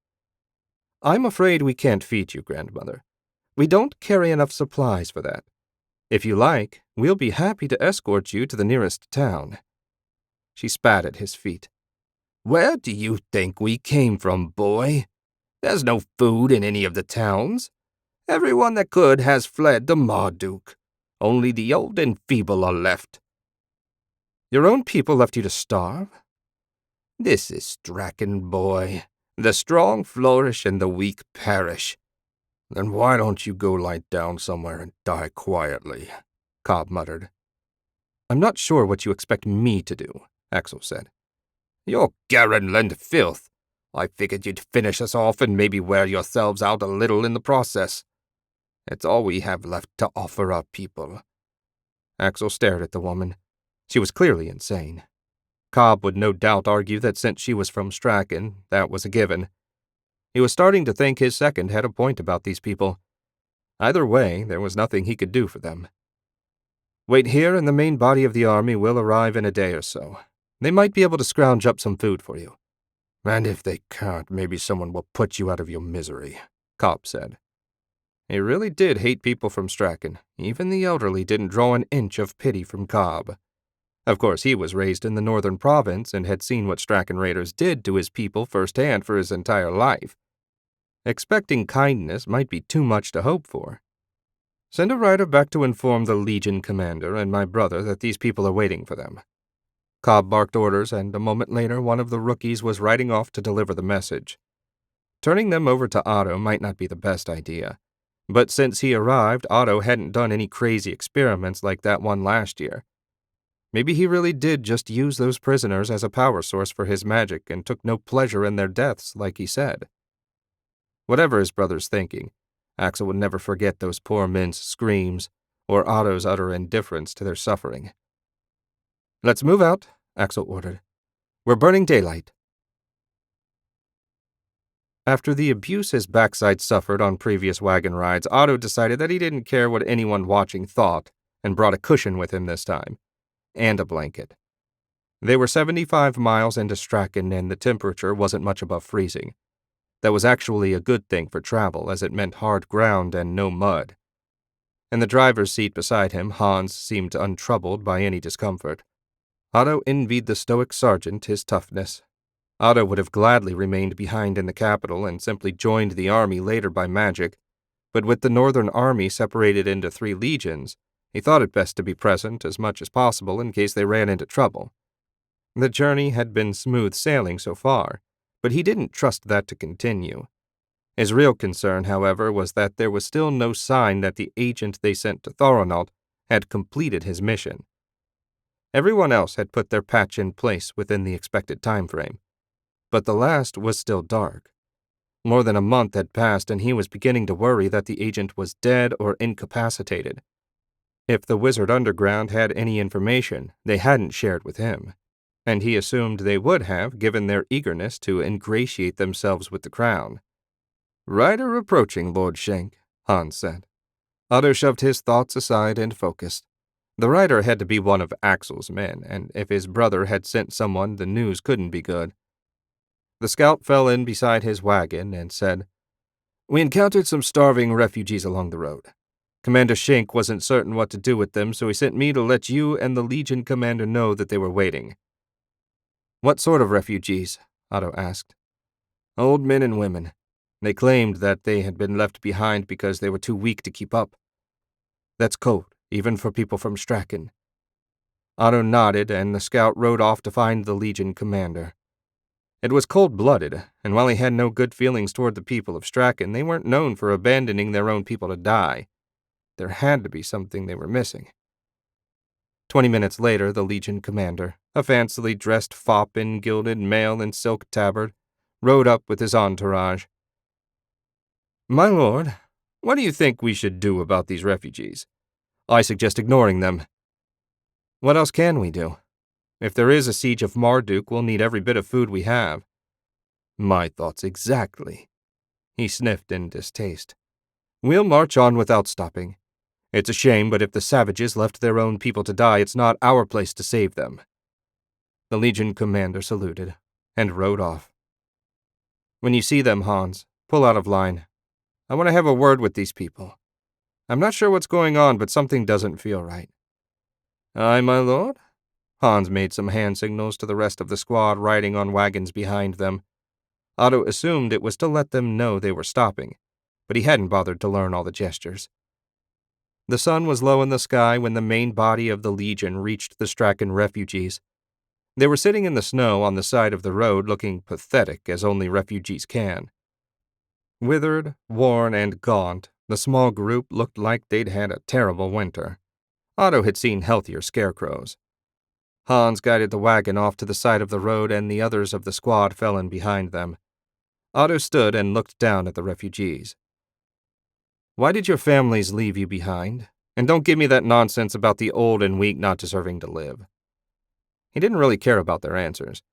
"I'm afraid we can't feed you, grandmother. We don't carry enough supplies for that. If you like, we'll be happy to escort you to the nearest town." She spat at his feet. "Where do you think we came from, boy? There's no food in any of the towns. Everyone that could has fled to Marduk. Only the old and feeble are left." "Your own people left you to starve?" "This is Straken, boy. The strong flourish and the weak perish." "Then why don't you go lie down somewhere and die quietly?" Cobb muttered. "I'm not sure what you expect me to do," Axel said. "You're Garenland filth. I figured you'd finish us off and maybe wear yourselves out a little in the process. It's all we have left to offer our people." Axel stared at the woman. She was clearly insane. Cobb would no doubt argue that since she was from Straken, that was a given. He was starting to think his second had a point about these people. Either way, there was nothing he could do for them. "Wait here and the main body of the army will arrive in a day or so. They might be able to scrounge up some food for you." "And if they can't, maybe someone will put you out of your misery," Cobb said. He really did hate people from Straken. Even the elderly didn't draw an inch of pity from Cobb. Of course, he was raised in the northern province and had seen what Straken raiders did to his people firsthand for his entire life. Expecting kindness might be too much to hope for. "Send a rider back to inform the Legion commander and my brother that these people are waiting for them." Cobb barked orders, and a moment later one of the rookies was riding off to deliver the message. Turning them over to Otto might not be the best idea. But since he arrived, Otto hadn't done any crazy experiments like that one last year. Maybe he really did just use those prisoners as a power source for his magic and took no pleasure in their deaths, like he said. Whatever his brother's thinking, Axel would never forget those poor men's screams or Otto's utter indifference to their suffering. "Let's move out," Axel ordered. "We're burning daylight." After the abuse his backside suffered on previous wagon rides, Otto decided that he didn't care what anyone watching thought and brought a cushion with him this time, and a blanket. They were 75 miles into Straken and the temperature wasn't much above freezing. That was actually a good thing for travel, as it meant hard ground and no mud. In the driver's seat beside him, Hans seemed untroubled by any discomfort. Otto envied the stoic sergeant his toughness. Otto would have gladly remained behind in the capital and simply joined the army later by magic, but with the Northern Army separated into 3 legions, he thought it best to be present as much as possible in case they ran into trouble. The journey had been smooth sailing so far, but he didn't trust that to continue. His real concern, however, was that there was still no sign that the agent they sent to Thoronaut had completed his mission. Everyone else had put their patch in place within the expected time frame, but the last was still dark. More than a month had passed, and he was beginning to worry that the agent was dead or incapacitated. If the Wizard Underground had any information, they hadn't shared with him, and he assumed they would have given their eagerness to ingratiate themselves with the crown. "Rider approaching, Lord Shank," Hans said. Otto shoved his thoughts aside and focused. The rider had to be one of Axel's men, and if his brother had sent someone, the news couldn't be good. The scout fell in beside his wagon and said, "We encountered some starving refugees along the road. Commander Schenk wasn't certain what to do with them, so he sent me to let you and the Legion commander know that they were waiting." "What sort of refugees?" Otto asked. "Old men and women. They claimed that they had been left behind because they were too weak to keep up. That's code, even for people from Strachan." Otto nodded, and the scout rode off to find the Legion commander. It was cold-blooded, and while he had no good feelings toward the people of Strachan, they weren't known for abandoning their own people to die. There had to be something they were missing. 20 minutes later, the Legion commander, a fancily dressed fop in gilded mail and silk tabard, rode up with his entourage. "My lord, what do you think we should do about these refugees? I suggest ignoring them." "What else can we do? If there is a siege of Marduk, we'll need every bit of food we have." "My thoughts exactly." He sniffed in distaste. "We'll march on without stopping. It's a shame, but if the savages left their own people to die, it's not our place to save them." The Legion commander saluted and rode off. "When you see them, Hans, pull out of line. I want to have a word with these people. I'm not sure what's going on, but something doesn't feel right." "Aye, my lord?" Hans made some hand signals to the rest of the squad riding on wagons behind them. Otto assumed it was to let them know they were stopping, but he hadn't bothered to learn all the gestures. The sun was low in the sky when the main body of the Legion reached the Strachan refugees. They were sitting in the snow on the side of the road, looking pathetic as only refugees can. Withered, worn, and gaunt, the small group looked like they'd had a terrible winter. Otto had seen healthier scarecrows. Hans guided the wagon off to the side of the road, and the others of the squad fell in behind them. Otto stood and looked down at the refugees. "Why did your families leave you behind? And don't give me that nonsense about the old and weak not deserving to live." He didn't really care about their answers.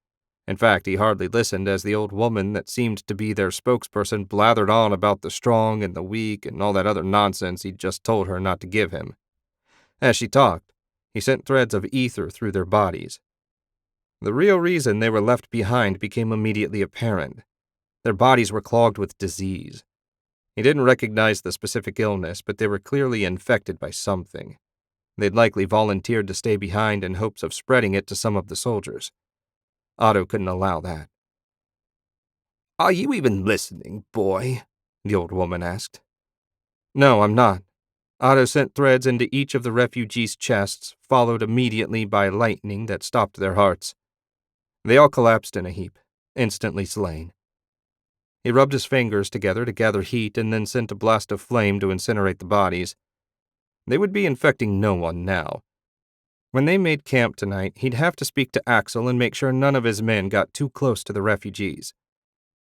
In fact, he hardly listened as the old woman that seemed to be their spokesperson blathered on about the strong and the weak and all that other nonsense he'd just told her not to give him. As she talked, he sent threads of ether through their bodies. The real reason they were left behind became immediately apparent. Their bodies were clogged with disease. He didn't recognize the specific illness, but they were clearly infected by something. They'd likely volunteered to stay behind in hopes of spreading it to some of the soldiers. Otto couldn't allow that. "Are you even listening, boy?" the old woman asked. "No, I'm not." Otto sent threads into each of the refugees' chests, followed immediately by lightning that stopped their hearts. They all collapsed in a heap, instantly slain. He rubbed his fingers together to gather heat and then sent a blast of flame to incinerate the bodies. They would be infecting no one now. When they made camp tonight, he'd have to speak to Axel and make sure none of his men got too close to the refugees.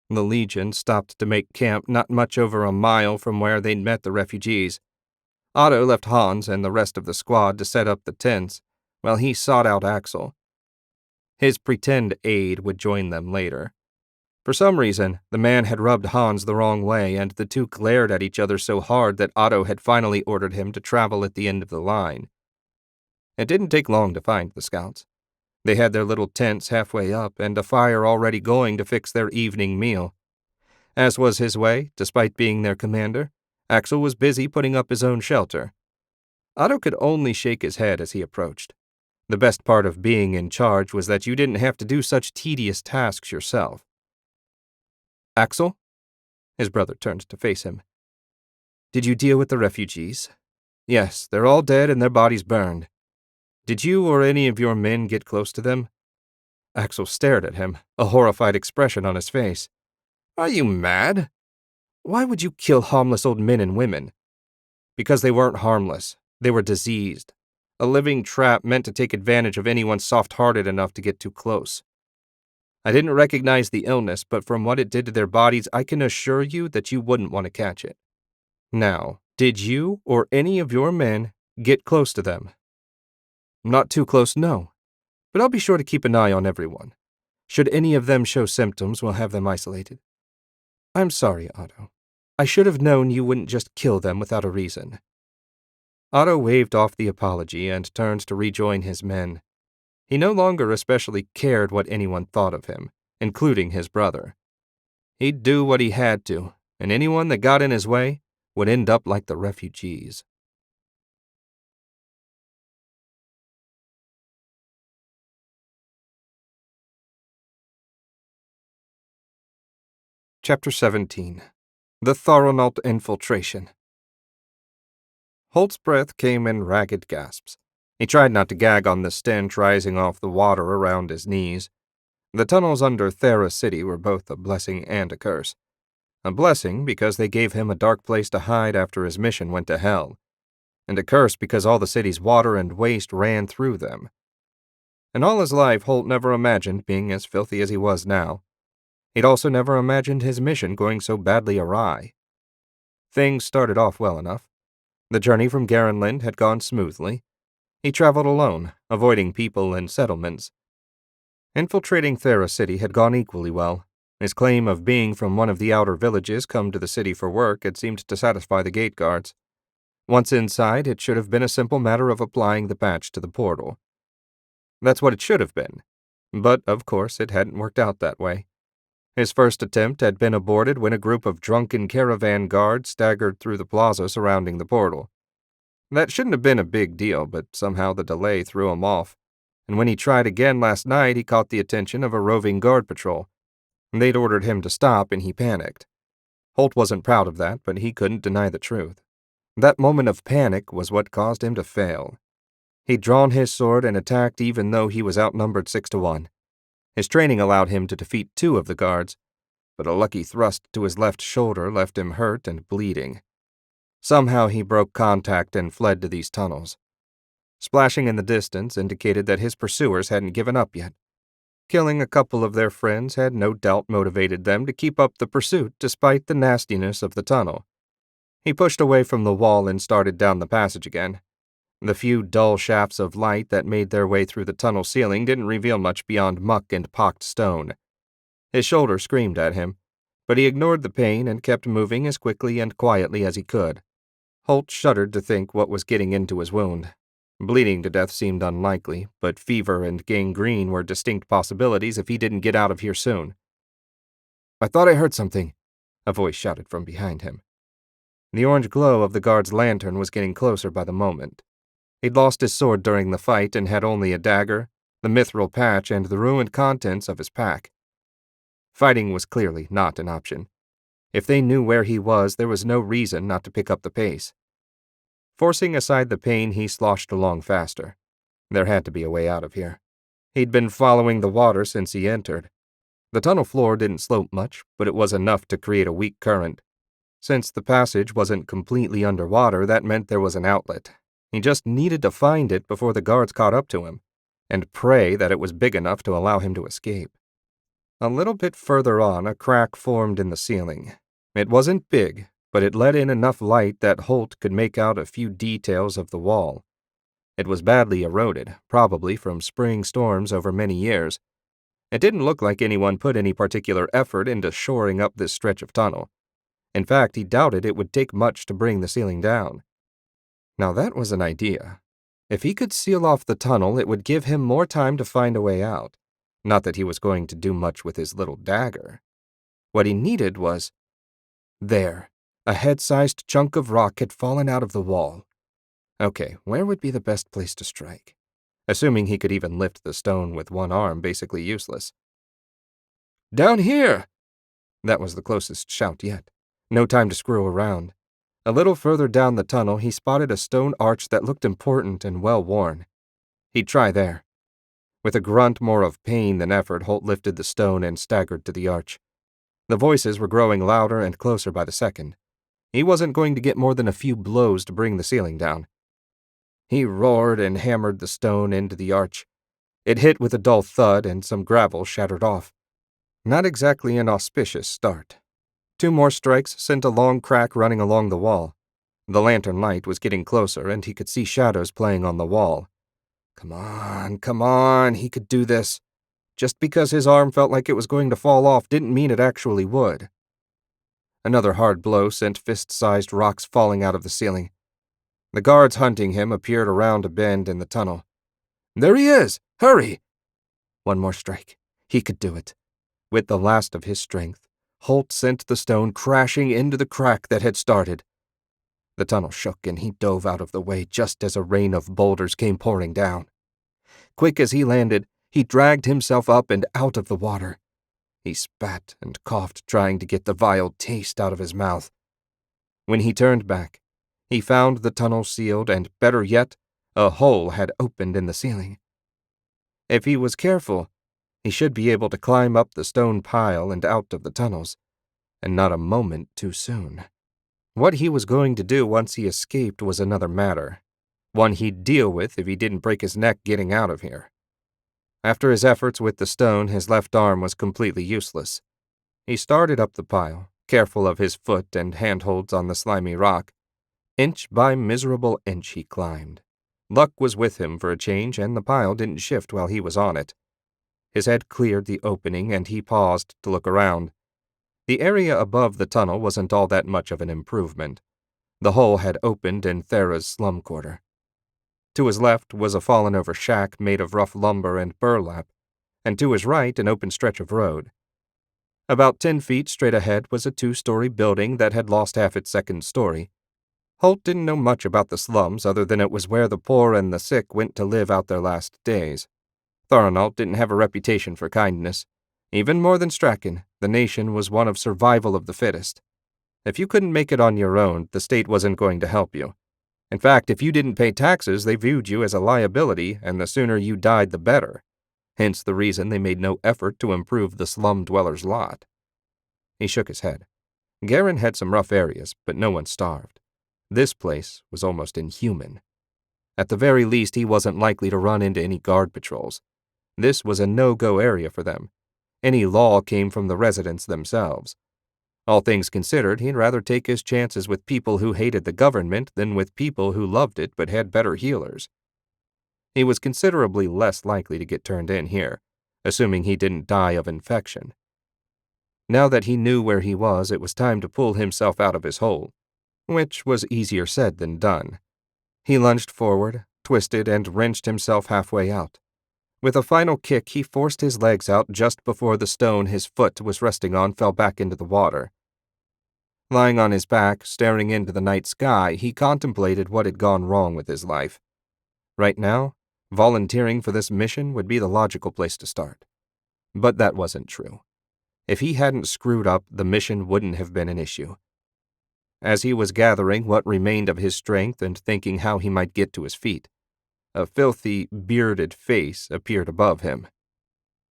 The Legion stopped to make camp not much over a mile from where they'd met the refugees. Otto left Hans and the rest of the squad to set up the tents, while he sought out Axel. His pretend aide would join them later. For some reason, the man had rubbed Hans the wrong way, and the two glared at each other so hard that Otto had finally ordered him to travel at the end of the line. It didn't take long to find the scouts. They had their little tents halfway up and a fire already going to fix their evening meal. As was his way, despite being their commander, Axel was busy putting up his own shelter. Otto could only shake his head as he approached. The best part of being in charge was that you didn't have to do such tedious tasks yourself. "Axel?" His brother turned to face him. "Did you deal with the refugees?" "Yes, they're all dead and their bodies burned. Did you or any of your men get close to them?" Axel stared at him, a horrified expression on his face. "Are you mad? Why would you kill harmless old men and women?" "Because they weren't harmless. They were diseased. A living trap meant to take advantage of anyone soft-hearted enough to get too close. I didn't recognize the illness, but from what it did to their bodies, I can assure you that you wouldn't want to catch it. Now, did you or any of your men Get close to them. Not too close, no. But I'll be sure to keep an eye on everyone. Should any of them show symptoms, we'll have them isolated. I'm sorry, Otto. I should have known you wouldn't just kill them without a reason. Otto waved off the apology and turned to rejoin his men. He no longer especially cared what anyone thought of him, including his brother. He'd do what he had to, and anyone that got in his way would end up like the refugees. Chapter 17. The Thoronaut Infiltration. Holt's breath came in ragged gasps. He tried not to gag on the stench rising off the water around his knees. The tunnels under Thera City were both a blessing and a curse. A blessing because they gave him a dark place to hide after his mission went to hell, and a curse because all the city's water and waste ran through them. In all his life, Holt never imagined being as filthy as he was now. He'd also never imagined his mission going so badly awry. Things started off well enough. The journey from Garenland had gone smoothly. He traveled alone, avoiding people and settlements. Infiltrating Thera City had gone equally well. His claim of being from one of the outer villages come to the city for work had seemed to satisfy the gate guards. Once inside, it should have been a simple matter of applying the patch to the portal. That's what it should have been. But, of course, it hadn't worked out that way. His first attempt had been aborted when a group of drunken caravan guards staggered through the plaza surrounding the portal. That shouldn't have been a big deal, but somehow the delay threw him off, and when he tried again last night, he caught the attention of a roving guard patrol. They'd ordered him to stop, and he panicked. Holt wasn't proud of that, but he couldn't deny the truth. That moment of panic was what caused him to fail. He'd drawn his sword and attacked even though he was outnumbered 6-1. His training allowed him to defeat 2 of the guards, but a lucky thrust to his left shoulder left him hurt and bleeding. Somehow he broke contact and fled to these tunnels. Splashing in the distance indicated that his pursuers hadn't given up yet. Killing a couple of their friends had no doubt motivated them to keep up the pursuit despite the nastiness of the tunnel. He pushed away from the wall and started down the passage again. The few dull shafts of light that made their way through the tunnel ceiling didn't reveal much beyond muck and pocked stone. His shoulder screamed at him, but he ignored the pain and kept moving as quickly and quietly as he could. Holt shuddered to think what was getting into his wound. Bleeding to death seemed unlikely, but fever and gangrene were distinct possibilities if he didn't get out of here soon. "I thought I heard something," a voice shouted from behind him. The orange glow of the guard's lantern was getting closer by the moment. He'd lost his sword during the fight and had only a dagger, the mithril patch, and the ruined contents of his pack. Fighting was clearly not an option. If they knew where he was, there was no reason not to pick up the pace. Forcing aside the pain, he sloshed along faster. There had to be a way out of here. He'd been following the water since he entered. The tunnel floor didn't slope much, but it was enough to create a weak current. Since the passage wasn't completely underwater, that meant there was an outlet. He just needed to find it before the guards caught up to him, and pray that it was big enough to allow him to escape. A little bit further on, a crack formed in the ceiling. It wasn't big, but it let in enough light that Holt could make out a few details of the wall. It was badly eroded, probably from spring storms over many years. It didn't look like anyone put any particular effort into shoring up this stretch of tunnel. In fact, he doubted it would take much to bring the ceiling down. Now that was an idea. If he could seal off the tunnel, it would give him more time to find a way out. Not that he was going to do much with his little dagger. What he needed was... There, a head-sized chunk of rock had fallen out of the wall. Okay, where would be the best place to strike? Assuming he could even lift the stone with one arm, basically useless. "Down here!" That was the closest shout yet. No time to screw around. A little further down the tunnel, he spotted a stone arch that looked important and well-worn. He'd try there. With a grunt more of pain than effort, Holt lifted the stone and staggered to the arch. The voices were growing louder and closer by the second. He wasn't going to get more than a few blows to bring the ceiling down. He roared and hammered the stone into the arch. It hit with a dull thud and some gravel shattered off. Not exactly an auspicious start. 2 more strikes sent a long crack running along the wall. The lantern light was getting closer, and he could see shadows playing on the wall. Come on, he could do this. Just because his arm felt like it was going to fall off didn't mean it actually would. Another hard blow sent fist-sized rocks falling out of the ceiling. The guards hunting him appeared around a bend in the tunnel. There he is! Hurry! One more strike. He could do it. With the last of his strength, Holt sent the stone crashing into the crack that had started. The tunnel shook and he dove out of the way just as a rain of boulders came pouring down. Quick as he landed, he dragged himself up and out of the water. He spat and coughed, trying to get the vile taste out of his mouth. When he turned back, he found the tunnel sealed and, better yet, a hole had opened in the ceiling. If he was careful, he should be able to climb up the stone pile and out of the tunnels, and not a moment too soon. What he was going to do once he escaped was another matter, one he'd deal with if he didn't break his neck getting out of here. After his efforts with the stone, his left arm was completely useless. He started up the pile, careful of his foot and handholds on the slimy rock. Inch by miserable inch he climbed. Luck was with him for a change, and the pile didn't shift while he was on it. His head cleared the opening, and he paused to look around. The area above the tunnel wasn't all that much of an improvement. The hole had opened in Thera's slum quarter. To his left was a fallen-over shack made of rough lumber and burlap, and to his right an open stretch of road. About 10 feet straight ahead was a 2-story building that had lost half its second story. Holt didn't know much about the slums other than it was where the poor and the sick went to live out their last days. Thornault didn't have a reputation for kindness. Even more than Strachan, the nation was one of survival of the fittest. If you couldn't make it on your own, the state wasn't going to help you. In fact, if you didn't pay taxes, they viewed you as a liability, and the sooner you died, the better. Hence the reason they made no effort to improve the slum dweller's lot. He shook his head. Garin had some rough areas, but no one starved. This place was almost inhuman. At the very least, he wasn't likely to run into any guard patrols. This was a no-go area for them. Any law came from the residents themselves. All things considered, he'd rather take his chances with people who hated the government than with people who loved it but had better healers. He was considerably less likely to get turned in here, assuming he didn't die of infection. Now that he knew where he was, it was time to pull himself out of his hole, which was easier said than done. He lunged forward, twisted, and wrenched himself halfway out. With a final kick, he forced his legs out just before the stone his foot was resting on fell back into the water. Lying on his back, staring into the night sky, he contemplated what had gone wrong with his life. Right now, volunteering for this mission would be the logical place to start. But that wasn't true. If he hadn't screwed up, the mission wouldn't have been an issue. As he was gathering what remained of his strength and thinking how he might get to his feet, a filthy, bearded face appeared above him.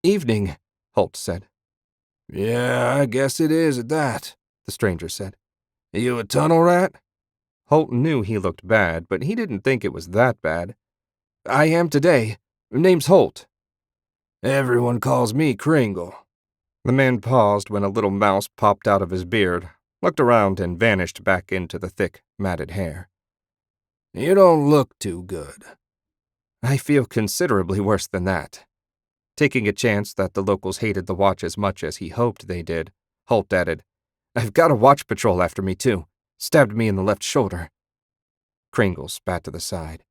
"Evening," Holt said. Yeah, I guess it is at that, The stranger said. You a tunnel rat? Holt knew he looked bad, but he didn't think it was that bad. I am today. Name's Holt. Everyone calls me Kringle. The man paused when a little mouse popped out of his beard, looked around, and vanished back into the thick, matted hair. You don't look too good. I feel considerably worse than that. Taking a chance that the locals hated the watch as much as he hoped they did, Holt added, I've got a watch patrol after me, too. Stabbed me in the left shoulder. Kringle spat to the side.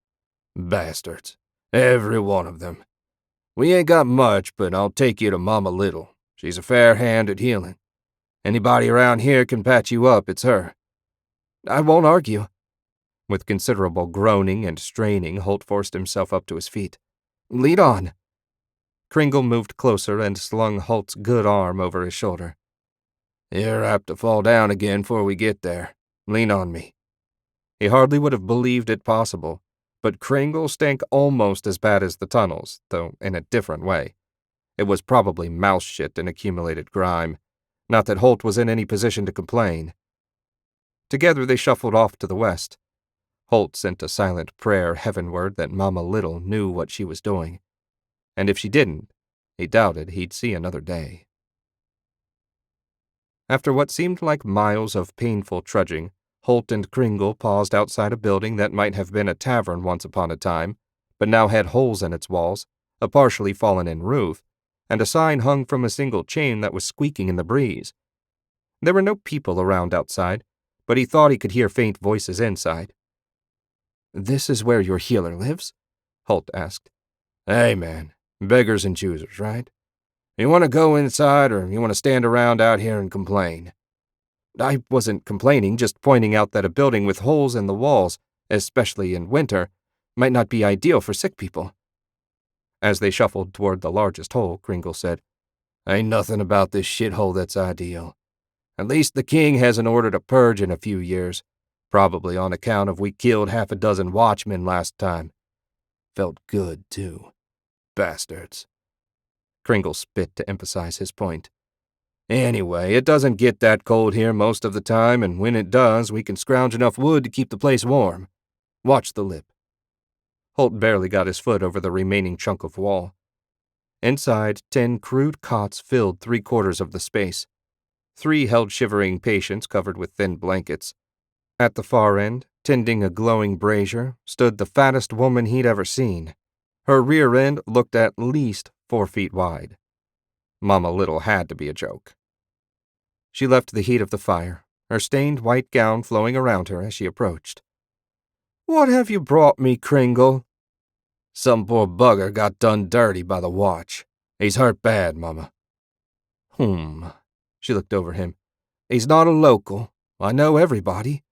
Bastards. Every one of them. We ain't got much, but I'll take you to Mama Little. She's a fair hand at healing. Anybody around here can patch you up, it's her. I won't argue. With considerable groaning and straining, Holt forced himself up to his feet. Lead on. Kringle moved closer and slung Holt's good arm over his shoulder. You're apt to fall down again before we get there. Lean on me. He hardly would have believed it possible, but Kringle stank almost as bad as the tunnels, though in a different way. It was probably mouse shit and accumulated grime. Not that Holt was in any position to complain. Together they shuffled off to the west. Holt sent a silent prayer heavenward that Mama Little knew what she was doing. And if she didn't, he doubted he'd see another day. After what seemed like miles of painful trudging, Holt and Kringle paused outside a building that might have been a tavern once upon a time, but now had holes in its walls, a partially fallen-in roof, and a sign hung from a single chain that was squeaking in the breeze. There were no people around outside, but he thought he could hear faint voices inside. "This is where your healer lives?" Holt asked. Hey, man, beggars and choosers, right? You want to go inside or you want to stand around out here and complain? I wasn't complaining, just pointing out that a building with holes in the walls, especially in winter, might not be ideal for sick people. As they shuffled toward the largest hole, Kringle said, Ain't nothing about this shithole that's ideal. At least the king has an order to purge in a few years, probably on account of we killed half a dozen watchmen last time. Felt good, too. Bastards. Kringle spit to emphasize his point. Anyway, it doesn't get that cold here most of the time, and when it does, we can scrounge enough wood to keep the place warm. Watch the lip. Holt barely got his foot over the remaining chunk of wall. Inside, 10 crude cots filled 3/4 of the space. 3 held shivering patients covered with thin blankets. At the far end, tending a glowing brazier, stood the fattest woman he'd ever seen. Her rear end looked at least 4 feet wide. Mama Little had to be a joke. She left the heat of the fire, her stained white gown flowing around her as she approached. What have you brought me, Kringle? Some poor bugger got done dirty by the watch. He's hurt bad, Mama. She looked over him. He's not a local. I know everybody.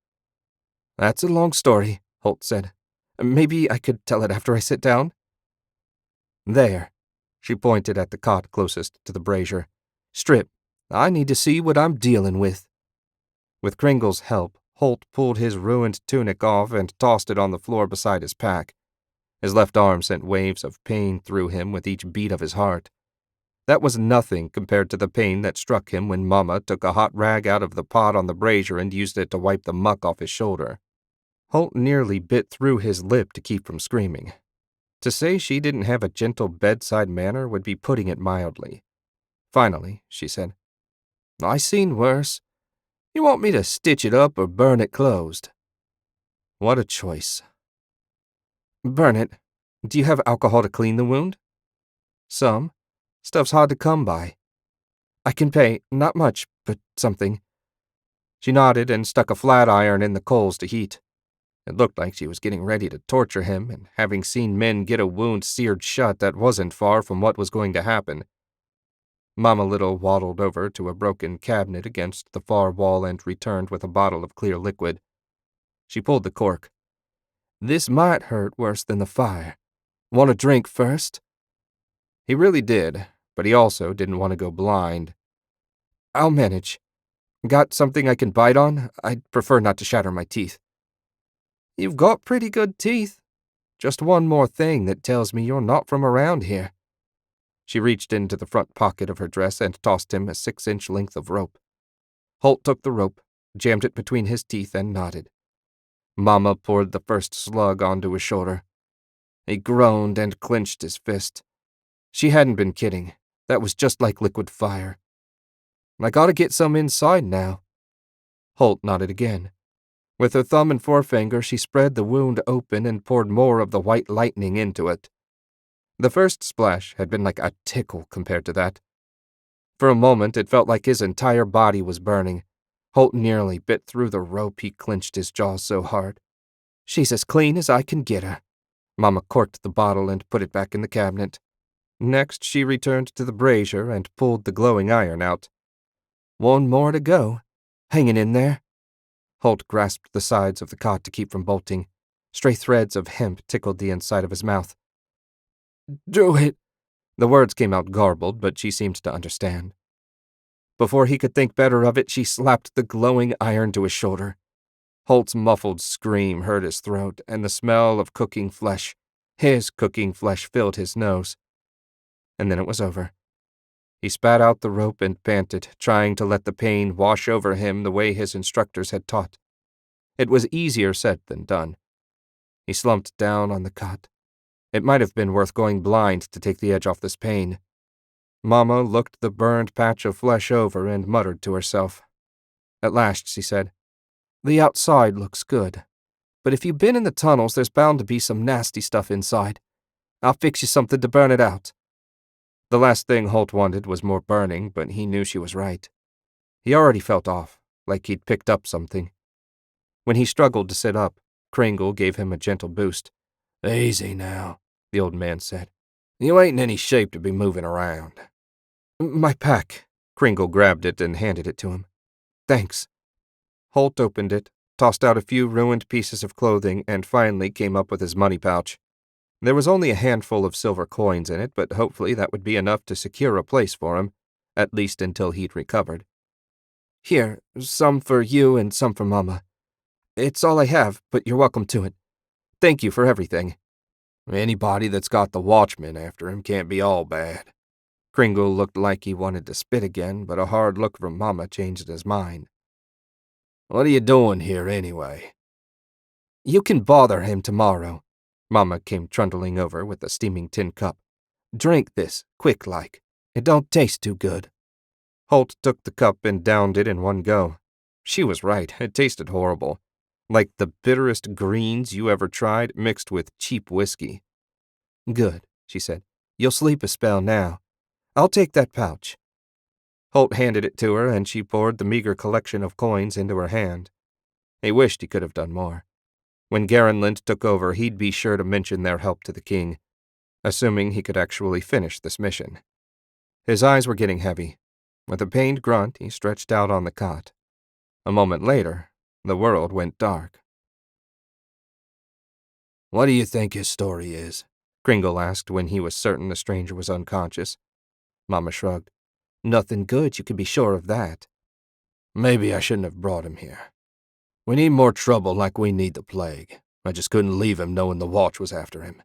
That's a long story, Holt said. Maybe I could tell it after I sit down? There. She pointed at the cot closest to the brazier. Strip. I need to see what I'm dealing with. With Kringle's help, Holt pulled his ruined tunic off and tossed it on the floor beside his pack. His left arm sent waves of pain through him with each beat of his heart. That was nothing compared to the pain that struck him when Mama took a hot rag out of the pot on the brazier and used it to wipe the muck off his shoulder. Holt nearly bit through his lip to keep from screaming. To say she didn't have a gentle bedside manner would be putting it mildly. Finally, she said, I seen worse. You want me to stitch it up or burn it closed? What a choice. Burn it. Do you have alcohol to clean the wound? Some. Stuff's hard to come by. I can pay, not much, but something. She nodded and stuck a flat iron in the coals to heat. It looked like she was getting ready to torture him, and having seen men get a wound seared shut, that wasn't far from what was going to happen. Mama Little waddled over to a broken cabinet against the far wall and returned with a bottle of clear liquid. She pulled the cork. This might hurt worse than the fire. Want a drink first? He really did, but he also didn't want to go blind. I'll manage. Got something I can bite on? I'd prefer not to shatter my teeth. You've got pretty good teeth. Just one more thing that tells me you're not from around here. She reached into the front pocket of her dress and tossed him a 6-inch length of rope. Holt took the rope, jammed it between his teeth, and nodded. Mama poured the first slug onto his shoulder. He groaned and clenched his fist. She hadn't been kidding. That was just like liquid fire. I gotta get some inside now. Holt nodded again. With her thumb and forefinger, she spread the wound open and poured more of the white lightning into it. The first splash had been like a tickle compared to that. For a moment, it felt like his entire body was burning. Holt nearly bit through the rope. He clenched his jaws so hard. She's as clean as I can get her. Mama corked the bottle and put it back in the cabinet. Next, she returned to the brazier and pulled the glowing iron out. One more to go. Hanging in there. Holt grasped the sides of the cot to keep from bolting. Stray threads of hemp tickled the inside of his mouth. Do it! The words came out garbled, but she seemed to understand. Before he could think better of it, she slapped the glowing iron to his shoulder. Holt's muffled scream hurt his throat, and the smell of cooking flesh, his cooking flesh, filled his nose. And then it was over. He spat out the rope and panted, trying to let the pain wash over him the way his instructors had taught. It was easier said than done. He slumped down on the cot. It might have been worth going blind to take the edge off this pain. Mama looked the burned patch of flesh over and muttered to herself. At last she said, The outside looks good, but if you've been in the tunnels, there's bound to be some nasty stuff inside. I'll fix you something to burn it out." The last thing Holt wanted was more burning, but he knew she was right. He already felt off, like he'd picked up something. When he struggled to sit up, Kringle gave him a gentle boost. Easy now, the old man said. You ain't in any shape to be moving around. "My pack." Kringle grabbed it and handed it to him. "Thanks." Holt opened it, tossed out a few ruined pieces of clothing, and finally came up with his money pouch. There was only a handful of silver coins in it, but hopefully that would be enough to secure a place for him, at least until he'd recovered. "Here, some for you and some for Mama. It's all I have, but you're welcome to it. Thank you for everything." Anybody that's got the watchman after him can't be all bad. Kringle looked like he wanted to spit again, but a hard look from Mama changed his mind. What are you doing here anyway? "You can bother him tomorrow." Mama came trundling over with a steaming tin cup. "Drink this, quick-like. It don't taste too good." Holt took the cup and downed it in one go. She was right, it tasted horrible. Like the bitterest greens you ever tried mixed with cheap whiskey. "Good," she said. "You'll sleep a spell now. I'll take that pouch." Holt handed it to her, and she poured the meager collection of coins into her hand. He wished he could have done more. When Garenland took over, he'd be sure to mention their help to the king, assuming he could actually finish this mission. His eyes were getting heavy. With a pained grunt, he stretched out on the cot. A moment later, the world went dark. What do you think his story is? Kringle asked when he was certain the stranger was unconscious. Mama shrugged. "Nothing good, you can be sure of that." "Maybe I shouldn't have brought him here. We need more trouble like we need the plague. I just couldn't leave him knowing the watch was after him."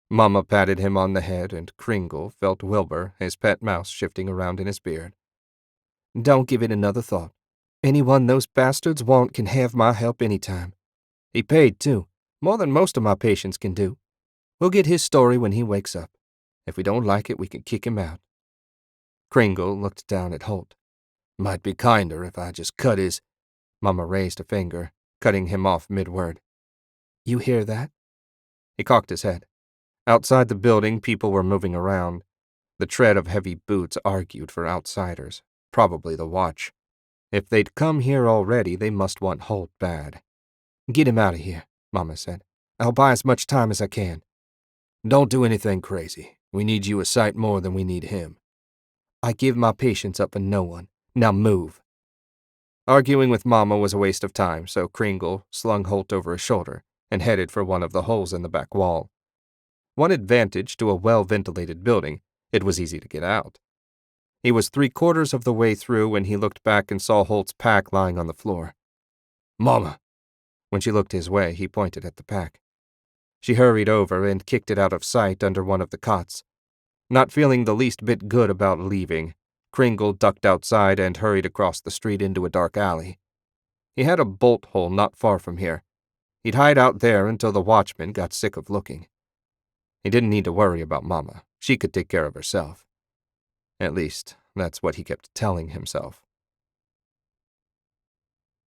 Mama patted him on the head, and Kringle felt Wilbur, his pet mouse, shifting around in his beard. "Don't give it another thought. Anyone those bastards want can have my help any time. He paid, too, more than most of my patients can do. We'll get his story when he wakes up. If we don't like it, we can kick him out." Kringle looked down at Holt. "Might be kinder if I just cut his—" Mama raised a finger, cutting him off mid-word. "You hear that?" He cocked his head. Outside the building, people were moving around. The tread of heavy boots argued for outsiders, probably the watch. If they'd come here already, they must want Holt bad. "Get him out of here," Mama said. "I'll buy as much time as I can." "Don't do anything crazy. We need you a sight more than we need him." "I give my patients up for no one. Now move." Arguing with Mama was a waste of time, so Kringle slung Holt over his shoulder and headed for one of the holes in the back wall. One advantage to a well-ventilated building, it was easy to get out. He was 3/4 of the way through when he looked back and saw Holt's pack lying on the floor. "Mama!" When she looked his way, he pointed at the pack. She hurried over and kicked it out of sight under one of the cots. Not feeling the least bit good about leaving, Kringle ducked outside and hurried across the street into a dark alley. He had a bolt hole not far from here. He'd hide out there until the watchman got sick of looking. He didn't need to worry about Mama. She could take care of herself. At least, that's what he kept telling himself.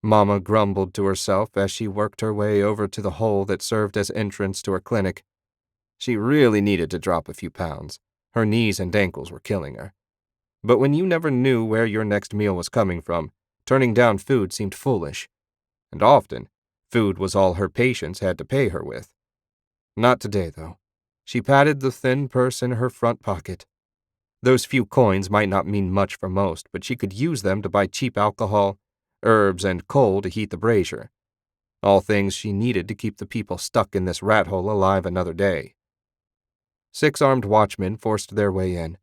Mama grumbled to herself as she worked her way over to the hole that served as entrance to her clinic. She really needed to drop a few pounds. Her knees and ankles were killing her. But when you never knew where your next meal was coming from, turning down food seemed foolish. And often, food was all her patients had to pay her with. Not today, though. She patted the thin purse in her front pocket. Those few coins might not mean much for most, but she could use them to buy cheap alcohol, herbs, and coal to heat the brazier. All things she needed to keep the people stuck in this rat hole alive another day. 6 armed watchmen forced their way in.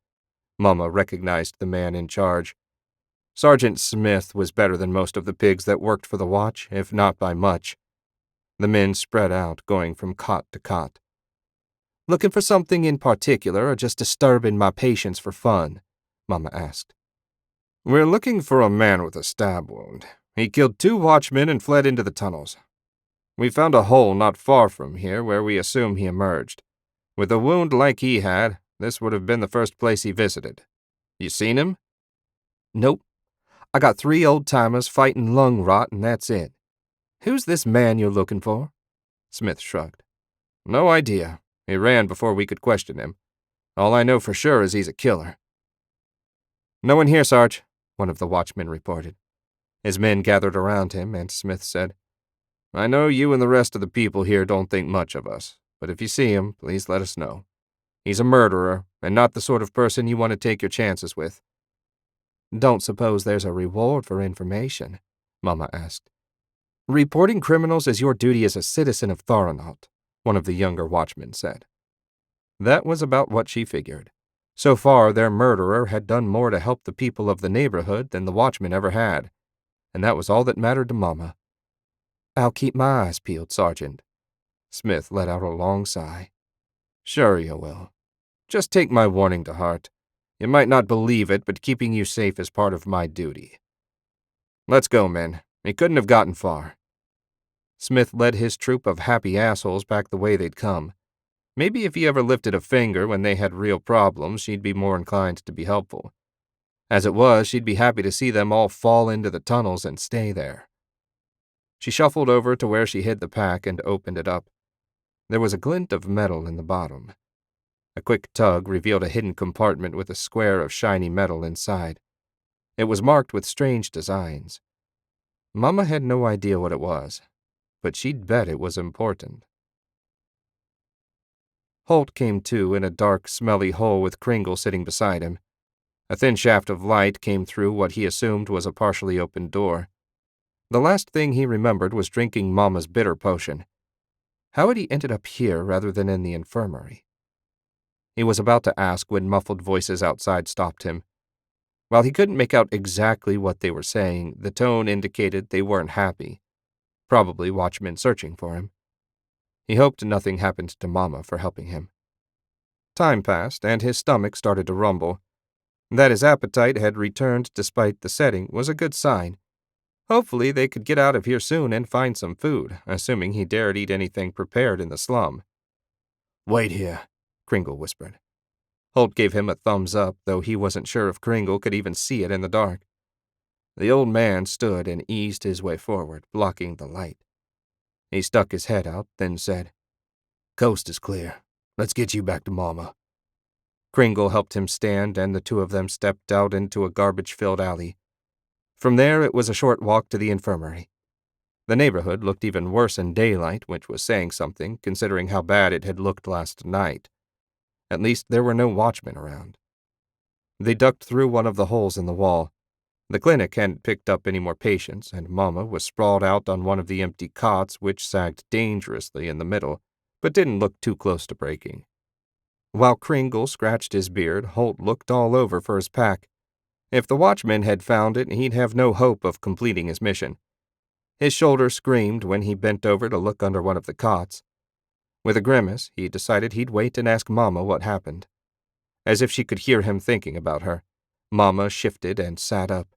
Mama recognized the man in charge. Sergeant Smith was better than most of the pigs that worked for the watch, if not by much. The men spread out, going from cot to cot. "Looking for something in particular, or just disturbing my patients for fun?" Mama asked. "We're looking for a man with a stab wound. He killed 2 watchmen and fled into the tunnels. We found a hole not far from here where we assume he emerged. With a wound like he had, this would have been the first place he visited. You seen him?" "Nope. I got 3 old-timers fighting lung rot, and that's it. Who's this man you're looking for? Smith shrugged. No idea. He ran before we could question him. All I know for sure is he's a killer. No one here, Sarge, one of the watchmen reported. His men gathered around him, and Smith said, I know you and the rest of the people here don't think much of us, but if you see him, please let us know. He's a murderer, and not the sort of person you want to take your chances with. Don't suppose there's a reward for information? Mama asked. Reporting criminals is your duty as a citizen of Thoronaut, one of the younger watchmen said. That was about what she figured. So far, their murderer had done more to help the people of the neighborhood than the watchmen ever had, and that was all that mattered to Mama. I'll keep my eyes peeled, Sergeant. Smith let out a long sigh. Sure you will. Just take my warning to heart. You might not believe it, but keeping you safe is part of my duty. Let's go, men. He couldn't have gotten far. Smith led his troop of happy assholes back the way they'd come. Maybe if he ever lifted a finger when they had real problems, she'd be more inclined to be helpful. As it was, she'd be happy to see them all fall into the tunnels and stay there. She shuffled over to where she hid the pack and opened it up. There was a glint of metal in the bottom. A quick tug revealed a hidden compartment with a square of shiny metal inside. It was marked with strange designs. Mama had no idea what it was, but she'd bet it was important. Holt came to in a dark, smelly hole with Kringle sitting beside him. A thin shaft of light came through what he assumed was a partially opened door. The last thing he remembered was drinking Mama's bitter potion. How had he ended up here rather than in the infirmary? He was about to ask when muffled voices outside stopped him. While he couldn't make out exactly what they were saying, the tone indicated they weren't happy. Probably watchmen searching for him. He hoped nothing happened to Mama for helping him. Time passed, and his stomach started to rumble. That his appetite had returned despite the setting was a good sign. Hopefully they could get out of here soon and find some food, assuming he dared eat anything prepared in the slum. Wait here, Kringle whispered. Holt gave him a thumbs up, though he wasn't sure if Kringle could even see it in the dark. The old man stood and eased his way forward, blocking the light. He stuck his head out, then said, Coast is clear. Let's get you back to Mama. Kringle helped him stand, and the two of them stepped out into a garbage-filled alley. From there, it was a short walk to the infirmary. The neighborhood looked even worse in daylight, which was saying something, considering how bad it had looked last night. At least there were no watchmen around. They ducked through one of the holes in the wall. The clinic hadn't picked up any more patients, and Mama was sprawled out on one of the empty cots which sagged dangerously in the middle, but didn't look too close to breaking. While Kringle scratched his beard, Holt looked all over for his pack. If the watchman had found it, he'd have no hope of completing his mission. His shoulder screamed when he bent over to look under one of the cots. With a grimace, he decided he'd wait and ask Mama what happened. As if she could hear him thinking about her, Mama shifted and sat up.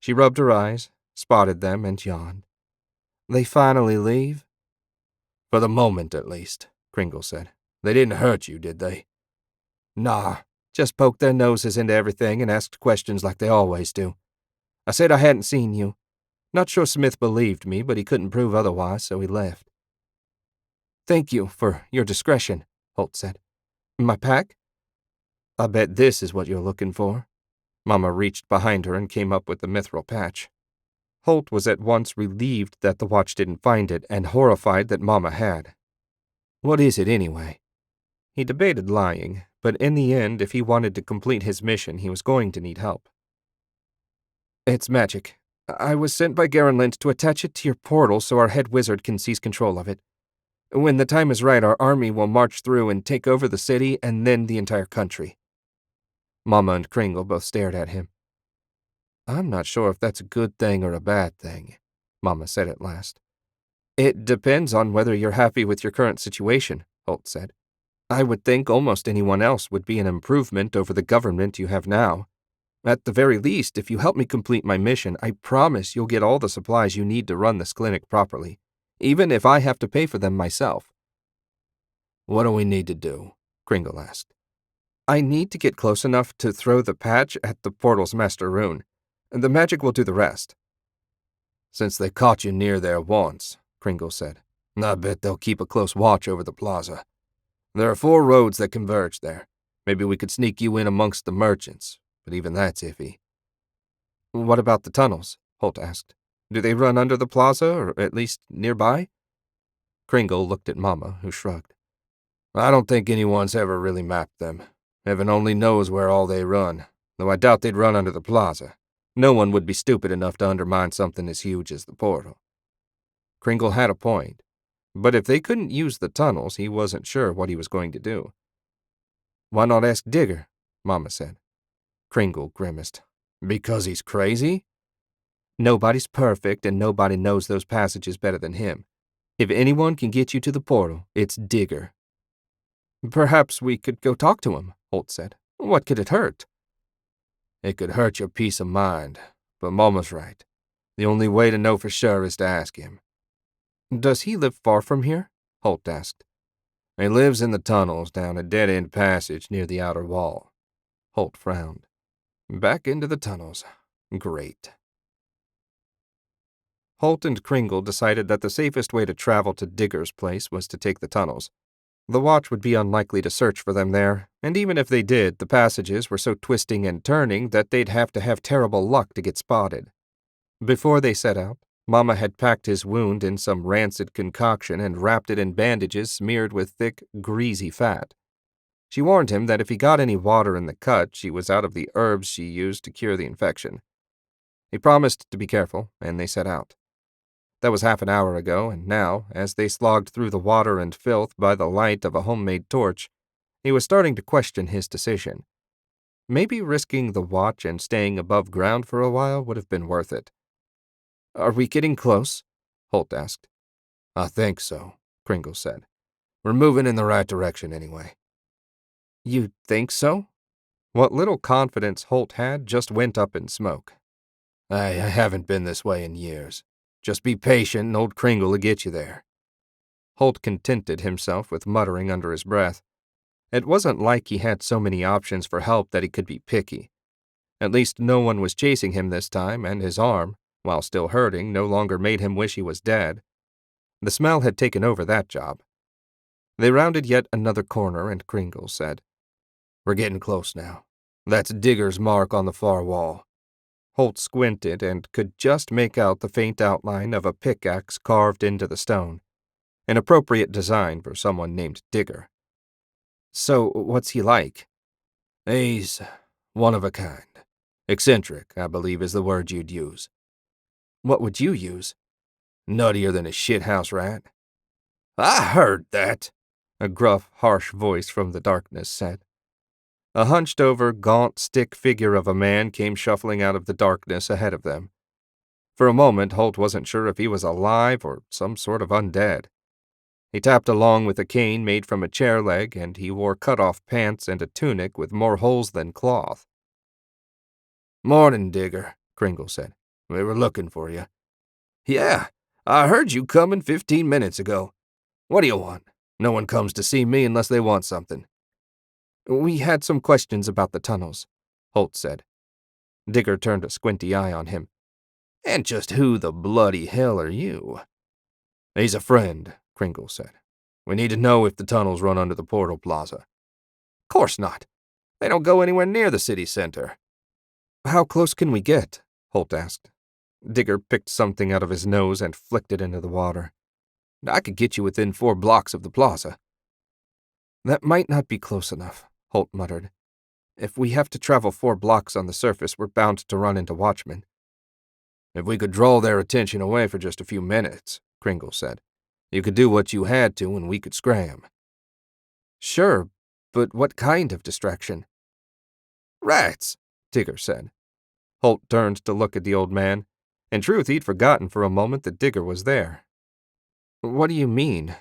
She rubbed her eyes, spotted them, and yawned. They finally leave? For the moment, at least, Kringle said. They didn't hurt you, did they? Nah, just poked their noses into everything and asked questions like they always do. I said I hadn't seen you. Not sure Smith believed me, but he couldn't prove otherwise, so he left. Thank you for your discretion, Holt said. My pack? I bet this is what you're looking for. Mama reached behind her and came up with the mithril patch. Holt was at once relieved that the watch didn't find it and horrified that Mama had. What is it anyway? He debated lying, but in the end, if he wanted to complete his mission, he was going to need help. It's magic. I was sent by Garenlint to attach it to your portal so our head wizard can seize control of it. When the time is right, our army will march through and take over the city and then the entire country. Mama and Kringle both stared at him. I'm not sure if that's a good thing or a bad thing, Mama said at last. It depends on whether you're happy with your current situation, Holt said. I would think almost anyone else would be an improvement over the government you have now. At the very least, if you help me complete my mission, I promise you'll get all the supplies you need to run this clinic properly, even if I have to pay for them myself. What do we need to do? Kringle asked. I need to get close enough to throw the patch at the portal's master rune. The magic will do the rest. Since they caught you near there once, Kringle said, I bet they'll keep a close watch over the plaza. There are 4 roads that converge there. Maybe we could sneak you in amongst the merchants, but even that's iffy. What about the tunnels? Holt asked. Do they run under the plaza, or at least nearby? Kringle looked at Mama, who shrugged. I don't think anyone's ever really mapped them. Heaven only knows where all they run, though I doubt they'd run under the plaza. No one would be stupid enough to undermine something as huge as the portal. Kringle had a point, but if they couldn't use the tunnels, he wasn't sure what he was going to do. Why not ask Digger? Mama said. Kringle grimaced. Because he's crazy? Nobody's perfect, and nobody knows those passages better than him. If anyone can get you to the portal, it's Digger. Perhaps we could go talk to him, Holt said. What could it hurt? It could hurt your peace of mind, but Mama's right. The only way to know for sure is to ask him. Does he live far from here? Holt asked. He lives in the tunnels down a dead-end passage near the outer wall. Holt frowned. Back into the tunnels. Great. Holt and Kringle decided that the safest way to travel to Digger's place was to take the tunnels. The watch would be unlikely to search for them there, and even if they did, the passages were so twisting and turning that they'd have to have terrible luck to get spotted. Before they set out, Mama had packed his wound in some rancid concoction and wrapped it in bandages smeared with thick, greasy fat. She warned him that if he got any water in the cut, she was out of the herbs she used to cure the infection. He promised to be careful, and they set out. That was half an hour ago, and now, as they slogged through the water and filth by the light of a homemade torch, he was starting to question his decision. Maybe risking the watch and staying above ground for a while would have been worth it. Are we getting close? Holt asked. I think so, Kringle said. We're moving in the right direction anyway. You think so? What little confidence Holt had just went up in smoke. I haven't been this way in years. Just be patient and old Kringle will get you there. Holt contented himself with muttering under his breath. It wasn't like he had so many options for help that he could be picky. At least no one was chasing him this time, and his arm, while still hurting, no longer made him wish he was dead. The smell had taken over that job. They rounded yet another corner, and Kringle said, We're getting close now. That's Digger's mark on the far wall. Holt squinted and could just make out the faint outline of a pickaxe carved into the stone, an appropriate design for someone named Digger. So, what's he like? He's one of a kind. Eccentric, I believe is the word you'd use. What would you use? Nuttier than a shithouse rat. I heard that, a gruff, harsh voice from the darkness said. A hunched-over, gaunt stick figure of a man came shuffling out of the darkness ahead of them. For a moment, Holt wasn't sure if he was alive or some sort of undead. He tapped along with a cane made from a chair leg, and he wore cut-off pants and a tunic with more holes than cloth. Morning, Digger, Kringle said. We were looking for you. Yeah, I heard you coming 15 minutes ago. What do you want? No one comes to see me unless they want something. We had some questions about the tunnels, Holt said. Digger turned a squinty eye on him. And just who the bloody hell are you? He's a friend, Kringle said. We need to know if the tunnels run under the portal plaza. Course not. They don't go anywhere near the city center. How close can we get? Holt asked. Digger picked something out of his nose and flicked it into the water. I could get you within 4 blocks of the plaza. That might not be close enough, Holt muttered. If we have to travel 4 blocks on the surface, we're bound to run into watchmen. If we could draw their attention away for just a few minutes, Kringle said, you could do what you had to and we could scram. Sure, but what kind of distraction? Rats, Digger said. Holt turned to look at the old man. In truth, he'd forgotten for a moment that Digger was there. What do you mean?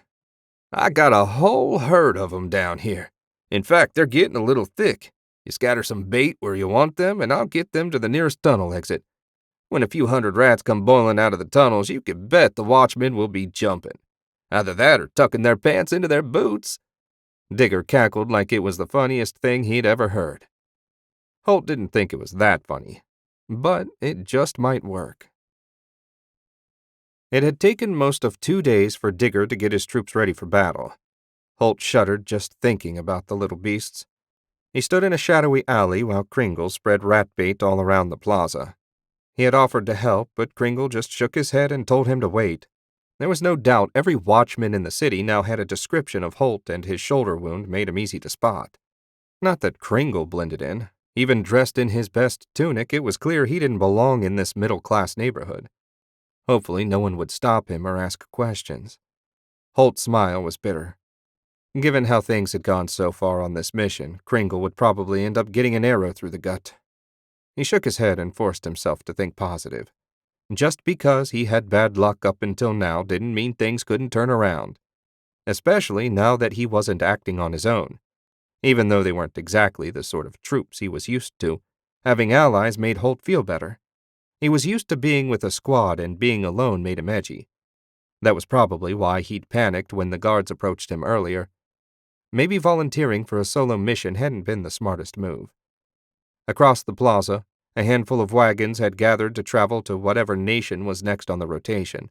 I got a whole herd of 'em down here. In fact, they're getting a little thick. You scatter some bait where you want them, and I'll get them to the nearest tunnel exit. When a few hundred rats come boiling out of the tunnels, you can bet the watchmen will be jumping. Either that or tucking their pants into their boots. Digger cackled like it was the funniest thing he'd ever heard. Holt didn't think it was that funny, but it just might work. It had taken most of 2 days for Digger to get his troops ready for battle. Holt shuddered just thinking about the little beasts. He stood in a shadowy alley while Kringle spread rat bait all around the plaza. He had offered to help, but Kringle just shook his head and told him to wait. There was no doubt every watchman in the city now had a description of Holt, and his shoulder wound made him easy to spot. Not that Kringle blended in. Even dressed in his best tunic, it was clear he didn't belong in this middle-class neighborhood. Hopefully no one would stop him or ask questions. Holt's smile was bitter. Given how things had gone so far on this mission, Kringle would probably end up getting an arrow through the gut. He shook his head and forced himself to think positive. Just because he had bad luck up until now didn't mean things couldn't turn around. Especially now that he wasn't acting on his own. Even though they weren't exactly the sort of troops he was used to, having allies made Holt feel better. He was used to being with a squad, and being alone made him edgy. That was probably why he'd panicked when the guards approached him earlier. Maybe volunteering for a solo mission hadn't been the smartest move. Across the plaza, a handful of wagons had gathered to travel to whatever nation was next on the rotation.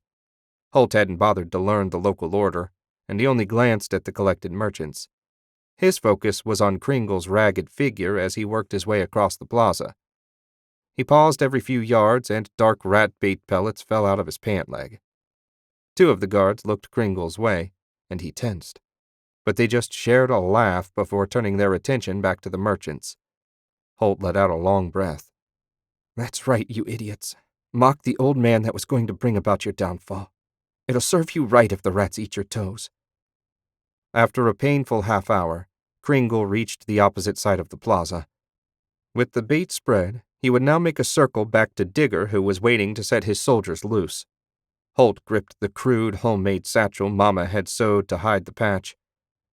Holt hadn't bothered to learn the local order, and he only glanced at the collected merchants. His focus was on Kringle's ragged figure as he worked his way across the plaza. He paused every few yards, and dark rat bait pellets fell out of his pant leg. 2 of the guards looked Kringle's way, and he tensed. But they just shared a laugh before turning their attention back to the merchants. Holt let out a long breath. "That's right, you idiots. Mock the old man that was going to bring about your downfall. It'll serve you right if the rats eat your toes." After a painful half-hour, Kringle reached the opposite side of the plaza. With the bait spread, he would now make a circle back to Digger, who was waiting to set his soldiers loose. Holt gripped the crude, homemade satchel Mama had sewed to hide the patch.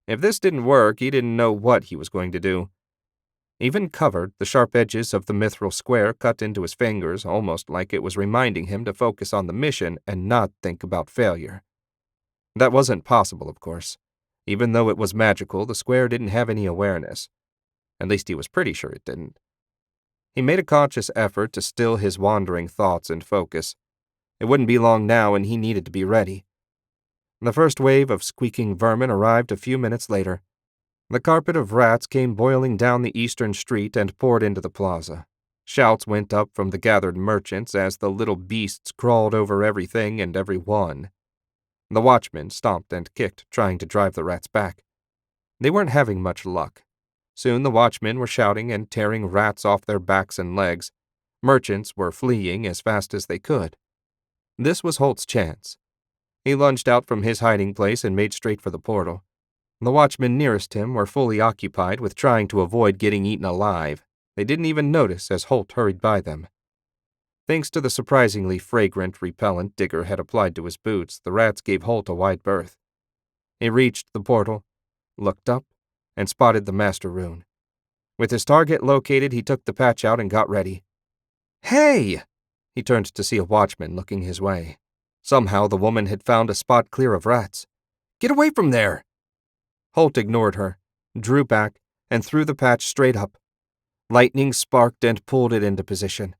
If this didn't work, he didn't know what he was going to do. Even covered, the sharp edges of the mithril square cut into his fingers, almost like it was reminding him to focus on the mission and not think about failure. That wasn't possible, of course. Even though it was magical, the square didn't have any awareness. At least he was pretty sure it didn't. He made a conscious effort to still his wandering thoughts and focus. It wouldn't be long now, and he needed to be ready. The first wave of squeaking vermin arrived a few minutes later. The carpet of rats came boiling down the eastern street and poured into the plaza. Shouts went up from the gathered merchants as the little beasts crawled over everything and everyone. The watchmen stomped and kicked, trying to drive the rats back. They weren't having much luck. Soon the watchmen were shouting and tearing rats off their backs and legs. Merchants were fleeing as fast as they could. This was Holt's chance. He lunged out from his hiding place and made straight for the portal. The watchmen nearest him were fully occupied with trying to avoid getting eaten alive. They didn't even notice as Holt hurried by them. Thanks to the surprisingly fragrant repellent Digger had applied to his boots, the rats gave Holt a wide berth. He reached the portal, looked up, and spotted the master rune. With his target located, he took the patch out and got ready. "Hey!" He turned to see a watchman looking his way. Somehow the woman had found a spot clear of rats. "Get away from there!" Holt ignored her, drew back, and threw the patch straight up. Lightning sparked and pulled it into position.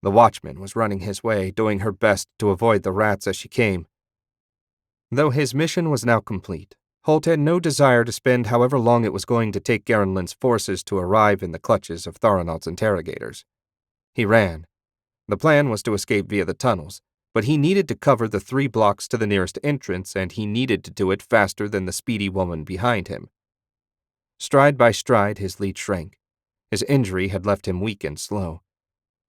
The watchman was running his way, doing her best to avoid the rats as she came. Though his mission was now complete, Holt had no desire to spend however long it was going to take Garenlin's forces to arrive in the clutches of Tharanot's interrogators. He ran. The plan was to escape via the tunnels, but he needed to cover the 3 blocks to the nearest entrance, and he needed to do it faster than the speedy woman behind him. Stride by stride, his lead shrank. His injury had left him weak and slow.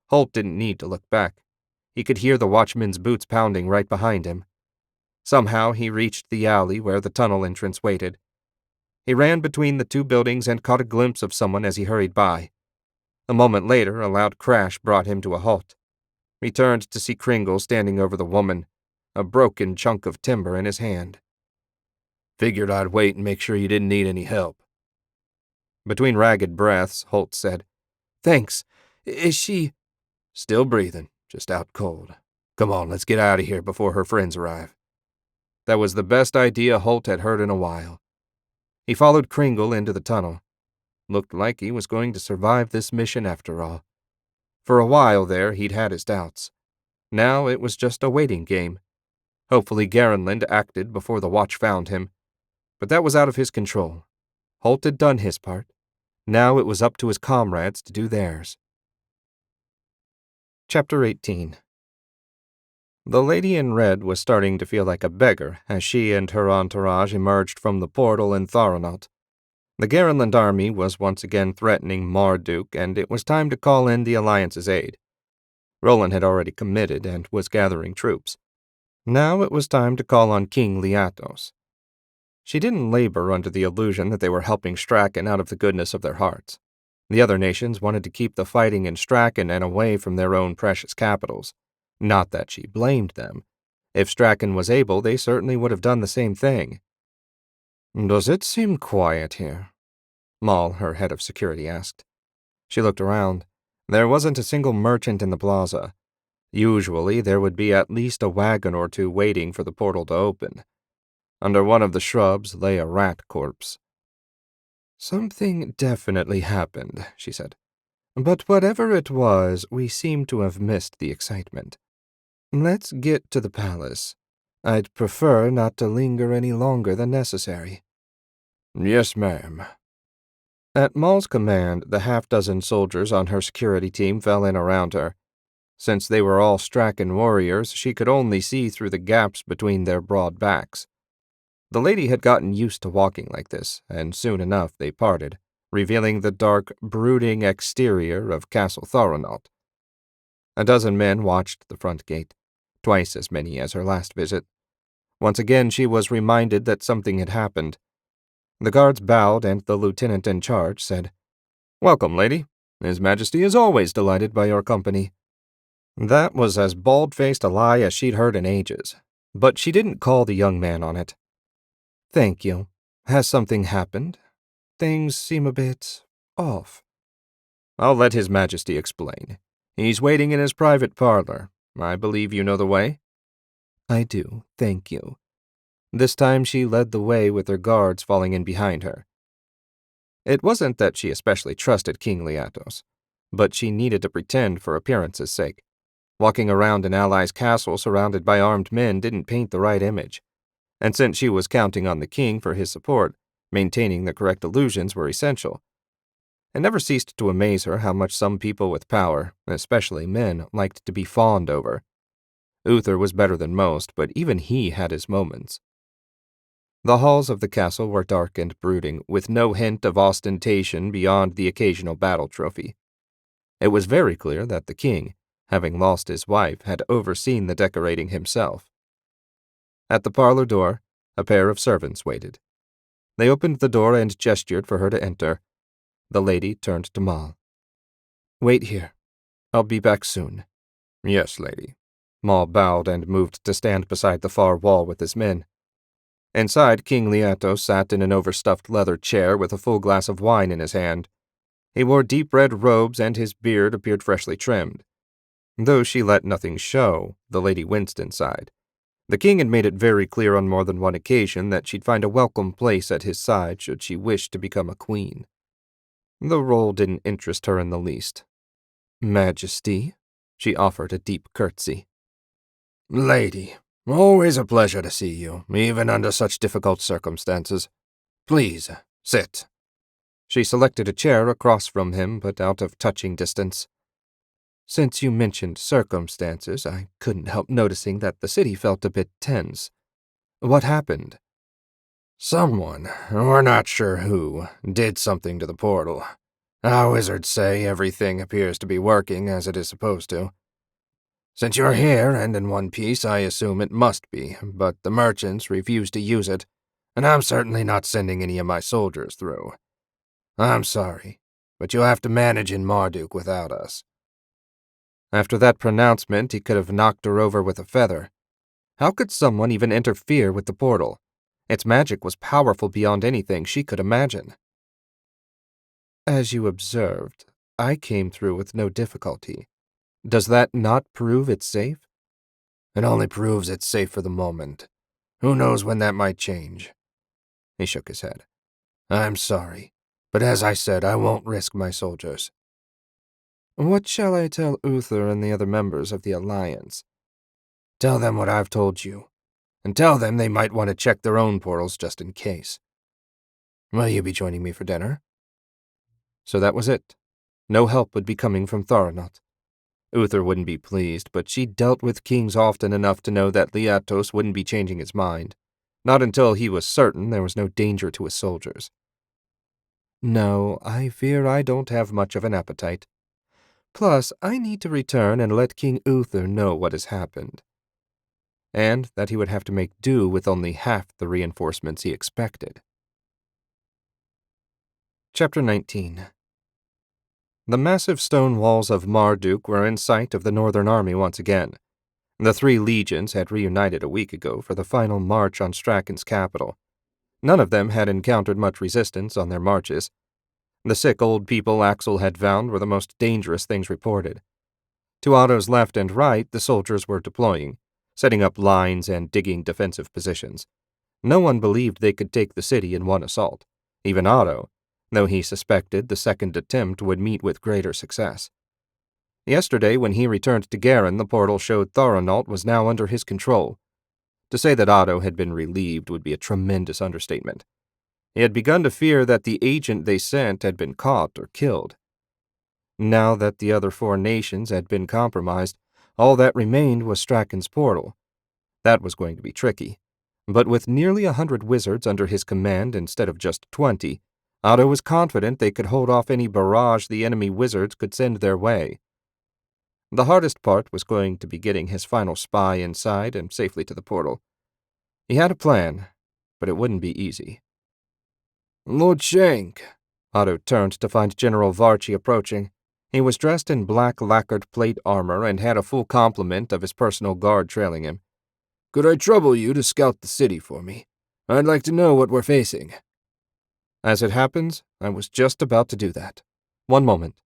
Holt didn't need to look back. He could hear the watchman's boots pounding right behind him. Somehow he reached the alley where the tunnel entrance waited. He ran between the 2 buildings and caught a glimpse of someone as he hurried by. A moment later, a loud crash brought him to a halt. He turned to see Kringle standing over the woman, a broken chunk of timber in his hand. "Figured I'd wait and make sure you didn't need any help." Between ragged breaths, Holt said, "Thanks. Is she—" "Still breathing, just out cold. Come on, let's get out of here before her friends arrive." That was the best idea Holt had heard in a while. He followed Kringle into the tunnel. Looked like he was going to survive this mission after all. For a while there, he'd had his doubts. Now it was just a waiting game. Hopefully Garenland acted before the watch found him, but that was out of his control. Holt had done his part. Now it was up to his comrades to do theirs. Chapter 18. The lady in red was starting to feel like a beggar as she and her entourage emerged from the portal in Thoronaut. The Garenland army was once again threatening Marduk, and it was time to call in the Alliance's aid. Roland had already committed and was gathering troops. Now it was time to call on King Liatos. She didn't labor under the illusion that they were helping Strachan out of the goodness of their hearts. The other nations wanted to keep the fighting in Strachan and away from their own precious capitals. Not that she blamed them. If Strachan was able, they certainly would have done the same thing. "Does it seem quiet here?" Maul, her head of security, asked. She looked around. There wasn't a single merchant in the plaza. Usually, there would be at least a wagon or two waiting for the portal to open. Under one of the shrubs lay a rat corpse. "Something definitely happened," she said. "But whatever it was, we seem to have missed the excitement. Let's get to the palace. I'd prefer not to linger any longer than necessary." "Yes, ma'am." At Maul's command, the half-dozen soldiers on her security team fell in around her. Since they were all Strachan warriors, she could only see through the gaps between their broad backs. The lady had gotten used to walking like this, and soon enough they parted, revealing the dark, brooding exterior of Castle Thoronaut. A dozen men watched the front gate, twice as many as her last visit. Once again she was reminded that something had happened. The guards bowed, and the lieutenant in charge said, "Welcome, lady. His Majesty is always delighted by your company." That was as bald-faced a lie as she'd heard in ages, but she didn't call the young man on it. "Thank you. Has something happened? Things seem a bit off." "I'll let His Majesty explain. He's waiting in his private parlor. I believe you know the way?" "I do, thank you." This time she led the way with her guards falling in behind her. It wasn't that she especially trusted King Liatos, but she needed to pretend for appearance's sake. Walking around an ally's castle surrounded by armed men didn't paint the right image. And since she was counting on the king for his support, maintaining the correct illusions were essential. It never ceased to amaze her how much some people with power, especially men, liked to be fawned over. Uther was better than most, but even he had his moments. The halls of the castle were dark and brooding, with no hint of ostentation beyond the occasional battle trophy. It was very clear that the king, having lost his wife, had overseen the decorating himself. At the parlor door, a pair of servants waited. They opened the door and gestured for her to enter. The lady turned to Maul. "Wait here. I'll be back soon." "Yes, lady." Maul bowed and moved to stand beside the far wall with his men. Inside, King Liatos sat in an overstuffed leather chair with a full glass of wine in his hand. He wore deep red robes and his beard appeared freshly trimmed. Though she let nothing show, the lady winced inside. The king had made it very clear on more than one occasion that she'd find a welcome place at his side should she wish to become a queen. The role didn't interest her in the least. "Majesty," she offered a deep curtsy. "Lady, always a pleasure to see you, even under such difficult circumstances. Please, sit." She selected a chair across from him, but out of touching distance. Since you mentioned circumstances, I couldn't help noticing that the city felt a bit tense. What happened? Someone, we're not sure who, did something to the portal. Our wizards say everything appears to be working as it is supposed to. Since you're here and in one piece, I assume it must be, but the merchants refuse to use it, and I'm certainly not sending any of my soldiers through. I'm sorry, but you'll have to manage in Marduk without us. After that pronouncement, he could have knocked her over with a feather. How could someone even interfere with the portal? Its magic was powerful beyond anything she could imagine. As you observed, I came through with no difficulty. Does that not prove it's safe? It only proves it's safe for the moment. Who knows when that might change? He shook his head. I'm sorry, but as I said, I won't risk my soldiers. What shall I tell Uther and the other members of the Alliance? Tell them what I've told you. and tell them they might want to check their own portals just in case. Will you be joining me for dinner? So that was it. No help would be coming from Thornot. Uther wouldn't be pleased, but she'd dealt with kings often enough to know that Liatos wouldn't be changing his mind. Not until he was certain there was no danger to his soldiers. No, I fear I don't have much of an appetite. Plus, I need to return and let King Uther know what has happened. And that he would have to make do with only half the reinforcements he expected. Chapter 19. The massive stone walls of Marduk were in sight of the Northern Army once again. The 3 legions had reunited a week ago for the final march on Straken's capital. None of them had encountered much resistance on their marches. The sick old people Axel had found were the most dangerous things reported. To Otto's left and right, the soldiers were deploying, setting up lines and digging defensive positions. No one believed they could take the city in one assault, even Otto, though he suspected the second attempt would meet with greater success. Yesterday, when he returned to Garen, the portal showed Thoranault was now under his control. To say that Otto had been relieved would be a tremendous understatement. He had begun to fear that the agent they sent had been caught or killed. Now that the other 4 nations had been compromised, all that remained was Straken's portal. That was going to be tricky, but with nearly 100 wizards under his command instead of just 20, Otto was confident they could hold off any barrage the enemy wizards could send their way. The hardest part was going to be getting his final spy inside and safely to the portal. He had a plan, but it wouldn't be easy. Lord Shank. Otto turned to find General Varchi approaching. He was dressed in black lacquered plate armor and had a full complement of his personal guard trailing him. Could I trouble you to scout the city for me? I'd like to know what we're facing. As it happens, I was just about to do that. One moment.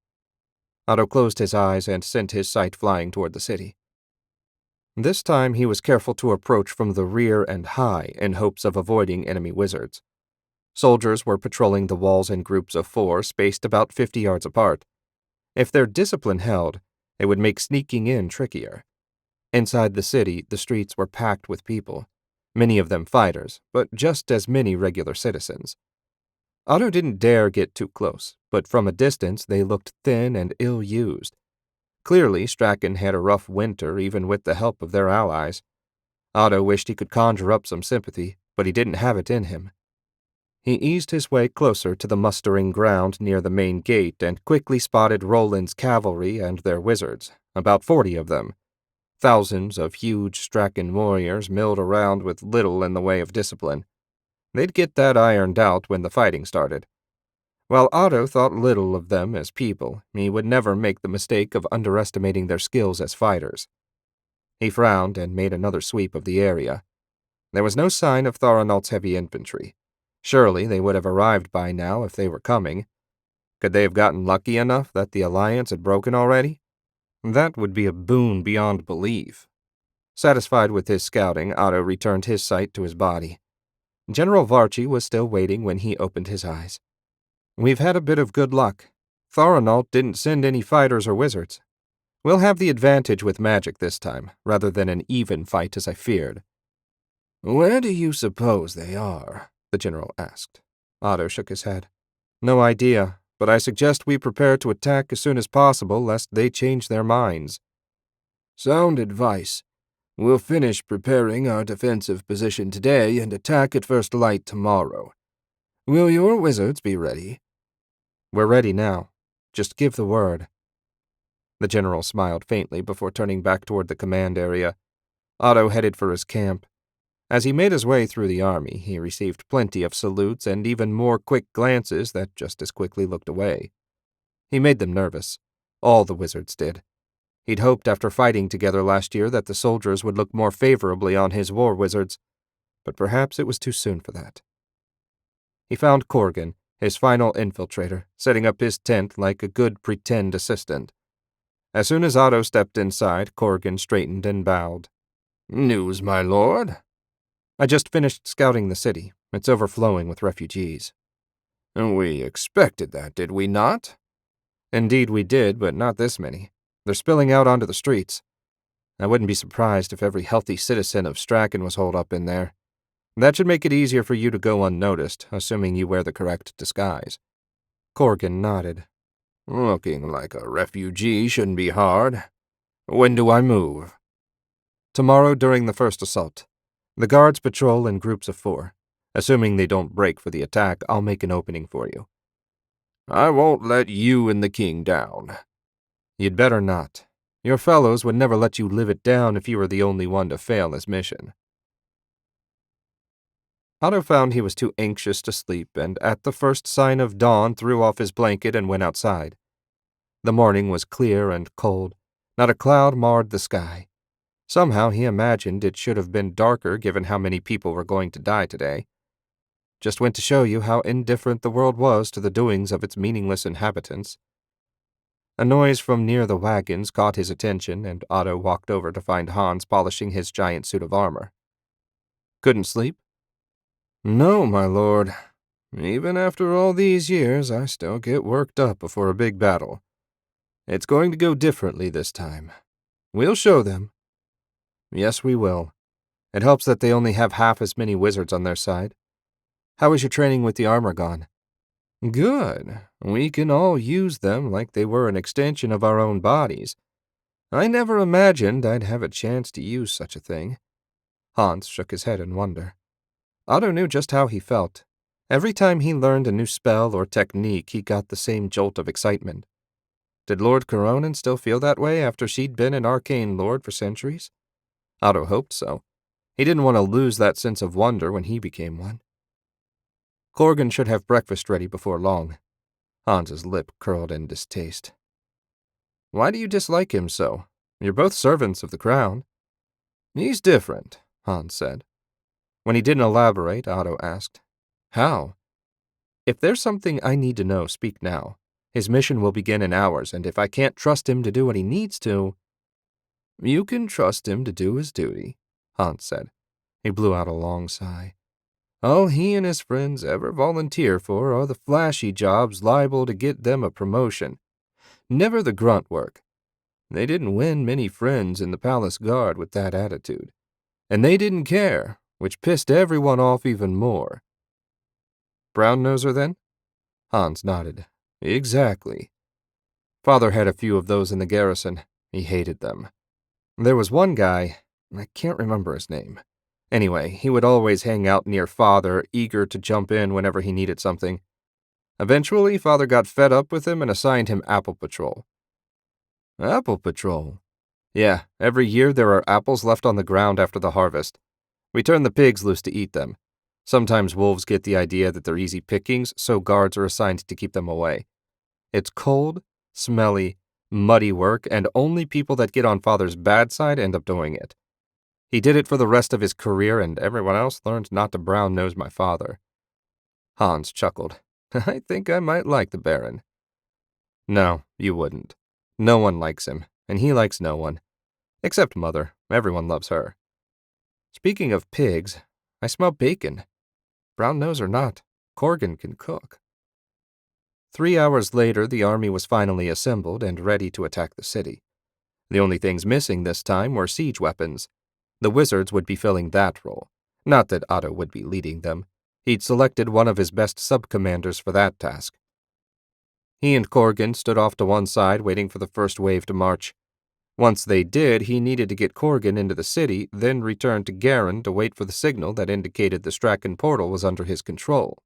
Otto closed his eyes and sent his sight flying toward the city. This time he was careful to approach from the rear and high in hopes of avoiding enemy wizards. Soldiers were patrolling the walls in groups of 4 spaced about 50 yards apart. If their discipline held, it would make sneaking in trickier. Inside the city, the streets were packed with people, many of them fighters, but just as many regular citizens. Otto didn't dare get too close, but from a distance they looked thin and ill-used. Clearly, Straken had a rough winter even with the help of their allies. Otto wished he could conjure up some sympathy, but he didn't have it in him. He eased his way closer to the mustering ground near the main gate and quickly spotted Roland's cavalry and their wizards, about 40 of them. Thousands of huge Straken warriors milled around with little in the way of discipline. They'd get that ironed out when the fighting started. While Otto thought little of them as people, he would never make the mistake of underestimating their skills as fighters. He frowned and made another sweep of the area. There was no sign of Thoranault's heavy infantry. Surely they would have arrived by now if they were coming. Could they have gotten lucky enough that the alliance had broken already? That would be a boon beyond belief. Satisfied with his scouting, Otto returned his sight to his body. General Varchi was still waiting when he opened his eyes. We've had a bit of good luck. Thoranault didn't send any fighters or wizards. We'll have the advantage with magic this time, rather than an even fight as I feared. Where do you suppose they are? The general asked. Otto shook his head. No idea, but I suggest we prepare to attack as soon as possible lest they change their minds. Sound advice. We'll finish preparing our defensive position today and attack at first light tomorrow. Will your wizards be ready? We're ready now. Just give the word. The general smiled faintly before turning back toward the command area. Otto headed for his camp. As he made his way through the army, he received plenty of salutes and even more quick glances that just as quickly looked away. He made them nervous. All the wizards did. He'd hoped after fighting together last year that the soldiers would look more favorably on his war wizards, but perhaps it was too soon for that. He found Corgan, his final infiltrator, setting up his tent like a good pretend assistant. As soon as Otto stepped inside, Corgan straightened and bowed. News, my lord? I just finished scouting the city. It's overflowing with refugees. We expected that, did we not? Indeed we did, but not this many. They're spilling out onto the streets. I wouldn't be surprised if every healthy citizen of Strachan was holed up in there. That should make it easier for you to go unnoticed, assuming you wear the correct disguise." Corgan nodded. "Looking like a refugee shouldn't be hard. When do I move?" "Tomorrow during the first assault. The guards patrol in groups of 4. Assuming they don't break for the attack, I'll make an opening for you." "I won't let you and the king down." "You'd better not. Your fellows would never let you live it down if you were the only one to fail his mission." Otto found he was too anxious to sleep, and at the first sign of dawn threw off his blanket and went outside. The morning was clear and cold. Not a cloud marred the sky. Somehow he imagined it should have been darker given how many people were going to die today. Just went to show you how indifferent the world was to the doings of its meaningless inhabitants. A noise from near the wagons caught his attention, and Otto walked over to find Hans polishing his giant suit of armor. "Couldn't sleep?" "No, my lord. Even after all these years, I still get worked up before a big battle. It's going to go differently this time. We'll show them." "Yes, we will. It helps that they only have half as many wizards on their side. How is your training with the armor gone?" "Good. We can all use them like they were an extension of our own bodies. I never imagined I'd have a chance to use such a thing." Hans shook his head in wonder. Otto knew just how he felt. Every time he learned a new spell or technique, he got the same jolt of excitement. Did Lord Coronin still feel that way after she'd been an arcane lord for centuries? Otto hoped so. He didn't want to lose that sense of wonder when he became one. "Corgan should have breakfast ready before long." Hans's lip curled in distaste. "Why do you dislike him so? You're both servants of the crown." "He's different," Hans said. When he didn't elaborate, Otto asked, "How?" "If there's something I need to know, speak now. His mission will begin in hours, and if I can't trust him to do what he needs to—" "You can trust him to do his duty," Hans said. He blew out a long sigh. "All he and his friends ever volunteer for are the flashy jobs liable to get them a promotion. Never the grunt work. They didn't win many friends in the palace guard with that attitude. And they didn't care, which pissed everyone off even more." "Brown-noser, then?" Hans nodded. "Exactly." "Father had a few of those in the garrison. He hated them. There was one guy, I can't remember his name. Anyway, he would always hang out near Father, eager to jump in whenever he needed something. Eventually, Father got fed up with him and assigned him Apple Patrol." "Apple Patrol?" "Yeah, every year there are apples left on the ground after the harvest. We turn the pigs loose to eat them. Sometimes wolves get the idea that they're easy pickings, so guards are assigned to keep them away. It's cold, smelly, muddy work, and only people that get on Father's bad side end up doing it. He did it for the rest of his career, and everyone else learned not to brown-nose my father." Hans chuckled. "I think I might like the Baron." "No, you wouldn't. No one likes him, and he likes no one. Except Mother. Everyone loves her. Speaking of pigs, I smell bacon. Brown nose or not, Corgan can cook." 3 hours later, the army was finally assembled and ready to attack the city. The only things missing this time were siege weapons. The wizards would be filling that role. Not that Otto would be leading them. He'd selected one of his best sub-commanders for that task. He and Corgan stood off to one side waiting for the first wave to march. Once they did, he needed to get Corgan into the city, then return to Garin to wait for the signal that indicated the Strachan portal was under his control.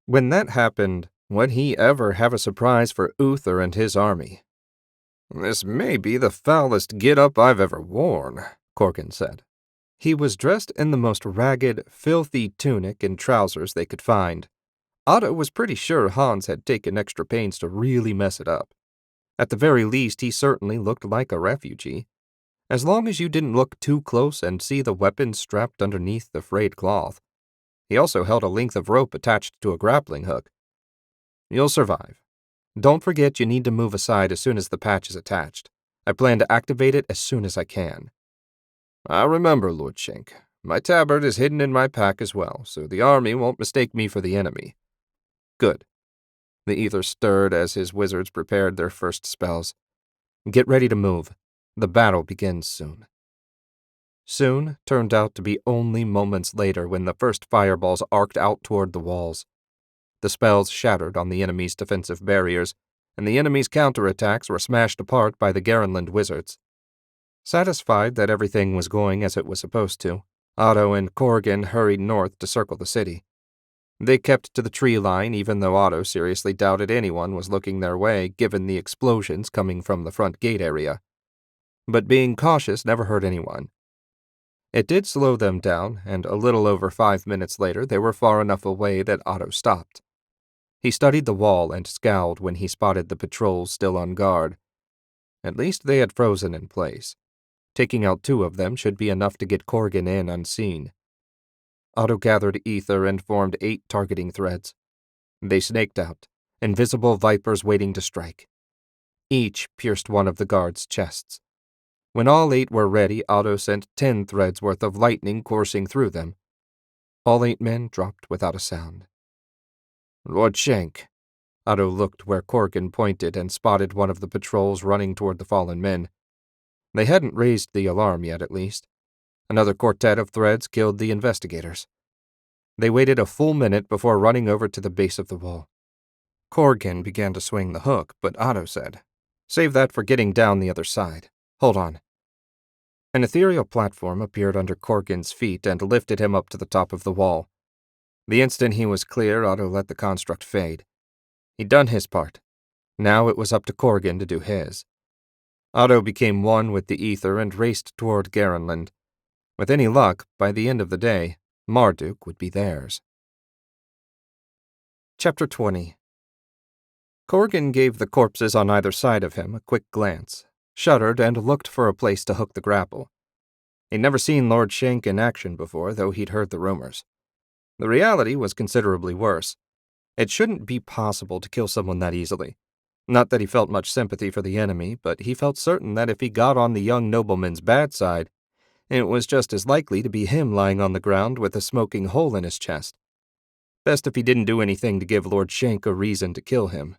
When that happened, would he ever have a surprise for Uther and his army? "This may be the foulest get-up I've ever worn," Corgan said. He was dressed in the most ragged, filthy tunic and trousers they could find. Otto was pretty sure Hans had taken extra pains to really mess it up. At the very least, he certainly looked like a refugee. As long as you didn't look too close and see the weapons strapped underneath the frayed cloth. He also held a length of rope attached to a grappling hook. "You'll survive. Don't forget you need to move aside as soon as the patch is attached. I plan to activate it as soon as I can." "I'll remember, Lord Shank. My tabard is hidden in my pack as well, so the army won't mistake me for the enemy." "Good." The ether stirred as his wizards prepared their first spells. "Get ready to move. The battle begins soon. Soon turned out to be only moments later when the first fireballs arced out toward the walls. The spells shattered on the enemy's defensive barriers, and the enemy's counterattacks were smashed apart by the Garenland wizards. Satisfied that everything was going as it was supposed to, Otto and Corrigan hurried north to circle the city. They kept to the tree line even though Otto seriously doubted anyone was looking their way given the explosions coming from the front gate area. But being cautious never hurt anyone. It did slow them down, and a little over 5 minutes later they were far enough away that Otto stopped. He studied the wall and scowled when he spotted the patrols still on guard. At least they had frozen in place. Taking out 2 of them should be enough to get Corrigan in unseen. Otto gathered ether and formed 8 targeting threads. They snaked out, invisible vipers waiting to strike. Each pierced one of the guards' chests. When all 8 were ready, Otto sent 10 threads worth of lightning coursing through them. All 8 men dropped without a sound. "Lord Shank." Otto looked where Corrigan pointed and spotted one of the patrols running toward the fallen men. They hadn't raised the alarm yet, at least. Another quartet of threads killed the investigators. They waited a full minute before running over to the base of the wall. Corrigan began to swing the hook, but Otto said, "Save that for getting down the other side. Hold on." An ethereal platform appeared under Corrigan's feet and lifted him up to the top of the wall. The instant he was clear, Otto let the construct fade. He'd done his part. Now it was up to Corrigan to do his. Otto became one with the ether and raced toward Garenland. With any luck, by the end of the day, Marduk would be theirs. Chapter 20. Corrigan gave the corpses on either side of him a quick glance, shuddered, and looked for a place to hook the grapple. He'd never seen Lord Shank in action before, though he'd heard the rumors. The reality was considerably worse. It shouldn't be possible to kill someone that easily. Not that he felt much sympathy for the enemy, but he felt certain that if he got on the young nobleman's bad side, it was just as likely to be him lying on the ground with a smoking hole in his chest. Best if he didn't do anything to give Lord Shank a reason to kill him.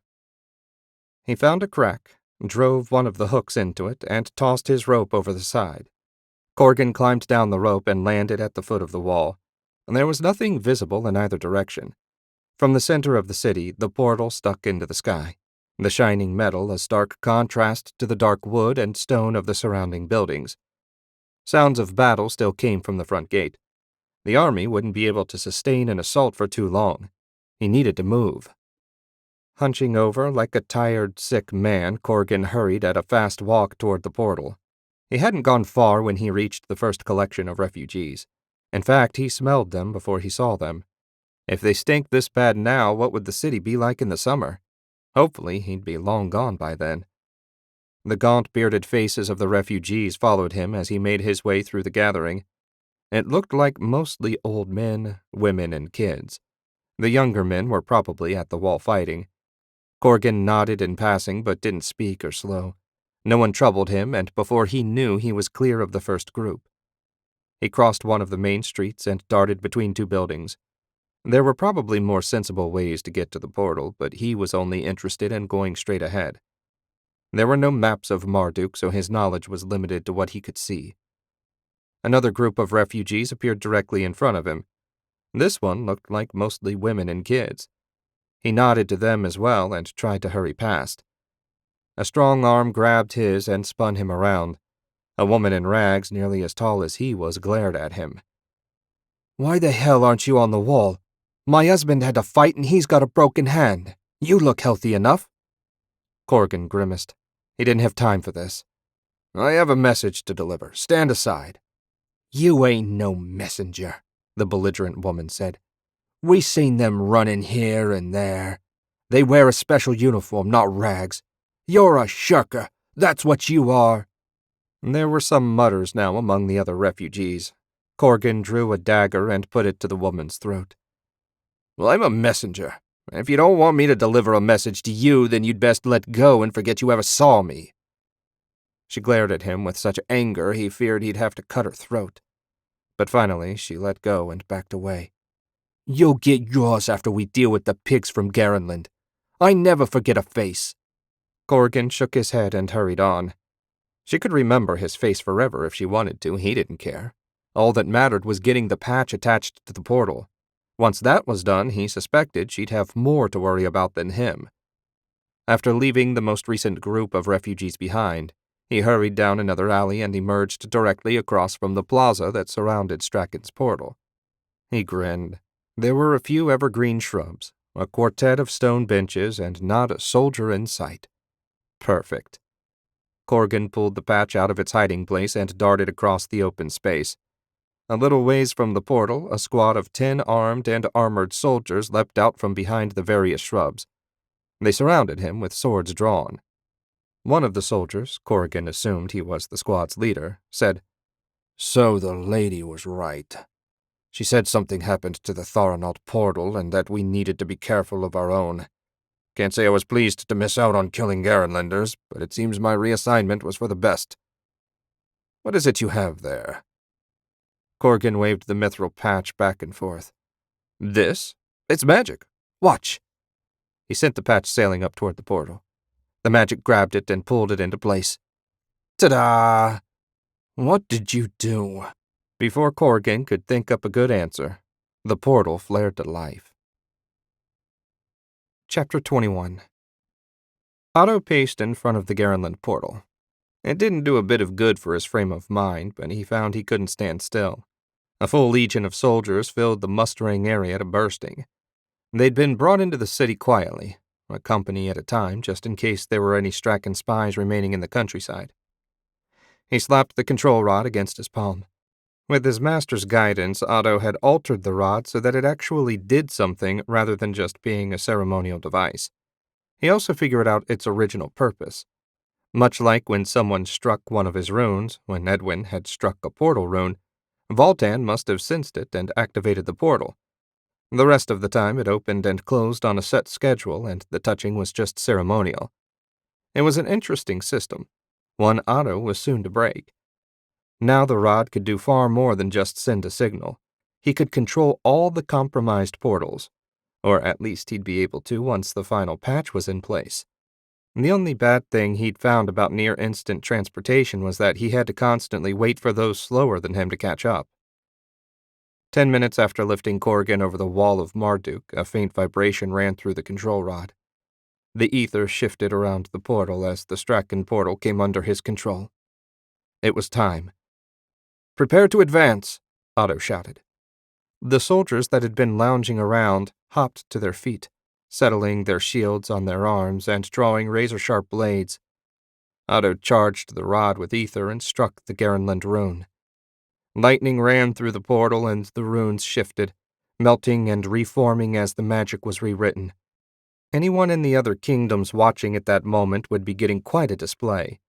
He found a crack, drove one of the hooks into it, and tossed his rope over the side. Corrigan climbed down the rope and landed at the foot of the wall. There was nothing visible in either direction. From the center of the city, the portal stuck into the sky, the shining metal a stark contrast to the dark wood and stone of the surrounding buildings. Sounds of battle still came from the front gate. The army wouldn't be able to sustain an assault for too long. He needed to move. Hunching over like a tired, sick man, Corrigan hurried at a fast walk toward the portal. He hadn't gone far when he reached the first collection of refugees. In fact, he smelled them before he saw them. If they stink this bad now, what would the city be like in the summer? Hopefully, he'd be long gone by then. The gaunt, bearded faces of the refugees followed him as he made his way through the gathering. It looked like mostly old men, women, and kids. The younger men were probably at the wall fighting. Corrigan nodded in passing but didn't speak or slow. No one troubled him, and before he knew, he was clear of the first group. He crossed one of the main streets and darted between 2 buildings. There were probably more sensible ways to get to the portal, but he was only interested in going straight ahead. There were no maps of Marduk, so his knowledge was limited to what he could see. Another group of refugees appeared directly in front of him. This one looked like mostly women and kids. He nodded to them as well and tried to hurry past. A strong arm grabbed his and spun him around. A woman in rags, nearly as tall as he was, glared at him. "Why the hell aren't you on the wall? My husband had to fight and he's got a broken hand. You look healthy enough." Corrigan grimaced. He didn't have time for this. "I have a message to deliver. Stand aside." "You ain't no messenger," the belligerent woman said. "We seen them running here and there. They wear a special uniform, not rags. You're a shirker. That's what you are." There were some mutters now among the other refugees. Corrigan drew a dagger and put it to the woman's throat. "Well, I'm a messenger. If you don't want me to deliver a message to you, then you'd best let go and forget you ever saw me." She glared at him with such anger he feared he'd have to cut her throat. But finally, she let go and backed away. "You'll get yours after we deal with the pigs from Garenland. I never forget a face." Corrigan shook his head and hurried on. She could remember his face forever if she wanted to, he didn't care. All that mattered was getting the patch attached to the portal. Once that was done, he suspected she'd have more to worry about than him. After leaving the most recent group of refugees behind, he hurried down another alley and emerged directly across from the plaza that surrounded Strachan's portal. He grinned. There were a few evergreen shrubs, a quartet of stone benches, and not a soldier in sight. Perfect. Corgan pulled the patch out of its hiding place and darted across the open space. A little ways from the portal, a squad of 10 armed and armored soldiers leapt out from behind the various shrubs. They surrounded him with swords drawn. One of the soldiers, Corrigan assumed he was the squad's leader, said, "So the lady was right. She said something happened to the Thoranaut portal and that we needed to be careful of our own. Can't say I was pleased to miss out on killing Garenlanders, but it seems my reassignment was for the best. What is it you have there?" Corgan waved the mithril patch back and forth. "This? It's magic. Watch." He sent the patch sailing up toward the portal. The magic grabbed it and pulled it into place. Ta-da! What did you do? Before Corgan could think up a good answer, the portal flared to life. Chapter 21. Otto paced in front of the Garenland portal. It didn't do a bit of good for his frame of mind, but he found he couldn't stand still. A full legion of soldiers filled the mustering area to bursting. They'd been brought into the city quietly, a company at a time, just in case there were any Strachan spies remaining in the countryside. He slapped the control rod against his palm. With his master's guidance, Otto had altered the rod so that it actually did something rather than just being a ceremonial device. He also figured out its original purpose. Much like when someone struck one of his runes, when Edwin had struck a portal rune, Voltan must have sensed it and activated the portal. The rest of the time it opened and closed on a set schedule, and the touching was just ceremonial. It was an interesting system, one Otto was soon to break. Now the rod could do far more than just send a signal. He could control all the compromised portals, or at least he'd be able to once the final patch was in place. The only bad thing he'd found about near-instant transportation was that he had to constantly wait for those slower than him to catch up. 10 minutes after lifting Corrigan over the wall of Marduk, a faint vibration ran through the control rod. The ether shifted around the portal as the Strachan portal came under his control. It was time. "Prepare to advance," Otto shouted. The soldiers that had been lounging around hopped to their feet, settling their shields on their arms and drawing razor-sharp blades. Otto charged the rod with ether and struck the Garenland rune. Lightning ran through the portal and the runes shifted, melting and reforming as the magic was rewritten. Anyone in the other kingdoms watching at that moment would be getting quite a display.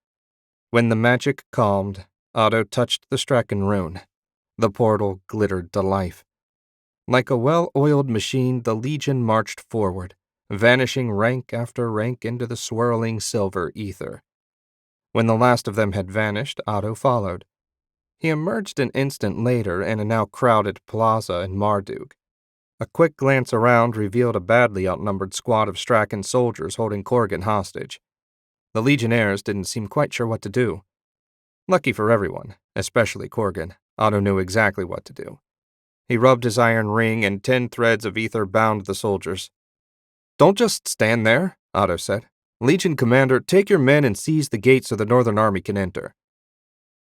When the magic calmed, Otto touched the Strachan rune. The portal glittered to life. Like a well-oiled machine, the Legion marched forward, vanishing rank after rank into the swirling silver ether. When the last of them had vanished, Otto followed. He emerged an instant later in a now crowded plaza in Marduk. A quick glance around revealed a badly outnumbered squad of Strachan soldiers holding Corrigan hostage. The Legionnaires didn't seem quite sure what to do. Lucky for everyone, especially Corrigan, Otto knew exactly what to do. He rubbed his iron ring and 10 threads of ether bound the soldiers. "Don't just stand there," Otto said. "Legion Commander, take your men and seize the gate so the Northern Army can enter."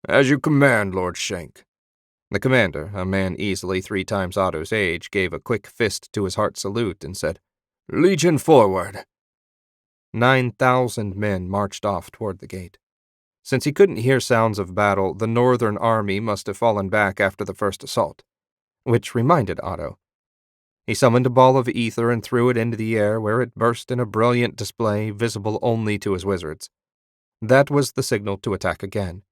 "As you command, Lord Shank." The commander, a man easily 3 times Otto's age, gave a quick fist to his heart salute and said, "Legion forward." 9,000 men marched off toward the gate. Since he couldn't hear sounds of battle, the Northern Army must have fallen back after the first assault. Which reminded Otto. He summoned a ball of ether and threw it into the air, where it burst in a brilliant display visible only to his wizards. That was the signal to attack again.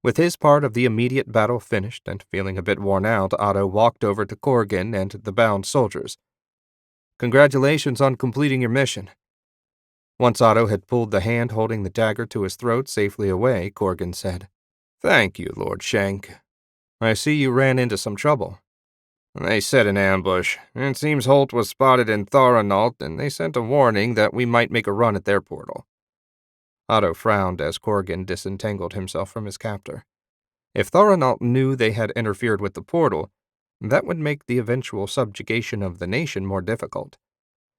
With his part of the immediate battle finished and feeling a bit worn out, Otto walked over to Corrigan and the bound soldiers. "Congratulations on completing your mission." Once Otto had pulled the hand holding the dagger to his throat safely away, Corrigan said, "Thank you, Lord Shank. I see you ran into some trouble." "They set an ambush. It seems Holt was spotted in Thoranaut, and they sent a warning that we might make a run at their portal." Otto frowned as Corgan disentangled himself from his captor. If Thoranault knew they had interfered with the portal, that would make the eventual subjugation of the nation more difficult.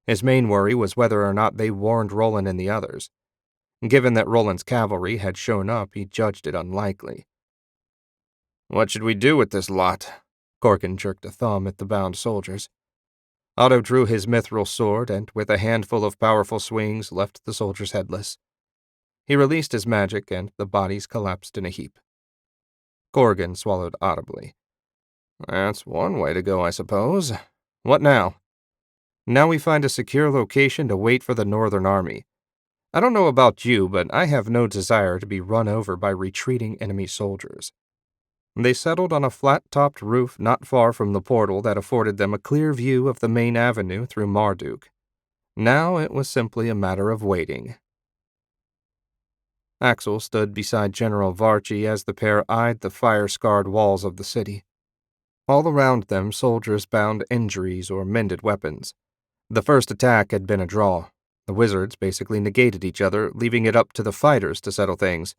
His main worry was whether or not they warned Roland and the others. Given that Roland's cavalry had shown up, he judged it unlikely. "What should we do with this lot?" Corgan jerked a thumb at the bound soldiers. Otto drew his mithril sword and, with a handful of powerful swings, left the soldiers headless. He released his magic, and the bodies collapsed in a heap. Corgan swallowed audibly. "That's one way to go, I suppose. What now?" "Now we find a secure location to wait for the Northern Army. I don't know about you, but I have no desire to be run over by retreating enemy soldiers." They settled on a flat-topped roof not far from the portal that afforded them a clear view of the main avenue through Marduk. Now it was simply a matter of waiting. Axel stood beside General Varchi as the pair eyed the fire-scarred walls of the city. All around them, soldiers bound injuries or mended weapons. The first attack had been a draw. The wizards basically negated each other, leaving it up to the fighters to settle things.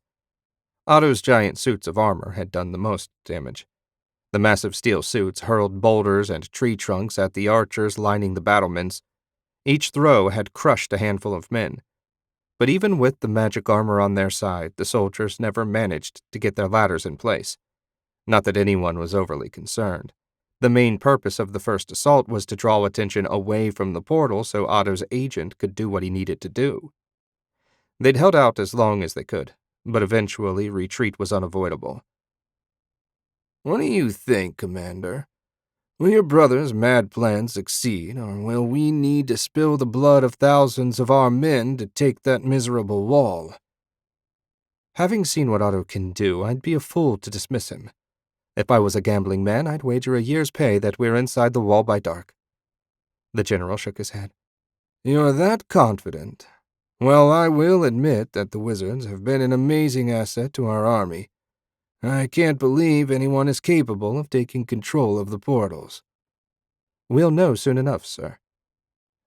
Otto's giant suits of armor had done the most damage. The massive steel suits hurled boulders and tree trunks at the archers lining the battlements. Each throw had crushed a handful of men. But even with the magic armor on their side, the soldiers never managed to get their ladders in place. Not that anyone was overly concerned. The main purpose of the first assault was to draw attention away from the portal so Otto's agent could do what he needed to do. They'd held out as long as they could, but eventually retreat was unavoidable. "What do you think, Commander? Will your brother's mad plan succeed, or will we need to spill the blood of thousands of our men to take that miserable wall?" Having seen what Otto can do, I'd be a fool to dismiss him. If I was a gambling man, I'd wager a year's pay that we're inside the wall by dark. The general shook his head. "You're that confident? Well, I will admit that the wizards have been an amazing asset to our army. I can't believe anyone is capable of taking control of the portals." "We'll know soon enough, sir."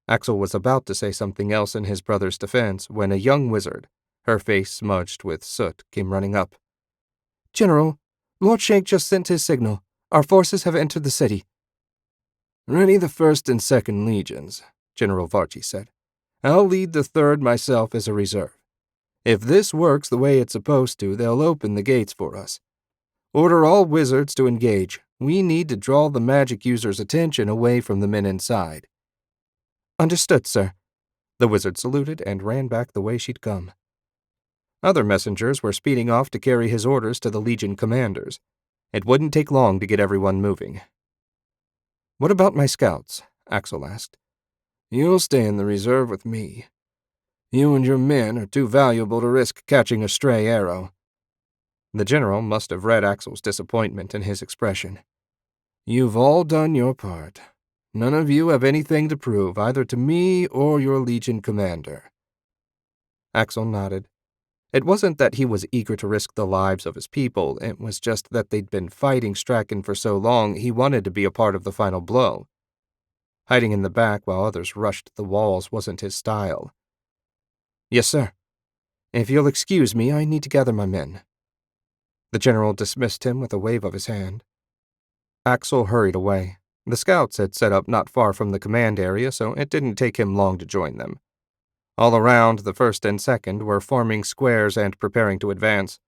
Axel was about to say something else in his brother's defense when a young wizard, her face smudged with soot, came running up. "General, Lord Shank just sent his signal. Our forces have entered the city." "Ready the 1st and 2nd Legions," General Varchi said. "I'll lead the 3rd myself as a reserve. If this works the way it's supposed to, they'll open the gates for us. Order all wizards to engage. We need to draw the magic users' attention away from the men inside." "Understood, sir." The wizard saluted and ran back the way she'd come. Other messengers were speeding off to carry his orders to the Legion commanders. It wouldn't take long to get everyone moving. "What about my scouts?" Axel asked. "You'll stay in the reserve with me. You and your men are too valuable to risk catching a stray arrow." The general must have read Axel's disappointment in his expression. "You've all done your part. None of you have anything to prove, either to me or your Legion commander." Axel nodded. It wasn't that he was eager to risk the lives of his people, it was just that they'd been fighting Strachan for so long he wanted to be a part of the final blow. Hiding in the back while others rushed the walls wasn't his style. "Yes, sir. If you'll excuse me, I need to gather my men." The general dismissed him with a wave of his hand. Axel hurried away. The scouts had set up not far from the command area, so it didn't take him long to join them. All around, the 1st and 2nd were forming squares and preparing to advance.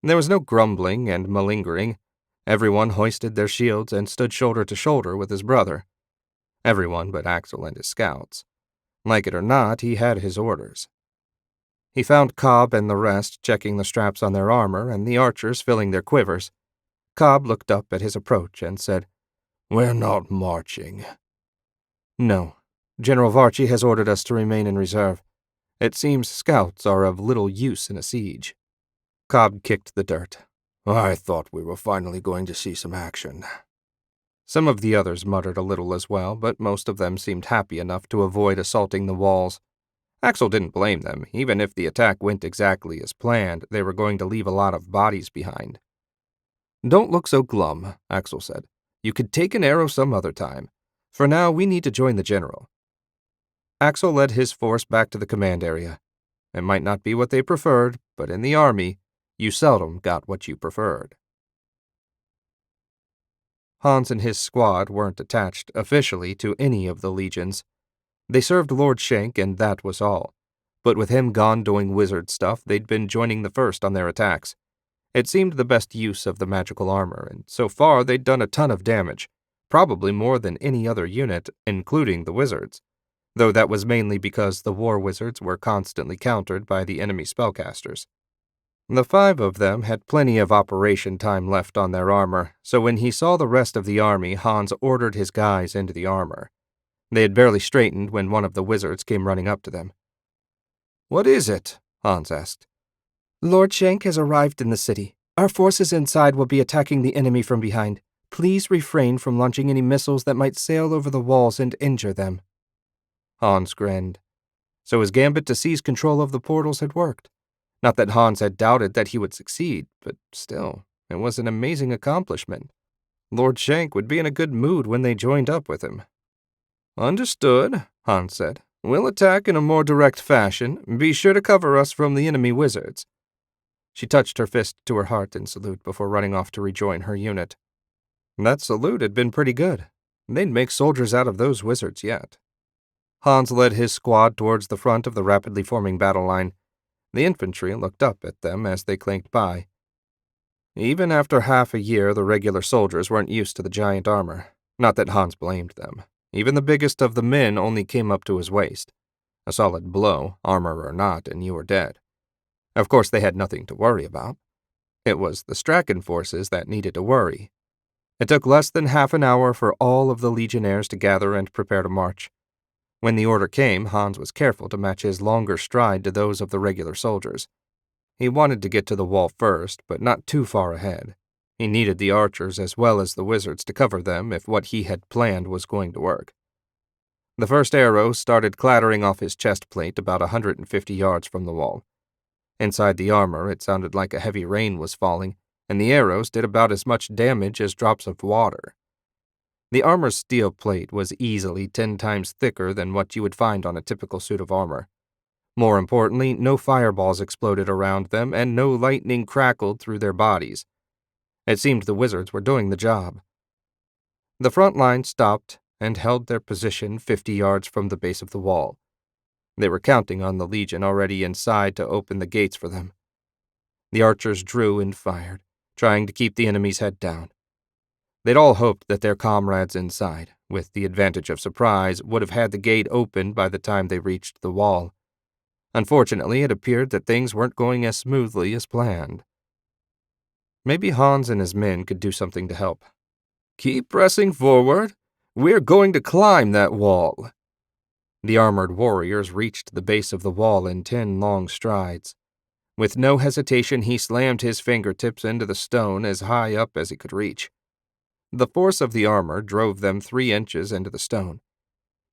There was no grumbling and malingering. Everyone hoisted their shields and stood shoulder to shoulder with his brother. Everyone but Axel and his scouts. Like it or not, he had his orders. He found Cobb and the rest checking the straps on their armor and the archers filling their quivers. Cobb looked up at his approach and said, "We're not marching." "No. General Varchi has ordered us to remain in reserve. It seems scouts are of little use in a siege." Cobb kicked the dirt. "I thought we were finally going to see some action." Some of the others muttered a little as well, but most of them seemed happy enough to avoid assaulting the walls. Axel didn't blame them. Even if the attack went exactly as planned, they were going to leave a lot of bodies behind. "Don't look so glum," Axel said. "You could take an arrow some other time. For now, we need to join the general." Axel led his force back to the command area. It might not be what they preferred, but in the army, you seldom got what you preferred. Hans and his squad weren't attached officially to any of the legions. They served Lord Shank, and that was all. But with him gone doing wizard stuff, they'd been joining the first on their attacks. It seemed the best use of the magical armor, and so far they'd done a ton of damage, probably more than any other unit, including the wizards, though that was mainly because the war wizards were constantly countered by the enemy spellcasters. The 5 of them had plenty of operation time left on their armor, so when he saw the rest of the army, Hans ordered his guys into the armor. They had barely straightened when one of the wizards came running up to them. "What is it?" Hans asked. Lord Shank has arrived in the city. Our forces inside will be attacking the enemy from behind. Please refrain from launching any missiles that might sail over the walls and injure them. Hans grinned. So his gambit to seize control of the portals had worked. Not that Hans had doubted that he would succeed, but still, it was an amazing accomplishment. Lord Shank would be in a good mood when they joined up with him. "Understood," Hans said. "We'll attack in a more direct fashion. Be sure to cover us from the enemy wizards." She touched her fist to her heart in salute before running off to rejoin her unit. That salute had been pretty good. They'd make soldiers out of those wizards yet. Hans led his squad towards the front of the rapidly forming battle line. The infantry looked up at them as they clanked by. Even after half a year, the regular soldiers weren't used to the giant armor. Not that Hans blamed them. Even the biggest of the men only came up to his waist. A solid blow, armor or not, and you were dead. Of course, they had nothing to worry about. It was the Strachan forces that needed to worry. It took less than half an hour for all of the legionnaires to gather and prepare to march. When the order came, Hans was careful to match his longer stride to those of the regular soldiers. He wanted to get to the wall first, but not too far ahead. He needed the archers as well as the wizards to cover them if what he had planned was going to work. The first arrow started clattering off his chest plate about 150 yards from the wall. Inside the armor, it sounded like a heavy rain was falling, and the arrows did about as much damage as drops of water. The armor's steel plate was easily 10 times thicker than what you would find on a typical suit of armor. More importantly, no fireballs exploded around them, and no lightning crackled through their bodies. It seemed the wizards were doing the job. The front line stopped and held their position 50 yards from the base of the wall. They were counting on the legion already inside to open the gates for them. The archers drew and fired, trying to keep the enemy's head down. They'd all hoped that their comrades inside, with the advantage of surprise, would have had the gate open by the time they reached the wall. Unfortunately, it appeared that things weren't going as smoothly as planned. Maybe Hans and his men could do something to help. "Keep pressing forward. We're going to climb that wall." The armored warriors reached the base of the wall in 10 long strides. With no hesitation, he slammed his fingertips into the stone as high up as he could reach. The force of the armor drove them 3 inches into the stone.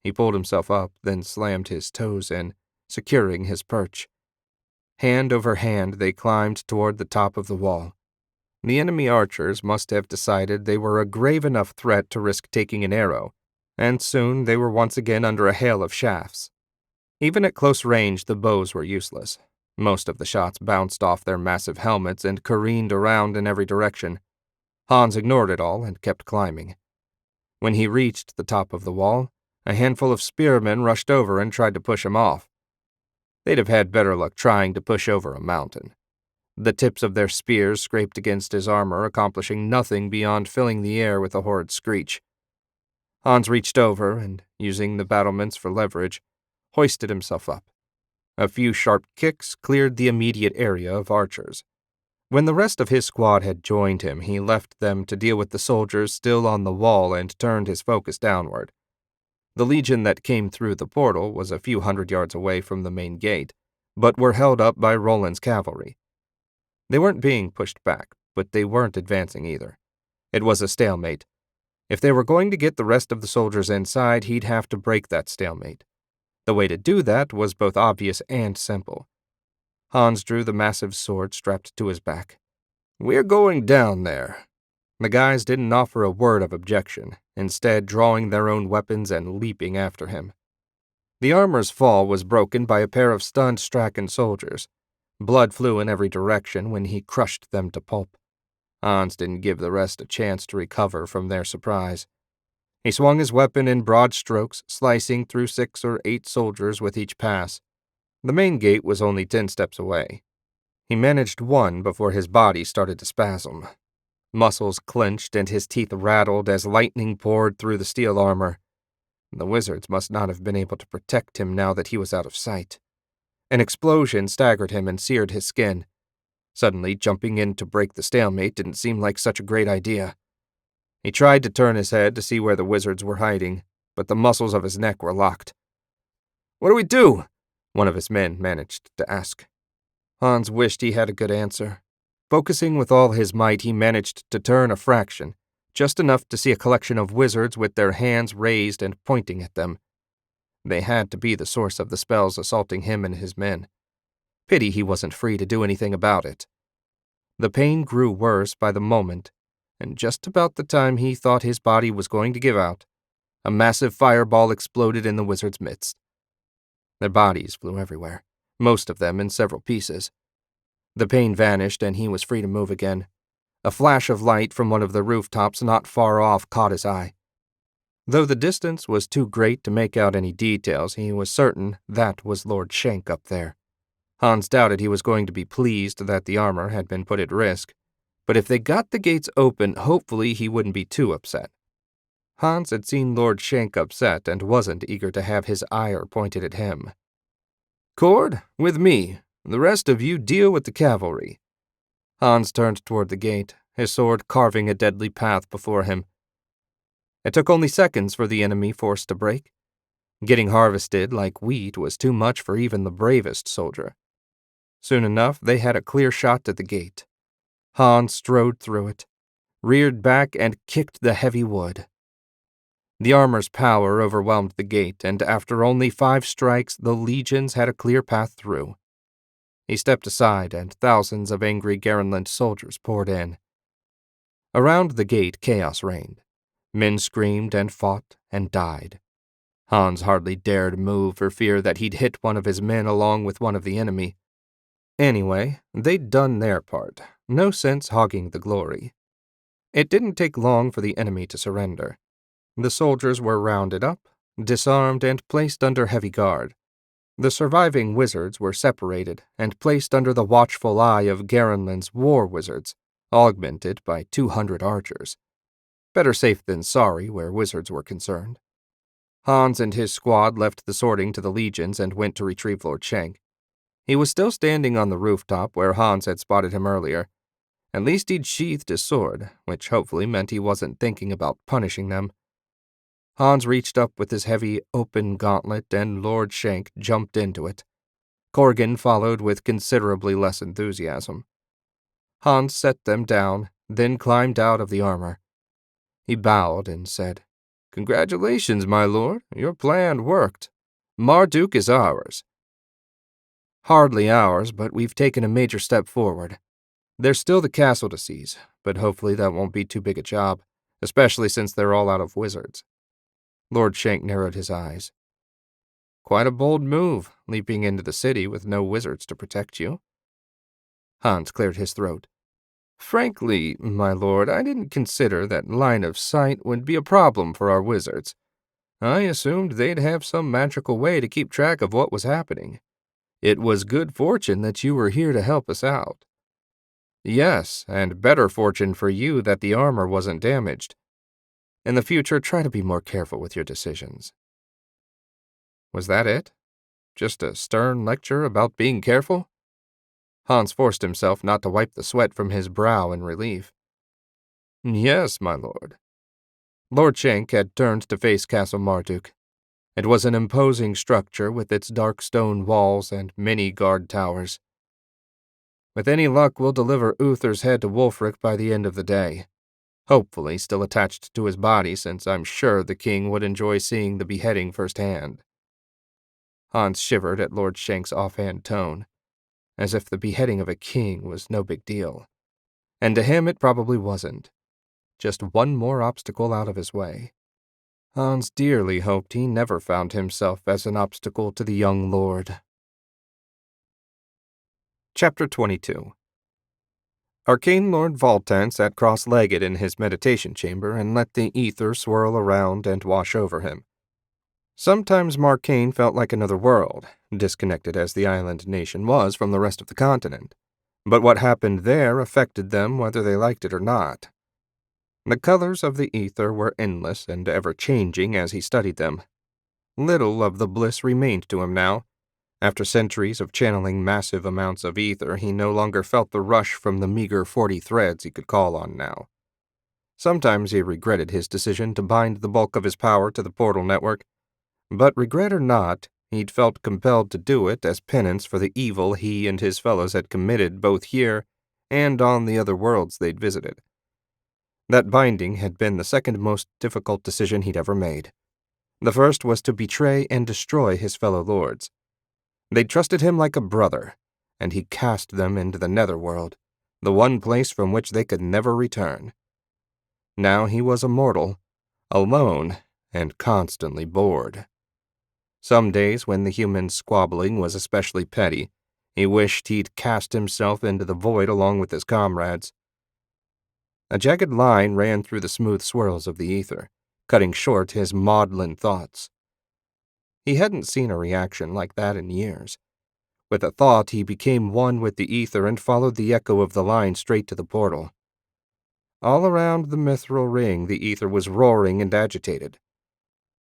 He pulled himself up, then slammed his toes in, securing his perch. Hand over hand, they climbed toward the top of the wall. The enemy archers must have decided they were a grave enough threat to risk taking an arrow, and soon they were once again under a hail of shafts. Even at close range, the bows were useless. Most of the shots bounced off their massive helmets and careened around in every direction. Hans ignored it all and kept climbing. When he reached the top of the wall, a handful of spearmen rushed over and tried to push him off. They'd have had better luck trying to push over a mountain. The tips of their spears scraped against his armor, accomplishing nothing beyond filling the air with a horrid screech. Hans reached over and, using the battlements for leverage, hoisted himself up. A few sharp kicks cleared the immediate area of archers. When the rest of his squad had joined him, he left them to deal with the soldiers still on the wall and turned his focus downward. The legion that came through the portal was a few hundred yards away from the main gate, but were held up by Roland's cavalry. They weren't being pushed back, but they weren't advancing either. It was a stalemate. If they were going to get the rest of the soldiers inside, he'd have to break that stalemate. The way to do that was both obvious and simple. Hans drew the massive sword strapped to his back. "We're going down there." The guys didn't offer a word of objection, instead drawing their own weapons and leaping after him. The armor's fall was broken by a pair of stunned Strachan soldiers. Blood flew in every direction when he crushed them to pulp. Hans didn't give the rest a chance to recover from their surprise. He swung his weapon in broad strokes, slicing through 6 or 8 soldiers with each pass. The main gate was only 10 steps away. He managed one before his body started to spasm. Muscles clenched and his teeth rattled as lightning poured through the steel armor. The wizards must not have been able to protect him now that he was out of sight. An explosion staggered him and seared his skin. Suddenly, jumping in to break the stalemate didn't seem like such a great idea. He tried to turn his head to see where the wizards were hiding, but the muscles of his neck were locked. "What do we do?" one of his men managed to ask. Hans wished he had a good answer. Focusing with all his might, he managed to turn a fraction, just enough to see a collection of wizards with their hands raised and pointing at them. They had to be the source of the spells assaulting him and his men. Pity he wasn't free to do anything about it. The pain grew worse by the moment, and just about the time he thought his body was going to give out, a massive fireball exploded in the wizards' midst. Their bodies flew everywhere, most of them in several pieces. The pain vanished and he was free to move again. A flash of light from one of the rooftops not far off caught his eye. Though the distance was too great to make out any details, he was certain that was Lord Shank up there. Hans doubted he was going to be pleased that the armor had been put at risk, but if they got the gates open, hopefully he wouldn't be too upset. Hans had seen Lord Shank upset and wasn't eager to have his ire pointed at him. "Cord, with me. The rest of you deal with the cavalry." Hans turned toward the gate, his sword carving a deadly path before him. It took only seconds for the enemy force to break. Getting harvested like wheat was too much for even the bravest soldier. Soon enough, they had a clear shot at the gate. Hans strode through it, reared back, and kicked the heavy wood. The armor's power overwhelmed the gate, and after only 5 strikes, the legions had a clear path through. He stepped aside, and thousands of angry Garenland soldiers poured in. Around the gate, chaos reigned. Men screamed and fought and died. Hans hardly dared move for fear that he'd hit one of his men along with one of the enemy. Anyway, they'd done their part. No sense hogging the glory. It didn't take long for the enemy to surrender. The soldiers were rounded up, disarmed, and placed under heavy guard. The surviving wizards were separated and placed under the watchful eye of Garenland's war wizards, augmented by 200 archers. Better safe than sorry where wizards were concerned. Hans and his squad left the sorting to the legions and went to retrieve Lord Shank. He was still standing on the rooftop where Hans had spotted him earlier. At least he'd sheathed his sword, which hopefully meant he wasn't thinking about punishing them. Hans reached up with his heavy, open gauntlet, and Lord Shank jumped into it. Corgan followed with considerably less enthusiasm. Hans set them down, then climbed out of the armor. He bowed and said, "Congratulations, my lord. Your plan worked. Marduk is ours." "Hardly ours, but we've taken a major step forward. There's still the castle to seize, but hopefully that won't be too big a job, especially since they're all out of wizards." Lord Shank narrowed his eyes. "Quite a bold move, leaping into the city with no wizards to protect you." Hans cleared his throat. "Frankly, my lord, I didn't consider that line of sight would be a problem for our wizards. I assumed they'd have some magical way to keep track of what was happening. It was good fortune that you were here to help us out." "Yes, and better fortune for you that the armor wasn't damaged. In the future, try to be more careful with your decisions." Was that it? Just a stern lecture about being careful? Hans forced himself not to wipe the sweat from his brow in relief. "Yes, my lord." Lord Shank had turned to face Castle Marduk. It was an imposing structure with its dark stone walls and many guard towers. "With any luck, we'll deliver Uther's head to Wulfric by the end of the day. Hopefully still attached to his body, since I'm sure the king would enjoy seeing the beheading firsthand." Hans shivered at Lord Shank's offhand tone, as if the beheading of a king was no big deal. And to him it probably wasn't. Just one more obstacle out of his way. Hans dearly hoped he never found himself as an obstacle to the young lord. Chapter 22. Arcane Lord Voltan sat cross-legged in his meditation chamber and let the ether swirl around and wash over him. Sometimes Marcaine felt like another world, disconnected as the island nation was from the rest of the continent. But what happened there affected them whether they liked it or not. The colors of the ether were endless and ever-changing as he studied them. Little of the bliss remained to him now. After centuries of channeling massive amounts of ether, he no longer felt the rush from the meager 40 threads he could call on now. Sometimes he regretted his decision to bind the bulk of his power to the portal network, but regret or not, he'd felt compelled to do it as penance for the evil he and his fellows had committed both here and on the other worlds they'd visited. That binding had been the second most difficult decision he'd ever made. The first was to betray and destroy his fellow lords. They'd trusted him like a brother, and he cast them into the netherworld, the one place from which they could never return. Now he was a mortal, alone, and constantly bored. Some days, when the human squabbling was especially petty, he wished he'd cast himself into the void along with his comrades. A jagged line ran through the smooth swirls of the ether, cutting short his maudlin thoughts. He hadn't seen a reaction like that in years. With a thought, he became one with the ether and followed the echo of the line straight to the portal. All around the mithril ring, the ether was roaring and agitated.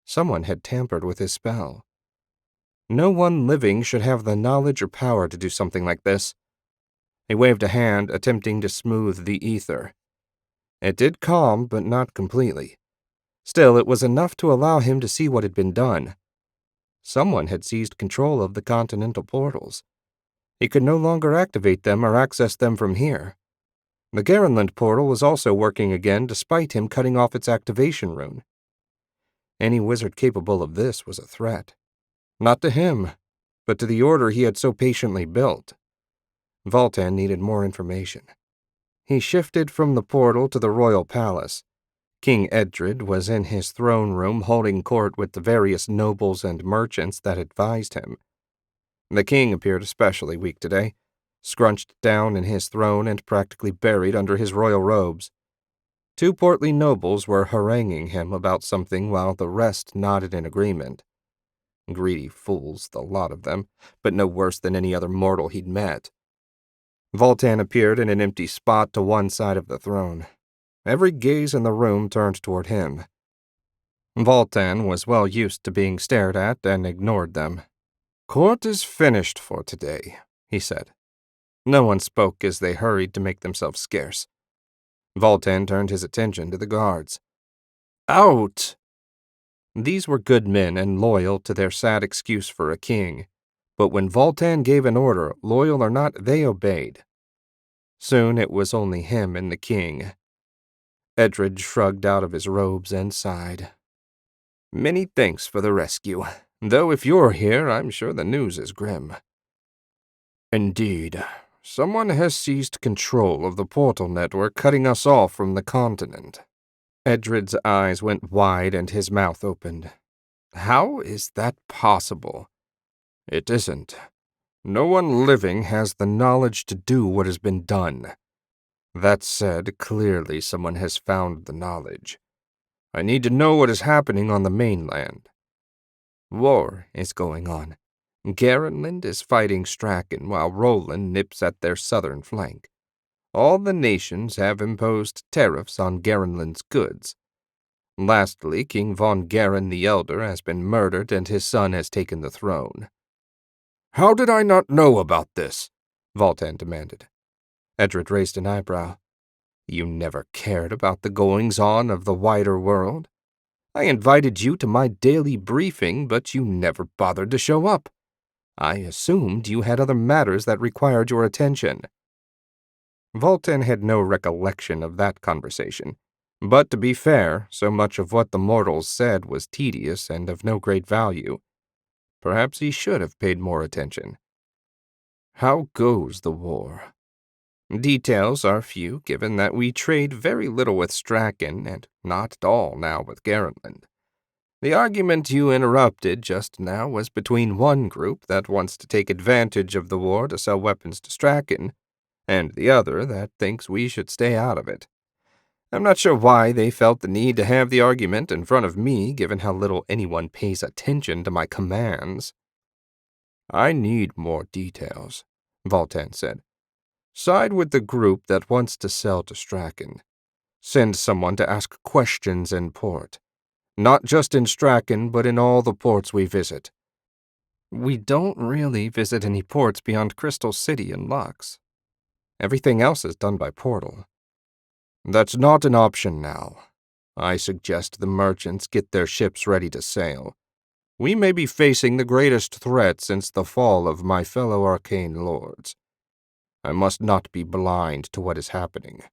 Someone had tampered with his spell. No one living should have the knowledge or power to do something like this. He waved a hand, attempting to smooth the ether. It did calm, but not completely. Still, it was enough to allow him to see what had been done. Someone had seized control of the continental portals. He could no longer activate them or access them from here. The Garenland portal was also working again despite him cutting off its activation rune. Any wizard capable of this was a threat. Not to him, but to the order he had so patiently built. Voltan needed more information. He shifted from the portal to the royal palace. King Edred was in his throne room holding court with the various nobles and merchants that advised him. The king appeared especially weak today, scrunched down in his throne and practically buried under his royal robes. 2 portly nobles were haranguing him about something while the rest nodded in agreement. Greedy fools, the lot of them, but no worse than any other mortal he'd met. Voltan appeared in an empty spot to one side of the throne. Every gaze in the room turned toward him. Voltan was well used to being stared at and ignored them. "Court is finished for today," he said. No one spoke as they hurried to make themselves scarce. Voltan turned his attention to the guards. "Out!" These were good men and loyal to their sad excuse for a king, but when Voltan gave an order, loyal or not, they obeyed. Soon it was only him and the king. Edred shrugged out of his robes and sighed. "Many thanks for the rescue, though if you're here, I'm sure the news is grim." "Indeed. Someone has seized control of the portal network, cutting us off from the continent." Edred's eyes went wide and his mouth opened. "How is that possible?" "It isn't. No one living has the knowledge to do what has been done. That said, clearly someone has found the knowledge. I need to know what is happening on the mainland. War is going on. Garenland is fighting Straken while Roland nips at their southern flank. All the nations have imposed tariffs on Garenland's goods. Lastly, King von Garen the Elder has been murdered and his son has taken the throne." "How did I not know about this?" Voltan demanded. Edred raised an eyebrow. "You never cared about the goings-on of the wider world. I invited you to my daily briefing, but you never bothered to show up. I assumed you had other matters that required your attention." Voltan had no recollection of that conversation, but to be fair, so much of what the mortals said was tedious and of no great value. Perhaps he should have paid more attention. "How goes the war?" "Details are few, given that we trade very little with Straken and not at all now with Garenland. The argument you interrupted just now was between one group that wants to take advantage of the war to sell weapons to Strachan, and the other that thinks we should stay out of it. I'm not sure why they felt the need to have the argument in front of me, given how little anyone pays attention to my commands. I need more details, Voltan said. Side with the group that wants to sell to Strachan. Send someone to ask questions in port. Not just in Strachan, but in all the ports we visit. We don't really visit any ports beyond Crystal City and Lux. Everything else is done by portal. That's not an option now. I suggest the merchants get their ships ready to sail. We may be facing the greatest threat since the fall of my fellow arcane lords. I must not be blind to what is happening.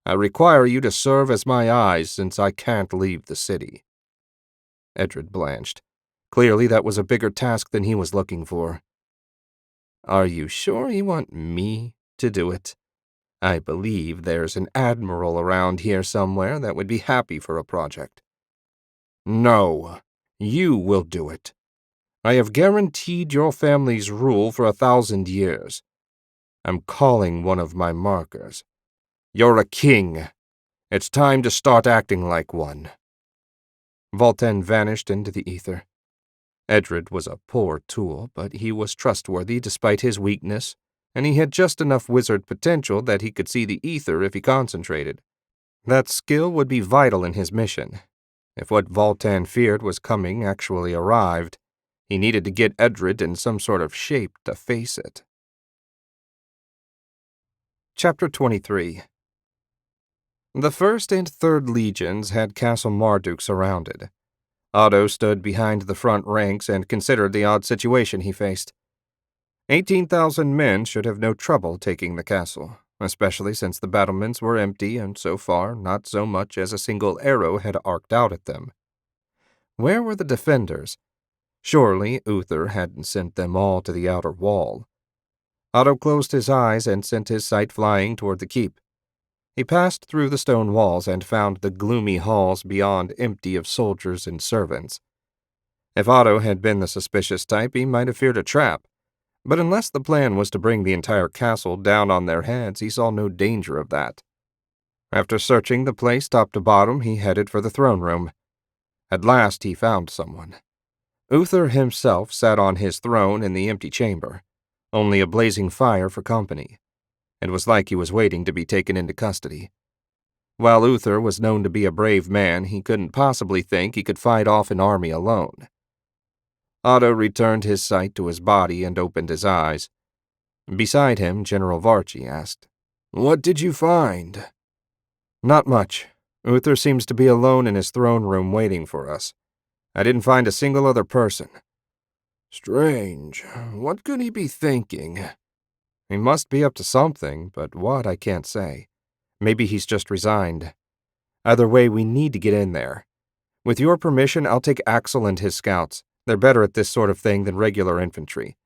I require you to serve as my eyes since I can't leave the city. Edred blanched. Clearly that was a bigger task than he was looking for. Are you sure you want me to do it? I believe there's an admiral around here somewhere that would be happy for a project. No, you will do it. I have guaranteed your family's rule for 1,000 years. I'm calling one of my markers. You're a king. It's time to start acting like one. Voltan vanished into the ether. Edred was a poor tool, but he was trustworthy despite his weakness, and he had just enough wizard potential that he could see the ether if he concentrated. That skill would be vital in his mission. If what Voltan feared was coming actually arrived, he needed to get Edred in some sort of shape to face it. Chapter 23. The 1st and 3rd Legions had Castle Marduk surrounded. Otto stood behind the front ranks and considered the odd situation he faced. 18,000 men should have no trouble taking the castle, especially since the battlements were empty and so far not so much as a single arrow had arced out at them. Where were the defenders? Surely Uther hadn't sent them all to the outer wall. Otto closed his eyes and sent his sight flying toward the keep. He passed through the stone walls and found the gloomy halls beyond empty of soldiers and servants. If Otto had been the suspicious type, he might have feared a trap, but unless the plan was to bring the entire castle down on their heads, he saw no danger of that. After searching the place top to bottom, he headed for the throne room. At last he found someone. Uther himself sat on his throne in the empty chamber, only a blazing fire for company. It was like he was waiting to be taken into custody. While Uther was known to be a brave man, he couldn't possibly think he could fight off an army alone. Otto returned his sight to his body and opened his eyes. Beside him, General Varchi asked, "What did you find?" "Not much. Uther seems to be alone in his throne room waiting for us. I didn't find a single other person." "Strange. What could he be thinking?" "He must be up to something, but what I can't say. Maybe he's just resigned. Either way, we need to get in there. With your permission, I'll take Axel and his scouts. They're better at this sort of thing than regular infantry.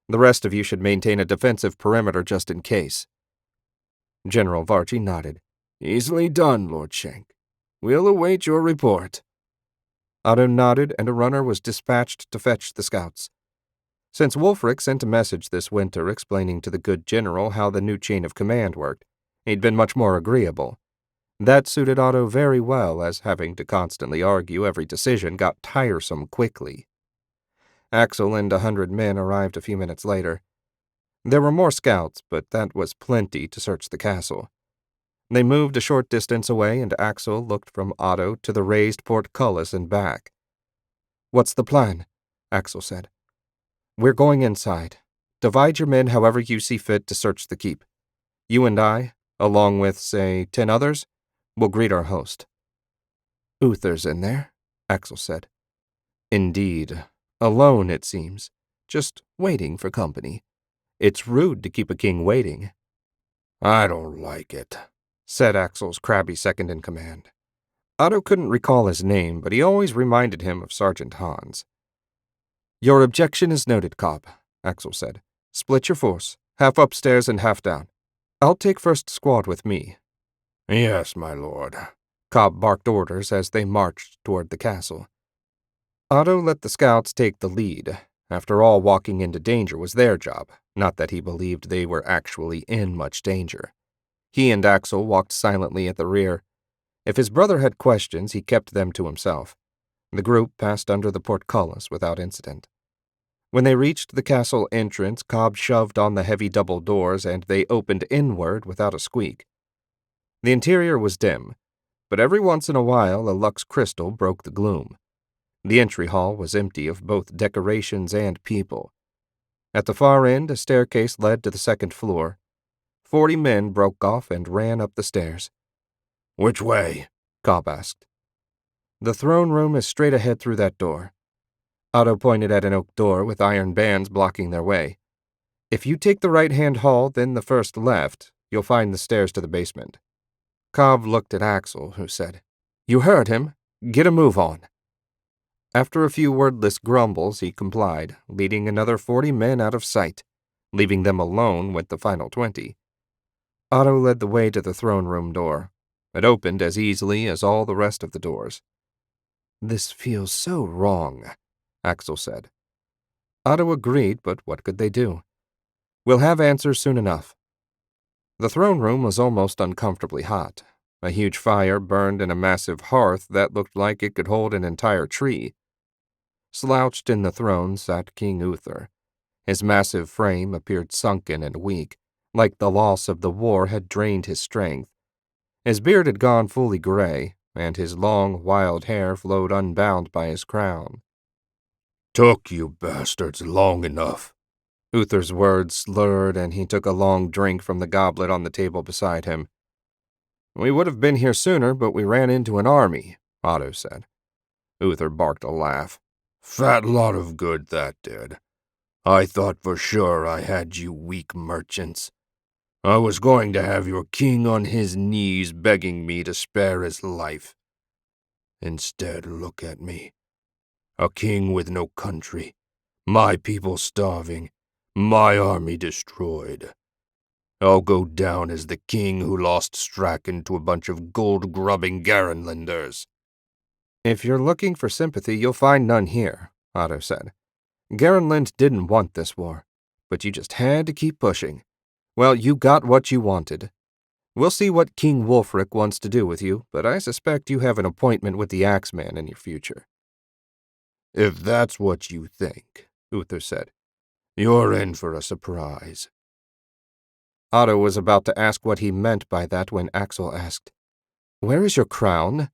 The rest of you should maintain a defensive perimeter just in case." General Varchi nodded. "Easily done, Lord Shank. We'll await your report." Otto nodded, and a runner was dispatched to fetch the scouts. Since Wulfric sent a message this winter explaining to the good general how the new chain of command worked, he'd been much more agreeable. That suited Otto very well, as having to constantly argue every decision got tiresome quickly. Axel and 100 men arrived a few minutes later. There were more scouts, but that was plenty to search the castle. They moved a short distance away, and Axel looked from Otto to the raised portcullis and back. "What's the plan?" Axel said. "We're going inside. Divide your men however you see fit to search the keep. You and I, along with, say, 10 others, will greet our host." "Uther's in there," Axel said. "Indeed. Alone, it seems. Just waiting for company. It's rude to keep a king waiting." "I don't like it," said Axel's crabby second-in-command. Otto couldn't recall his name, but he always reminded him of Sergeant Hans. "Your objection is noted, Cobb," Axel said. "Split your force, half upstairs and half down. I'll take first squad with me." "Yes, my lord." Cobb barked orders as they marched toward the castle. Otto let the scouts take the lead. After all, walking into danger was their job, not that he believed they were actually in much danger. He and Axel walked silently at the rear. If his brother had questions, he kept them to himself. The group passed under the portcullis without incident. When they reached the castle entrance, Cobb shoved on the heavy double doors, and they opened inward without a squeak. The interior was dim, but every once in a while a Lux crystal broke the gloom. The entry hall was empty of both decorations and people. At the far end, a staircase led to the second floor. 40 men broke off and ran up the stairs. "Which way?" Cobb asked. "The throne room is straight ahead through that door." Otto pointed at an oak door with iron bands blocking their way. "If you take the right-hand hall, then the first left, you'll find the stairs to the basement." Cobb looked at Axel, who said, "You heard him. Get a move on." After a few wordless grumbles, he complied, leading another 40 men out of sight, leaving them alone with the final 20. Otto led the way to the throne room door. It opened as easily as all the rest of the doors. "This feels so wrong," Axel said. Otto agreed, but what could they do? "We'll have answers soon enough." The throne room was almost uncomfortably hot. A huge fire burned in a massive hearth that looked like it could hold an entire tree. Slouched in the throne sat King Uther. His massive frame appeared sunken and weak, like the loss of the war had drained his strength. His beard had gone fully gray, and his long, wild hair flowed unbound by his crown. "Took you bastards long enough." Uther's words slurred, and he took a long drink from the goblet on the table beside him. "We would have been here sooner, but we ran into an army," Otto said. Uther barked a laugh. "Fat lot of good that did. I thought for sure I had you weak merchants. I was going to have your king on his knees begging me to spare his life. Instead, look at me. A king with no country, my people starving, my army destroyed. I'll go down as the king who lost Strachan to a bunch of gold-grubbing Garenlanders." "If you're looking for sympathy, you'll find none here," Otto said. "Garenland didn't want this war, but you just had to keep pushing. Well, you got what you wanted. We'll see what King Wulfric wants to do with you, but I suspect you have an appointment with the Axeman in your future." "If that's what you think," Uther said, "you're in for a surprise." Otto was about to ask what he meant by that when Axel asked, "Where is your crown?"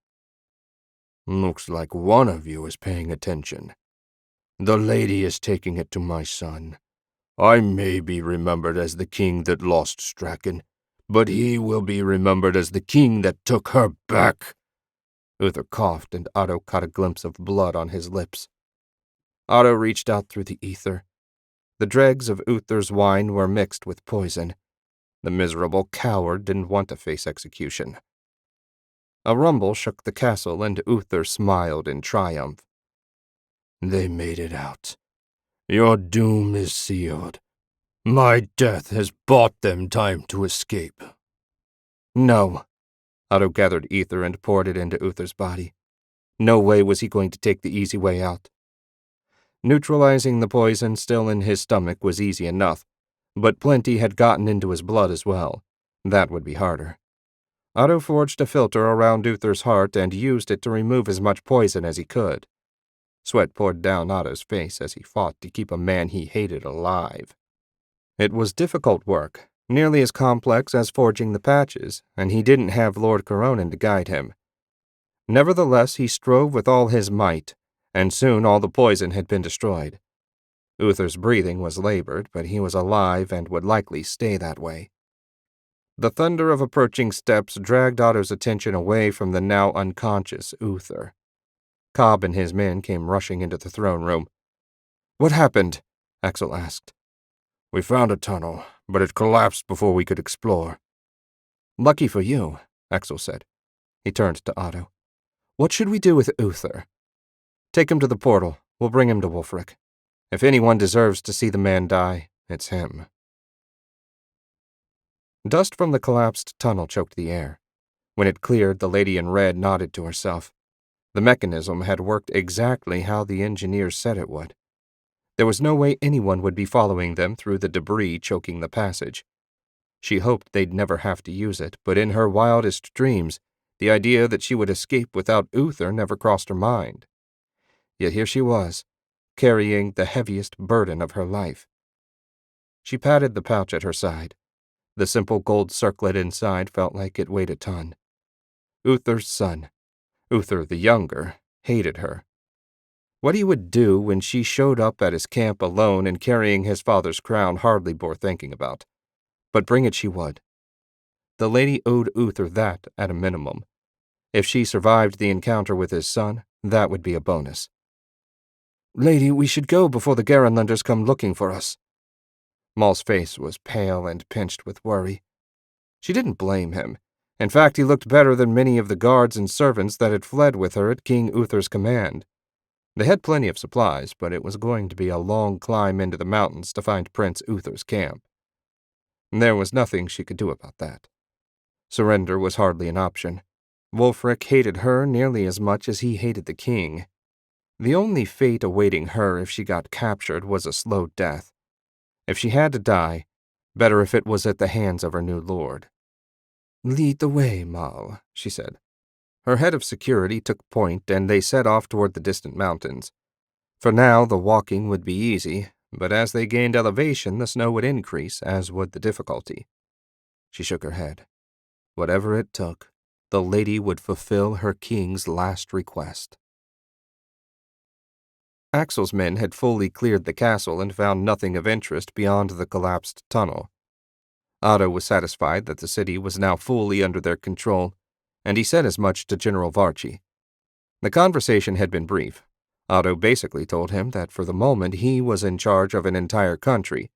"Looks like one of you is paying attention. The lady is taking it to my son. I may be remembered as the king that lost Strachan, but he will be remembered as the king that took her back." Uther coughed, and Otto caught a glimpse of blood on his lips. Otto reached out through the ether. The dregs of Uther's wine were mixed with poison. The miserable coward didn't want to face execution. A rumble shook the castle, and Uther smiled in triumph. "They made it out. Your doom is sealed. My death has bought them time to escape." "No." Otto gathered ether and poured it into Uther's body. No way was he going to take the easy way out. Neutralizing the poison still in his stomach was easy enough, but plenty had gotten into his blood as well. That would be harder. Otto forged a filter around Uther's heart and used it to remove as much poison as he could. Sweat poured down Otto's face as he fought to keep a man he hated alive. It was difficult work, nearly as complex as forging the patches, and he didn't have Lord Coronin to guide him. Nevertheless, he strove with all his might, and soon all the poison had been destroyed. Uther's breathing was labored, but he was alive and would likely stay that way. The thunder of approaching steps dragged Otto's attention away from the now unconscious Uther. Cobb and his men came rushing into the throne room. "What happened?" Axel asked. "We found a tunnel, but it collapsed before we could explore." "Lucky for you," Axel said. He turned to Otto. "What should we do with Uther?" "Take him to the portal. We'll bring him to Wulfric. If anyone deserves to see the man die, it's him." Dust from the collapsed tunnel choked the air. When it cleared, the lady in red nodded to herself. The mechanism had worked exactly how the engineers said it would. There was no way anyone would be following them through the debris choking the passage. She hoped they'd never have to use it, but in her wildest dreams, the idea that she would escape without Uther never crossed her mind. Yet here she was, carrying the heaviest burden of her life. She patted the pouch at her side. The simple gold circlet inside felt like it weighed a ton. Uther's son, Uther the Younger, hated her. What he would do when she showed up at his camp alone and carrying his father's crown hardly bore thinking about. But bring it she would. The lady owed Uther that at a minimum. If she survived the encounter with his son, that would be a bonus. "Lady, we should go before the Garenlanders come looking for us." Maul's face was pale and pinched with worry. She didn't blame him. In fact, he looked better than many of the guards and servants that had fled with her at King Uther's command. They had plenty of supplies, but it was going to be a long climb into the mountains to find Prince Uther's camp. There was nothing she could do about that. Surrender was hardly an option. Wulfric hated her nearly as much as he hated the king. The only fate awaiting her if she got captured was a slow death. If she had to die, better if it was at the hands of her new lord. "Lead the way, Maul," she said. Her head of security took point, and they set off toward the distant mountains. For now, the walking would be easy, but as they gained elevation, the snow would increase, as would the difficulty. She shook her head. Whatever it took, the lady would fulfill her king's last request. Axel's men had fully cleared the castle and found nothing of interest beyond the collapsed tunnel. Otto was satisfied that the city was now fully under their control, and he said as much to General Varchi. The conversation had been brief. Otto basically told him that for the moment he was in charge of an entire country.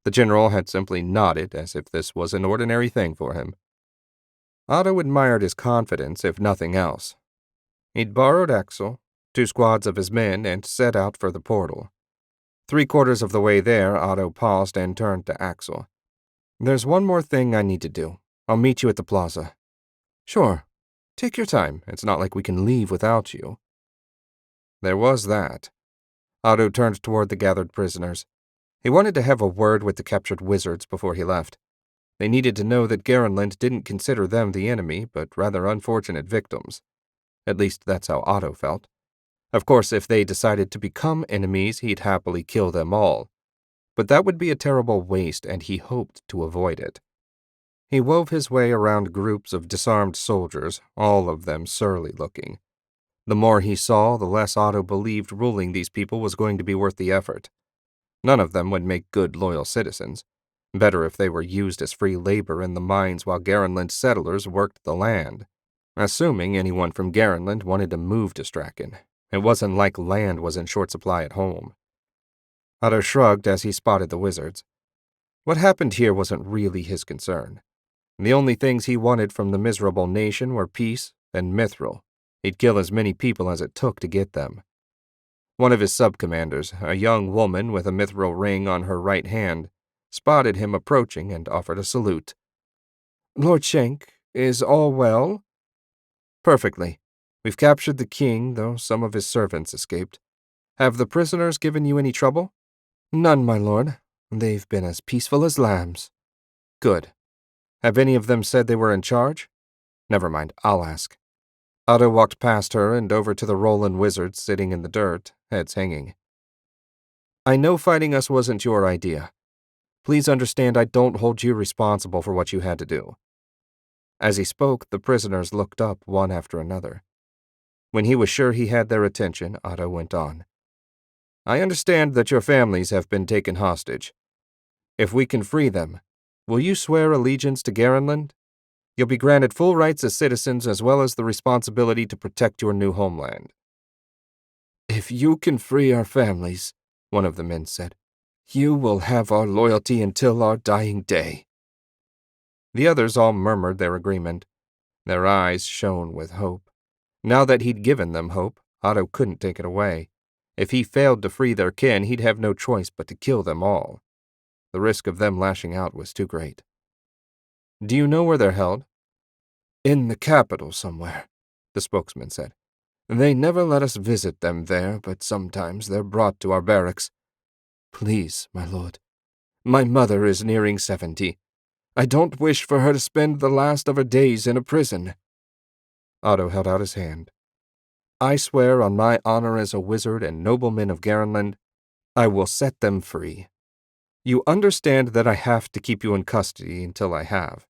The general had simply nodded as if this was an ordinary thing for him. Otto admired his confidence, if nothing else. He'd borrowed Axel, 2 squads of his men, and set out for the portal. 3/4 of the way there, Otto paused and turned to Axel. "There's one more thing I need to do. I'll meet you at the plaza." "Sure. Take your time. It's not like we can leave without you." There was that. Otto turned toward the gathered prisoners. He wanted to have a word with the captured wizards before he left. They needed to know that Garenland didn't consider them the enemy, but rather unfortunate victims. At least that's how Otto felt. Of course, if they decided to become enemies, he'd happily kill them all. But that would be a terrible waste, and he hoped to avoid it. He wove his way around groups of disarmed soldiers, all of them surly-looking. The more he saw, the less Otto believed ruling these people was going to be worth the effort. None of them would make good, loyal citizens. Better if they were used as free labor in the mines while Garenland settlers worked the land. Assuming anyone from Garenland wanted to move to Straken. It wasn't like land was in short supply at home. Otto shrugged as he spotted the wizards. What happened here wasn't really his concern. The only things he wanted from the miserable nation were peace and mithril. He'd kill as many people as it took to get them. One of his sub-commanders, a young woman with a mithril ring on her right hand, spotted him approaching and offered a salute. "Lord Shank, is all well?" "Perfectly. We've captured the king, though some of his servants escaped. Have the prisoners given you any trouble?" "None, my lord. They've been as peaceful as lambs." "Good. Have any of them said they were in charge?" "Never mind, I'll ask." Otto walked past her and over to the Roland wizards sitting in the dirt, heads hanging. "I know fighting us wasn't your idea. Please understand I don't hold you responsible for what you had to do." As he spoke, the prisoners looked up one after another. When he was sure he had their attention, Otto went on. "I understand that your families have been taken hostage. If we can free them, will you swear allegiance to Garenland? You'll be granted full rights as citizens as well as the responsibility to protect your new homeland." "If you can free our families," one of the men said, "you will have our loyalty until our dying day." The others all murmured their agreement. Their eyes shone with hope. Now that he'd given them hope, Otto couldn't take it away. If he failed to free their kin, he'd have no choice but to kill them all. The risk of them lashing out was too great. "Do you know where they're held?" "In the capital somewhere," the spokesman said. They never let us visit them there, but sometimes they're brought to our barracks. Please, my lord. My mother is nearing 70. I don't wish for her to spend the last of her days in a prison." Otto held out his hand. "I swear on my honor as a wizard and nobleman of Garenland, I will set them free. You understand that I have to keep you in custody until I have."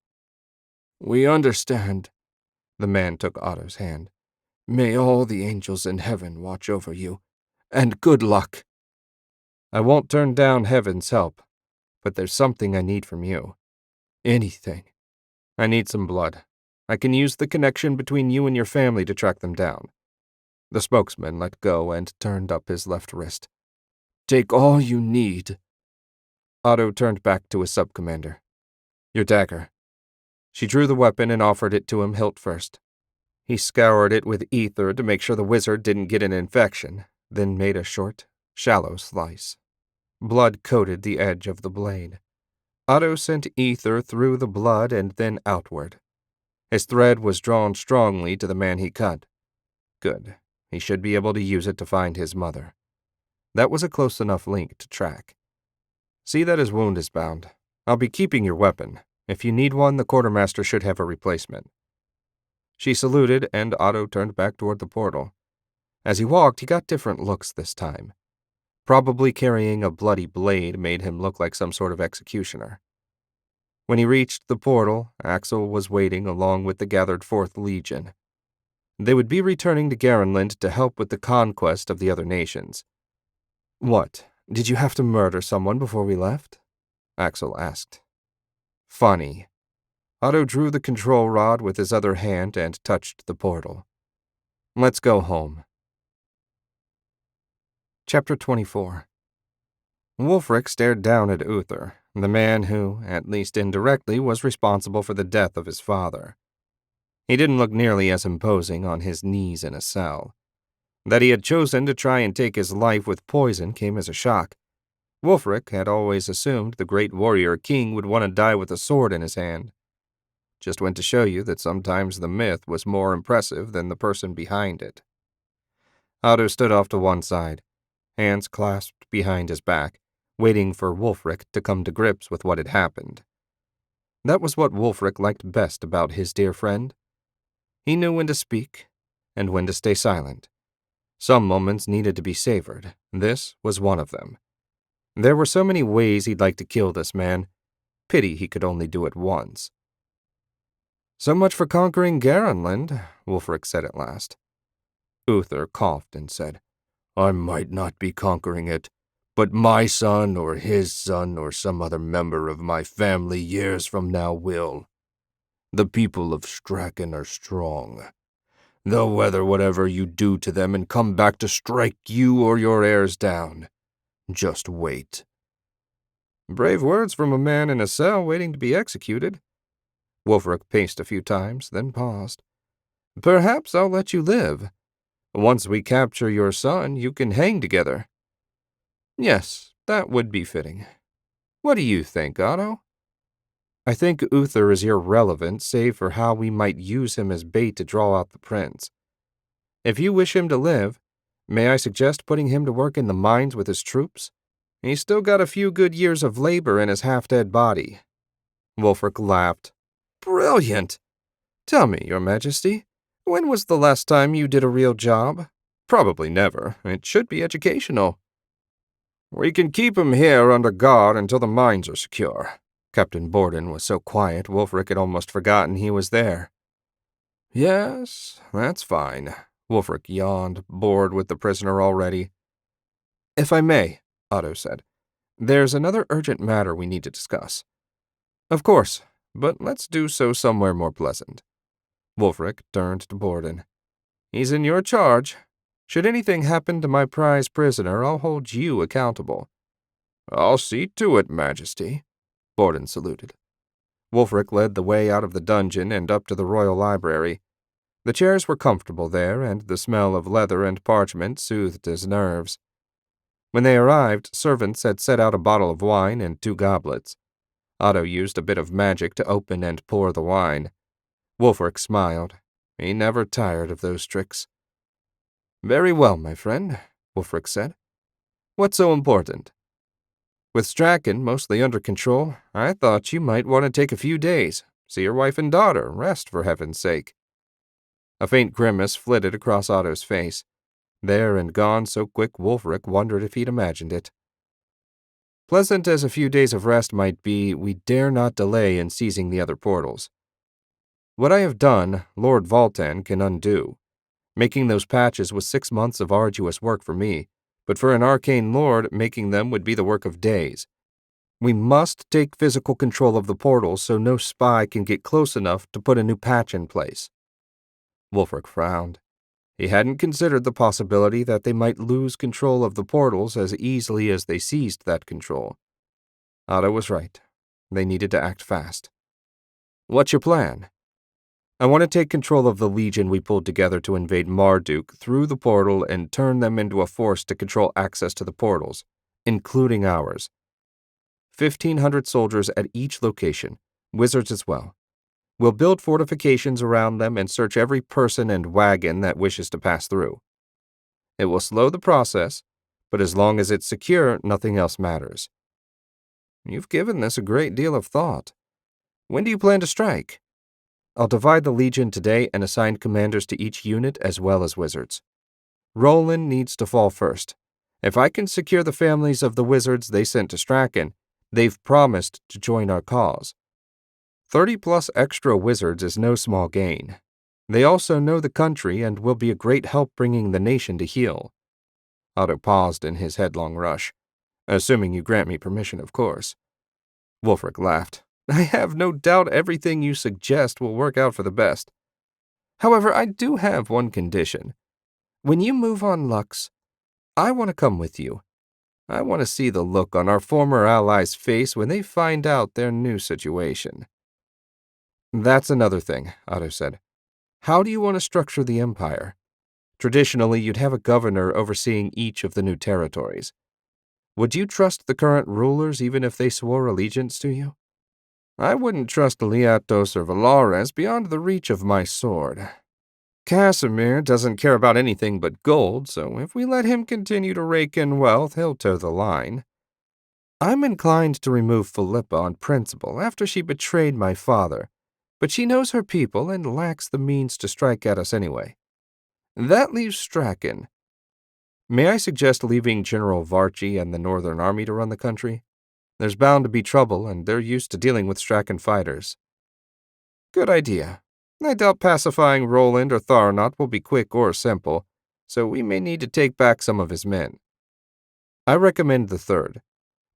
"We understand." The man took Otto's hand. "May all the angels in heaven watch over you. And good luck." "I won't turn down heaven's help, but there's something I need from you." "Anything." "I need some blood. I can use the connection between you and your family to track them down." The spokesman let go and turned up his left wrist. "Take all you need." Otto turned back to his sub-commander. "Your dagger." She drew the weapon and offered it to him hilt first. He scoured it with ether to make sure the wizard didn't get an infection, then made a short, shallow slice. Blood coated the edge of the blade. Otto sent ether through the blood and then outward. His thread was drawn strongly to the man he cut. Good. He should be able to use it to find his mother. That was a close enough link to track. "See that his wound is bound. I'll be keeping your weapon. If you need one, the quartermaster should have a replacement." She saluted, and Otto turned back toward the portal. As he walked, he got different looks this time. Probably carrying a bloody blade made him look like some sort of executioner. When he reached the portal, Axel was waiting along with the gathered 4th Legion. They would be returning to Garenland to help with the conquest of the other nations. "What, did you have to murder someone before we left?" Axel asked. "Funny." Otto drew the control rod with his other hand and touched the portal. "Let's go home." Chapter 24. Wulfric stared down at Uther, the man who, at least indirectly, was responsible for the death of his father. He didn't look nearly as imposing on his knees in a cell. That he had chosen to try and take his life with poison came as a shock. Wulfric had always assumed the great warrior king would want to die with a sword in his hand. Just went to show you that sometimes the myth was more impressive than the person behind it. Otto stood off to one side, hands clasped behind his back, waiting for Wulfric to come to grips with what had happened. That was what Wulfric liked best about his dear friend. He knew when to speak and when to stay silent. Some moments needed to be savored. This was one of them. There were so many ways he'd like to kill this man. Pity he could only do it once. "So much for conquering Garenland," Wulfric said at last. Uther coughed and said, "I might not be conquering it, but my son or his son or some other member of my family years from now will. The people of Straken are strong. They'll weather whatever you do to them and come back to strike you or your heirs down. Just wait." Brave words from a man in a cell waiting to be executed. Wulfric paced a few times, then paused. "Perhaps I'll let you live. Once we capture your son, you can hang together." "Yes, that would be fitting. What do you think, Otto?" "I think Uther is irrelevant, save for how we might use him as bait to draw out the prince. If you wish him to live, may I suggest putting him to work in the mines with his troops? He's still got a few good years of labor in his half-dead body." Wulfric laughed. "Brilliant! Tell me, Your Majesty, when was the last time you did a real job? Probably never. It should be educational." "We can keep him here under guard until the mines are secure." Captain Borden was so quiet Wulfric had almost forgotten he was there. "Yes, that's fine." Wulfric yawned, bored with the prisoner already. "If I may," Otto said, "there's another urgent matter we need to discuss." "Of course, but let's do so somewhere more pleasant." Wulfric turned to Borden. "He's in your charge. Should anything happen to my prize prisoner, I'll hold you accountable." "I'll see to it, Majesty." Borden saluted. Wulfric led the way out of the dungeon and up to the royal library. The chairs were comfortable there, and the smell of leather and parchment soothed his nerves. When they arrived, servants had set out a bottle of wine and 2 goblets. Otto used a bit of magic to open and pour the wine. Wulfric smiled. He never tired of those tricks. Very well, my friend, Wulfric said. What's so important? With Strachan mostly under control, I thought you might want to take a few days, see your wife and daughter, rest for heaven's sake. A faint grimace flitted across Otto's face. There and gone so quick Wulfric wondered if he'd imagined it. Pleasant as a few days of rest might be, we dare not delay in seizing the other portals. What I have done, Lord Voltan can undo. Making those patches was 6 months of arduous work for me, but for an arcane lord, making them would be the work of days. We must take physical control of the portals so no spy can get close enough to put a new patch in place. Wulfric frowned. He hadn't considered the possibility that they might lose control of the portals as easily as they seized that control. Otto was right. They needed to act fast. What's your plan? I want to take control of the legion we pulled together to invade Marduk through the portal and turn them into a force to control access to the portals, including ours. 1,500 soldiers at each location, wizards as well. We'll build fortifications around them and search every person and wagon that wishes to pass through. It will slow the process, but as long as it's secure, nothing else matters. You've given this a great deal of thought. When do you plan to strike? I'll divide the Legion today and assign commanders to each unit as well as wizards. Roland needs to fall first. If I can secure the families of the wizards they sent to Strachan, they've promised to join our cause. 30+ extra wizards is no small gain. They also know the country and will be a great help bringing the nation to heel. Otto paused in his headlong rush. Assuming you grant me permission, of course. Wulfric laughed. I have no doubt everything you suggest will work out for the best. However, I do have one condition. When you move on Lux, I want to come with you. I want to see the look on our former allies' face when they find out their new situation. That's another thing, Otto said. How do you want to structure the empire? Traditionally, you'd have a governor overseeing each of the new territories. Would you trust the current rulers even if they swore allegiance to you? I wouldn't trust Liatos or Valares beyond the reach of my sword. Casimir doesn't care about anything but gold, so if we let him continue to rake in wealth, he'll toe the line. I'm inclined to remove Philippa on principle after she betrayed my father, but she knows her people and lacks the means to strike at us anyway. That leaves Strachan. May I suggest leaving General Varchi and the Northern Army to run the country? There's bound to be trouble, and they're used to dealing with Strachan fighters. Good idea. I doubt pacifying Roland or Tharnaut will be quick or simple, so we may need to take back some of his men. I recommend the third.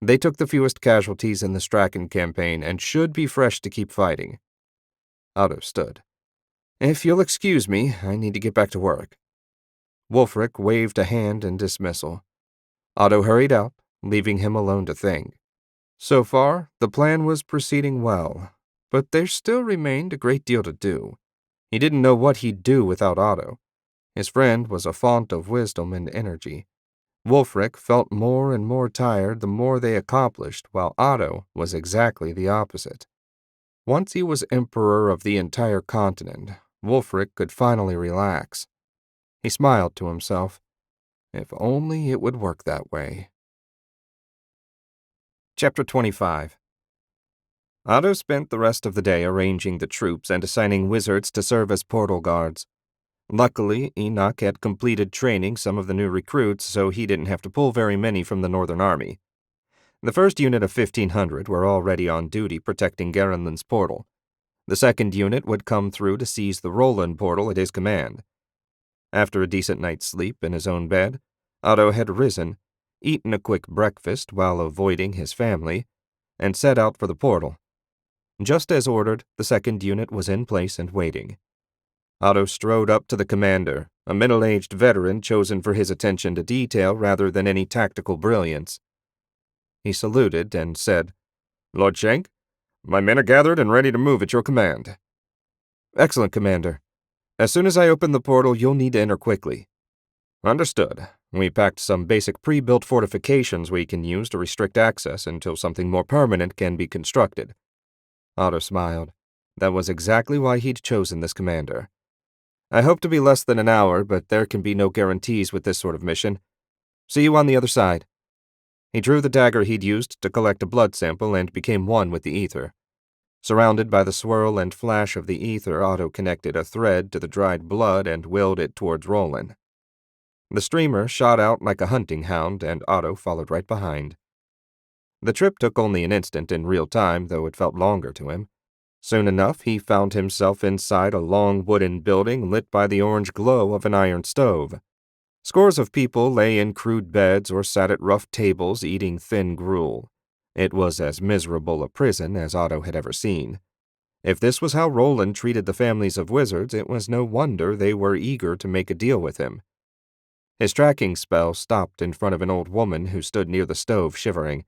They took the fewest casualties in the Strachan campaign and should be fresh to keep fighting. Otto stood. If you'll excuse me, I need to get back to work. Wulfric waved a hand in dismissal. Otto hurried out, leaving him alone to think. So far, the plan was proceeding well, but there still remained a great deal to do. He didn't know what he'd do without Otto. His friend was a font of wisdom and energy. Wulfric felt more and more tired the more they accomplished, while Otto was exactly the opposite. Once he was emperor of the entire continent, Wulfric could finally relax. He smiled to himself. If only it would work that way. Chapter 25. Otto spent the rest of the day arranging the troops and assigning wizards to serve as portal guards. Luckily, Enoch had completed training some of the new recruits, so he didn't have to pull very many from the Northern Army. The first unit of 1,500 were already on duty protecting Garenland's portal. The second unit would come through to seize the Roland portal at his command. After a decent night's sleep in his own bed, Otto had risen, eaten a quick breakfast while avoiding his family, and set out for the portal. Just as ordered, the second unit was in place and waiting. Otto strode up to the commander, a middle-aged veteran chosen for his attention to detail rather than any tactical brilliance. He saluted and said, Lord Shank, my men are gathered and ready to move at your command. Excellent, Commander. As soon as I open the portal, you'll need to enter quickly. Understood. We packed some basic pre-built fortifications we can use to restrict access until something more permanent can be constructed. Otto smiled. That was exactly why he'd chosen this commander. I hope to be less than an hour, but there can be no guarantees with this sort of mission. See you on the other side." He drew the dagger he'd used to collect a blood sample and became one with the ether. Surrounded by the swirl and flash of the ether, Otto connected a thread to the dried blood and willed it towards Roland. The streamer shot out like a hunting hound, and Otto followed right behind. The trip took only an instant in real time, though it felt longer to him. Soon enough, he found himself inside a long wooden building lit by the orange glow of an iron stove. Scores of people lay in crude beds or sat at rough tables eating thin gruel. It was as miserable a prison as Otto had ever seen. If this was how Roland treated the families of wizards, it was no wonder they were eager to make a deal with him. His tracking spell stopped in front of an old woman who stood near the stove shivering.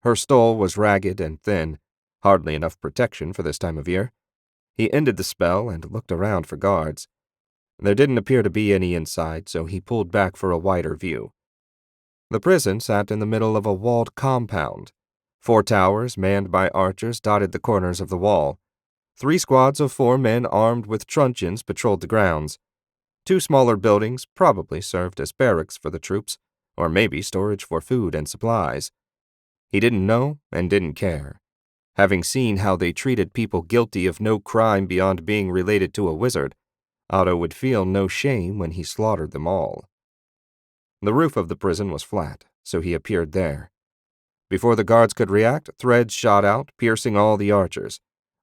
Her stole was ragged and thin, hardly enough protection for this time of year. He ended the spell and looked around for guards. There didn't appear to be any inside, so he pulled back for a wider view. The prison sat in the middle of a walled compound. 4 towers, manned by archers, dotted the corners of the wall. 3 squads of 4 men armed with truncheons patrolled the grounds. 2 smaller buildings probably served as barracks for the troops, or maybe storage for food and supplies. He didn't know and didn't care. Having seen how they treated people guilty of no crime beyond being related to a wizard, Otto would feel no shame when he slaughtered them all. The roof of the prison was flat, so he appeared there. Before the guards could react, threads shot out, piercing all the archers.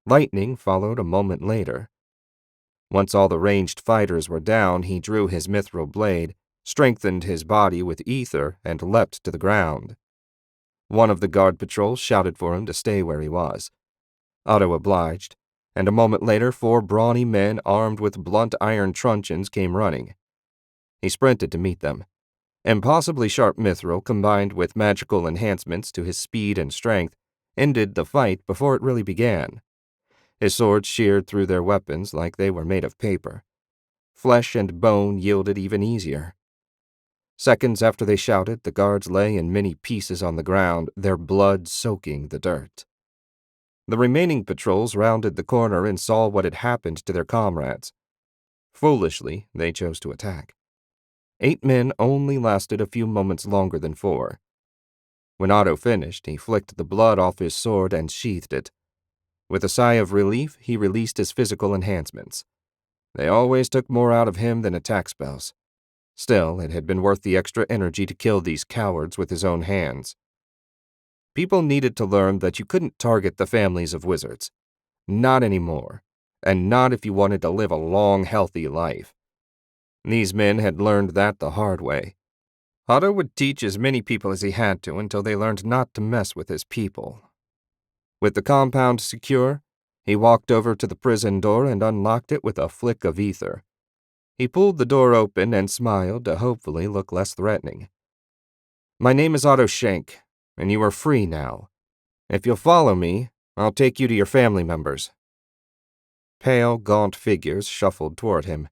Lightning followed a moment later. Once all the ranged fighters were down, he drew his mithril blade, strengthened his body with ether, and leapt to the ground. One of the guard patrols shouted for him to stay where he was. Otto obliged, and a moment later 4 brawny men armed with blunt iron truncheons came running. He sprinted to meet them. Impossibly sharp mithril, combined with magical enhancements to his speed and strength, ended the fight before it really began. His swords sheared through their weapons like they were made of paper. Flesh and bone yielded even easier. Seconds after they shouted, the guards lay in many pieces on the ground, their blood soaking the dirt. The remaining patrols rounded the corner and saw what had happened to their comrades. Foolishly, they chose to attack. 8 men only lasted a few moments longer than 4. When Otto finished, he flicked the blood off his sword and sheathed it. With a sigh of relief, he released his physical enhancements. They always took more out of him than attack spells. Still, it had been worth the extra energy to kill these cowards with his own hands. People needed to learn that you couldn't target the families of wizards. Not anymore, and not if you wanted to live a long, healthy life. These men had learned that the hard way. Otto would teach as many people as he had to until they learned not to mess with his people. With the compound secure, he walked over to the prison door and unlocked it with a flick of ether. He pulled the door open and smiled to hopefully look less threatening. "My name is Otto Schenk, and you are free now. If you'll follow me, I'll take you to your family members." Pale, gaunt figures shuffled toward him.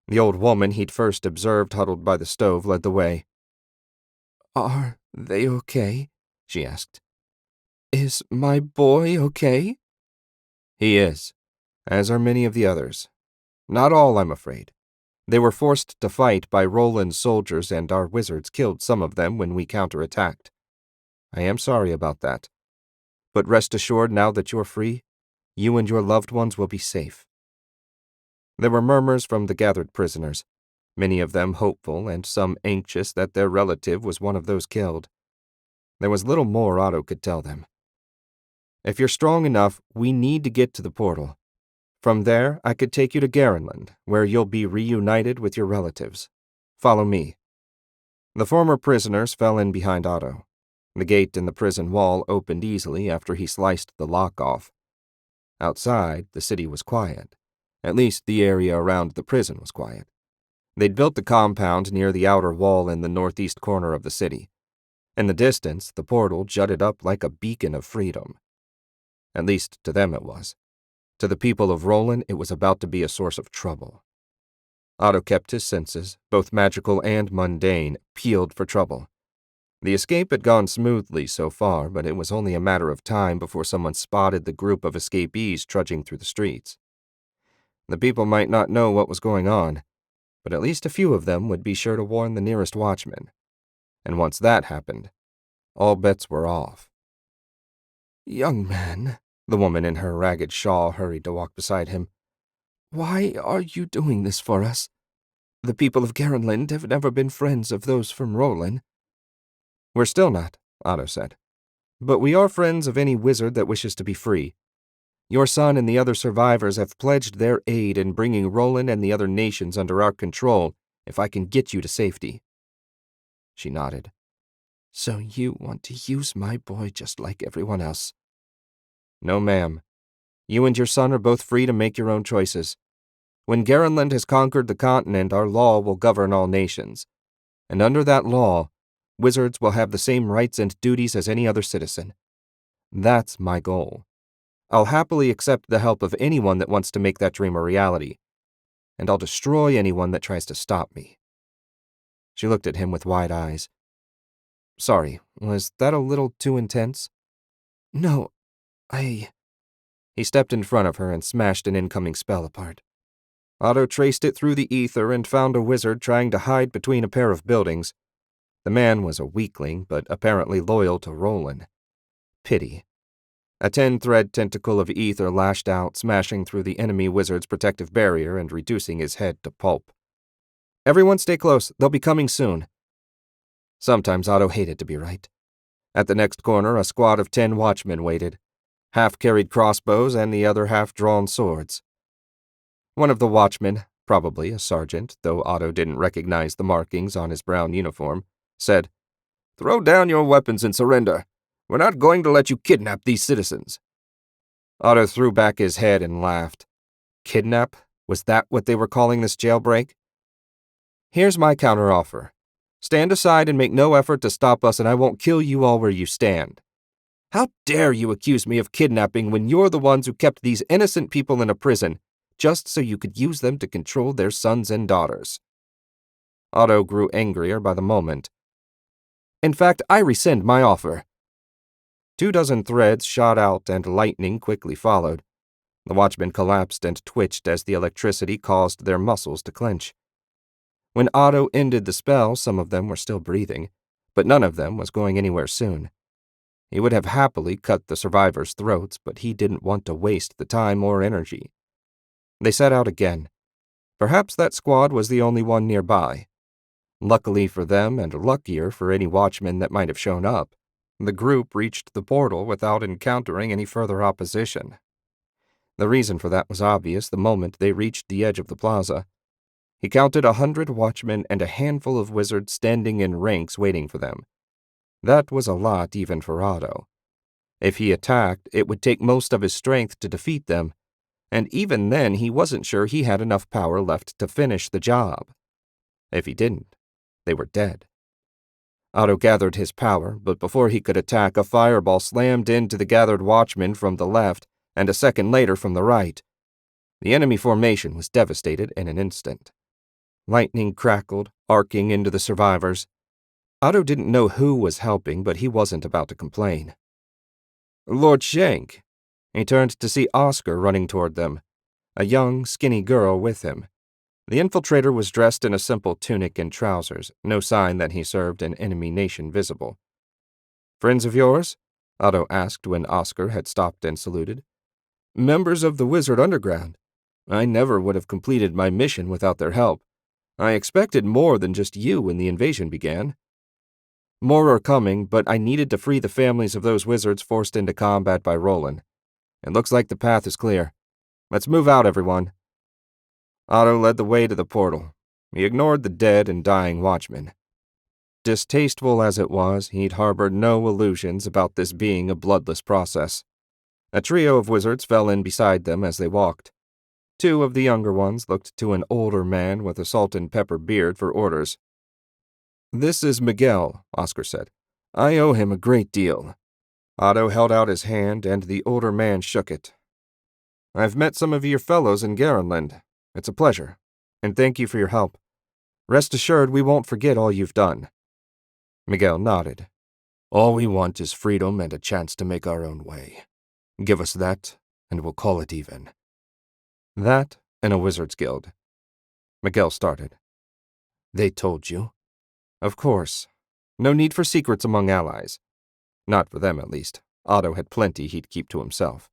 The old woman he'd first observed huddled by the stove led the way. "Are they okay?" she asked. "Is my boy okay?" "He is, as are many of the others. Not all, I'm afraid. They were forced to fight by Roland's soldiers, and our wizards killed some of them when we counterattacked. I am sorry about that. But rest assured, now that you're free, you and your loved ones will be safe." There were murmurs from the gathered prisoners, many of them hopeful and some anxious that their relative was one of those killed. There was little more Otto could tell them. "If you're strong enough, we need to get to the portal. From there, I could take you to Garenland, where you'll be reunited with your relatives. Follow me." The former prisoners fell in behind Otto. The gate in the prison wall opened easily after he sliced the lock off. Outside, the city was quiet. At least the area around the prison was quiet. They'd built the compound near the outer wall in the northeast corner of the city. In the distance, the portal jutted up like a beacon of freedom. At least to them it was. To the people of Roland, it was about to be a source of trouble. Otto kept his senses, both magical and mundane, peeled for trouble. The escape had gone smoothly so far, but it was only a matter of time before someone spotted the group of escapees trudging through the streets. The people might not know what was going on, but at least a few of them would be sure to warn the nearest watchman. And once that happened, all bets were off. Young man, the woman in her ragged shawl hurried to walk beside him. Why are you doing this for us? The people of Garenland have never been friends of those from Roland. We're still not, Otto said. But we are friends of any wizard that wishes to be free. Your son and the other survivors have pledged their aid in bringing Roland and the other nations under our control if I can get you to safety. She nodded. So you want to use my boy just like everyone else? No, ma'am. You and your son are both free to make your own choices. When Garenland has conquered the continent, our law will govern all nations. And under that law, wizards will have the same rights and duties as any other citizen. That's my goal. I'll happily accept the help of anyone that wants to make that dream a reality, and I'll destroy anyone that tries to stop me. She looked at him with wide eyes. Sorry, was that a little too intense? No, He stepped in front of her and smashed an incoming spell apart. Otto traced it through the ether and found a wizard trying to hide between a pair of buildings. The man was a weakling, but apparently loyal to Roland. Pity. A 10-thread tentacle of ether lashed out, smashing through the enemy wizard's protective barrier and reducing his head to pulp. Everyone stay close, they'll be coming soon. Sometimes Otto hated to be right. At the next corner, a squad of 10 watchmen waited. Half carried crossbows and the other half drawn swords. One of the watchmen, probably a sergeant, though Otto didn't recognize the markings on his brown uniform, said, "Throw down your weapons and surrender. We're not going to let you kidnap these citizens." Otto threw back his head and laughed. Kidnap? Was that what they were calling this jailbreak? Here's my counteroffer. Stand aside and make no effort to stop us, and I won't kill you all where you stand. How dare you accuse me of kidnapping when you're the ones who kept these innocent people in a prison, just so you could use them to control their sons and daughters? Otto grew angrier by the moment. In fact, I rescind my offer. 24 threads shot out and lightning quickly followed. The watchmen collapsed and twitched as the electricity caused their muscles to clench. When Otto ended the spell, some of them were still breathing, but none of them was going anywhere soon. He would have happily cut the survivors' throats, but he didn't want to waste the time or energy. They set out again. Perhaps that squad was the only one nearby. Luckily for them, and luckier for any watchman that might have shown up, the group reached the portal without encountering any further opposition. The reason for that was obvious the moment they reached the edge of the plaza. He counted 100 watchmen and a handful of wizards standing in ranks waiting for them. That was a lot even for Otto. If he attacked, it would take most of his strength to defeat them, and even then he wasn't sure he had enough power left to finish the job. If he didn't, they were dead. Otto gathered his power, but before he could attack, a fireball slammed into the gathered watchmen from the left, and a second later from the right. The enemy formation was devastated in an instant. Lightning crackled, arcing into the survivors. Otto didn't know who was helping, but he wasn't about to complain. Lord Shank. He turned to see Oscar running toward them, a young, skinny girl with him. The infiltrator was dressed in a simple tunic and trousers, no sign that he served an enemy nation visible. Friends of yours? Otto asked when Oscar had stopped and saluted. Members of the Wizard Underground. I never would have completed my mission without their help. I expected more than just you when the invasion began. More are coming, but I needed to free the families of those wizards forced into combat by Roland. It looks like the path is clear. Let's move out, everyone. Otto led the way to the portal. He ignored the dead and dying watchmen. Distasteful as it was, he'd harbored no illusions about this being a bloodless process. A trio of wizards fell in beside them as they walked. 2 of the younger ones looked to an older man with a salt and pepper beard for orders. This is Miguel, Oscar said. I owe him a great deal. Otto held out his hand, and the older man shook it. I've met some of your fellows in Garenland. It's a pleasure, and thank you for your help. Rest assured we won't forget all you've done. Miguel nodded. All we want is freedom and a chance to make our own way. Give us that, and we'll call it even. That In a wizard's guild. Miguel started. They told you? Of course. No need for secrets among allies. Not for them, at least. Otto had plenty he'd keep to himself.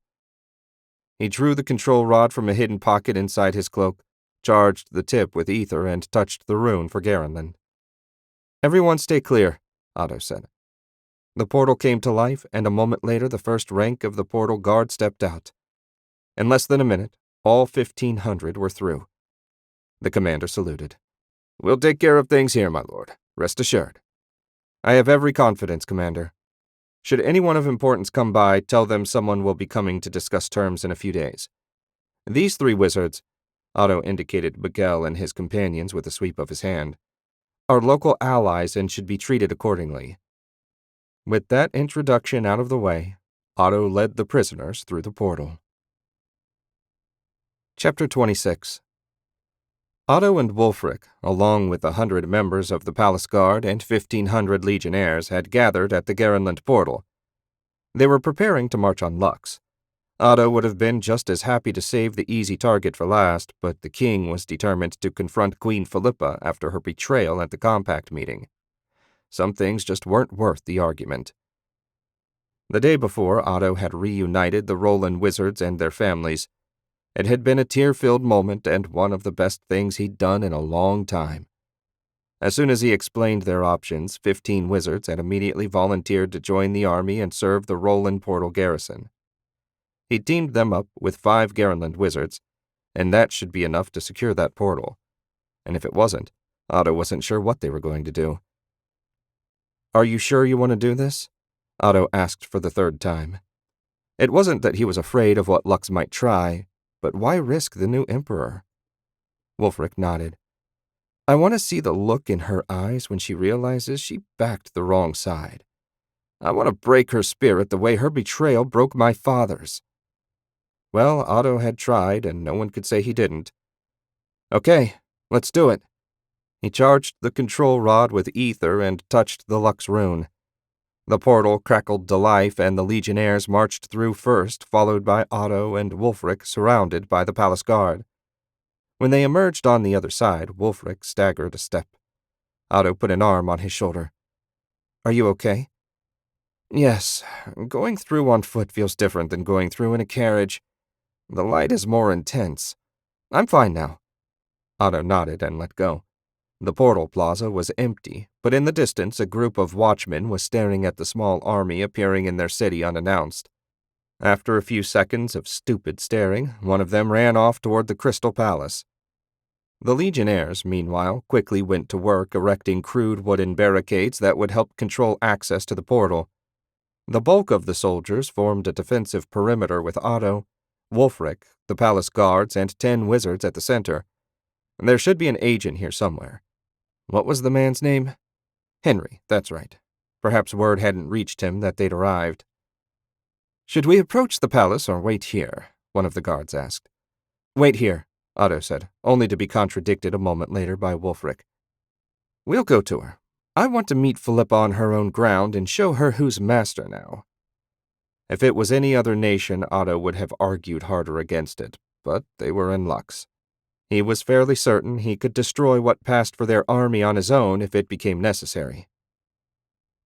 He drew the control rod from a hidden pocket inside his cloak, charged the tip with ether, and touched the rune for Garenland. Everyone stay clear, Otto said. The portal came to life, and a moment later the first rank of the portal guard stepped out. In less than a minute, all 1,500 were through. The commander saluted. We'll take care of things here, my lord. Rest assured. I have every confidence, Commander. Should anyone of importance come by, tell them someone will be coming to discuss terms in a few days. These 3 wizards, Otto indicated Miguel and his companions with a sweep of his hand, are local allies and should be treated accordingly. With that introduction out of the way, Otto led the prisoners through the portal. Chapter 26. Otto and Wulfric, along with 100 members of the Palace Guard and 1,500 legionnaires, had gathered at the Garenland portal. They were preparing to march on Lux. Otto would have been just as happy to save the easy target for last, but the king was determined to confront Queen Philippa after her betrayal at the Compact meeting. Some things just weren't worth the argument. The day before, Otto had reunited the Roland wizards and their families. It had been a tear-filled moment and one of the best things he'd done in a long time. As soon as he explained their options, 15 wizards had immediately volunteered to join the army and serve the Roland portal garrison. He teamed them up with 5 Garenland wizards, and that should be enough to secure that portal. And if it wasn't, Otto wasn't sure what they were going to do. Are you sure you want to do this? Otto asked for the 3rd time. It wasn't that he was afraid of what Lux might try, but why risk the new emperor? Wulfric nodded. I want to see the look in her eyes when she realizes she backed the wrong side. I want to break her spirit the way her betrayal broke my father's. Well, Otto had tried, and no one could say he didn't. Okay, let's do it. He charged the control rod with ether and touched the Lux rune. The portal crackled to life, and the legionnaires marched through first, followed by Otto and Wulfric, surrounded by the palace guard. When they emerged on the other side, Wulfric staggered a step. Otto put an arm on his shoulder. Are you okay? Yes, going through on foot feels different than going through in a carriage. The light is more intense. I'm fine now. Otto nodded and let go. The portal plaza was empty, but in the distance a group of watchmen was staring at the small army appearing in their city unannounced. After a few seconds of stupid staring, one of them ran off toward the Crystal Palace. The legionnaires, meanwhile, quickly went to work erecting crude wooden barricades that would help control access to the portal. The bulk of the soldiers formed a defensive perimeter with Otto, Wulfric, the palace guards, and 10 wizards at the center. There should be an agent here somewhere. What was the man's name? Henry, that's right. Perhaps word hadn't reached him that they'd arrived. Should we approach the palace or wait here? One of the guards asked. Wait here, Otto said, only to be contradicted a moment later by Wulfric. We'll go to her. I want to meet Philippa on her own ground and show her who's master now. If it was any other nation, Otto would have argued harder against it, but they were in Lux. He was fairly certain he could destroy what passed for their army on his own if it became necessary.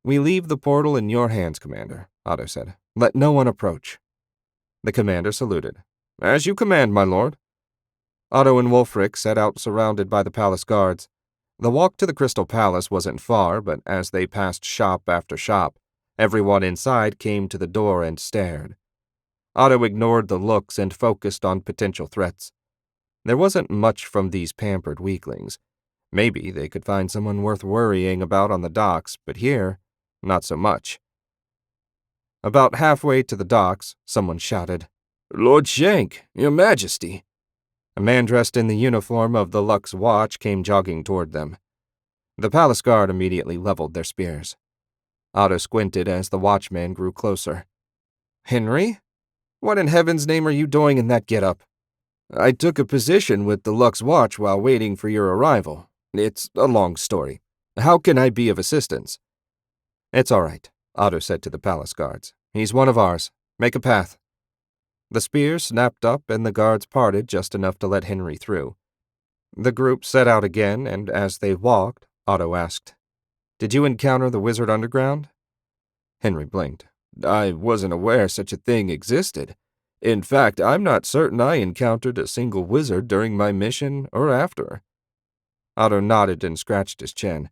We leave the portal in your hands, Commander, Otto said. Let no one approach. The commander saluted. As you command, my lord. Otto and Wulfric set out surrounded by the palace guards. The walk to the Crystal Palace wasn't far, but as they passed shop after shop, everyone inside came to the door and stared. Otto ignored the looks and focused on potential threats. There wasn't much from these pampered weaklings. Maybe they could find someone worth worrying about on the docks, but here, not so much. About halfway to the docks, someone shouted, Lord Shank, your majesty. A man dressed in the uniform of the Lux Watch came jogging toward them. The palace guard immediately leveled their spears. Otto squinted as the watchman grew closer. Henry? What in heaven's name are you doing in that get-up? I took a position with the Lux Watch while waiting for your arrival. It's a long story. How can I be of assistance? It's all right, Otto said to the palace guards. He's one of ours. Make a path. The spear snapped up and the guards parted just enough to let Henry through. The group set out again, and as they walked, Otto asked, "Did you encounter the wizard underground?" Henry blinked. "I wasn't aware such a thing existed. In fact, I'm not certain I encountered a single wizard during my mission or after." Otto nodded and scratched his chin.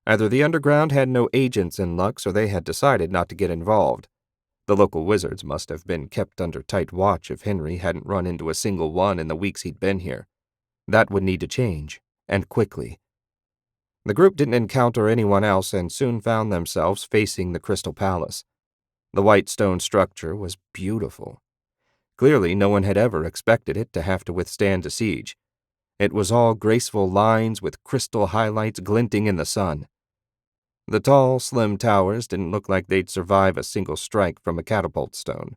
Either the underground had no agents in Lux or they had decided not to get involved. The local wizards must have been kept under tight watch if Henry hadn't run into a single one in the weeks he'd been here. That would need to change, and quickly. The group didn't encounter anyone else and soon found themselves facing the Crystal Palace. The white stone structure was beautiful. Clearly, no one had ever expected it to have to withstand a siege. It was all graceful lines with crystal highlights glinting in the sun. The tall, slim towers didn't look like they'd survive a single strike from a catapult stone.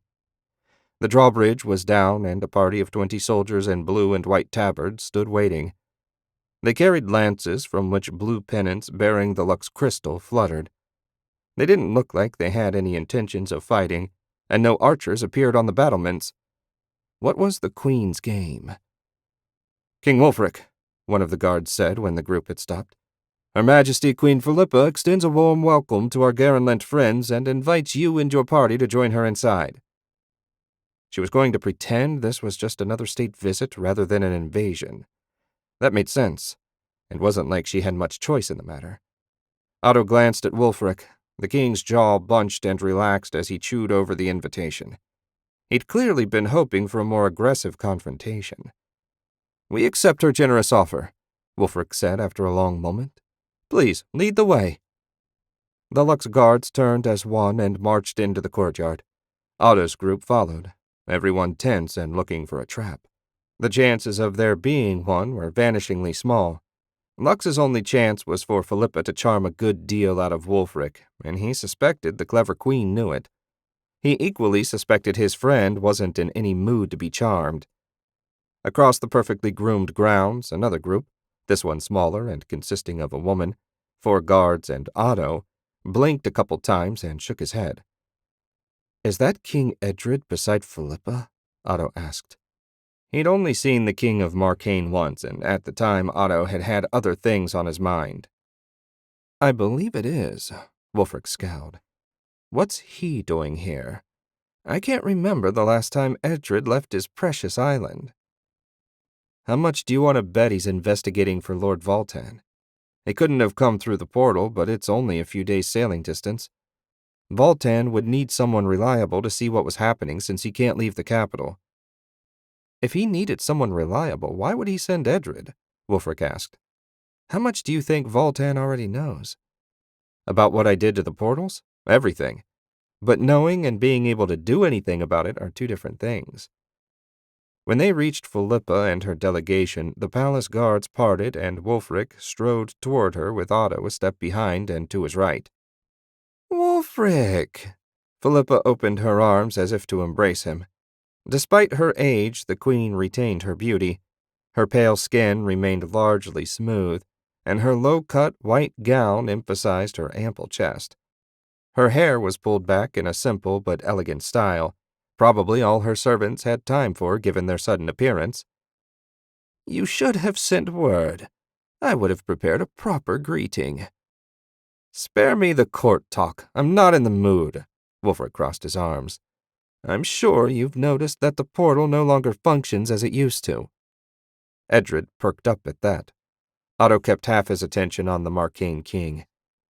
The drawbridge was down, and a party of 20 soldiers in blue and white tabards stood waiting. They carried lances from which blue pennants bearing the Lux crystal fluttered. They didn't look like they had any intentions of fighting, and no archers appeared on the battlements. What was the Queen's game? "King Wulfric," one of the guards said when the group had stopped. "Her Majesty Queen Philippa extends a warm welcome to our Garenlent friends and invites you and your party to join her inside." She was going to pretend this was just another state visit rather than an invasion. That made sense. It wasn't like she had much choice in the matter. Otto glanced at Wulfric. The king's jaw bunched and relaxed as he chewed over the invitation. He'd clearly been hoping for a more aggressive confrontation. "We accept her generous offer," Wulfric said after a long moment. "Please, lead the way." The Lux guards turned as one and marched into the courtyard. Otto's group followed, everyone tense and looking for a trap. The chances of there being one were vanishingly small. Lux's only chance was for Philippa to charm a good deal out of Wulfric, and he suspected the clever queen knew it. He equally suspected his friend wasn't in any mood to be charmed. Across the perfectly groomed grounds, another group, this one smaller and consisting of a woman, 4 guards, and Otto, blinked a couple times and shook his head. "Is that King Edred beside Philippa?" Otto asked. He'd only seen the King of Marcaine once, and at the time Otto had had other things on his mind. "I believe it is," Wulfric scowled. "What's he doing here? I can't remember the last time Edred left his precious island." "How much do you want to bet he's investigating for Lord Voltan? He couldn't have come through the portal, but it's only a few days' sailing distance. Voltan would need someone reliable to see what was happening since he can't leave the capital." "If he needed someone reliable, why would he send Edred?" Wulfric asked. "How much do you think Voltan already knows?" "About what I did to the portals? Everything. But knowing and being able to do anything about it are 2 different things." When they reached Philippa and her delegation, the palace guards parted and Wulfric strode toward her with Otto a step behind and to his right. "Wulfric!" Philippa opened her arms as if to embrace him. Despite her age, the queen retained her beauty. Her pale skin remained largely smooth, and her low-cut white gown emphasized her ample chest. Her hair was pulled back in a simple but elegant style, probably all her servants had time for given their sudden appearance. "You should have sent word. I would have prepared a proper greeting." "Spare me the court talk. I'm not in the mood." Wulfric crossed his arms. "I'm sure you've noticed that the portal no longer functions as it used to." Edred perked up at that. Otto kept half his attention on the Marcaine king.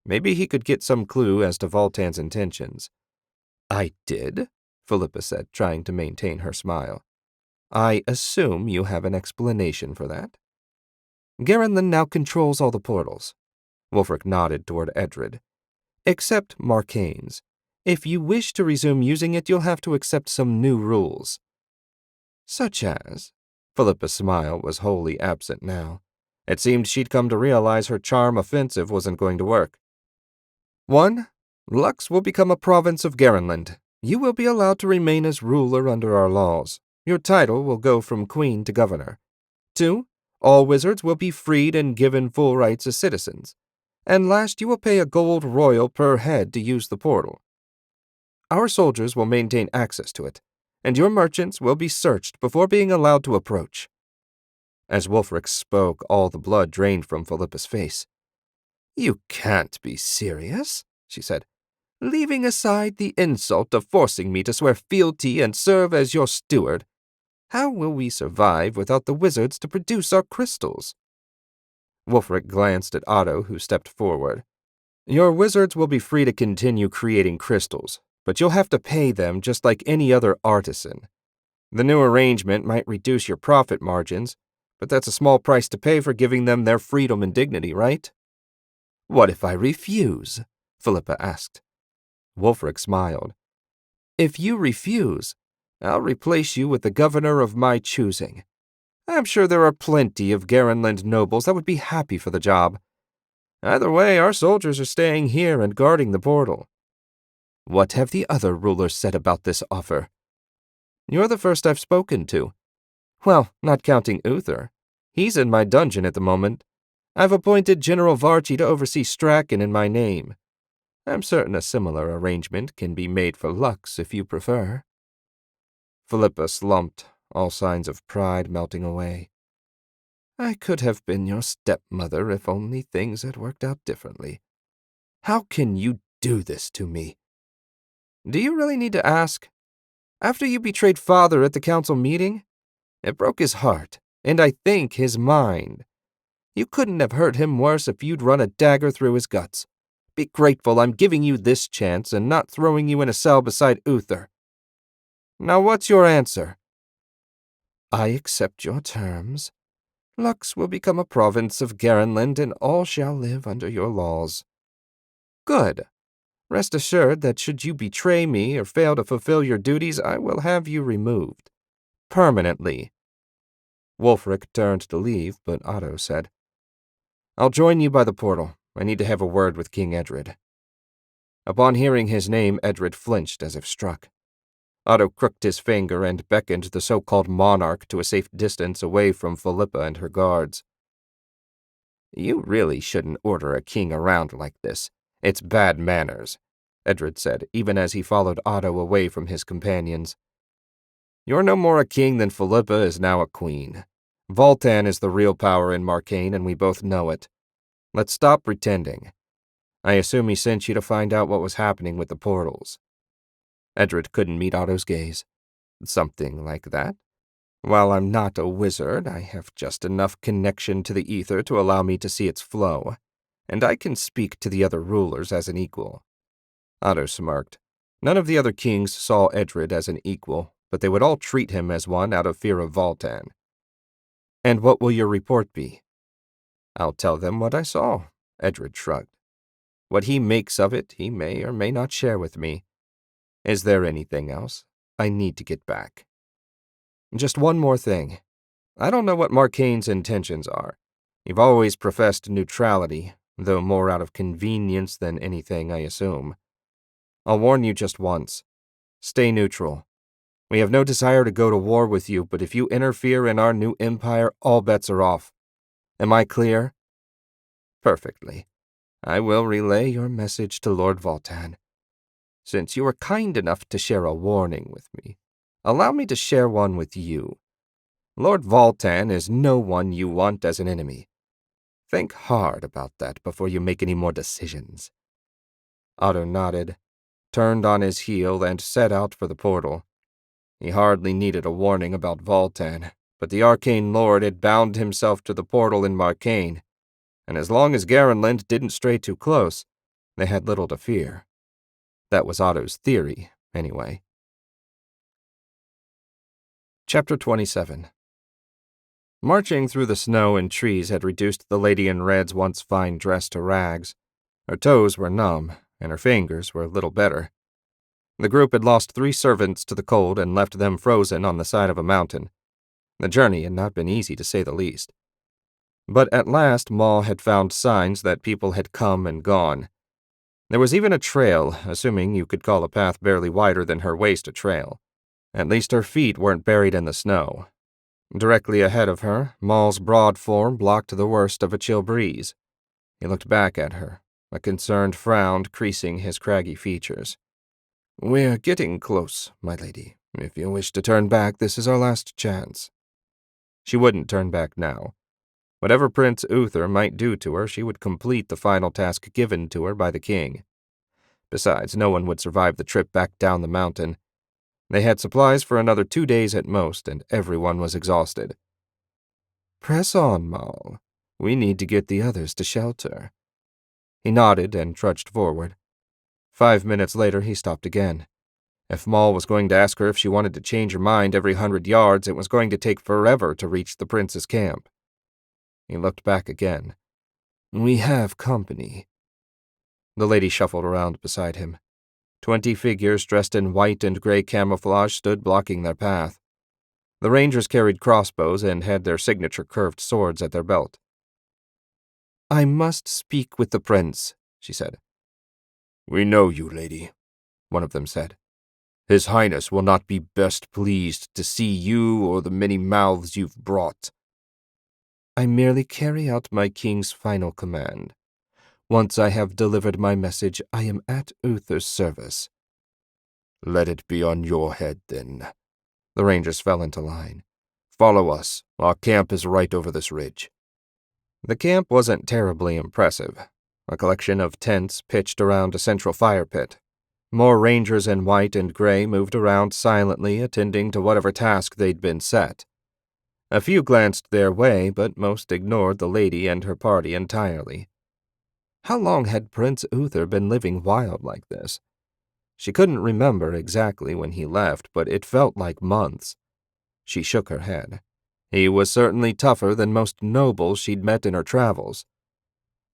Maybe he could get some clue as to Voltan's intentions. "I did?" Philippa said, trying to maintain her smile. "I assume you have an explanation for that?" "Garenlent now controls all the portals." Wulfric nodded toward Edred. "Except Marcaine's. If you wish to resume using it, you'll have to accept some new rules." "Such as?" Philippa's smile was wholly absent now. It seemed she'd come to realize her charm offensive wasn't going to work. "1. Lux will become a province of Garenlent. You will be allowed to remain as ruler under our laws. Your title will go from queen to governor. 2. All wizards will be freed and given full rights as citizens. And last, you will pay a gold royal per head to use the portal. Our soldiers will maintain access to it, and your merchants will be searched before being allowed to approach." As Wulfric spoke, all the blood drained from Philippa's face. "You can't be serious," she said. "Leaving aside the insult of forcing me to swear fealty and serve as your steward, how will we survive without the wizards to produce our crystals?" Wulfric glanced at Otto, who stepped forward. "Your wizards will be free to continue creating crystals, but you'll have to pay them just like any other artisan. The new arrangement might reduce your profit margins, but that's a small price to pay for giving them their freedom and dignity, right?" "What if I refuse?" Philippa asked. Wulfric smiled. "If you refuse, I'll replace you with the governor of my choosing. I'm sure there are plenty of Garenland nobles that would be happy for the job. Either way, our soldiers are staying here and guarding the portal." "What have the other rulers said about this offer?" "You're the first I've spoken to. Well, not counting Uther. He's in my dungeon at the moment. I've appointed General Varchi to oversee Strachan in my name. I'm certain a similar arrangement can be made for Lux if you prefer." Philippa slumped, all signs of pride melting away. "I could have been your stepmother if only things had worked out differently. How can you do this to me?" "Do you really need to ask? After you betrayed Father at the council meeting? It broke his heart, and I think his mind. You couldn't have hurt him worse if you'd run a dagger through his guts. Be grateful I'm giving you this chance and not throwing you in a cell beside Uther. Now what's your answer?" "I accept your terms. Lux will become a province of Garenland, and all shall live under your laws." "Good. Rest assured that should you betray me or fail to fulfill your duties, I will have you removed. Permanently." Wulfric turned to leave, but Otto said, "I'll join you by the portal. I need to have a word with King Edred." Upon hearing his name, Edred flinched as if struck. Otto crooked his finger and beckoned the so-called monarch to a safe distance away from Philippa and her guards. "You really shouldn't order a king around like this. It's bad manners," Edred said, even as he followed Otto away from his companions. "You're no more a king than Philippa is now a queen. Voltan is the real power in Marcaine, and we both know it. Let's stop pretending. I assume he sent you to find out what was happening with the portals." Edred couldn't meet Otto's gaze. "Something like that. While I'm not a wizard, I have just enough connection to the ether to allow me to see its flow, and I can speak to the other rulers as an equal." Otto smirked. None of the other kings saw Edred as an equal, but they would all treat him as one out of fear of Voltan. "And what will your report be?" "I'll tell them what I saw," Edred shrugged. "What he makes of it, he may or may not share with me. Is there anything else? I need to get back." "Just one more thing. I don't know what Marcaine's intentions are. You've always professed neutrality, though more out of convenience than anything, I assume. I'll warn you just once. Stay neutral. We have no desire to go to war with you, but if you interfere in our new empire, all bets are off. Am I clear?" "Perfectly. I will relay your message to Lord Voltan. Since you were kind enough to share a warning with me, allow me to share one with you. Lord Voltan is no one you want as an enemy. Think hard about that before you make any more decisions." Otto nodded, turned on his heel, and set out for the portal. He hardly needed a warning about Voltan, but the arcane lord had bound himself to the portal in Marcaine, and as long as Garenland didn't stray too close, they had little to fear. That was Otto's theory, anyway. Chapter 27. Marching through the snow and trees had reduced the lady in red's once fine dress to rags. Her toes were numb, and her fingers were little better. The group had lost 3 servants to the cold and left them frozen on the side of a mountain. The journey had not been easy, to say the least. But at last Maul had found signs that people had come and gone. There was even a trail, assuming you could call a path barely wider than her waist a trail. At least her feet weren't buried in the snow. Directly ahead of her, Maul's broad form blocked the worst of a chill breeze. He looked back at her, a concerned frown creasing his craggy features. "We're getting close, my lady. If you wish to turn back, this is our last chance. She wouldn't turn back now. Whatever Prince Uther might do to her, she would complete the final task given to her by the king. Besides, no one would survive the trip back down the mountain. They had supplies for another 2 days at most, and everyone was exhausted. Press on, Maul. We need to get the others to shelter. He nodded and trudged forward. 5 minutes later, he stopped again. If Maul was going to ask her if she wanted to change her mind every 100 yards, it was going to take forever to reach the prince's camp. He looked back again. We have company. The lady shuffled around beside him. 20 figures dressed in white and gray camouflage stood blocking their path. The rangers carried crossbows and had their signature curved swords at their belt. I must speak with the prince, she said. We know you, lady, one of them said. His Highness will not be best pleased to see you or the many mouths you've brought. I merely carry out my king's final command. Once I have delivered my message, I am at Uther's service. Let it be on your head, then. The rangers fell into line. Follow us. Our camp is right over this ridge. The camp wasn't terribly impressive. A collection of tents pitched around a central fire pit. More rangers in white and gray moved around silently, attending to whatever task they'd been set. A few glanced their way, but most ignored the lady and her party entirely. How long had Prince Uther been living wild like this? She couldn't remember exactly when he left, but it felt like months. She shook her head. He was certainly tougher than most nobles she'd met in her travels.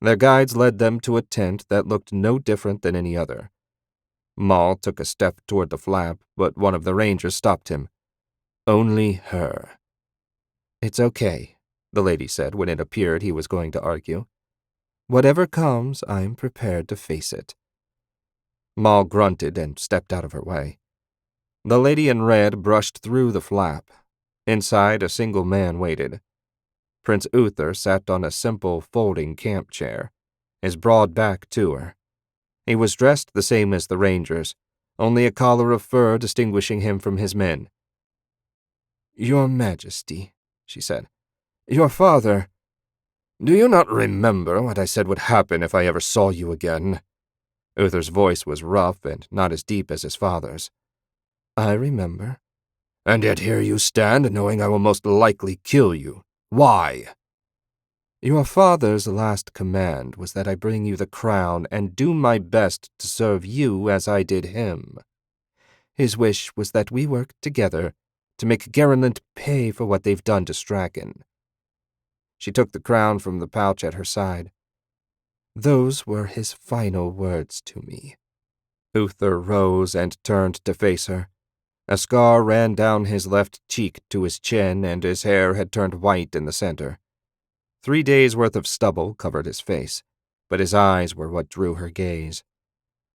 Their guides led them to a tent that looked no different than any other. Maul took a step toward the flap, but one of the rangers stopped him. Only her. It's okay, the lady said when it appeared he was going to argue. Whatever comes, I'm prepared to face it. Maul grunted and stepped out of her way. The lady in red brushed through the flap. Inside, a single man waited. Prince Uther sat on a simple folding camp chair, his broad back to her. He was dressed the same as the rangers, only a collar of fur distinguishing him from his men. Your Majesty, she said. Your father. Do you not remember what I said would happen if I ever saw you again? Uther's voice was rough and not as deep as his father's. I remember. And yet here you stand, knowing I will most likely kill you. Why? Your father's last command was that I bring you the crown and do my best to serve you as I did him. His wish was that we work together to make Garenland pay for what they've done to Strachan. She took the crown from the pouch at her side. Those were his final words to me. Uther rose and turned to face her. A scar ran down his left cheek to his chin, and his hair had turned white in the center. 3 days' worth of stubble covered his face, but his eyes were what drew her gaze.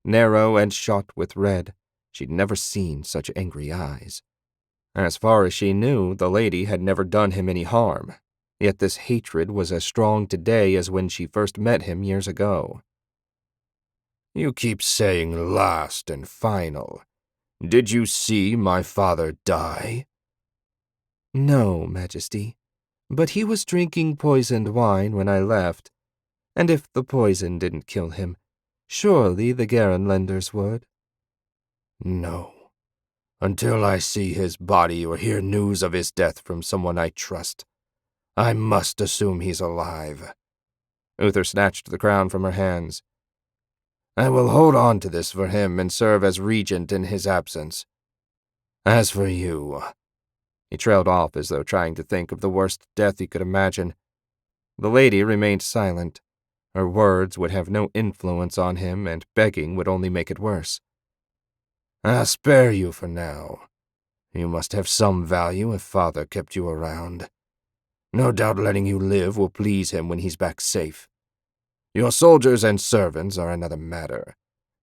Narrow and shot with red, she'd never seen such angry eyes. As far as she knew, the lady had never done him any harm, yet this hatred was as strong today as when she first met him years ago. You keep saying last and final. Did you see my father die? No, Majesty, but he was drinking poisoned wine when I left, and if the poison didn't kill him, surely the Garenlanders would. No. Until I see his body or hear news of his death from someone I trust, I must assume he's alive. Uther snatched the crown from her hands. I will hold on to this for him and serve as regent in his absence. As for you... He trailed off as though trying to think of the worst death he could imagine. The lady remained silent. Her words would have no influence on him, and begging would only make it worse. I'll spare you for now. You must have some value if father kept you around. No doubt letting you live will please him when he's back safe. Your soldiers and servants are another matter.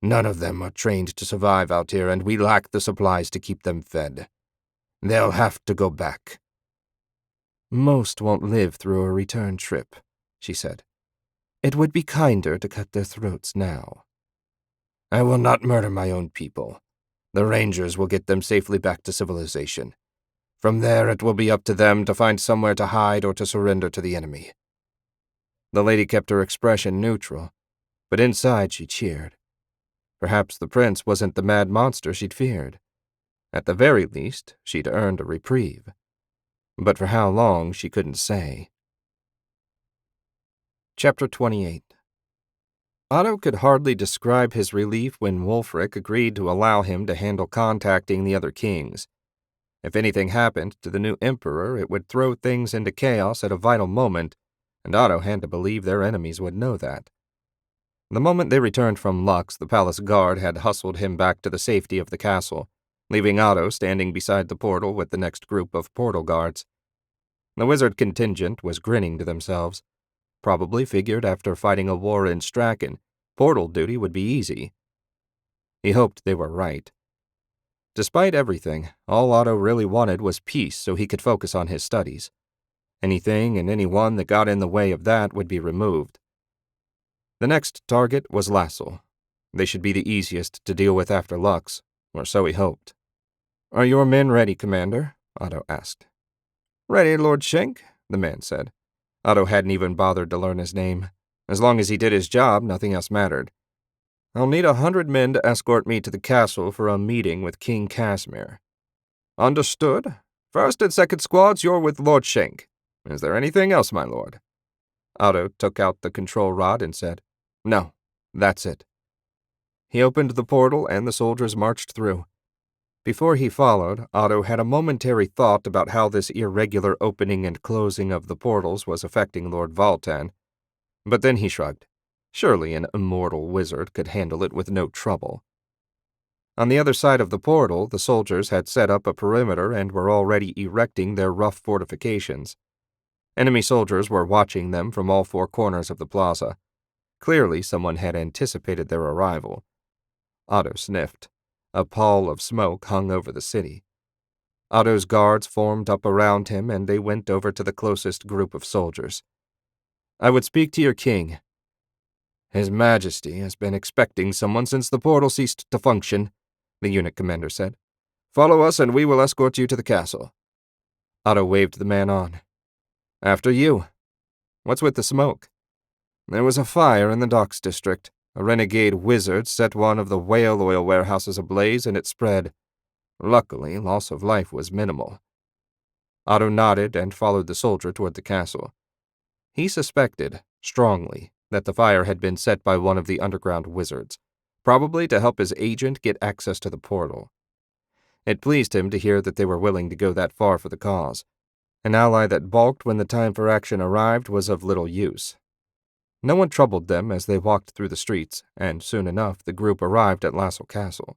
None of them are trained to survive out here, and we lack the supplies to keep them fed. They'll have to go back. Most won't live through a return trip, she said. It would be kinder to cut their throats now. I will not murder my own people. The Rangers will get them safely back to civilization. From there, it will be up to them to find somewhere to hide or to surrender to the enemy." The lady kept her expression neutral, but inside she cheered. Perhaps the prince wasn't the mad monster she'd feared. At the very least, she'd earned a reprieve. But for how long, she couldn't say. Chapter 28. Otto could hardly describe his relief when Wulfric agreed to allow him to handle contacting the other kings. If anything happened to the new emperor, it would throw things into chaos at a vital moment, and Otto had to believe their enemies would know that. The moment they returned from Lux, the palace guard had hustled him back to the safety of the castle, leaving Otto standing beside the portal with the next group of portal guards. The wizard contingent was grinning to themselves. Probably figured after fighting a war in Strachan, portal duty would be easy. He hoped they were right. Despite everything, all Otto really wanted was peace so he could focus on his studies. Anything and anyone that got in the way of that would be removed. The next target was Lassel. They should be the easiest to deal with after Lux, or so he hoped. "Are your men ready, Commander?" Otto asked. "Ready, Lord Shenk," the man said. Otto hadn't even bothered to learn his name. As long as he did his job, nothing else mattered. "I'll need 100 men to escort me to the castle for a meeting with King Casimir." "Understood. First and second squads, you're with Lord Shenk. Is there anything else, my lord?" Otto took out the control rod and said, "No, that's it." He opened the portal and the soldiers marched through. Before he followed, Otto had a momentary thought about how this irregular opening and closing of the portals was affecting Lord Valtan, but then he shrugged. Surely an immortal wizard could handle it with no trouble. On the other side of the portal, the soldiers had set up a perimeter and were already erecting their rough fortifications. Enemy soldiers were watching them from all four corners of the plaza. Clearly, someone had anticipated their arrival. Otto sniffed. A pall of smoke hung over the city. Otto's guards formed up around him, and they went over to the closest group of soldiers. "I would speak to your king." "His Majesty has been expecting someone since the portal ceased to function," the unit commander said. "Follow us and we will escort you to the castle." Otto waved the man on. "After you. What's with the smoke?" "There was a fire in the docks district. A renegade wizard set one of the whale oil warehouses ablaze and it spread. Luckily, loss of life was minimal." Otto nodded and followed the soldier toward the castle. He suspected, strongly, that the fire had been set by one of the underground wizards, probably to help his agent get access to the portal. It pleased him to hear that they were willing to go that far for the cause. An ally that balked when the time for action arrived was of little use. No one troubled them as they walked through the streets, and soon enough the group arrived at Lassel Castle.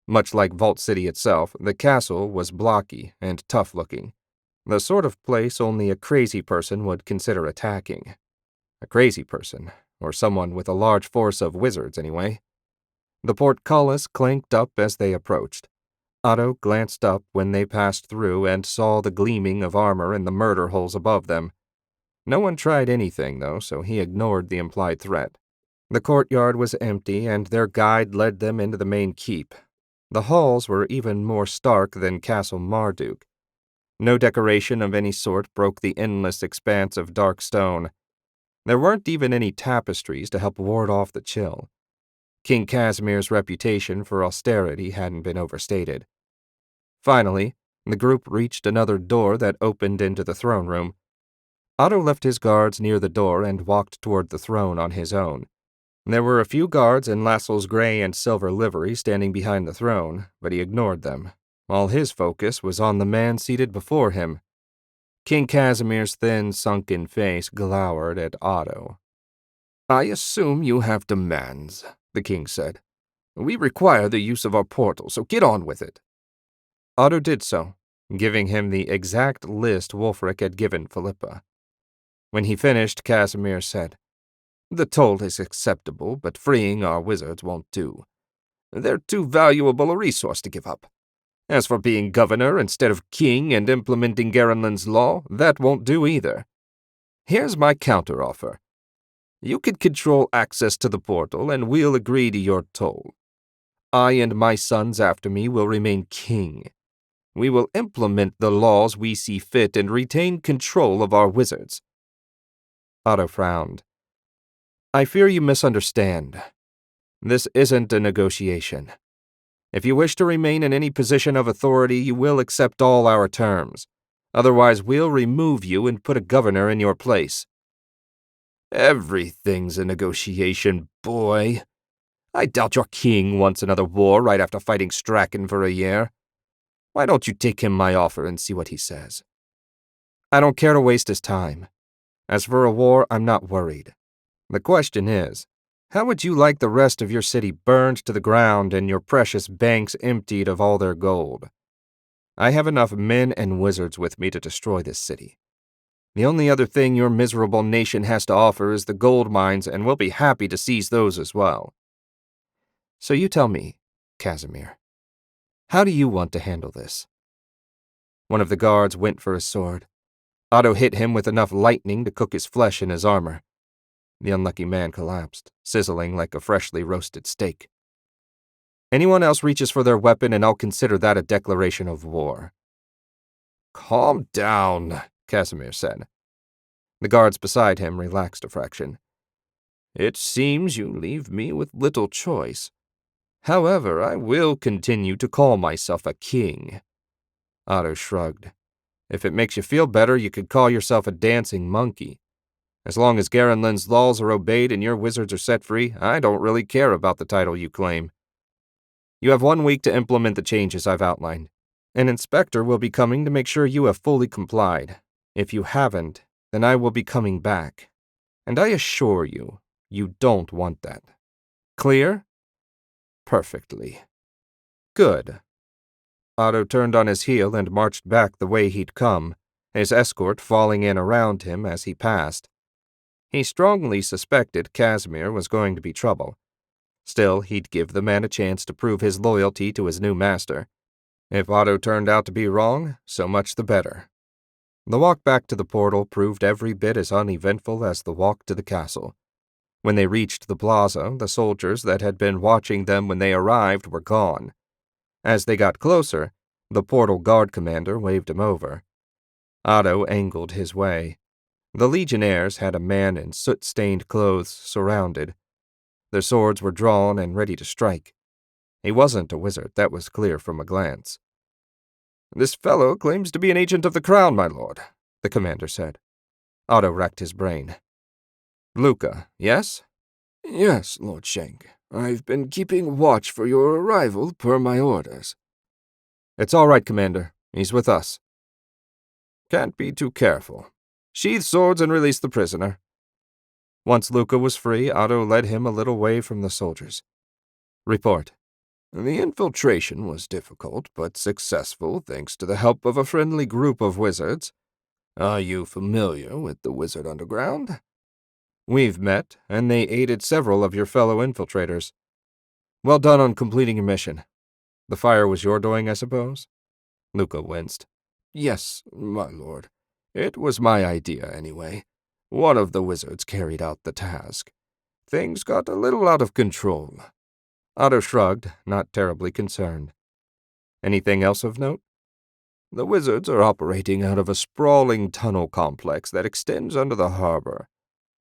Much like Vault City itself, the castle was blocky and tough-looking, the sort of place only a crazy person would consider attacking. A crazy person, or someone with a large force of wizards anyway. The portcullis clanked up as they approached. Otto glanced up when they passed through and saw the gleaming of armor in the murder holes above them. No one tried anything, though, so he ignored the implied threat. The courtyard was empty, and their guide led them into the main keep. The halls were even more stark than Castle Marduk. No decoration of any sort broke the endless expanse of dark stone. There weren't even any tapestries to help ward off the chill. King Casimir's reputation for austerity hadn't been overstated. Finally, the group reached another door that opened into the throne room. Otto left his guards near the door and walked toward the throne on his own. There were a few guards in Lassel's gray and silver livery standing behind the throne, but he ignored them. All his focus was on the man seated before him. King Casimir's thin, sunken face glowered at Otto. "I assume you have demands," the king said. "We require the use of our portal, so get on with it." Otto did so, giving him the exact list Wulfric had given Philippa. When he finished, Casimir said, "The toll is acceptable, but freeing our wizards won't do. They're too valuable a resource to give up. As for being governor instead of king and implementing Garenland's law, that won't do either. Here's my counteroffer. You could control access to the portal, and we'll agree to your toll. I and my sons after me will remain king. We will implement the laws we see fit and retain control of our wizards." Otto frowned. "I fear you misunderstand. This isn't a negotiation. If you wish to remain in any position of authority, you will accept all our terms. Otherwise, we'll remove you and put a governor in your place." "Everything's a negotiation, boy. I doubt your king wants another war right after fighting Strachan for a year. Why don't you take him my offer and see what he says?" "I don't care to waste his time. As for a war, I'm not worried. The question is, how would you like the rest of your city burned to the ground and your precious banks emptied of all their gold? I have enough men and wizards with me to destroy this city. The only other thing your miserable nation has to offer is the gold mines, and we'll be happy to seize those as well. So you tell me, Casimir, how do you want to handle this?" One of the guards went for his sword. Otto hit him with enough lightning to cook his flesh in his armor. The unlucky man collapsed, sizzling like a freshly roasted steak. "Anyone else reaches for their weapon, and I'll consider that a declaration of war." "Calm down," Casimir said. The guards beside him relaxed a fraction. "It seems you leave me with little choice. However, I will continue to call myself a king." Otto shrugged. "If it makes you feel better, you could call yourself a dancing monkey. As long as Garenlin's laws are obeyed and your wizards are set free, I don't really care about the title you claim. You have 1 week to implement the changes I've outlined. An inspector will be coming to make sure you have fully complied. If you haven't, then I will be coming back. And I assure you, you don't want that. Clear?" "Perfectly." "Good." Otto turned on his heel and marched back the way he'd come, his escort falling in around him as he passed. He strongly suspected Casimir was going to be trouble. Still, he'd give the man a chance to prove his loyalty to his new master. If Otto turned out to be wrong, so much the better. The walk back to the portal proved every bit as uneventful as the walk to the castle. When they reached the plaza, the soldiers that had been watching them when they arrived were gone. As they got closer, the portal guard commander waved him over. Otto angled his way. The legionnaires had a man in soot-stained clothes surrounded. Their swords were drawn and ready to strike. He wasn't a wizard, that was clear from a glance. "This fellow claims to be an agent of the crown, my lord," the commander said. Otto racked his brain. "Luca, yes?" "Yes, Lord Shank. I've been keeping watch for your arrival per my orders." "It's all right, Commander. He's with us." "Can't be too careful. Sheathe swords and release the prisoner." Once Luca was free, Otto led him a little way from the soldiers. "Report." "The infiltration was difficult, but successful thanks to the help of a friendly group of wizards. Are you familiar with the Wizard Underground?" "We've met, and they aided several of your fellow infiltrators. Well done on completing your mission. The fire was your doing, I suppose?" Luca winced. "Yes, my lord. It was my idea, anyway. One of the wizards carried out the task. Things got a little out of control." Otto shrugged, not terribly concerned. "Anything else of note?" "The wizards are operating out of a sprawling tunnel complex that extends under the harbor.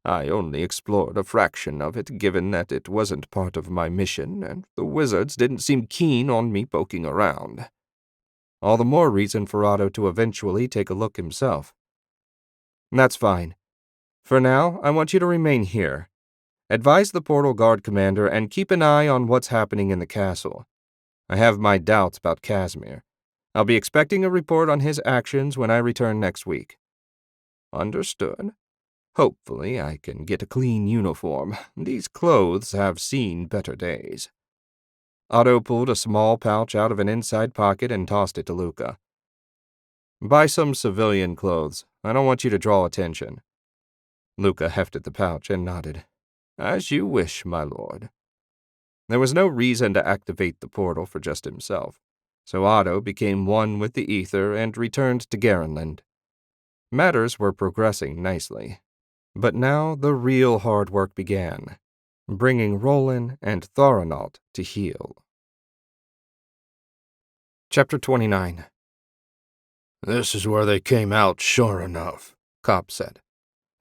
I only explored a fraction of it, given that it wasn't part of my mission, and the wizards didn't seem keen on me poking around." All the more reason for Otto to eventually take a look himself. "That's fine. For now, I want you to remain here. Advise the portal guard commander and keep an eye on what's happening in the castle. I have my doubts about Casimir. I'll be expecting a report on his actions when I return next week." "Understood. Hopefully I can get a clean uniform. These clothes have seen better days." Otto pulled a small pouch out of an inside pocket and tossed it to Luca. "Buy some civilian clothes. I don't want you to draw attention." Luca hefted the pouch and nodded. "As you wish, my lord." There was no reason to activate the portal for just himself, so Otto became one with the ether and returned to Garenland. Matters were progressing nicely. But now the real hard work began, bringing Roland and Thoranaut to heel. Chapter 29. This is where they came out, sure enough, Cobb said.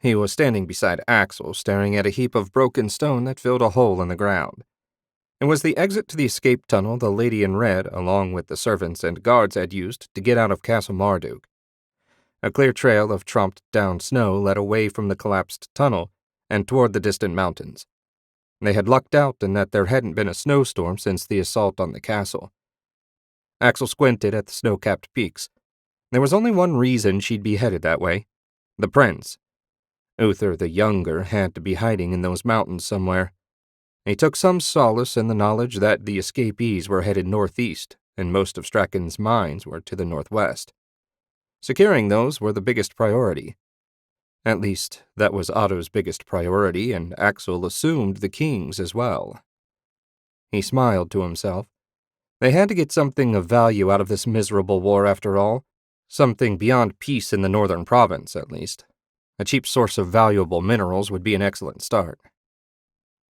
He was standing beside Axel, staring at a heap of broken stone that filled a hole in the ground. It was the exit to the escape tunnel the lady in red, along with the servants and guards, had used to get out of Castle Marduk. A clear trail of tromped-down snow led away from the collapsed tunnel and toward the distant mountains. They had lucked out in that there hadn't been a snowstorm since the assault on the castle. Axel squinted at the snow-capped peaks. There was only one reason she'd be headed that way: the prince. Uther the Younger had to be hiding in those mountains somewhere. He took some solace in the knowledge that the escapees were headed northeast, and most of Strachan's mines were to the northwest. Securing those were the biggest priority. At least, that was Otto's biggest priority, and Axel assumed the king's as well. He smiled to himself. They had to get something of value out of this miserable war after all. Something beyond peace in the northern province, at least. A cheap source of valuable minerals would be an excellent start.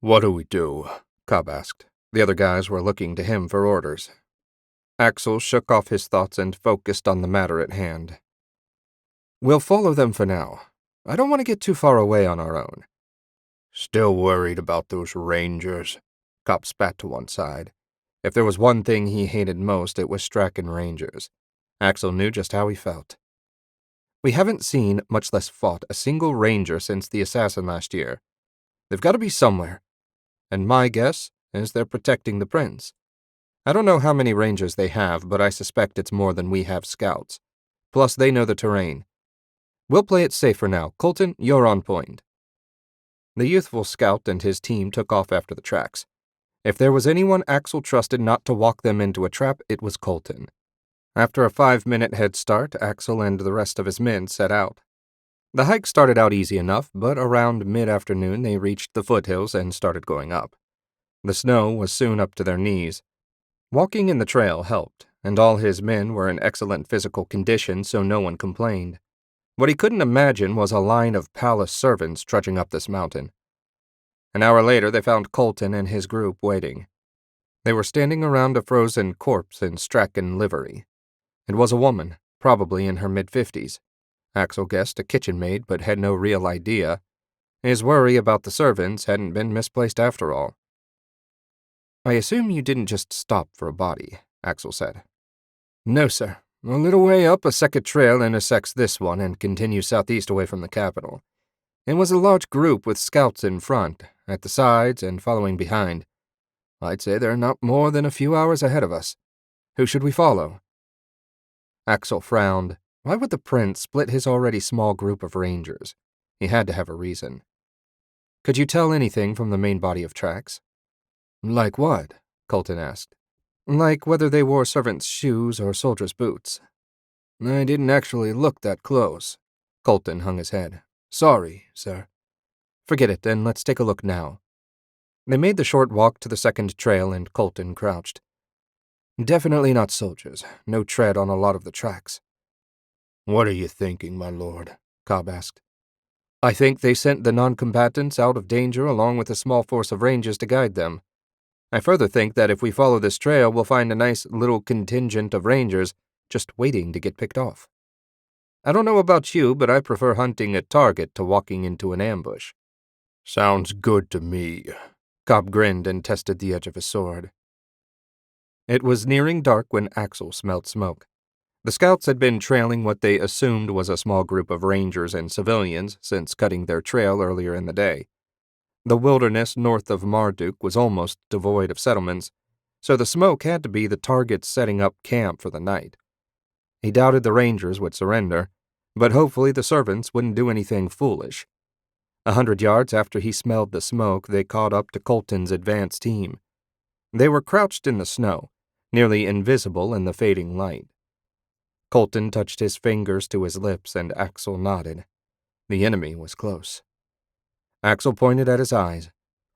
What do we do? Cobb asked. The other guys were looking to him for orders. Axel shook off his thoughts and focused on the matter at hand. We'll follow them for now. I don't want to get too far away on our own. Still worried about those rangers? Cobb spat to one side. If there was one thing he hated most, it was Strachan Rangers. Axel knew just how he felt. We haven't seen, much less fought, a single ranger since the assassin last year. They've got to be somewhere. And my guess is they're protecting the prince. I don't know how many rangers they have, but I suspect it's more than we have scouts. Plus, they know the terrain. We'll play it safe for now. Colton, you're on point. The youthful scout and his team took off after the tracks. If there was anyone Axel trusted not to walk them into a trap, it was Colton. After a 5-minute head start, Axel and the rest of his men set out. The hike started out easy enough, but around mid-afternoon they reached the foothills and started going up. The snow was soon up to their knees. Walking in the trail helped, and all his men were in excellent physical condition, so no one complained. What he couldn't imagine was a line of palace servants trudging up this mountain. An hour later they found Colton and his group waiting. They were standing around a frozen corpse in Strachan livery. It was a woman, probably in her mid-50s. Axel guessed a kitchen maid, but had no real idea. His worry about the servants hadn't been misplaced after all. I assume you didn't just stop for a body, Axel said. No, sir. A little way up, a second trail intersects this one and continues southeast away from the capital. It was a large group with scouts in front, at the sides, and following behind. I'd say they're not more than a few hours ahead of us. Who should we follow? Axel frowned. Why would the prince split his already small group of rangers? He had to have a reason. Could you tell anything from the main body of tracks? Like what? Colton asked. Like whether they wore servants' shoes or soldiers' boots. I didn't actually look that close. Colton hung his head. Sorry, sir. Forget it, and let's take a look now. They made the short walk to the second trail, and Colton crouched. Definitely not soldiers. No tread on a lot of the tracks. What are you thinking, my lord? Cobb asked. I think they sent the non-combatants out of danger along with a small force of rangers to guide them. I further think that if we follow this trail, we'll find a nice little contingent of rangers just waiting to get picked off. I don't know about you, but I prefer hunting a target to walking into an ambush. Sounds good to me. Cobb grinned and tested the edge of his sword. It was nearing dark when Axel smelled smoke. The scouts had been trailing what they assumed was a small group of rangers and civilians since cutting their trail earlier in the day. The wilderness north of Marduk was almost devoid of settlements, so the smoke had to be the targets setting up camp for the night. He doubted the rangers would surrender, but hopefully the servants wouldn't do anything foolish. 100 yards after he smelled the smoke, they caught up to Colton's advance team. They were crouched in the snow, nearly invisible in the fading light. Colton touched his fingers to his lips, and Axel nodded. The enemy was close. Axel pointed at his eyes.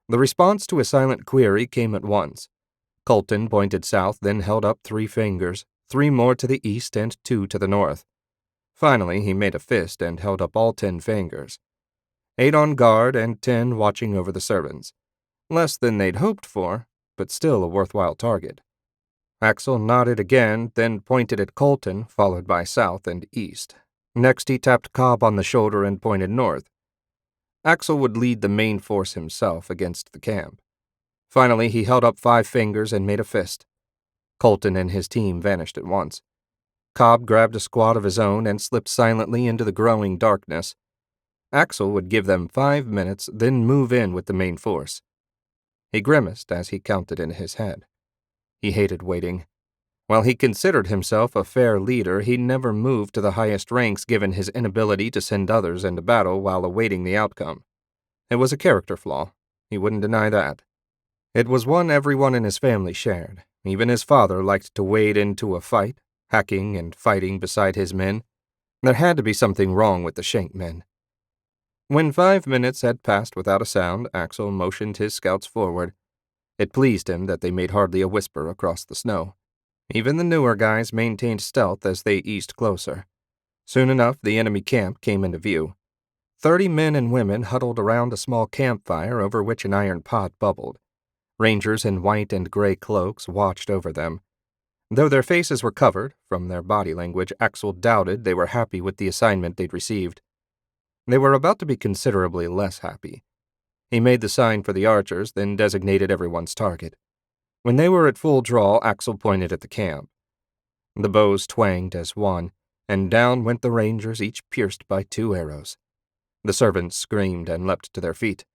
The response to his silent query came at once. Colton pointed south, then held up 3 fingers, 3 more to the east and 2 to the north. Finally, he made a fist and held up all 10 fingers. 8 on guard and 10 watching over the servants. Less than they'd hoped for, but still a worthwhile target. Axel nodded again, then pointed at Colton, followed by south and east. Next, he tapped Cobb on the shoulder and pointed north. Axel would lead the main force himself against the camp. Finally, he held up 5 fingers and made a fist. Colton and his team vanished at once. Cobb grabbed a squad of his own and slipped silently into the growing darkness. Axel would give them 5 minutes, then move in with the main force. He grimaced as he counted in his head. He hated waiting. While he considered himself a fair leader, he never moved to the highest ranks given his inability to send others into battle while awaiting the outcome. It was a character flaw. He wouldn't deny that. It was one everyone in his family shared. Even his father liked to wade into a fight, hacking and fighting beside his men. There had to be something wrong with the Shank men. When 5 minutes had passed without a sound, Axel motioned his scouts forward. It pleased him that they made hardly a whisper across the snow. Even the newer guys maintained stealth as they eased closer. Soon enough, the enemy camp came into view. 30 men and women huddled around a small campfire over which an iron pot bubbled. Rangers in white and gray cloaks watched over them. Though their faces were covered, from their body language, Axel doubted they were happy with the assignment they'd received. They were about to be considerably less happy. He made the sign for the archers, then designated everyone's target. When they were at full draw, Axel pointed at the camp. The bows twanged as one, and down went the rangers, each pierced by 2 arrows. The servants screamed and leapt to their feet.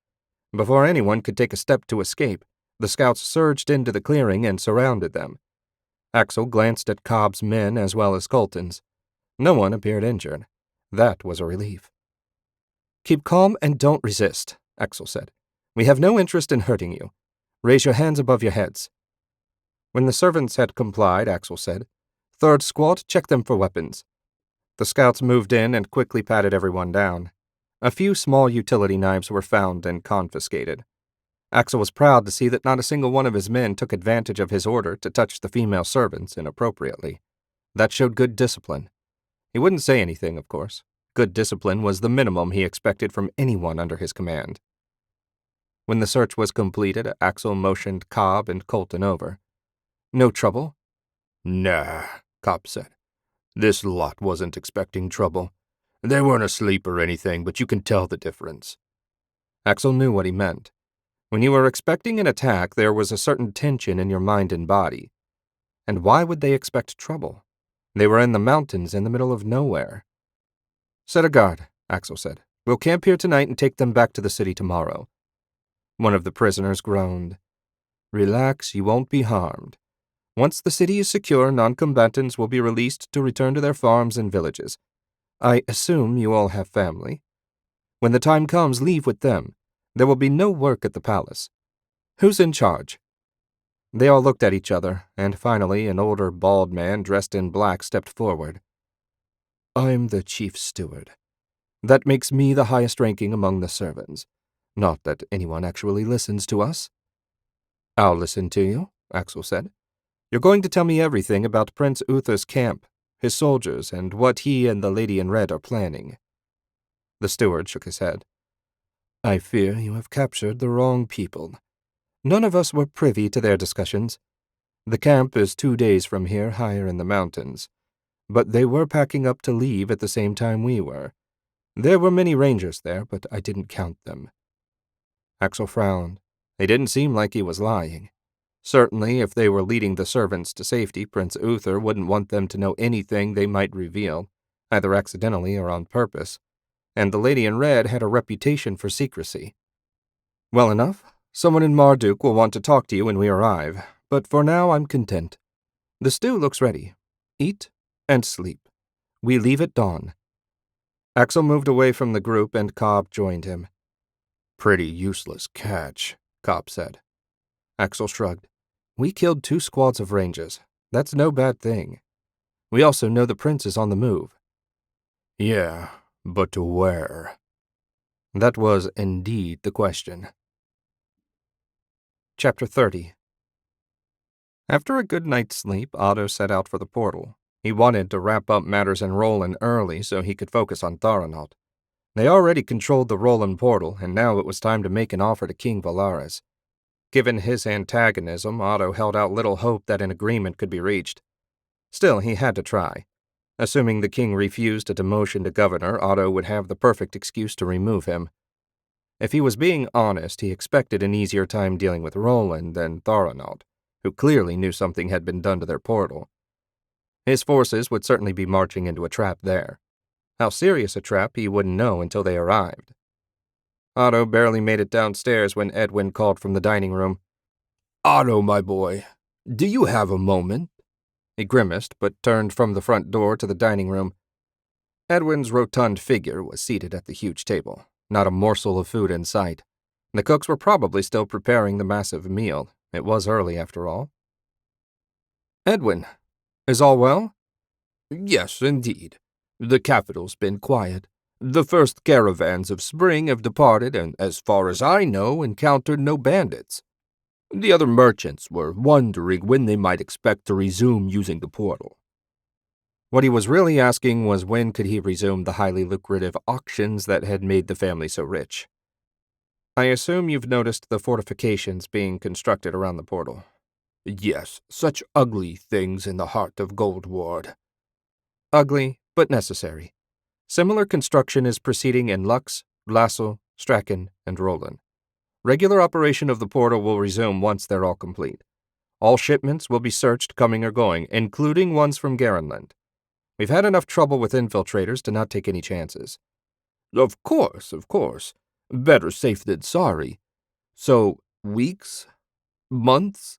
Before anyone could take a step to escape, the scouts surged into the clearing and surrounded them. Axel glanced at Cobb's men as well as Colton's. No one appeared injured. That was a relief. "Keep calm and don't resist," Axel said. "We have no interest in hurting you. Raise your hands above your heads." When the servants had complied, Axel said, "Third squad, check them for weapons." The scouts moved in and quickly patted everyone down. A few small utility knives were found and confiscated. Axel was proud to see that not a single one of his men took advantage of his order to touch the female servants inappropriately. That showed good discipline. He wouldn't say anything, of course. Good discipline was the minimum he expected from anyone under his command. When the search was completed, Axel motioned Cobb and Colton over. "No trouble?" Nah, Cobb said. This lot wasn't expecting trouble. They weren't asleep or anything, but you can tell the difference. Axel knew what he meant. When you were expecting an attack, there was a certain tension in your mind and body. And why would they expect trouble? They were in the mountains in the middle of nowhere. "Set a guard," Axel said. "We'll camp here tonight and take them back to the city tomorrow." One of the prisoners groaned. "Relax, you won't be harmed. Once the city is secure, non-combatants will be released to return to their farms and villages. I assume you all have family. When the time comes, leave with them. There will be no work at the palace. Who's in charge?" They all looked at each other, and finally an older, bald man dressed in black stepped forward. "I'm the chief steward. That makes me the highest ranking among the servants. Not that anyone actually listens to us." "I'll listen to you," Axel said. "You're going to tell me everything about Prince Uther's camp, his soldiers, and what he and the Lady in Red are planning." The steward shook his head. "I fear you have captured the wrong people. None of us were privy to their discussions. The camp is 2 days from here, higher in the mountains. But they were packing up to leave at the same time we were. There were many rangers there, but I didn't count them." Axel frowned. It didn't seem like he was lying. Certainly, if they were leading the servants to safety, Prince Uther wouldn't want them to know anything they might reveal, either accidentally or on purpose, and the Lady in Red had a reputation for secrecy. "Well enough. Someone in Marduk will want to talk to you when we arrive, but for now I'm content. The stew looks ready. Eat and sleep. We leave at dawn." Axel moved away from the group and Cobb joined him. Pretty useless catch, Cobb said. Axel shrugged. "We killed 2 squads of rangers. That's no bad thing. We also know the prince is on the move." "Yeah, but to where?" That was indeed the question. Chapter 30. After a good night's sleep, Otto set out for the portal. He wanted to wrap up matters in Roland early so he could focus on Tharanaut. They already controlled the Roland portal, and now it was time to make an offer to King Valaris. Given his antagonism, Otto held out little hope that an agreement could be reached. Still, he had to try. Assuming the king refused a demotion to governor, Otto would have the perfect excuse to remove him. If he was being honest, he expected an easier time dealing with Roland than Thoranaud, who clearly knew something had been done to their portal. His forces would certainly be marching into a trap there. How serious a trap he wouldn't know until they arrived. Otto barely made it downstairs when Edwin called from the dining room. Otto, my boy, do you have a moment? He grimaced, but turned from the front door to the dining room. Edwin's rotund figure was seated at the huge table, not a morsel of food in sight. The cooks were probably still preparing the massive meal. It was early, after all. Edwin, is all well? Yes, indeed. The capital's been quiet. The first caravans of spring have departed and, as far as I know, encountered no bandits. The other merchants were wondering when they might expect to resume using the portal. What he was really asking was when could he resume the highly lucrative auctions that had made the family so rich. I assume you've noticed the fortifications being constructed around the portal. Yes, such ugly things in the heart of Goldward. Ugly, but necessary. Similar construction is proceeding in Lux, Lasso, Strachan, and Roland. Regular operation of the portal will resume once they're all complete. All shipments will be searched coming or going, including ones from Garenland. We've had enough trouble with infiltrators to not take any chances. Of course. Better safe than sorry. So, weeks? Months?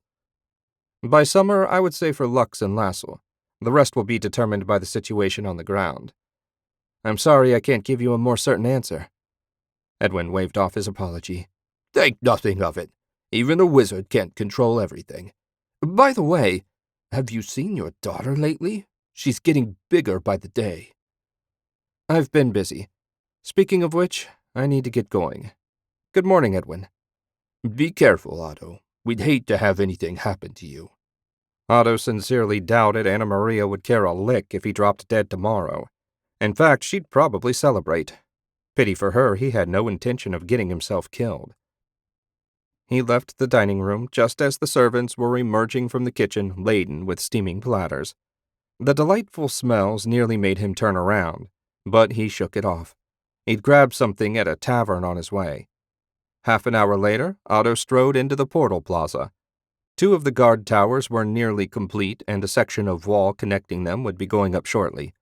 By summer, I would say for Lux and Lasso. The rest will be determined by the situation on the ground. I'm sorry I can't give you a more certain answer. Edwin waved off his apology. Think nothing of it. Even a wizard can't control everything. By the way, have you seen your daughter lately? She's getting bigger by the day. I've been busy. Speaking of which, I need to get going. Good morning, Edwin. Be careful, Otto. We'd hate to have anything happen to you. Otto sincerely doubted Anna Maria would care a lick if he dropped dead tomorrow. In fact, she'd probably celebrate. Pity for her, he had no intention of getting himself killed. He left the dining room just as the servants were emerging from the kitchen laden with steaming platters. The delightful smells nearly made him turn around, but he shook it off. He'd grabbed something at a tavern on his way. Half an hour later, Otto strode into the portal plaza. 2 of the guard towers were nearly complete, and a section of wall connecting them would be going up shortly.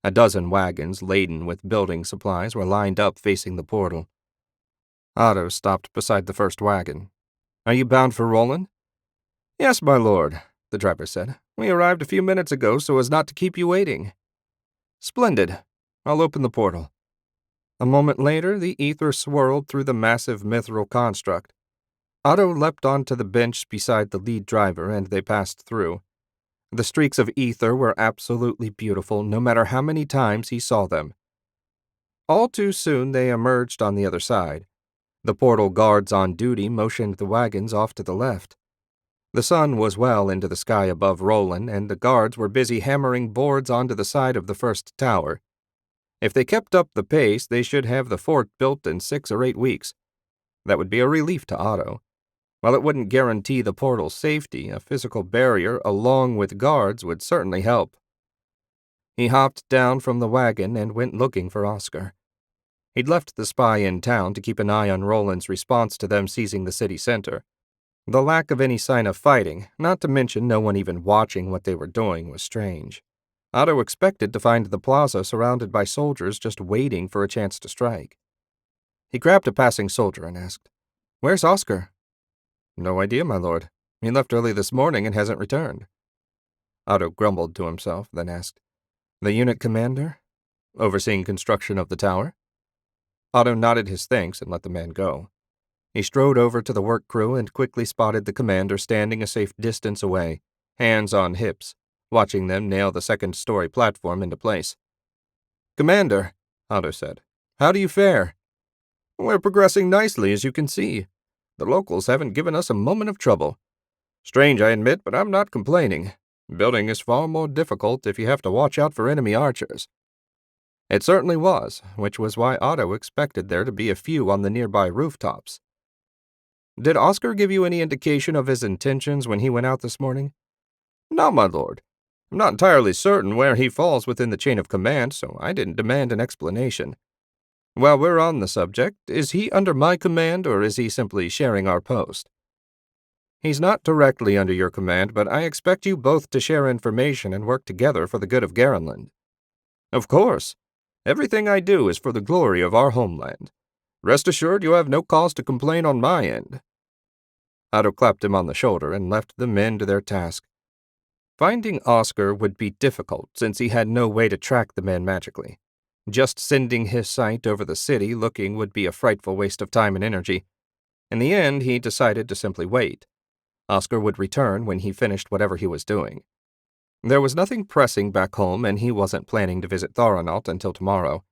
A dozen wagons laden with building supplies were lined up facing the portal. Otto stopped beside the first wagon. Are you bound for Roland? Yes, my lord, the driver said. We arrived a few minutes ago so as not to keep you waiting. Splendid. I'll open the portal. A moment later, the ether swirled through the massive mithril construct. Otto leapt onto the bench beside the lead driver, and they passed through. The streaks of ether were absolutely beautiful, no matter how many times he saw them. All too soon, they emerged on the other side. The portal guards on duty motioned the wagons off to the left. The sun was well into the sky above Roland, and the guards were busy hammering boards onto the side of the first tower. If they kept up the pace, they should have the fort built in 6 or 8 weeks. That would be a relief to Otto. While it wouldn't guarantee the portal's safety, a physical barrier along with guards would certainly help. He hopped down from the wagon and went looking for Oscar. He'd left the spy in town to keep an eye on Roland's response to them seizing the city center. The lack of any sign of fighting, not to mention no one even watching what they were doing, was strange. Otto expected to find the plaza surrounded by soldiers just waiting for a chance to strike. He grabbed a passing soldier and asked, "Where's Oscar?" "No idea, my lord. He left early this morning and hasn't returned." Otto grumbled to himself, then asked, "The unit commander? Overseeing construction of the tower?" Otto nodded his thanks and let the man go. He strode over to the work crew and quickly spotted the commander standing a safe distance away, hands on hips, watching them nail the second-story platform into place. "Commander," Otto said, "how do you fare?" "We're progressing nicely, as you can see. The locals haven't given us a moment of trouble. Strange, I admit, but I'm not complaining. Building is far more difficult if you have to watch out for enemy archers." It certainly was, which was why Otto expected there to be a few on the nearby rooftops. Did Oscar give you any indication of his intentions when he went out this morning?" "No, my lord. I'm not entirely certain where he falls within the chain of command, so I didn't demand an explanation. While we're on the subject, is he under my command, or is he simply sharing our post?" "He's not directly under your command, but I expect you both to share information and work together for the good of Garenland." "Of course. Everything I do is for the glory of our homeland. Rest assured you have no cause to complain on my end." Otto clapped him on the shoulder and left the men to their task. Finding Oscar would be difficult since he had no way to track the man magically. Just sending his sight over the city looking would be a frightful waste of time and energy. In the end, he decided to simply wait. Oscar would return when he finished whatever he was doing. There was nothing pressing back home, and he wasn't planning to visit Thoronaut until tomorrow.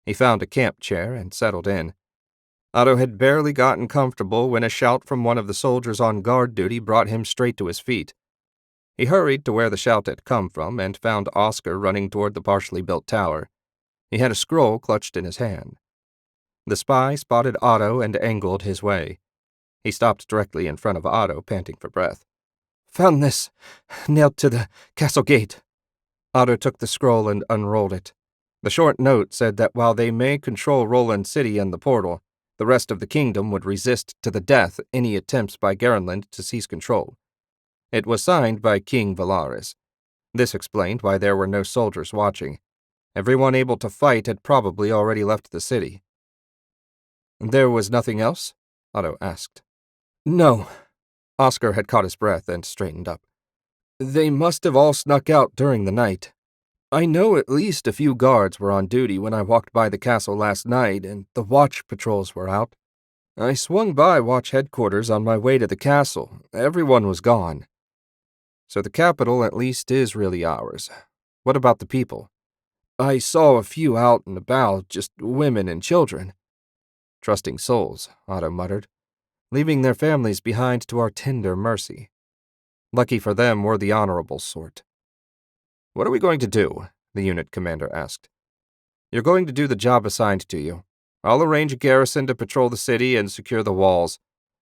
He found a camp chair and settled in. Otto had barely gotten comfortable when a shout from one of the soldiers on guard duty brought him straight to his feet. He hurried to where the shout had come from and found Oscar running toward the partially built tower. He had a scroll clutched in his hand. The spy spotted Otto and angled his way. He stopped directly in front of Otto, panting for breath. "Found this, nailed to the castle gate." Otto took the scroll and unrolled it. The short note said that while they may control Roland City and the portal, the rest of the kingdom would resist to the death any attempts by Garenland to seize control. It was signed by King Valaris. This explained why there were no soldiers watching. Everyone able to fight had probably already left the city. "There was nothing else?" Otto asked. "No." Oscar had caught his breath and straightened up. "They must have all snuck out during the night. I know at least a few guards were on duty when I walked by the castle last night, and the watch patrols were out. I swung by watch headquarters on my way to the castle. Everyone was gone. So the capital at least is really ours. What about the people?" "I saw a few out and about, just women and children." "Trusting souls," Otto muttered, "leaving their families behind to our tender mercy. Lucky for them we're the honorable sort." "What are we going to do?" the unit commander asked. "You're going to do the job assigned to you. I'll arrange a garrison to patrol the city and secure the walls.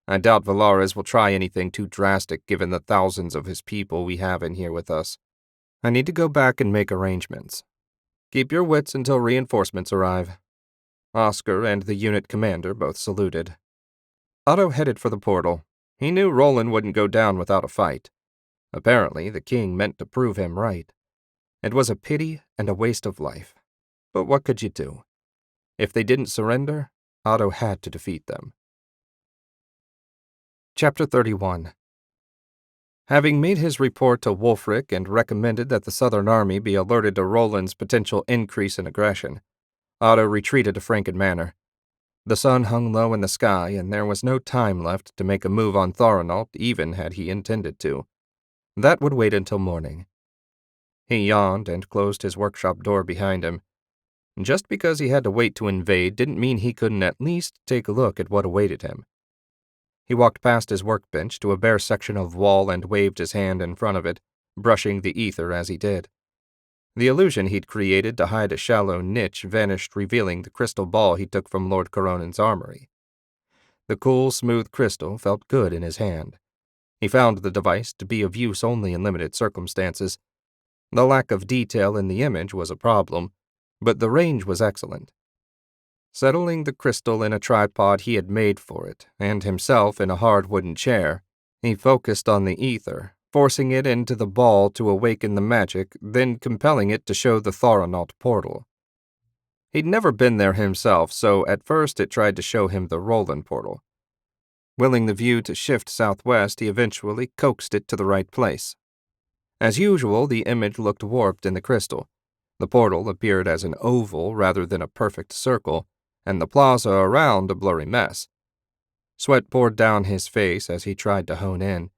I doubt Valaris will try anything too drastic given the thousands of his people we have in here with us. I need to go back and make arrangements. Keep your wits until reinforcements arrive." Oscar and the unit commander both saluted. Otto headed for the portal. He knew Roland wouldn't go down without a fight. Apparently, the king meant to prove him right. It was a pity and a waste of life. But what could you do? If they didn't surrender, Otto had to defeat them. Chapter 31. Having made his report to Wulfric and recommended that the Southern Army be alerted to Roland's potential increase in aggression, Otto retreated to Franken Manor. The sun hung low in the sky, and there was no time left to make a move on Thoronaut, even had he intended to. That would wait until morning. He yawned and closed his workshop door behind him. Just because he had to wait to invade didn't mean he couldn't at least take a look at what awaited him. He walked past his workbench to a bare section of wall and waved his hand in front of it, brushing the ether as he did. The illusion he'd created to hide a shallow niche vanished, revealing the crystal ball he took from Lord Coronan's armory. The cool, smooth crystal felt good in his hand. He found the device to be of use only in limited circumstances. The lack of detail in the image was a problem, but the range was excellent. Settling the crystal in a tripod he had made for it, and himself in a hard wooden chair, he focused on the ether, forcing it into the ball to awaken the magic, then compelling it to show the Thoronaut portal. He'd never been there himself, so at first it tried to show him the Roland portal. Willing the view to shift southwest, he eventually coaxed it to the right place. As usual, the image looked warped in the crystal. The portal appeared as an oval rather than a perfect circle, and the plaza around a blurry mess. Sweat poured down his face as he tried to hone in.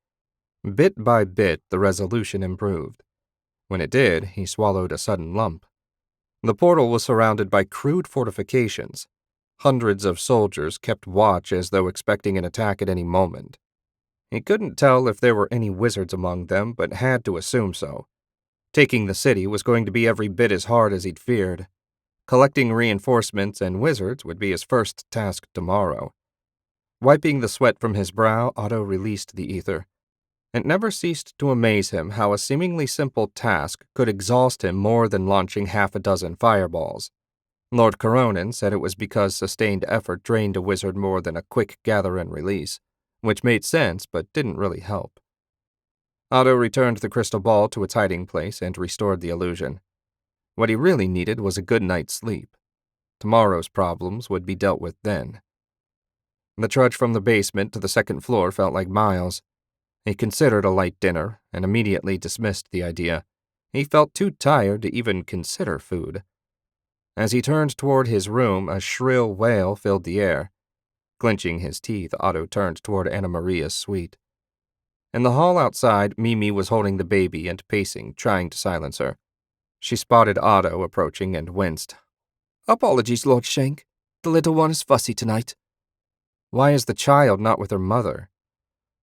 Bit by bit, the resolution improved. When it did, he swallowed a sudden lump. The portal was surrounded by crude fortifications. Hundreds of soldiers kept watch as though expecting an attack at any moment. He couldn't tell if there were any wizards among them, but had to assume so. Taking the city was going to be every bit as hard as he'd feared. Collecting reinforcements and wizards would be his first task tomorrow. Wiping the sweat from his brow, Otto released the ether. It never ceased to amaze him how a seemingly simple task could exhaust him more than launching half a dozen fireballs. Lord Coronin said it was because sustained effort drained a wizard more than a quick gather and release, which made sense but didn't really help. Otto returned the crystal ball to its hiding place and restored the illusion. What he really needed was a good night's sleep. Tomorrow's problems would be dealt with then. The trudge from the basement to the second floor felt like miles. He considered a light dinner and immediately dismissed the idea. He felt too tired to even consider food. As he turned toward his room, a shrill wail filled the air. Clenching his teeth, Otto turned toward Anna Maria's suite. In the hall outside, Mimi was holding the baby and pacing, trying to silence her. She spotted Otto approaching and winced. "Apologies, Lord Shank. The little one is fussy tonight." "Why is the child not with her mother?"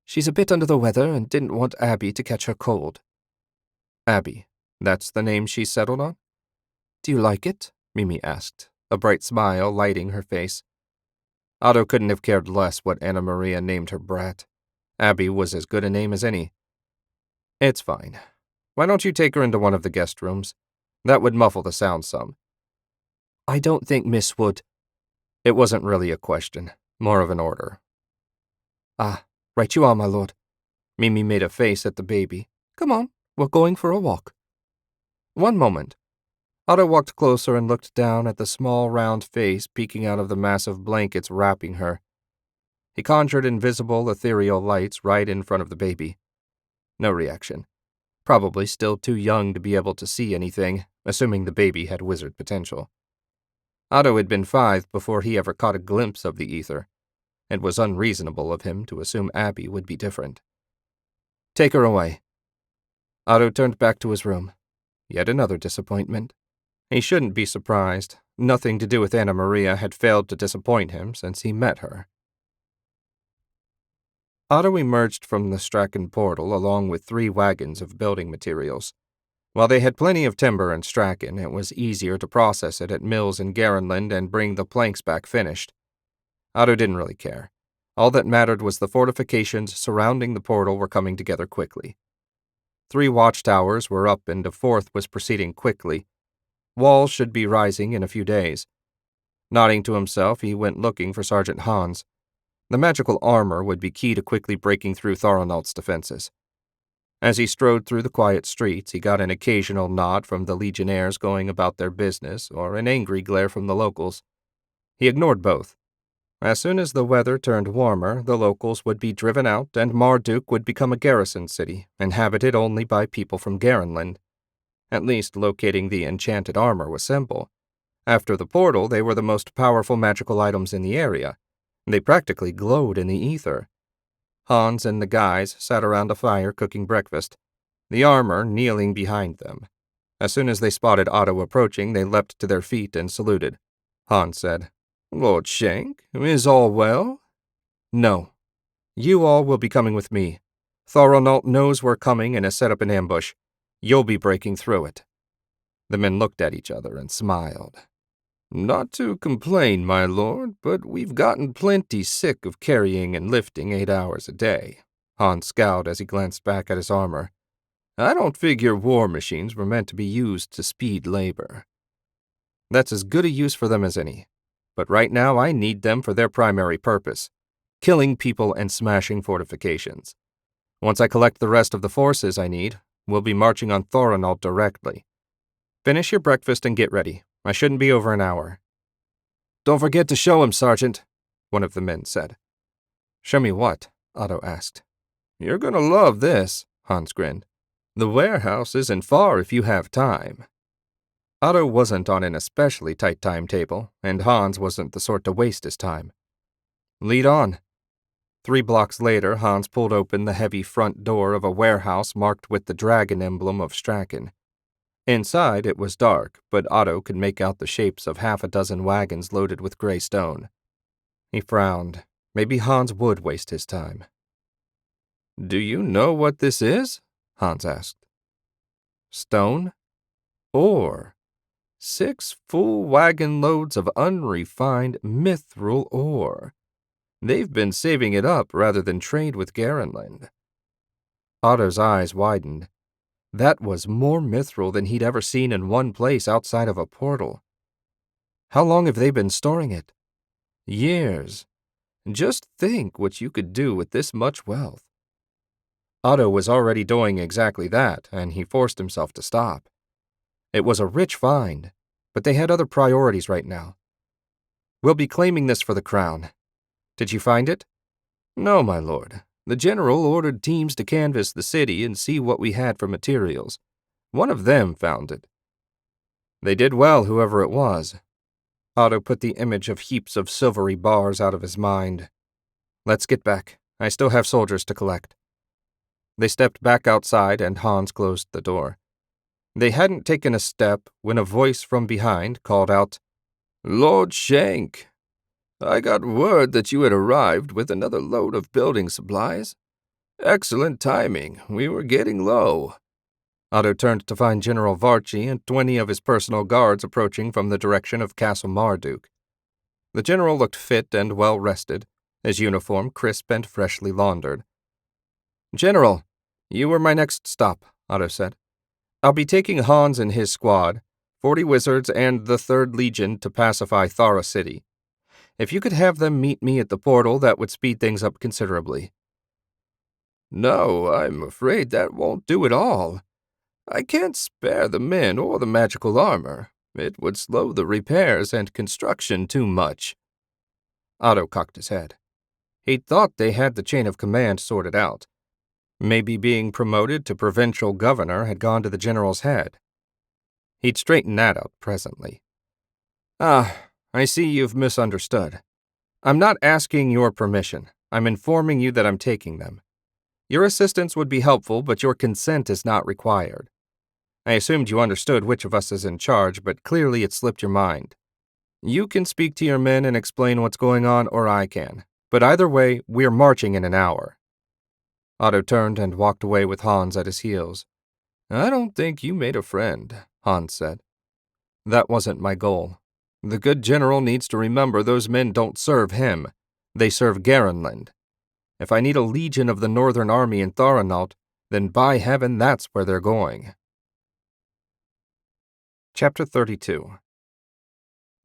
"She's a bit under the weather and didn't want Abby to catch her cold." "Abby, that's the name she settled on?" "Do you like it?" Mimi asked, a bright smile lighting her face. Otto couldn't have cared less what Anna Maria named her brat. Abby was as good a name as any. "It's fine. Why don't you take her into one of the guest rooms? That would muffle the sound some." "I don't think Miss would." It wasn't really a question, more of an order. "Ah, right you are, my lord." Mimi made a face at the baby. "Come on, we're going for a walk." "One moment." Otto walked closer and looked down at the small round face peeking out of the massive blankets wrapping her. He conjured invisible, ethereal lights right in front of the baby. No reaction. Probably still too young to be able to see anything, assuming the baby had wizard potential. Otto had been 5 before he ever caught a glimpse of the ether. It was unreasonable of him to assume Abby would be different. "Take her away." Otto turned back to his room. Yet another disappointment. He shouldn't be surprised. Nothing to do with Anna Maria had failed to disappoint him since he met her. Otto emerged from the Strachan portal along with 3 wagons of building materials. While they had plenty of timber in Strachan, it was easier to process it at mills in Garenland and bring the planks back finished. Otto didn't really care. All that mattered was the fortifications surrounding the portal were coming together quickly. 3 watchtowers were up and a 4th was proceeding quickly. Walls should be rising in a few days. Nodding to himself, he went looking for Sergeant Hans. The magical armor would be key to quickly breaking through Thoronald's defenses. As he strode through the quiet streets, he got an occasional nod from the legionnaires going about their business or an angry glare from the locals. He ignored both. As soon as the weather turned warmer, the locals would be driven out and Marduk would become a garrison city, inhabited only by people from Garenland. At least locating the enchanted armor was simple. After the portal, they were the most powerful magical items in the area. They practically glowed in the ether. Hans and the guys sat around a fire cooking breakfast, the armor kneeling behind them. As soon as they spotted Otto approaching, they leapt to their feet and saluted. Hans said, "Lord Shank, is all well?" "No. You all will be coming with me. Thoronald knows we're coming and has set up an ambush. You'll be breaking through it." The men looked at each other and smiled. "Not to complain, my lord, but we've gotten plenty sick of carrying and lifting 8 hours a day." Hans scowled as he glanced back at his armor. "I don't figure war machines were meant to be used to speed labor." "That's as good a use for them as any. But right now I need them for their primary purpose, killing people and smashing fortifications. Once I collect the rest of the forces I need, we'll be marching on Thoronald directly. Finish your breakfast and get ready. I shouldn't be over an hour." "Don't forget to show him, Sergeant," one of the men said. "Show me what?" Otto asked. "You're gonna love this," Hans grinned. "The warehouse isn't far if you have time." Otto wasn't on an especially tight timetable, and Hans wasn't the sort to waste his time. "Lead on." 3 blocks later, Hans pulled open the heavy front door of a warehouse marked with the dragon emblem of Strachan. Inside, it was dark, but Otto could make out the shapes of half a dozen wagons loaded with gray stone. He frowned. Maybe Hans would waste his time. "Do you know what this is?" Hans asked. "Stone? Ore. 6 full wagon loads of unrefined mithril ore. They've been saving it up rather than trade with Garenland. Otto's eyes widened. That was more mithril than he'd ever seen in one place outside of a portal. How long have they been storing it? Years. Just think what you could do with this much wealth. Otto was already doing exactly that, and he forced himself to stop. It was a rich find, but they had other priorities right now. We'll be claiming this for the crown. Did you find it? No, my lord. The general ordered teams to canvass the city and see what we had for materials. One of them found it. They did well, whoever it was. Otto put the image of heaps of silvery bars out of his mind. Let's get back. I still have soldiers to collect. They stepped back outside and Hans closed the door. They hadn't taken a step when a voice from behind called out, "Lord Shank, I got word that you had arrived with another load of building supplies. Excellent timing. We were getting low." Otto turned to find General Varchi and 20 of his personal guards approaching from the direction of Castle Marduk. The general looked fit and well-rested, his uniform crisp and freshly laundered. "General, you were my next stop," Otto said. "I'll be taking Hans and his squad, 40 wizards and the 3rd Legion to pacify Thara City. If you could have them meet me at the portal, that would speed things up considerably." "No, I'm afraid that won't do at all. I can't spare the men or the magical armor. It would slow the repairs and construction too much." Otto cocked his head. He'd thought they had the chain of command sorted out. Maybe being promoted to provincial governor had gone to the general's head. He'd straighten that out presently. I see you've misunderstood. I'm not asking your permission. I'm informing you that I'm taking them. Your assistance would be helpful, but your consent is not required. I assumed you understood which of us is in charge, but clearly it slipped your mind. You can speak to your men and explain what's going on, or I can. But either way, we're marching in an hour." Otto turned and walked away with Hans at his heels. "I don't think you made a friend," Hans said. "That wasn't my goal. The good general needs to remember those men don't serve him. They serve Garenland. If I need a legion of the Northern Army in Tharanaut, then by heaven that's where they're going." Chapter 32.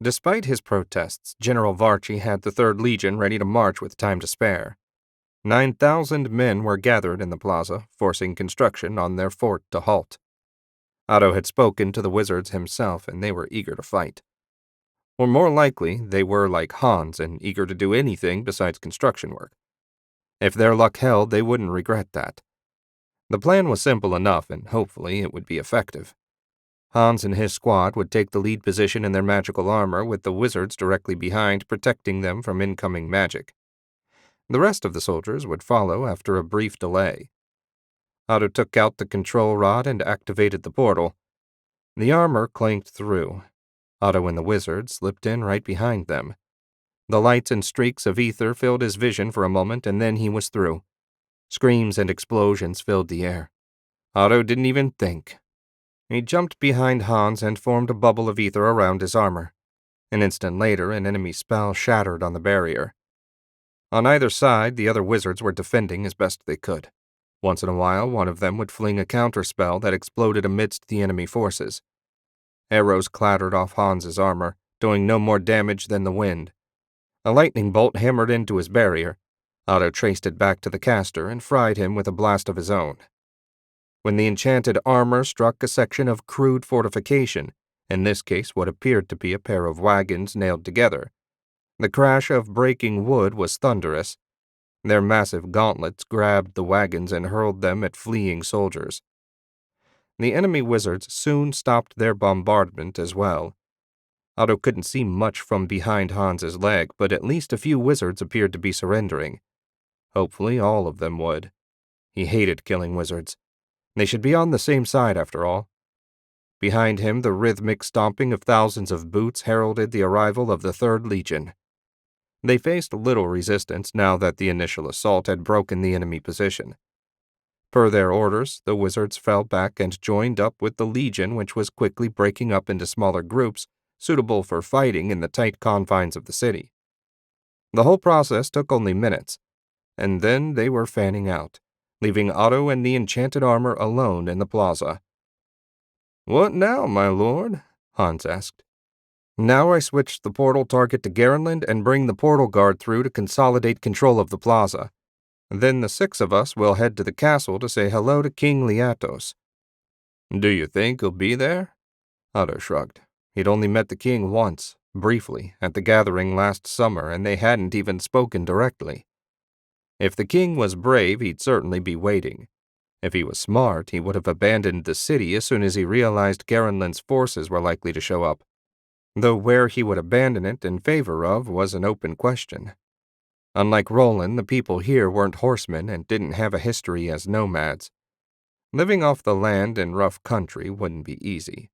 Despite his protests, General Varchi had the 3rd Legion ready to march with time to spare. 9,000 men were gathered in the plaza, forcing construction on their fort to halt. Otto had spoken to the wizards himself, and they were eager to fight. Or more likely, they were like Hans and eager to do anything besides construction work. If their luck held, they wouldn't regret that. The plan was simple enough, and hopefully it would be effective. Hans and his squad would take the lead position in their magical armor, with the wizards directly behind, protecting them from incoming magic. The rest of the soldiers would follow after a brief delay. Otto took out the control rod and activated the portal. The armor clanked through. Otto and the wizards slipped in right behind them. The lights and streaks of ether filled his vision for a moment, and then he was through. Screams and explosions filled the air. Otto didn't even think. He jumped behind Hans and formed a bubble of ether around his armor. An instant later, an enemy spell shattered on the barrier. On either side, the other wizards were defending as best they could. Once in a while, one of them would fling a counterspell that exploded amidst the enemy forces. Arrows clattered off Hans's armor, doing no more damage than the wind. A lightning bolt hammered into his barrier. Otto traced it back to the caster and fried him with a blast of his own. When the enchanted armor struck a section of crude fortification, in this case what appeared to be a pair of wagons nailed together, the crash of breaking wood was thunderous. Their massive gauntlets grabbed the wagons and hurled them at fleeing soldiers. The enemy wizards soon stopped their bombardment as well. Otto couldn't see much from behind Hans's leg, but at least a few wizards appeared to be surrendering. Hopefully all of them would. He hated killing wizards. They should be on the same side, after all. Behind him, the rhythmic stomping of thousands of boots heralded the arrival of the 3rd Legion. They faced little resistance now that the initial assault had broken the enemy position. Per their orders, the wizards fell back and joined up with the Legion, which was quickly breaking up into smaller groups suitable for fighting in the tight confines of the city. The whole process took only minutes, and then they were fanning out, leaving Otto and the enchanted armor alone in the plaza. "What now, my lord?" Hans asked. "Now I switch the portal target to Garenland and bring the portal guard through to consolidate control of the plaza. Then the 6 of us will head to the castle to say hello to King Liatos." "Do you think he'll be there?" Otto shrugged. He'd only met the king once, briefly, at the gathering last summer, and they hadn't even spoken directly. If the king was brave, he'd certainly be waiting. If he was smart, he would have abandoned the city as soon as he realized Garenland's forces were likely to show up. Though where he would abandon it in favor of was an open question. Unlike Roland, the people here weren't horsemen and didn't have a history as nomads. Living off the land in rough country wouldn't be easy.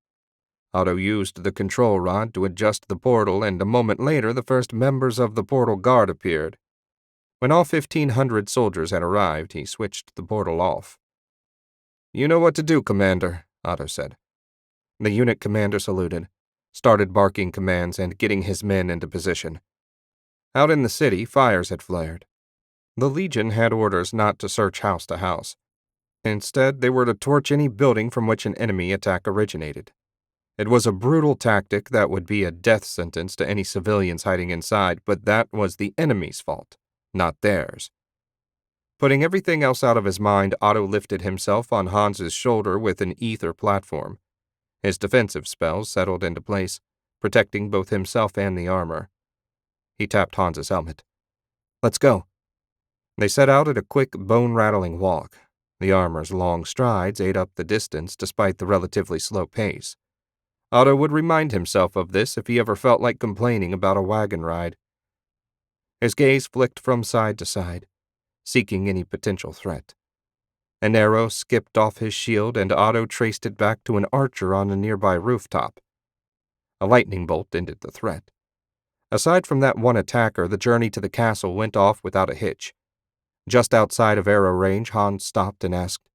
Otto used the control rod to adjust the portal, and a moment later the first members of the portal guard appeared. When all 1,500 soldiers had arrived, he switched the portal off. "You know what to do, Commander," Otto said. The unit commander saluted, started barking commands and getting his men into position. Out in the city, fires had flared. The Legion had orders not to search house to house. Instead, they were to torch any building from which an enemy attack originated. It was a brutal tactic that would be a death sentence to any civilians hiding inside, but that was the enemy's fault, not theirs. Putting everything else out of his mind, Otto lifted himself on Hans's shoulder with an ether platform. His defensive spells settled into place, protecting both himself and the armor. He tapped Hans's helmet. "Let's go." They set out at a quick, bone-rattling walk. The armor's long strides ate up the distance despite the relatively slow pace. Otto would remind himself of this if he ever felt like complaining about a wagon ride. His gaze flicked from side to side, seeking any potential threat. An arrow skipped off his shield, and Otto traced it back to an archer on a nearby rooftop. A lightning bolt ended the threat. Aside from that one attacker, the journey to the castle went off without a hitch. Just outside of arrow range, Hans stopped and asked,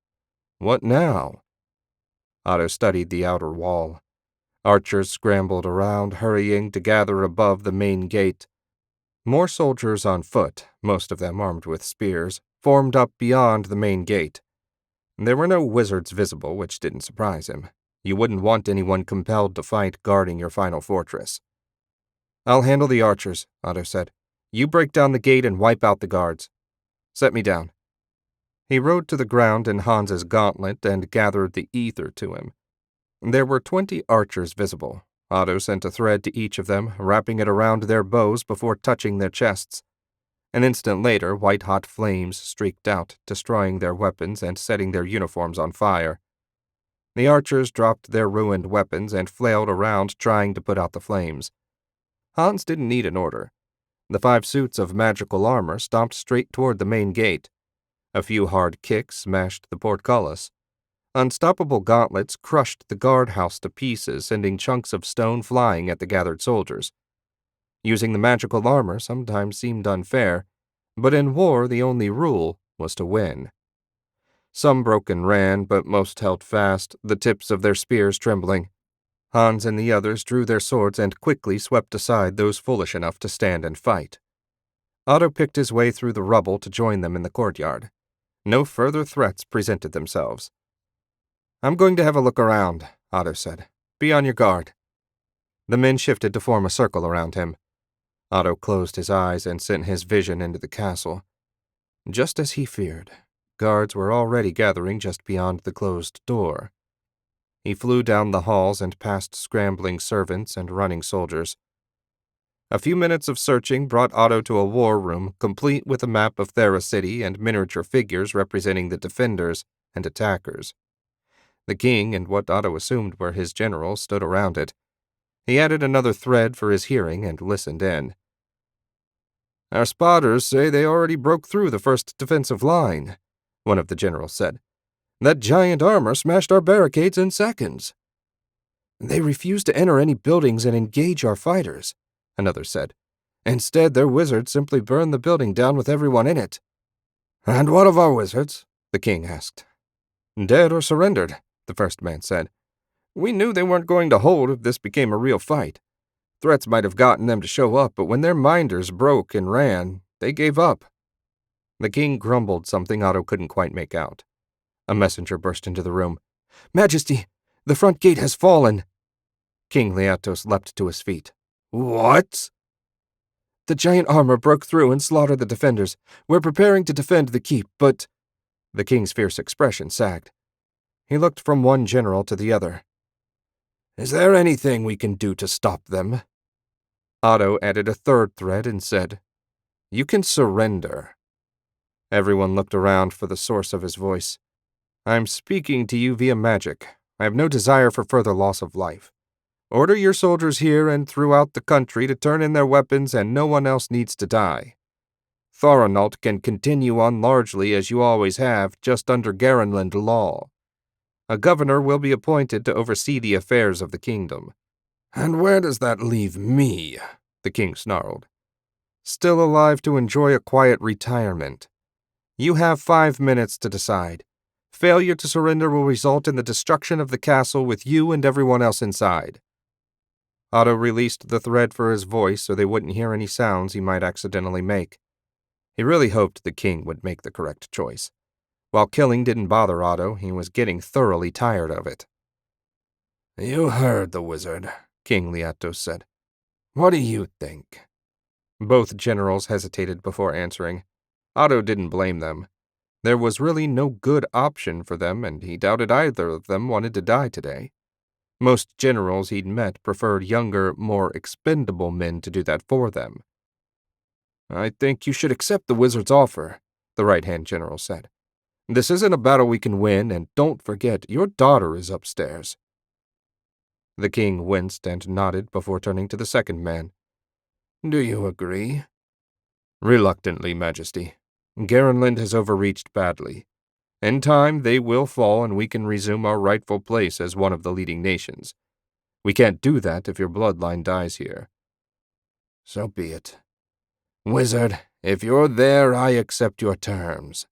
"What now?" Otto studied the outer wall. Archers scrambled around, hurrying to gather above the main gate. More soldiers on foot, most of them armed with spears, formed up beyond the main gate. There were no wizards visible, which didn't surprise him. You wouldn't want anyone compelled to fight guarding your final fortress. "I'll handle the archers," Otto said. "You break down the gate and wipe out the guards. Set me down." He rode to the ground in Hans's gauntlet and gathered the ether to him. There were 20 archers visible. Otto sent a thread to each of them, wrapping it around their bows before touching their chests. An instant later, white-hot flames streaked out, destroying their weapons and setting their uniforms on fire. The archers dropped their ruined weapons and flailed around trying to put out the flames. Hans didn't need an order. The 5 suits of magical armor stomped straight toward the main gate. A few hard kicks smashed the portcullis. Unstoppable gauntlets crushed the guardhouse to pieces, sending chunks of stone flying at the gathered soldiers. Using the magical armor sometimes seemed unfair, but in war the only rule was to win. Some broke and ran, but most held fast, the tips of their spears trembling. Hans and the others drew their swords and quickly swept aside those foolish enough to stand and fight. Otto picked his way through the rubble to join them in the courtyard. No further threats presented themselves. "I'm going to have a look around," Otto said. "Be on your guard." The men shifted to form a circle around him. Otto closed his eyes and sent his vision into the castle. Just as he feared, guards were already gathering just beyond the closed door. He flew down the halls and past scrambling servants and running soldiers. A few minutes of searching brought Otto to a war room, complete with a map of Thera City and miniature figures representing the defenders and attackers. The king and what Otto assumed were his generals stood around it. He added another thread for his hearing and listened in. "Our spotters say they already broke through the first defensive line," one of the generals said. "That giant armor smashed our barricades in seconds." "They refuse to enter any buildings and engage our fighters," another said. "Instead, their wizards simply burned the building down with everyone in it." "And what of our wizards?" the king asked. "Dead or surrendered," the first man said. "We knew they weren't going to hold if this became a real fight. Threats might have gotten them to show up, but when their minders broke and ran, they gave up. The king grumbled something Otto couldn't quite make out. A messenger burst into the room. "Majesty, the front gate has fallen." King Leatos leapt to his feet. "What?" "The giant armor broke through and slaughtered the defenders. We're preparing to defend the keep, but—" The king's fierce expression sagged. He looked from one general to the other. "Is there anything we can do to stop them?" Otto added a third thread and said, "You can surrender." Everyone looked around for the source of his voice. "I'm speaking to you via magic. I have no desire for further loss of life. Order your soldiers here and throughout the country to turn in their weapons, and no one else needs to die. Thoranault can continue on largely as you always have, just under Garenland law. A governor will be appointed to oversee the affairs of the kingdom." "And where does that leave me?" the king snarled. "Still alive to enjoy a quiet retirement. You have 5 minutes to decide. Failure to surrender will result in the destruction of the castle with you and everyone else inside." Otto released the thread for his voice so they wouldn't hear any sounds he might accidentally make. He really hoped the king would make the correct choice. While killing didn't bother Otto, he was getting thoroughly tired of it. "You heard the wizard," King Leatos said. "What do you think?" Both generals hesitated before answering. Otto didn't blame them. There was really no good option for them, and he doubted either of them wanted to die today. Most generals he'd met preferred younger, more expendable men to do that for them. "I think you should accept the wizard's offer," the right-hand general said. "This isn't a battle we can win, and don't forget, your daughter is upstairs." The king winced and nodded before turning to the second man. "Do you agree?" "Reluctantly, Majesty. Garenland has overreached badly. In time, they will fall and we can resume our rightful place as one of the leading nations. We can't do that if your bloodline dies here." "So be it. Wizard, if you're there, I accept your terms."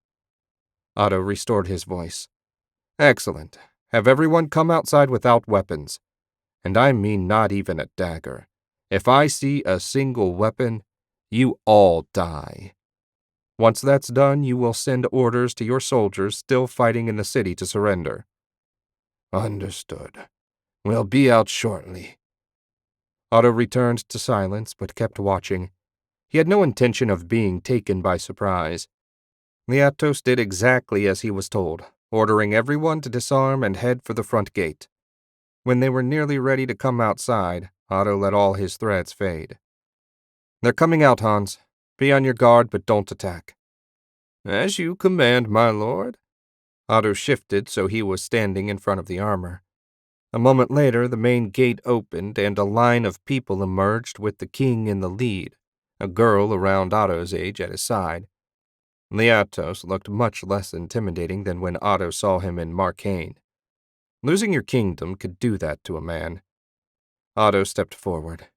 Otto restored his voice. "Excellent. Have everyone come outside without weapons. And I mean not even a dagger. If I see a single weapon, you all die. Once that's done, you will send orders to your soldiers still fighting in the city to surrender." "Understood. We'll be out shortly." Otto returned to silence but kept watching. He had no intention of being taken by surprise. Leatos did exactly as he was told, ordering everyone to disarm and head for the front gate. When they were nearly ready to come outside, Otto let all his threads fade. "They're coming out, Hans. Be on your guard, but don't attack." "As you command, my lord." Otto shifted so he was standing in front of the armor. A moment later, the main gate opened and a line of people emerged with the king in the lead, a girl around Otto's age at his side. Leatos looked much less intimidating than when Otto saw him in Marcaine. Losing your kingdom could do that to a man. Otto stepped forward.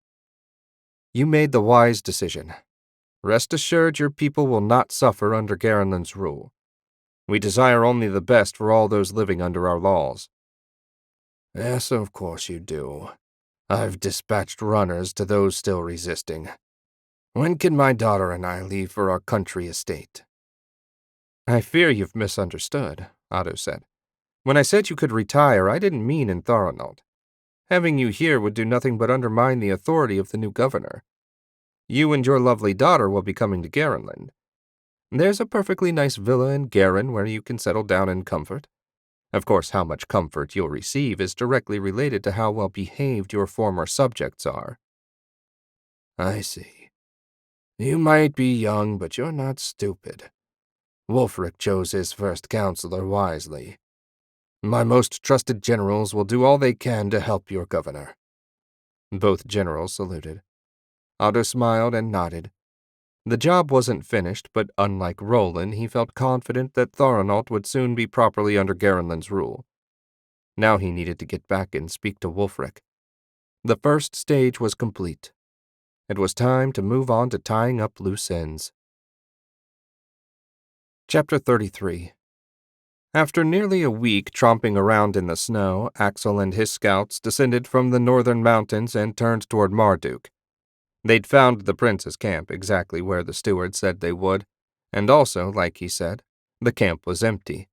"You made the wise decision. Rest assured your people will not suffer under Garenland's rule. We desire only the best for all those living under our laws." "Yes, of course you do. I've dispatched runners to those still resisting. When can my daughter and I leave for our country estate?" "I fear you've misunderstood," Otto said. "When I said you could retire, I didn't mean in Thoranault. Having you here would do nothing but undermine the authority of the new governor. You and your lovely daughter will be coming to Garenland. There's a perfectly nice villa in Garen where you can settle down in comfort. Of course, how much comfort you'll receive is directly related to how well behaved your former subjects are." "I see. You might be young, but you're not stupid. Wulfric chose his first counselor wisely. My most trusted generals will do all they can to help your governor." Both generals saluted. Otto smiled and nodded. The job wasn't finished, but unlike Roland, he felt confident that Thoranault would soon be properly under Garenland's rule. Now he needed to get back and speak to Wulfric. The first stage was complete. It was time to move on to tying up loose ends. Chapter 33. After nearly a week tromping around in the snow, Axel and his scouts descended from the northern mountains and turned toward Marduk. They'd found the prince's camp exactly where the steward said they would, and also, like he said, the camp was empty.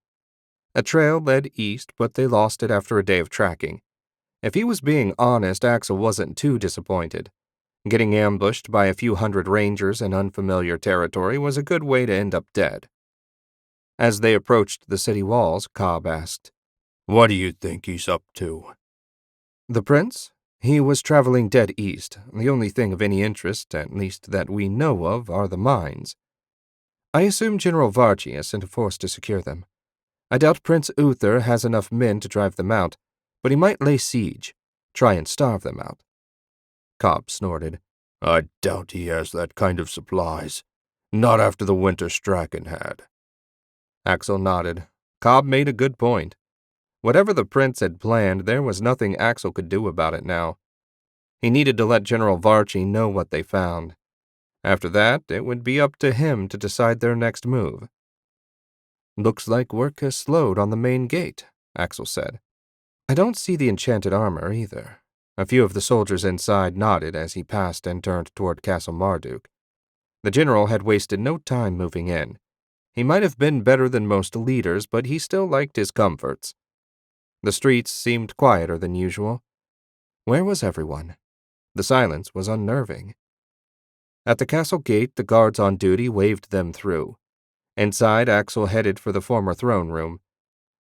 A trail led east, but they lost it after a day of tracking. If he was being honest, Axel wasn't too disappointed. Getting ambushed by a few hundred rangers in unfamiliar territory was a good way to end up dead. As they approached the city walls, Cobb asked, "What do you think he's up to?" "The prince? He was traveling dead east. The only thing of any interest, at least that we know of, are the mines. I assume General Varchi has sent a force to secure them. I doubt Prince Uther has enough men to drive them out, but he might lay siege, try and starve them out." Cobb snorted. "I doubt he has that kind of supplies. Not after the winter Strachan had." Axel nodded. Cobb made a good point. Whatever the prince had planned, there was nothing Axel could do about it now. He needed to let General Varchi know what they found. After that, it would be up to him to decide their next move. "Looks like work has slowed on the main gate," Axel said. "I don't see the enchanted armor either." A few of the soldiers inside nodded as he passed and turned toward Castle Marduk. The general had wasted no time moving in. He might have been better than most leaders, but he still liked his comforts. The streets seemed quieter than usual. Where was everyone? The silence was unnerving. At the castle gate, the guards on duty waved them through. Inside, Axel headed for the former throne room.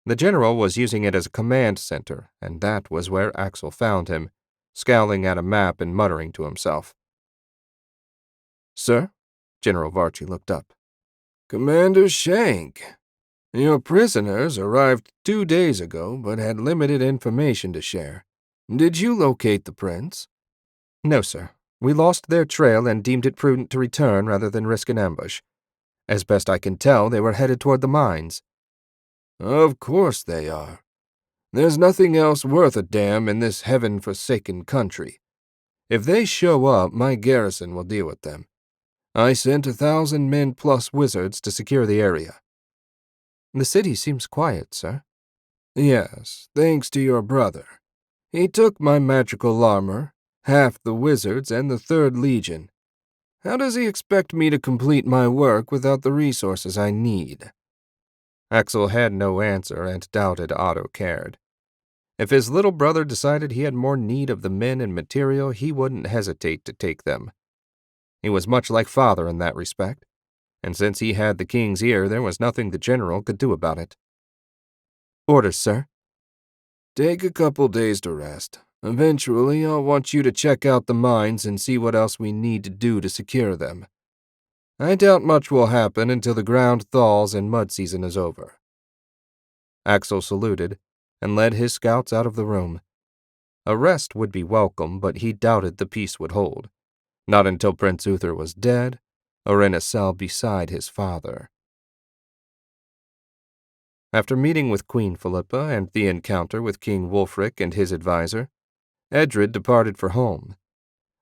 The general was using it as a command center, and that was where Axel found him, scowling at a map and muttering to himself. "Sir?" General Varchi looked up. "Commander Shank, your prisoners arrived 2 days ago but had limited information to share. Did you locate the prince?" "No, sir. We lost their trail and deemed it prudent to return rather than risk an ambush. As best I can tell, they were headed toward the mines." "Of course they are. There's nothing else worth a damn in this heaven-forsaken country. If they show up, my garrison will deal with them. I sent 1,000 men plus wizards to secure the area." "The city seems quiet, sir." "Yes, thanks to your brother. He took my magical armor, half the wizards, and the 3rd Legion. How does he expect me to complete my work without the resources I need?" Axel had no answer and doubted Otto cared. If his little brother decided he had more need of the men and material, he wouldn't hesitate to take them. He was much like father in that respect, and since he had the king's ear, there was nothing the general could do about it. "Orders, sir." "Take a couple days to rest. Eventually, I'll want you to check out the mines and see what else we need to do to secure them. I doubt much will happen until the ground thaws and mud season is over." Axel saluted and led his scouts out of the room. A rest would be welcome, but he doubted the peace would hold. Not until Prince Uther was dead, or in a cell beside his father. After meeting with Queen Philippa and the encounter with King Wulfric and his advisor, Edred departed for home.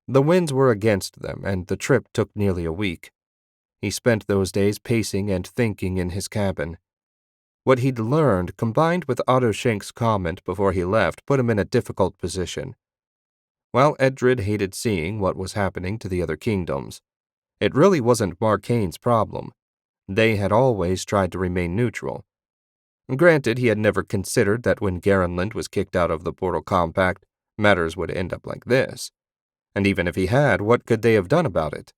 The winds were against them, and the trip took nearly a week. He spent those days pacing and thinking in his cabin. What he'd learned, combined with Otto Schenk's comment before he left, put him in a difficult position. While Edred hated seeing what was happening to the other kingdoms, it really wasn't Marcaine's problem. They had always tried to remain neutral. Granted, he had never considered that when Garenland was kicked out of the Portal Compact, matters would end up like this. And even if he had, what could they have done about it?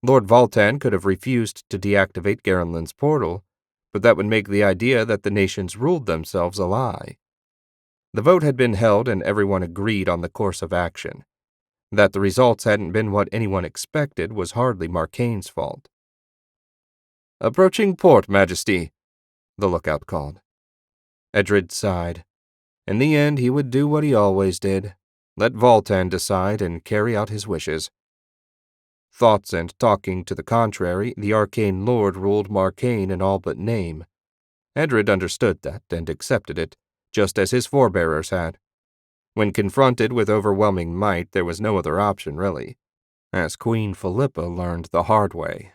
Lord Voltan could have refused to deactivate Garenland's portal, but that would make the idea that the nations ruled themselves a lie. The vote had been held and everyone agreed on the course of action. That the results hadn't been what anyone expected was hardly Marcaine's fault. "Approaching port, Majesty," the lookout called. Edred sighed. In the end, he would do what he always did, let Voltan decide and carry out his wishes. Thoughts and talking to the contrary, the arcane lord ruled Marcaine in all but name. Edred understood that and accepted it, just as his forebearers had. When confronted with overwhelming might, there was no other option, really, as Queen Philippa learned the hard way.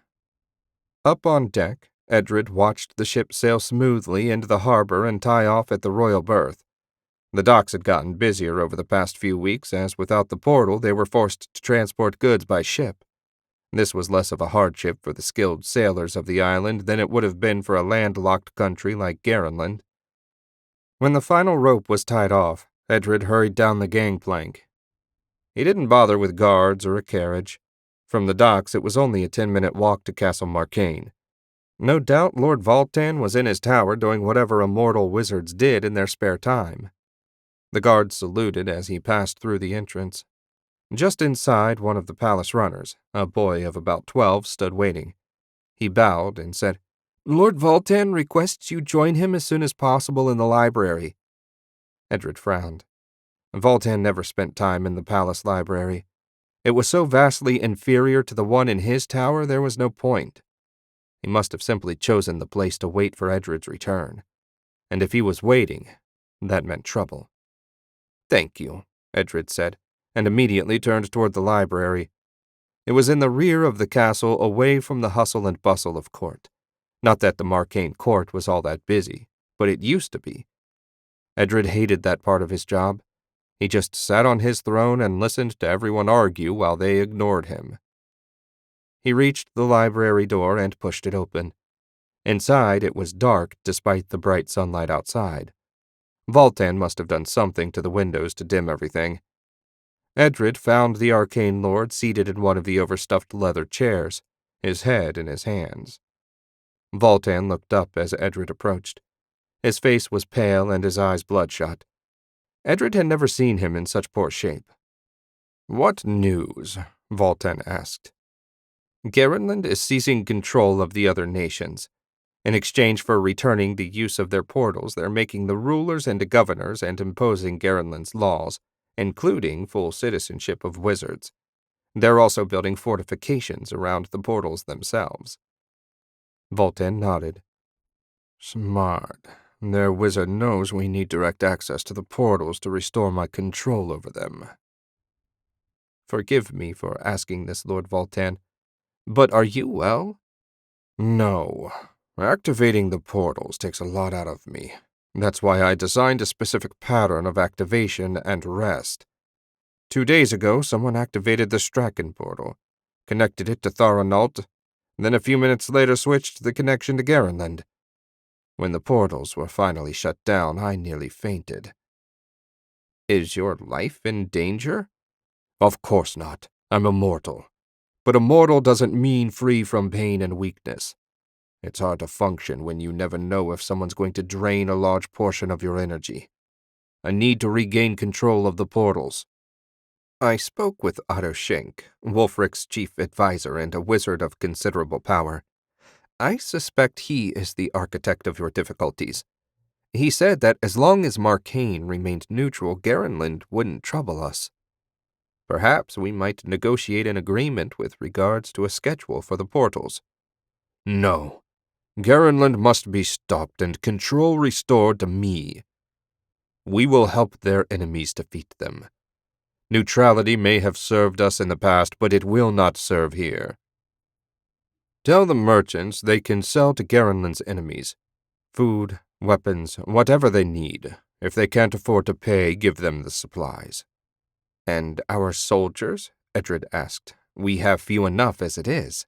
Up on deck, Edred watched the ship sail smoothly into the harbor and tie off at the Royal Berth. The docks had gotten busier over the past few weeks, as without the portal they were forced to transport goods by ship. This was less of a hardship for the skilled sailors of the island than it would have been for a landlocked country like Garenland. When the final rope was tied off, Edred hurried down the gangplank. He didn't bother with guards or a carriage. From the docks it was only a 10-minute walk to Castle Marcaine. No doubt Lord Voltan was in his tower doing whatever immortal wizards did in their spare time. The guards saluted as he passed through the entrance. Just inside, one of the palace runners, a boy of about 12, stood waiting. He bowed and said, "Lord Voltan requests you join him as soon as possible in the library." Edred frowned. Voltan never spent time in the palace library. It was so vastly inferior to the one in his tower there was no point. He must have simply chosen the place to wait for Edred's return. And if he was waiting, that meant trouble. "Thank you," Edred said, and immediately turned toward the library. It was in the rear of the castle, away from the hustle and bustle of court. Not that the Marcaine court was all that busy, but it used to be. Edred hated that part of his job. He just sat on his throne and listened to everyone argue while they ignored him. He reached the library door and pushed it open. Inside, it was dark despite the bright sunlight outside. Voltan must have done something to the windows to dim everything. Edred found the arcane lord seated in one of the overstuffed leather chairs, his head in his hands. Voltan looked up as Edred approached. His face was pale and his eyes bloodshot. Edred had never seen him in such poor shape. "What news?" Voltan asked. "Garenland is seizing control of the other nations. In exchange for returning the use of their portals, they're making the rulers into governors and imposing Garenland's laws, including full citizenship of wizards. They're also building fortifications around the portals themselves." Voltan nodded. "Smart. Their wizard knows we need direct access to the portals to restore my control over them." "Forgive me for asking this, Lord Voltan, but are you well?" "No. Activating the portals takes a lot out of me. That's why I designed a specific pattern of activation and rest. 2 days ago, someone activated the Strachan portal, connected it to Tharanalt, then a few minutes later switched the connection to Garenland. When the portals were finally shut down, I nearly fainted." "Is your life in danger?" "Of course not. I'm immortal. But immortal doesn't mean free from pain and weakness. It's hard to function when you never know if someone's going to drain a large portion of your energy. I need to regain control of the portals." "I spoke with Otto Schenk, Wulfric's chief advisor and a wizard of considerable power. I suspect he is the architect of your difficulties. He said that as long as Marcaine remained neutral, Garenland wouldn't trouble us. Perhaps we might negotiate an agreement with regards to a schedule for the portals." "No. Garenland must be stopped and control restored to me. We will help their enemies defeat them. Neutrality may have served us in the past, but it will not serve here. Tell the merchants they can sell to Garenland's enemies. Food, weapons, whatever they need. If they can't afford to pay, give them the supplies." "And our soldiers?" Edred asked. "We have few enough as it is."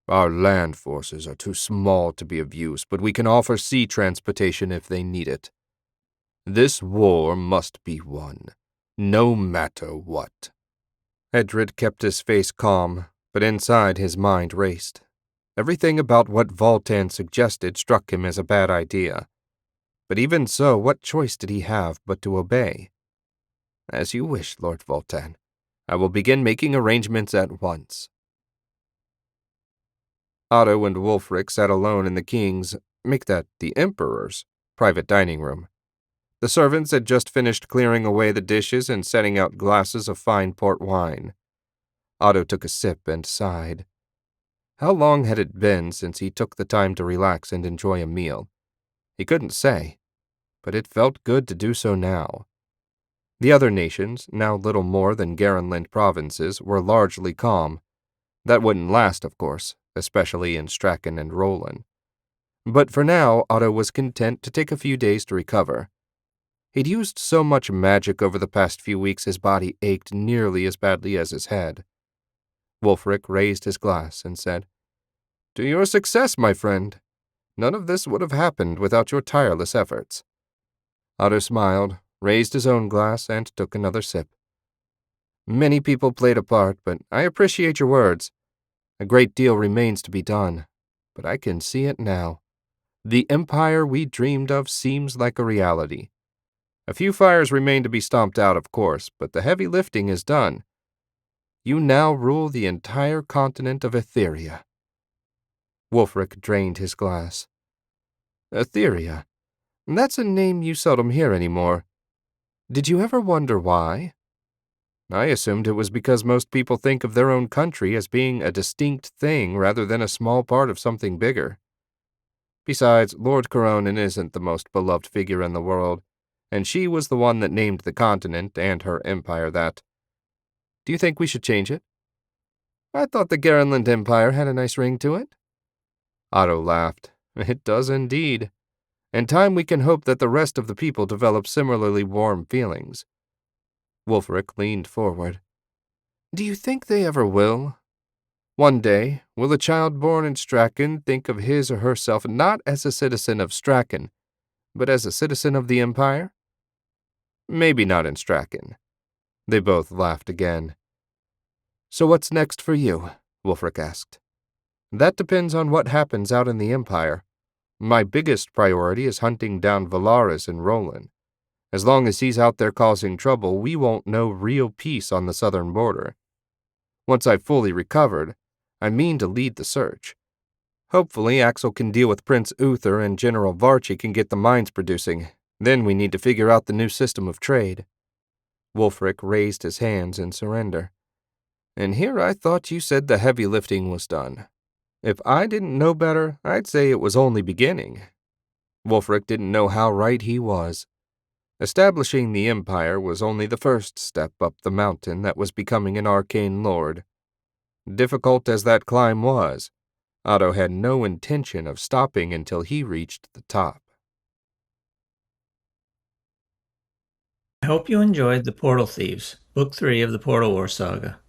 "Our land forces are too small to be of use, but we can offer sea transportation if they need it. This war must be won, no matter what." Edred kept his face calm, but inside his mind raced. Everything about what Voltan suggested struck him as a bad idea. But even so, what choice did he have but to obey? "As you wish, Lord Voltan. I will begin making arrangements at once." Otto and Wulfric sat alone in the king's, make that the emperor's, private dining room. The servants had just finished clearing away the dishes and setting out glasses of fine port wine. Otto took a sip and sighed. How long had it been since he took the time to relax and enjoy a meal? He couldn't say, but it felt good to do so now. The other nations, now little more than Garenland provinces, were largely calm. That wouldn't last, of course, especially in Strachan and Roland. But for now, Otto was content to take a few days to recover. He'd used so much magic over the past few weeks his body ached nearly as badly as his head. Wulfric raised his glass and said, "To your success, my friend. None of this would have happened without your tireless efforts." Otto smiled, raised his own glass, and took another sip. "Many people played a part, but I appreciate your words. A great deal remains to be done, but I can see it now. The empire we dreamed of seems like a reality. A few fires remain to be stomped out, of course, but the heavy lifting is done. You now rule the entire continent of Etheria." Wulfric drained his glass. "Etheria? That's a name you seldom hear anymore. Did you ever wonder why?" "I assumed it was because most people think of their own country as being a distinct thing rather than a small part of something bigger. Besides, Lord Coronin isn't the most beloved figure in the world, and she was the one that named the continent and her empire that. Do you think we should change it?" "I thought the Garenland Empire had a nice ring to it." Otto laughed. "It does indeed. In time we can hope that the rest of the people develop similarly warm feelings." Wulfric leaned forward. "Do you think they ever will? One day, will a child born in Strachan think of his or herself not as a citizen of Strachan, but as a citizen of the Empire?" "Maybe not in Strachan." They both laughed again. "So what's next for you?" Wulfric asked. "That depends on what happens out in the Empire. My biggest priority is hunting down Valaris and Roland. As long as he's out there causing trouble, we won't know real peace on the southern border. Once I've fully recovered, I mean to lead the search. Hopefully Axel can deal with Prince Uther and General Varchik and get the mines producing. Then we need to figure out the new system of trade." Wulfric raised his hands in surrender. "And here I thought you said the heavy lifting was done. If I didn't know better, I'd say it was only beginning." Wulfric didn't know how right he was. Establishing the Empire was only the first step up the mountain that was becoming an arcane lord. Difficult as that climb was, Otto had no intention of stopping until he reached the top. I hope you enjoyed The Portal Thieves, Book 3 of the Portal War Saga.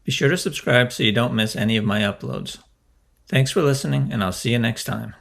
Be sure to subscribe so you don't miss any of my uploads. Thanks for listening, and I'll see you next time.